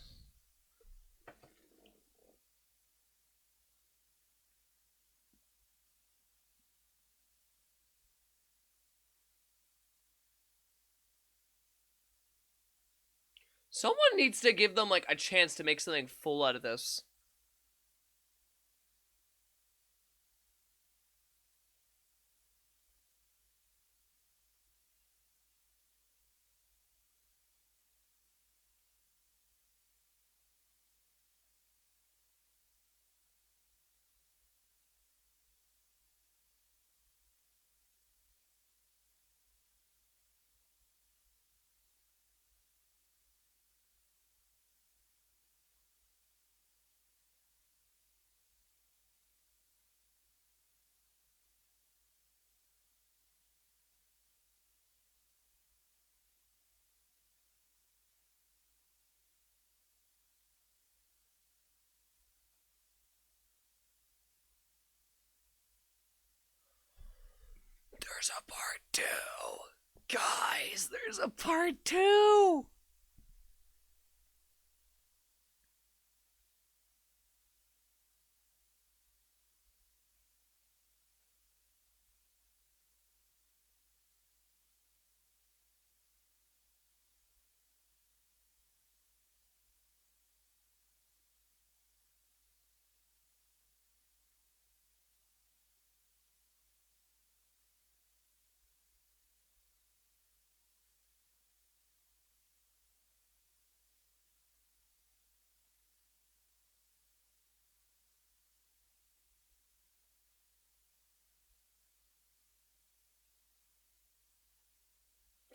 Someone needs to give them, like, a chance to make something full out of this. There's a part 2. Guys, there's a part 2.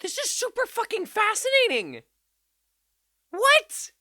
This is super fucking fascinating. What?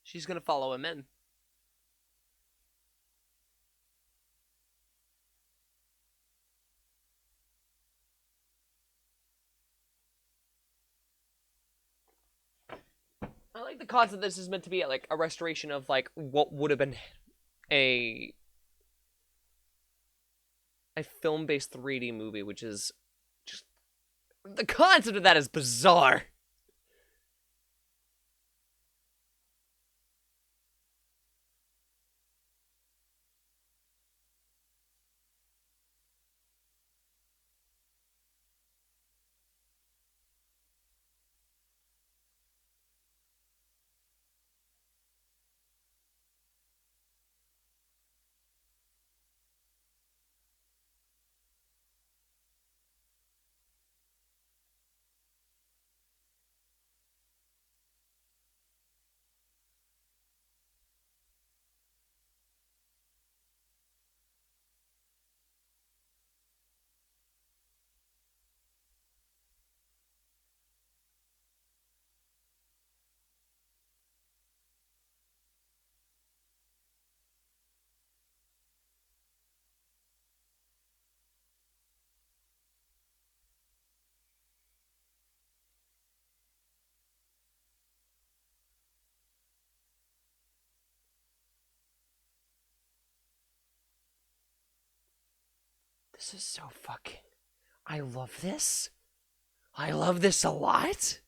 She's gonna follow him in. like the concept that this is meant to be like a restoration of like what would have been a film-based 3D movie, which is just the concept of that is bizarre. This is so fucking... I love this. I love this a lot.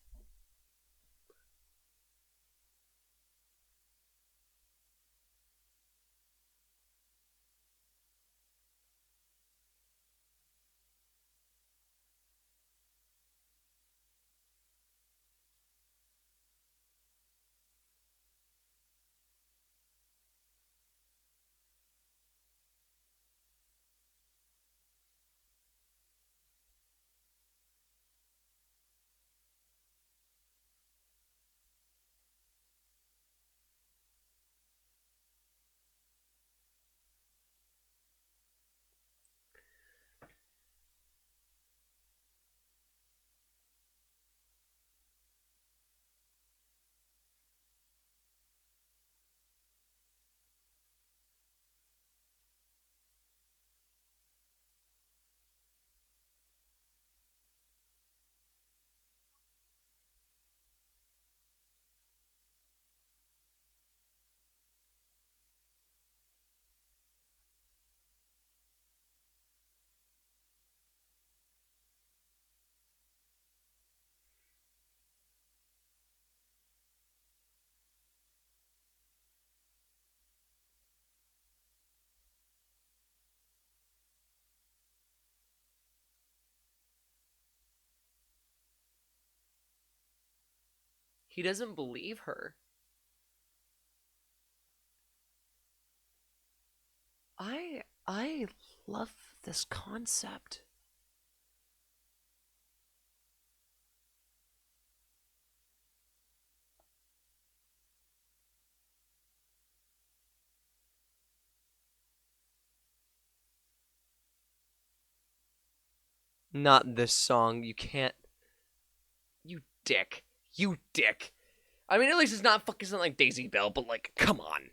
He doesn't believe her. I love this concept. Not this song. You can't. You dick. You dick. I mean, at least it's not fucking something like Daisy Bell, but like, come on.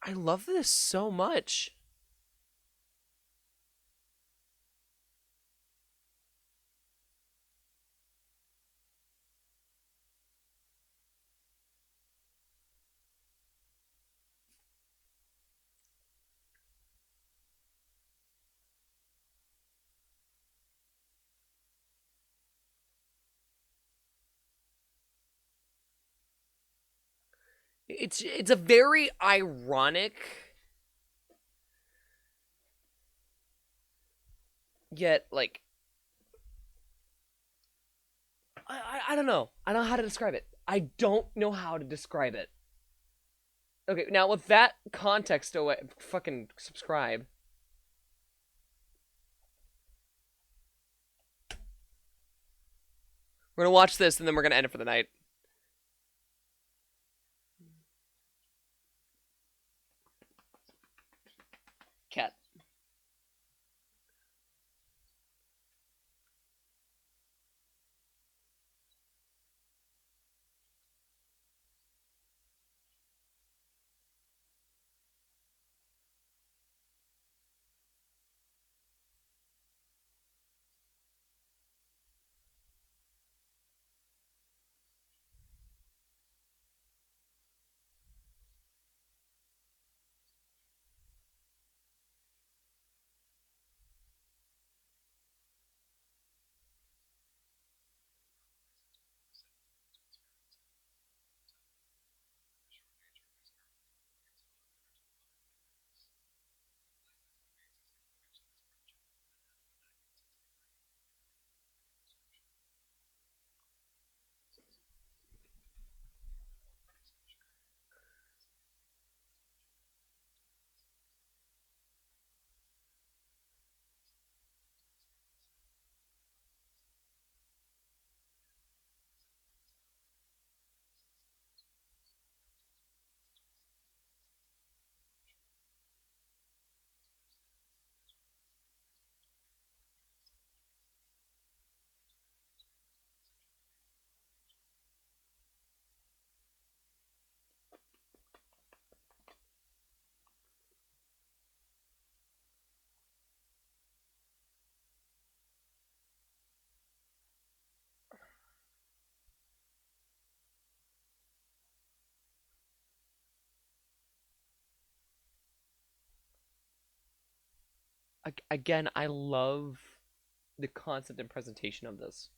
I love this so much. It's a very ironic yet like I don't know. I don't know how to describe it. I don't know how to describe it. Okay, now with that context away, fucking subscribe. We're gonna watch this and then we're gonna end it for the night. Cat. Again, I love the concept and presentation of this.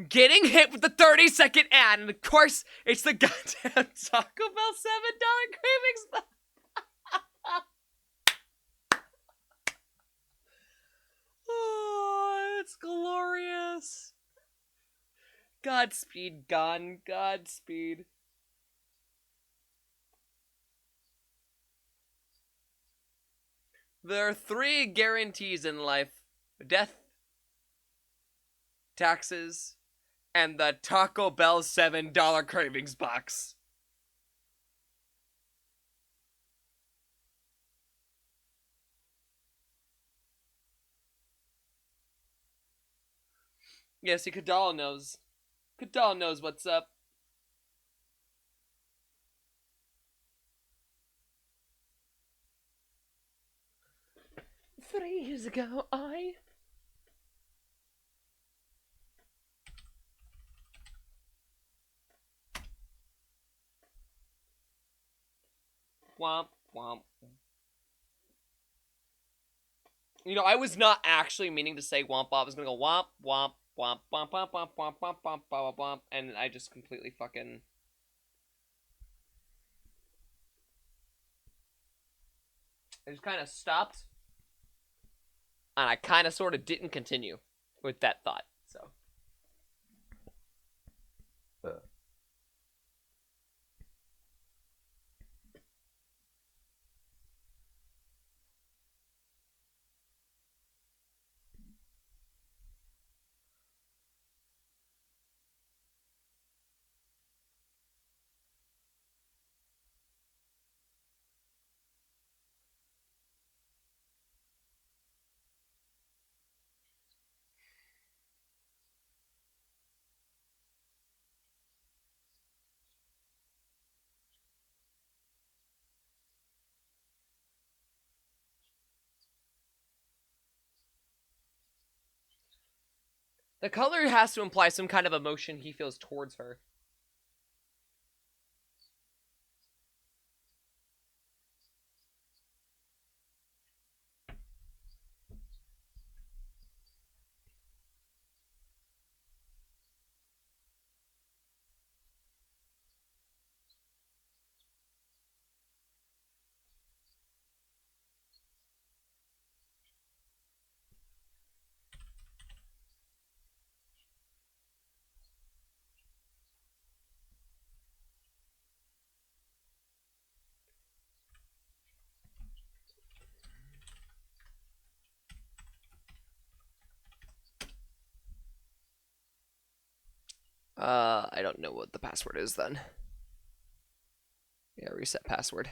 getting hit with the 30-second ad, and of course, it's the goddamn Taco Bell $7 cravings. Oh, it's glorious. Godspeed, gone. Godspeed. There are 3 guarantees in life: death, taxes, and the Taco Bell $7 cravings box. Yeah, see, Kadal knows. Kadal knows what's up. Three years ago, I... Womp, womp. You know, I was not actually meaning to say womp womp. I was gonna go womp, womp, womp, womp, womp, womp, womp, womp, womp, womp, womp, and I just completely fucking... I just kind of stopped. And I kind of sort of didn't continue with that thought, so... The color has to imply some kind of emotion he feels towards her. I don't know what the password is then. Yeah, reset password.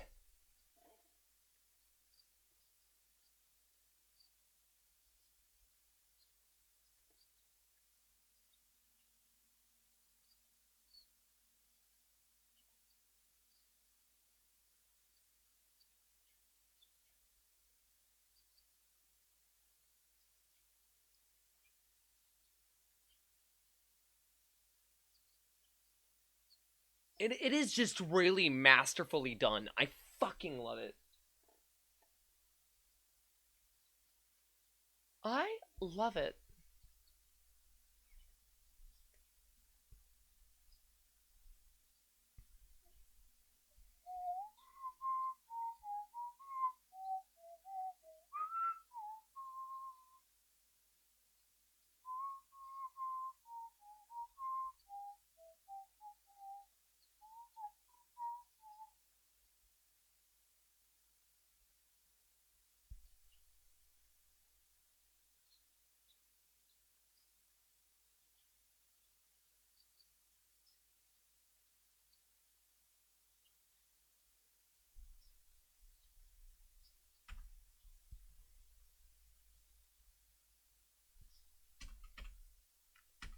It is just really masterfully done. I fucking love it. I love it.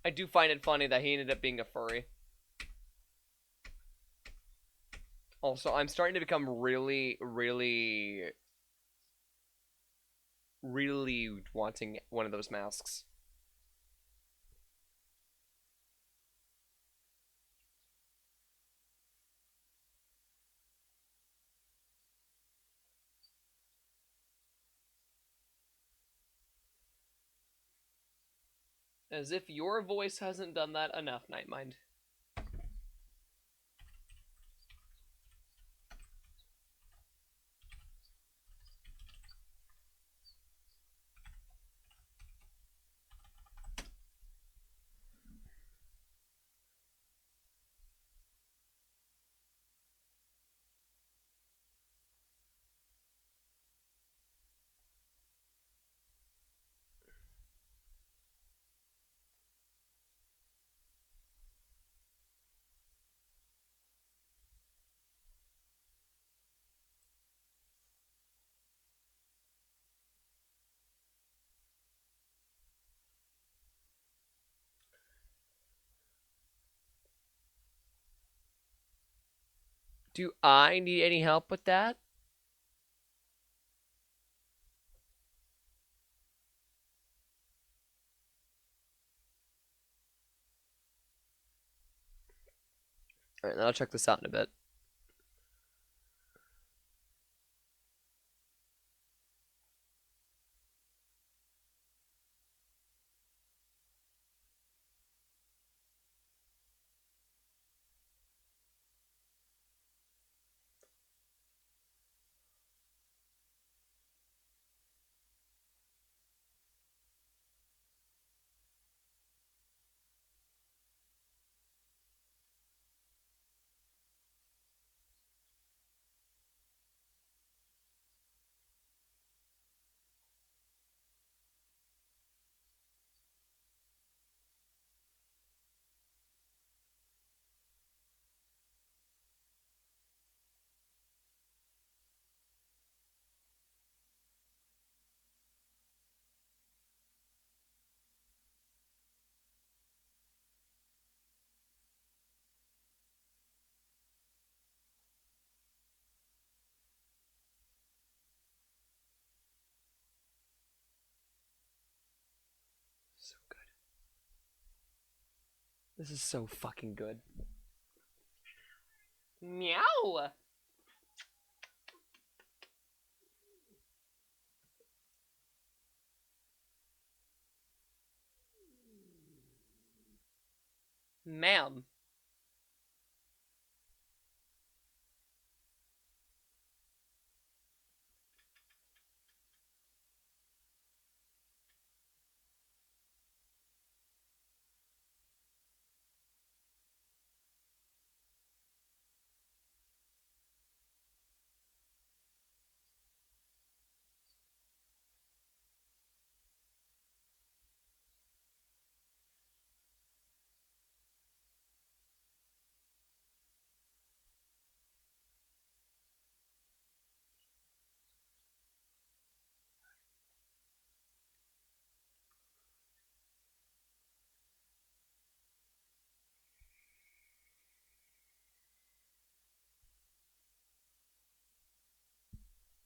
I do find it funny that he ended up being a furry. Also, I'm starting to become really wanting one of those masks. As if your voice hasn't done that enough, Nightmind. Do I need any help with that? Alright, then I'll check this out in a bit. So good. This is so fucking good. Meow! Ma'am.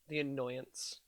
The annoyance.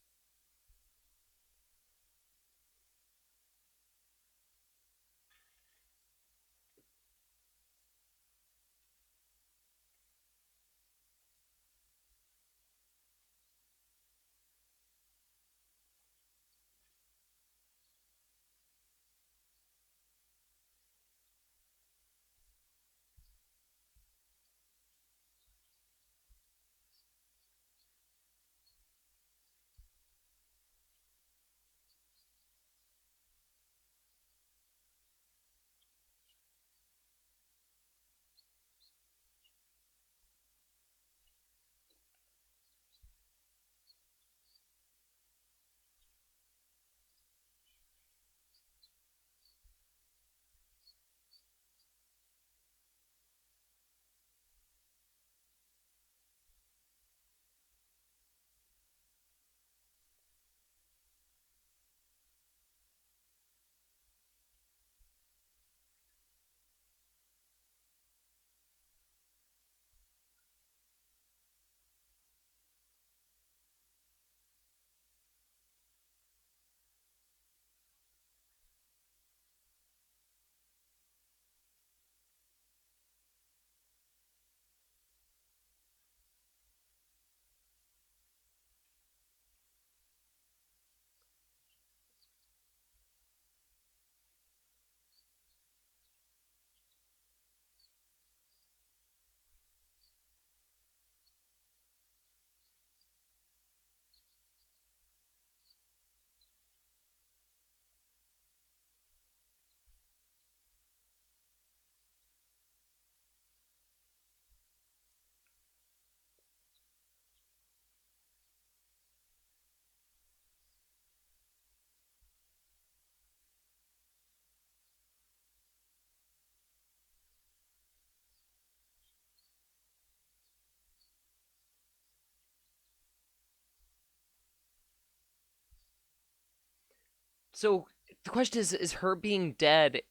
So the question is her being dead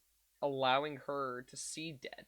allowing her to see dead?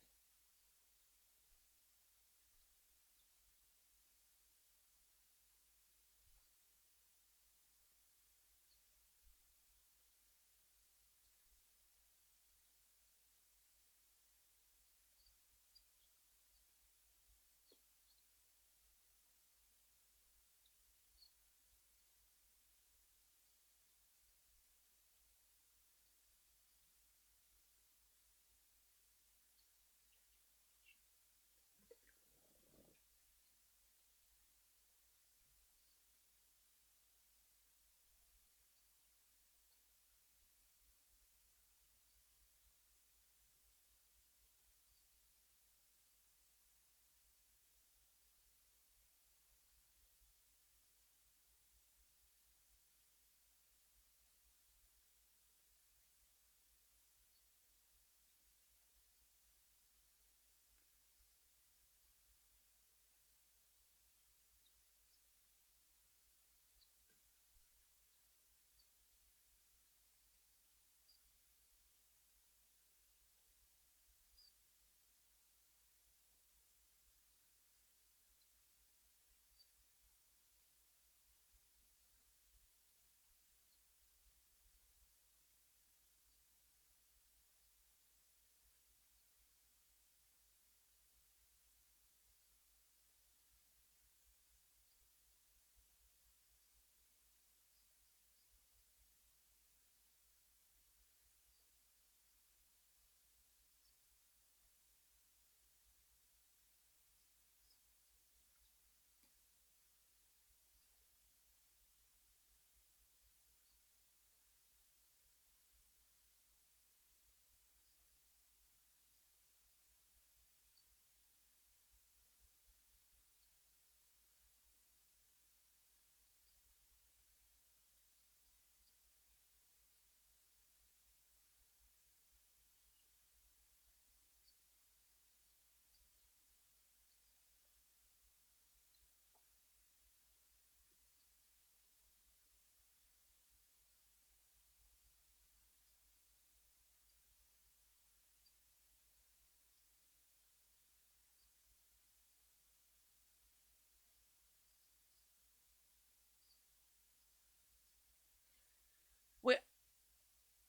Wait,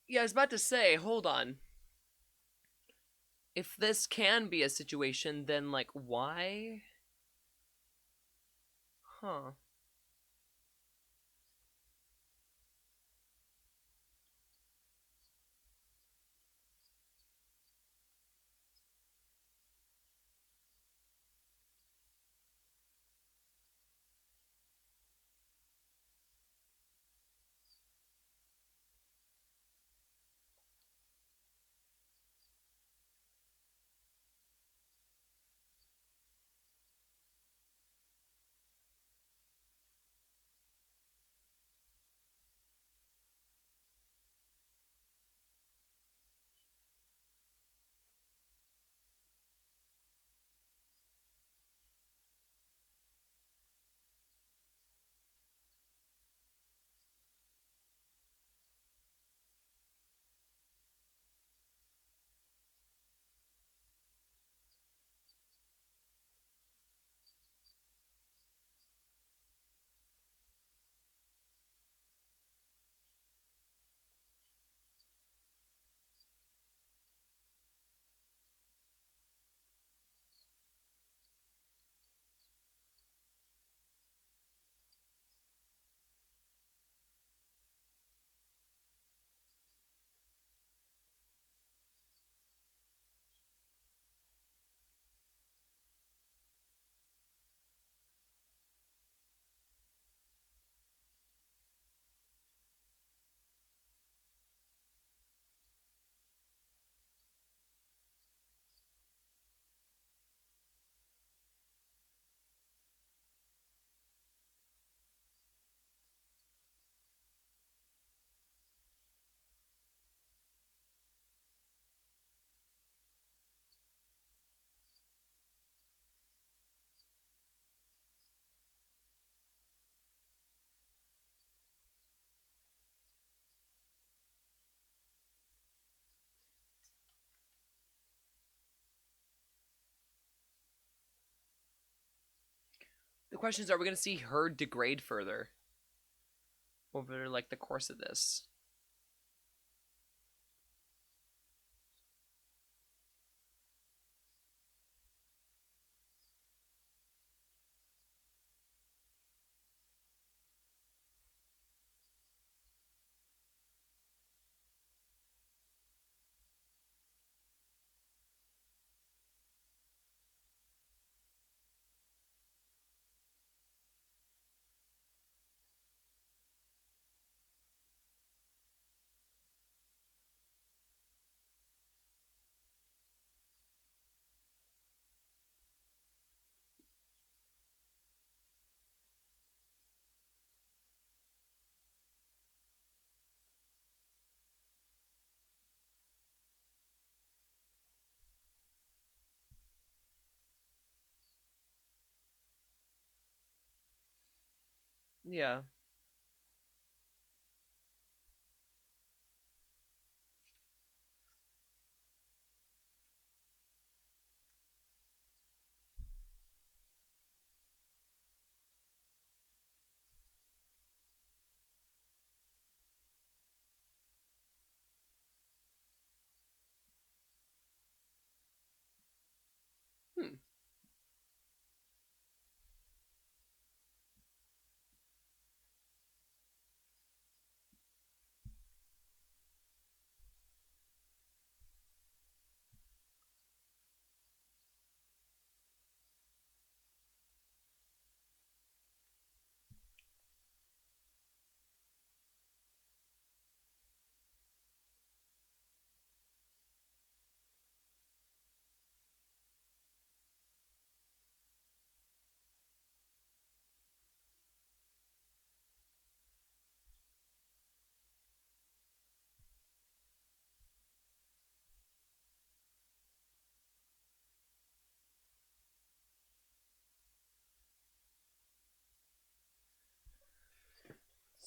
yeah, I was about to say, hold on. If this can be a situation, then like why? Huh. question is, are we gonna see her degrade further over like the course of this? Yeah. Hmm.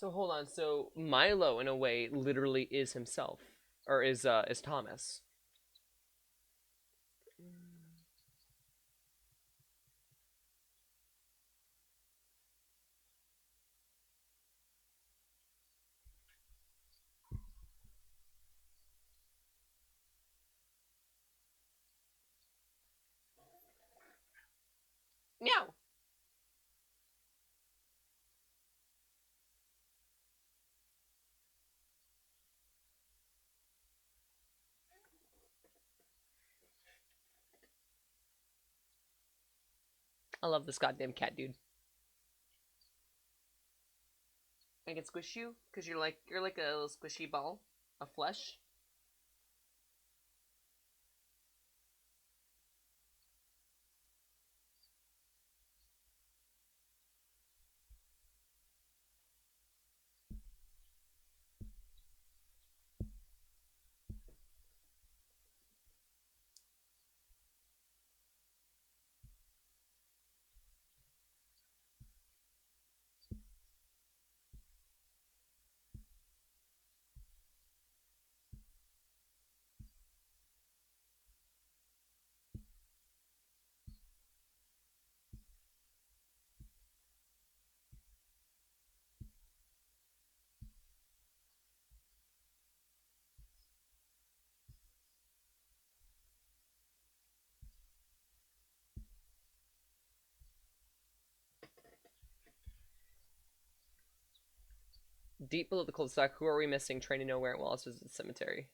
So hold on. So Milo, in a way, literally is himself, or is Thomas. Meow. I love this goddamn cat, dude. I can squish you because you're like a little squishy ball of flesh. Deep below the cul-de-sac, who are we missing? Train to nowhere. Wallace visits the cemetery.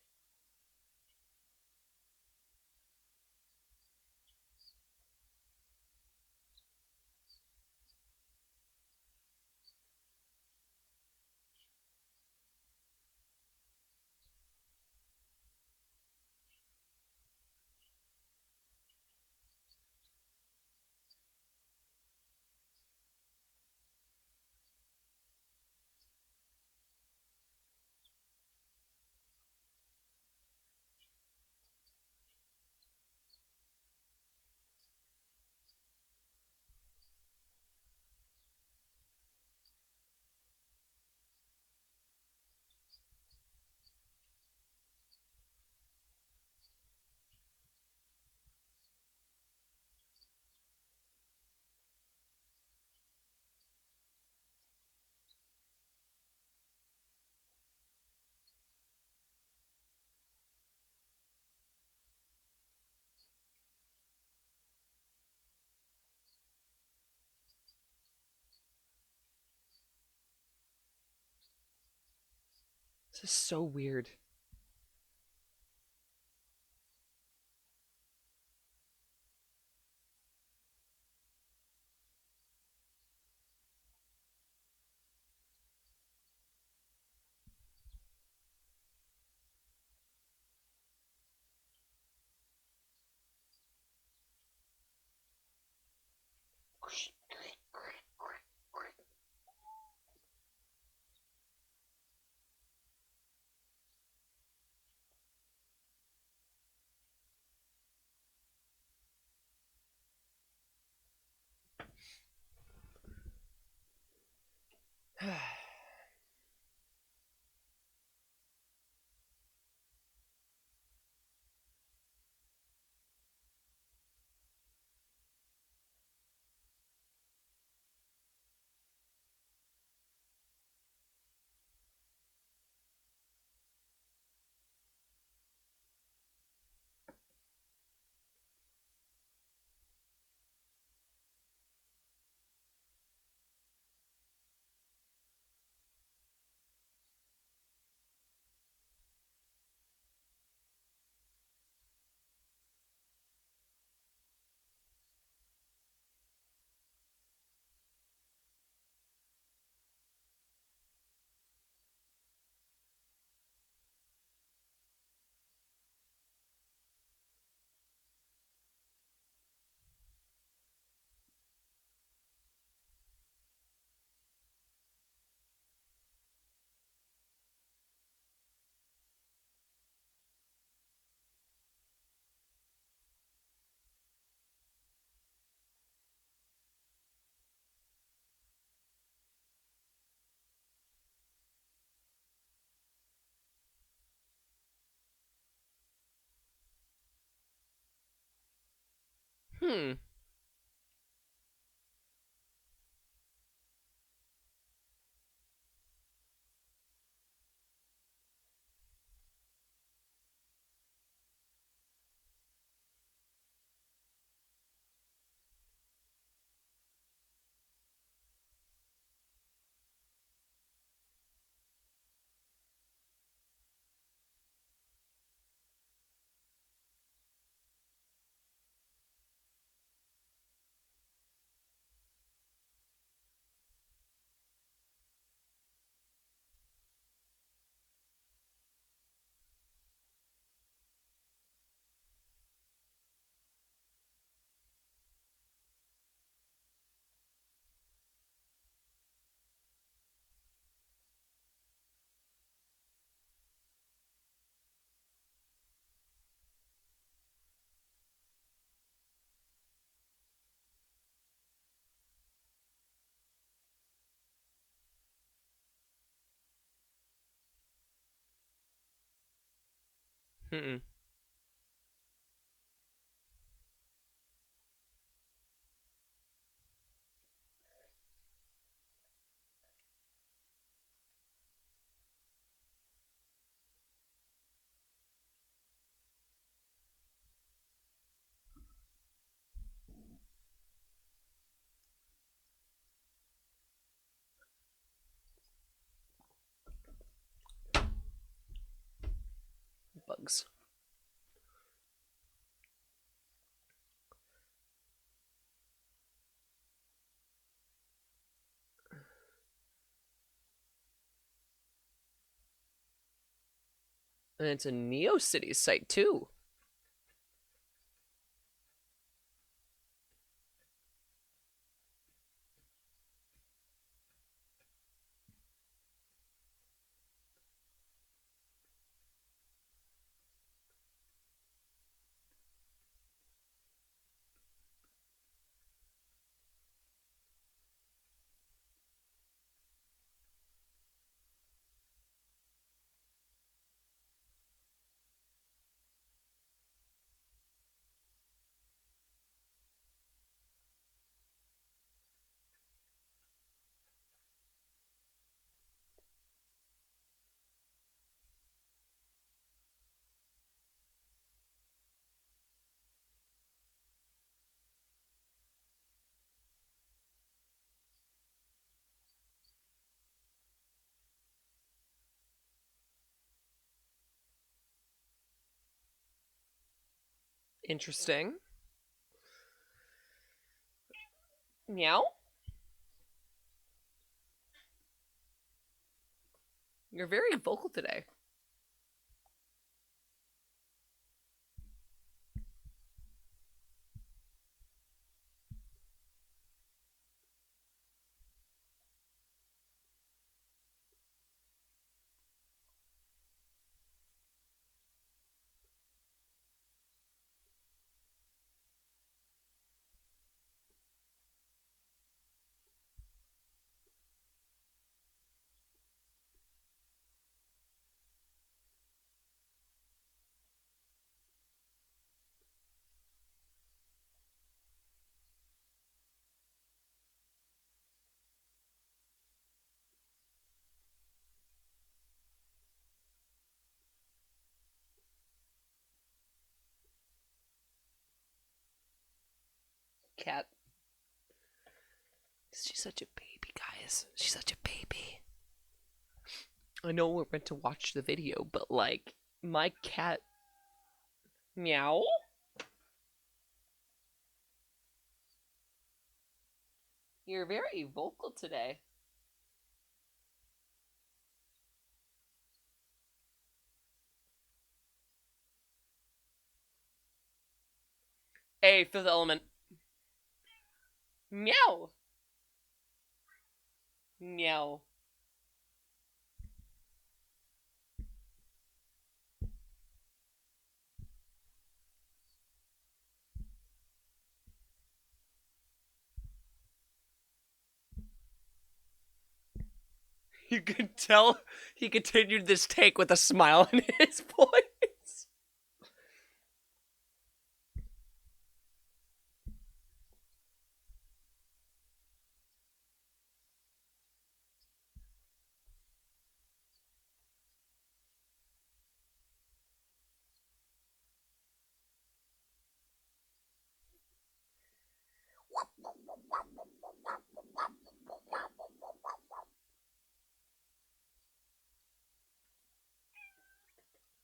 This is so weird. Hmm. Hmm. Bugs. And it's a NeoCities site too. Interesting. Meow? You're very vocal today. Cat. She's such a baby, guys. She's such a baby. I know we're meant to watch the video, but like, my cat. Meow? You're very vocal today. Hey, Fifth Element. Meow. Meow. You could tell he continued this take with a smile in his voice.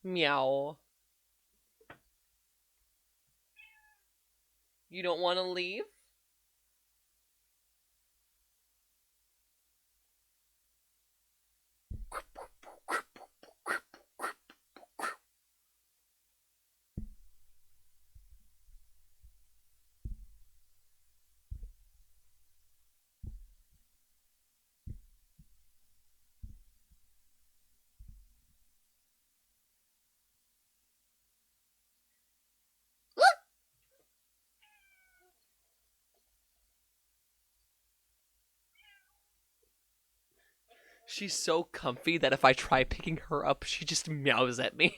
Meow. You don't want to leave? She's so comfy that if I try picking her up, she just meows at me.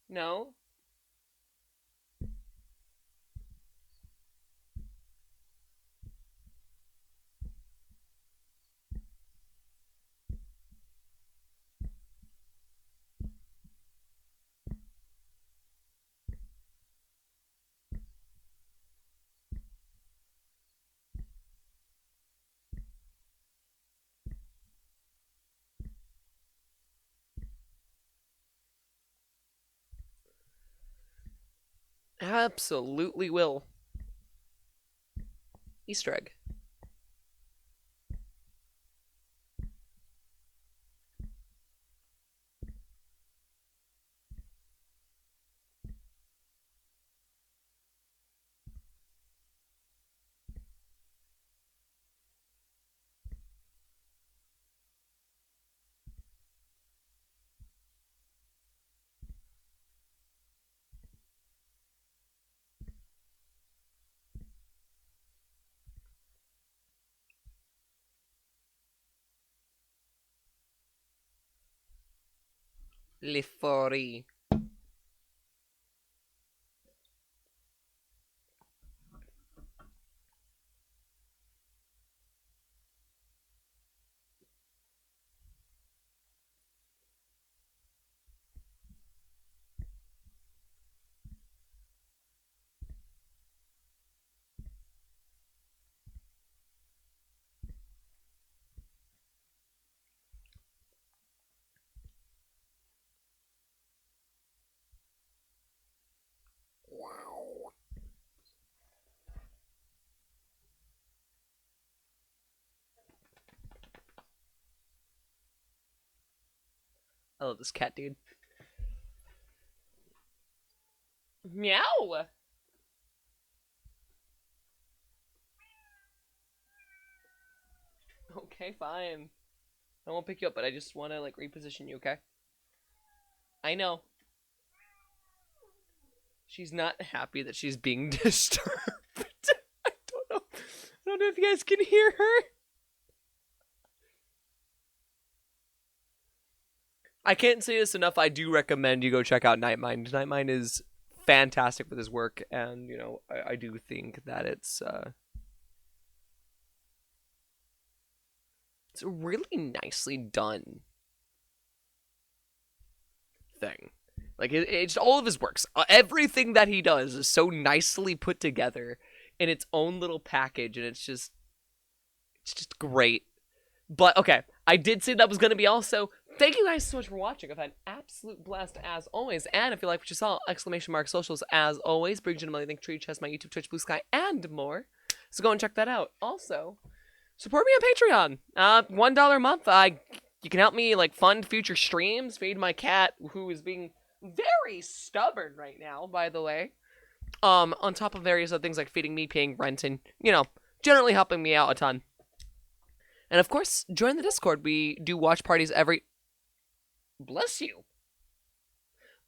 No? Absolutely will. Easter egg. Le furry. I love this cat, dude. Meow! Okay, fine. I won't pick you up, but I just want to, like, reposition you, okay? I know. She's not happy that she's being disturbed. I don't know. I don't know if you guys can hear her. I can't say this enough. I do recommend you go check out Nightmind. Nightmind is fantastic with his work, and, you know, I do think that it's a really nicely done thing. Like, it's all of his works. Everything that he does is so nicely put together in its own little package, and it's just great. But, okay, I did say that was going to be all, so thank you guys so much for watching. I've had an absolute blast as always, and if you like what you saw, exclamation mark socials as always, Bridge and Emily, Linktree, Chess, my YouTube, Twitch, Blue Sky, and more. So go and check that out. Also, support me on Patreon. $1 a month. You can help me, like, fund future streams, feed my cat, who is being very stubborn right now, by the way. On top of various other things like feeding me, paying rent, and, you know, generally helping me out a ton. And of course, join the Discord. We do watch parties every... Bless you.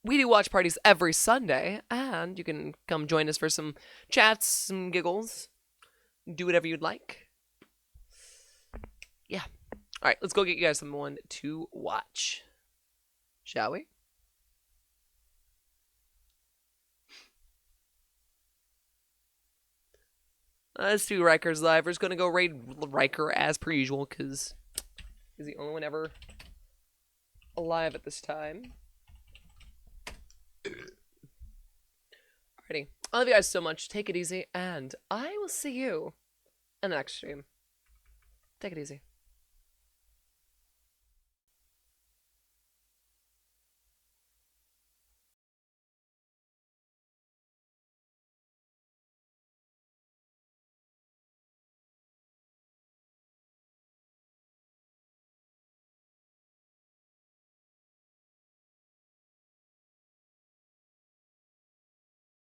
We do watch parties every Sunday, and you can come join us for some chats, some giggles. Do whatever you'd like. Yeah. Alright, let's go get you guys someone to watch. Shall we? Let's do Riker's live. We're just gonna go raid Riker as per usual, because he's the only one ever alive at this time. Alrighty. I love you guys so much. Take it easy, and I will see you in the next stream. Take it easy.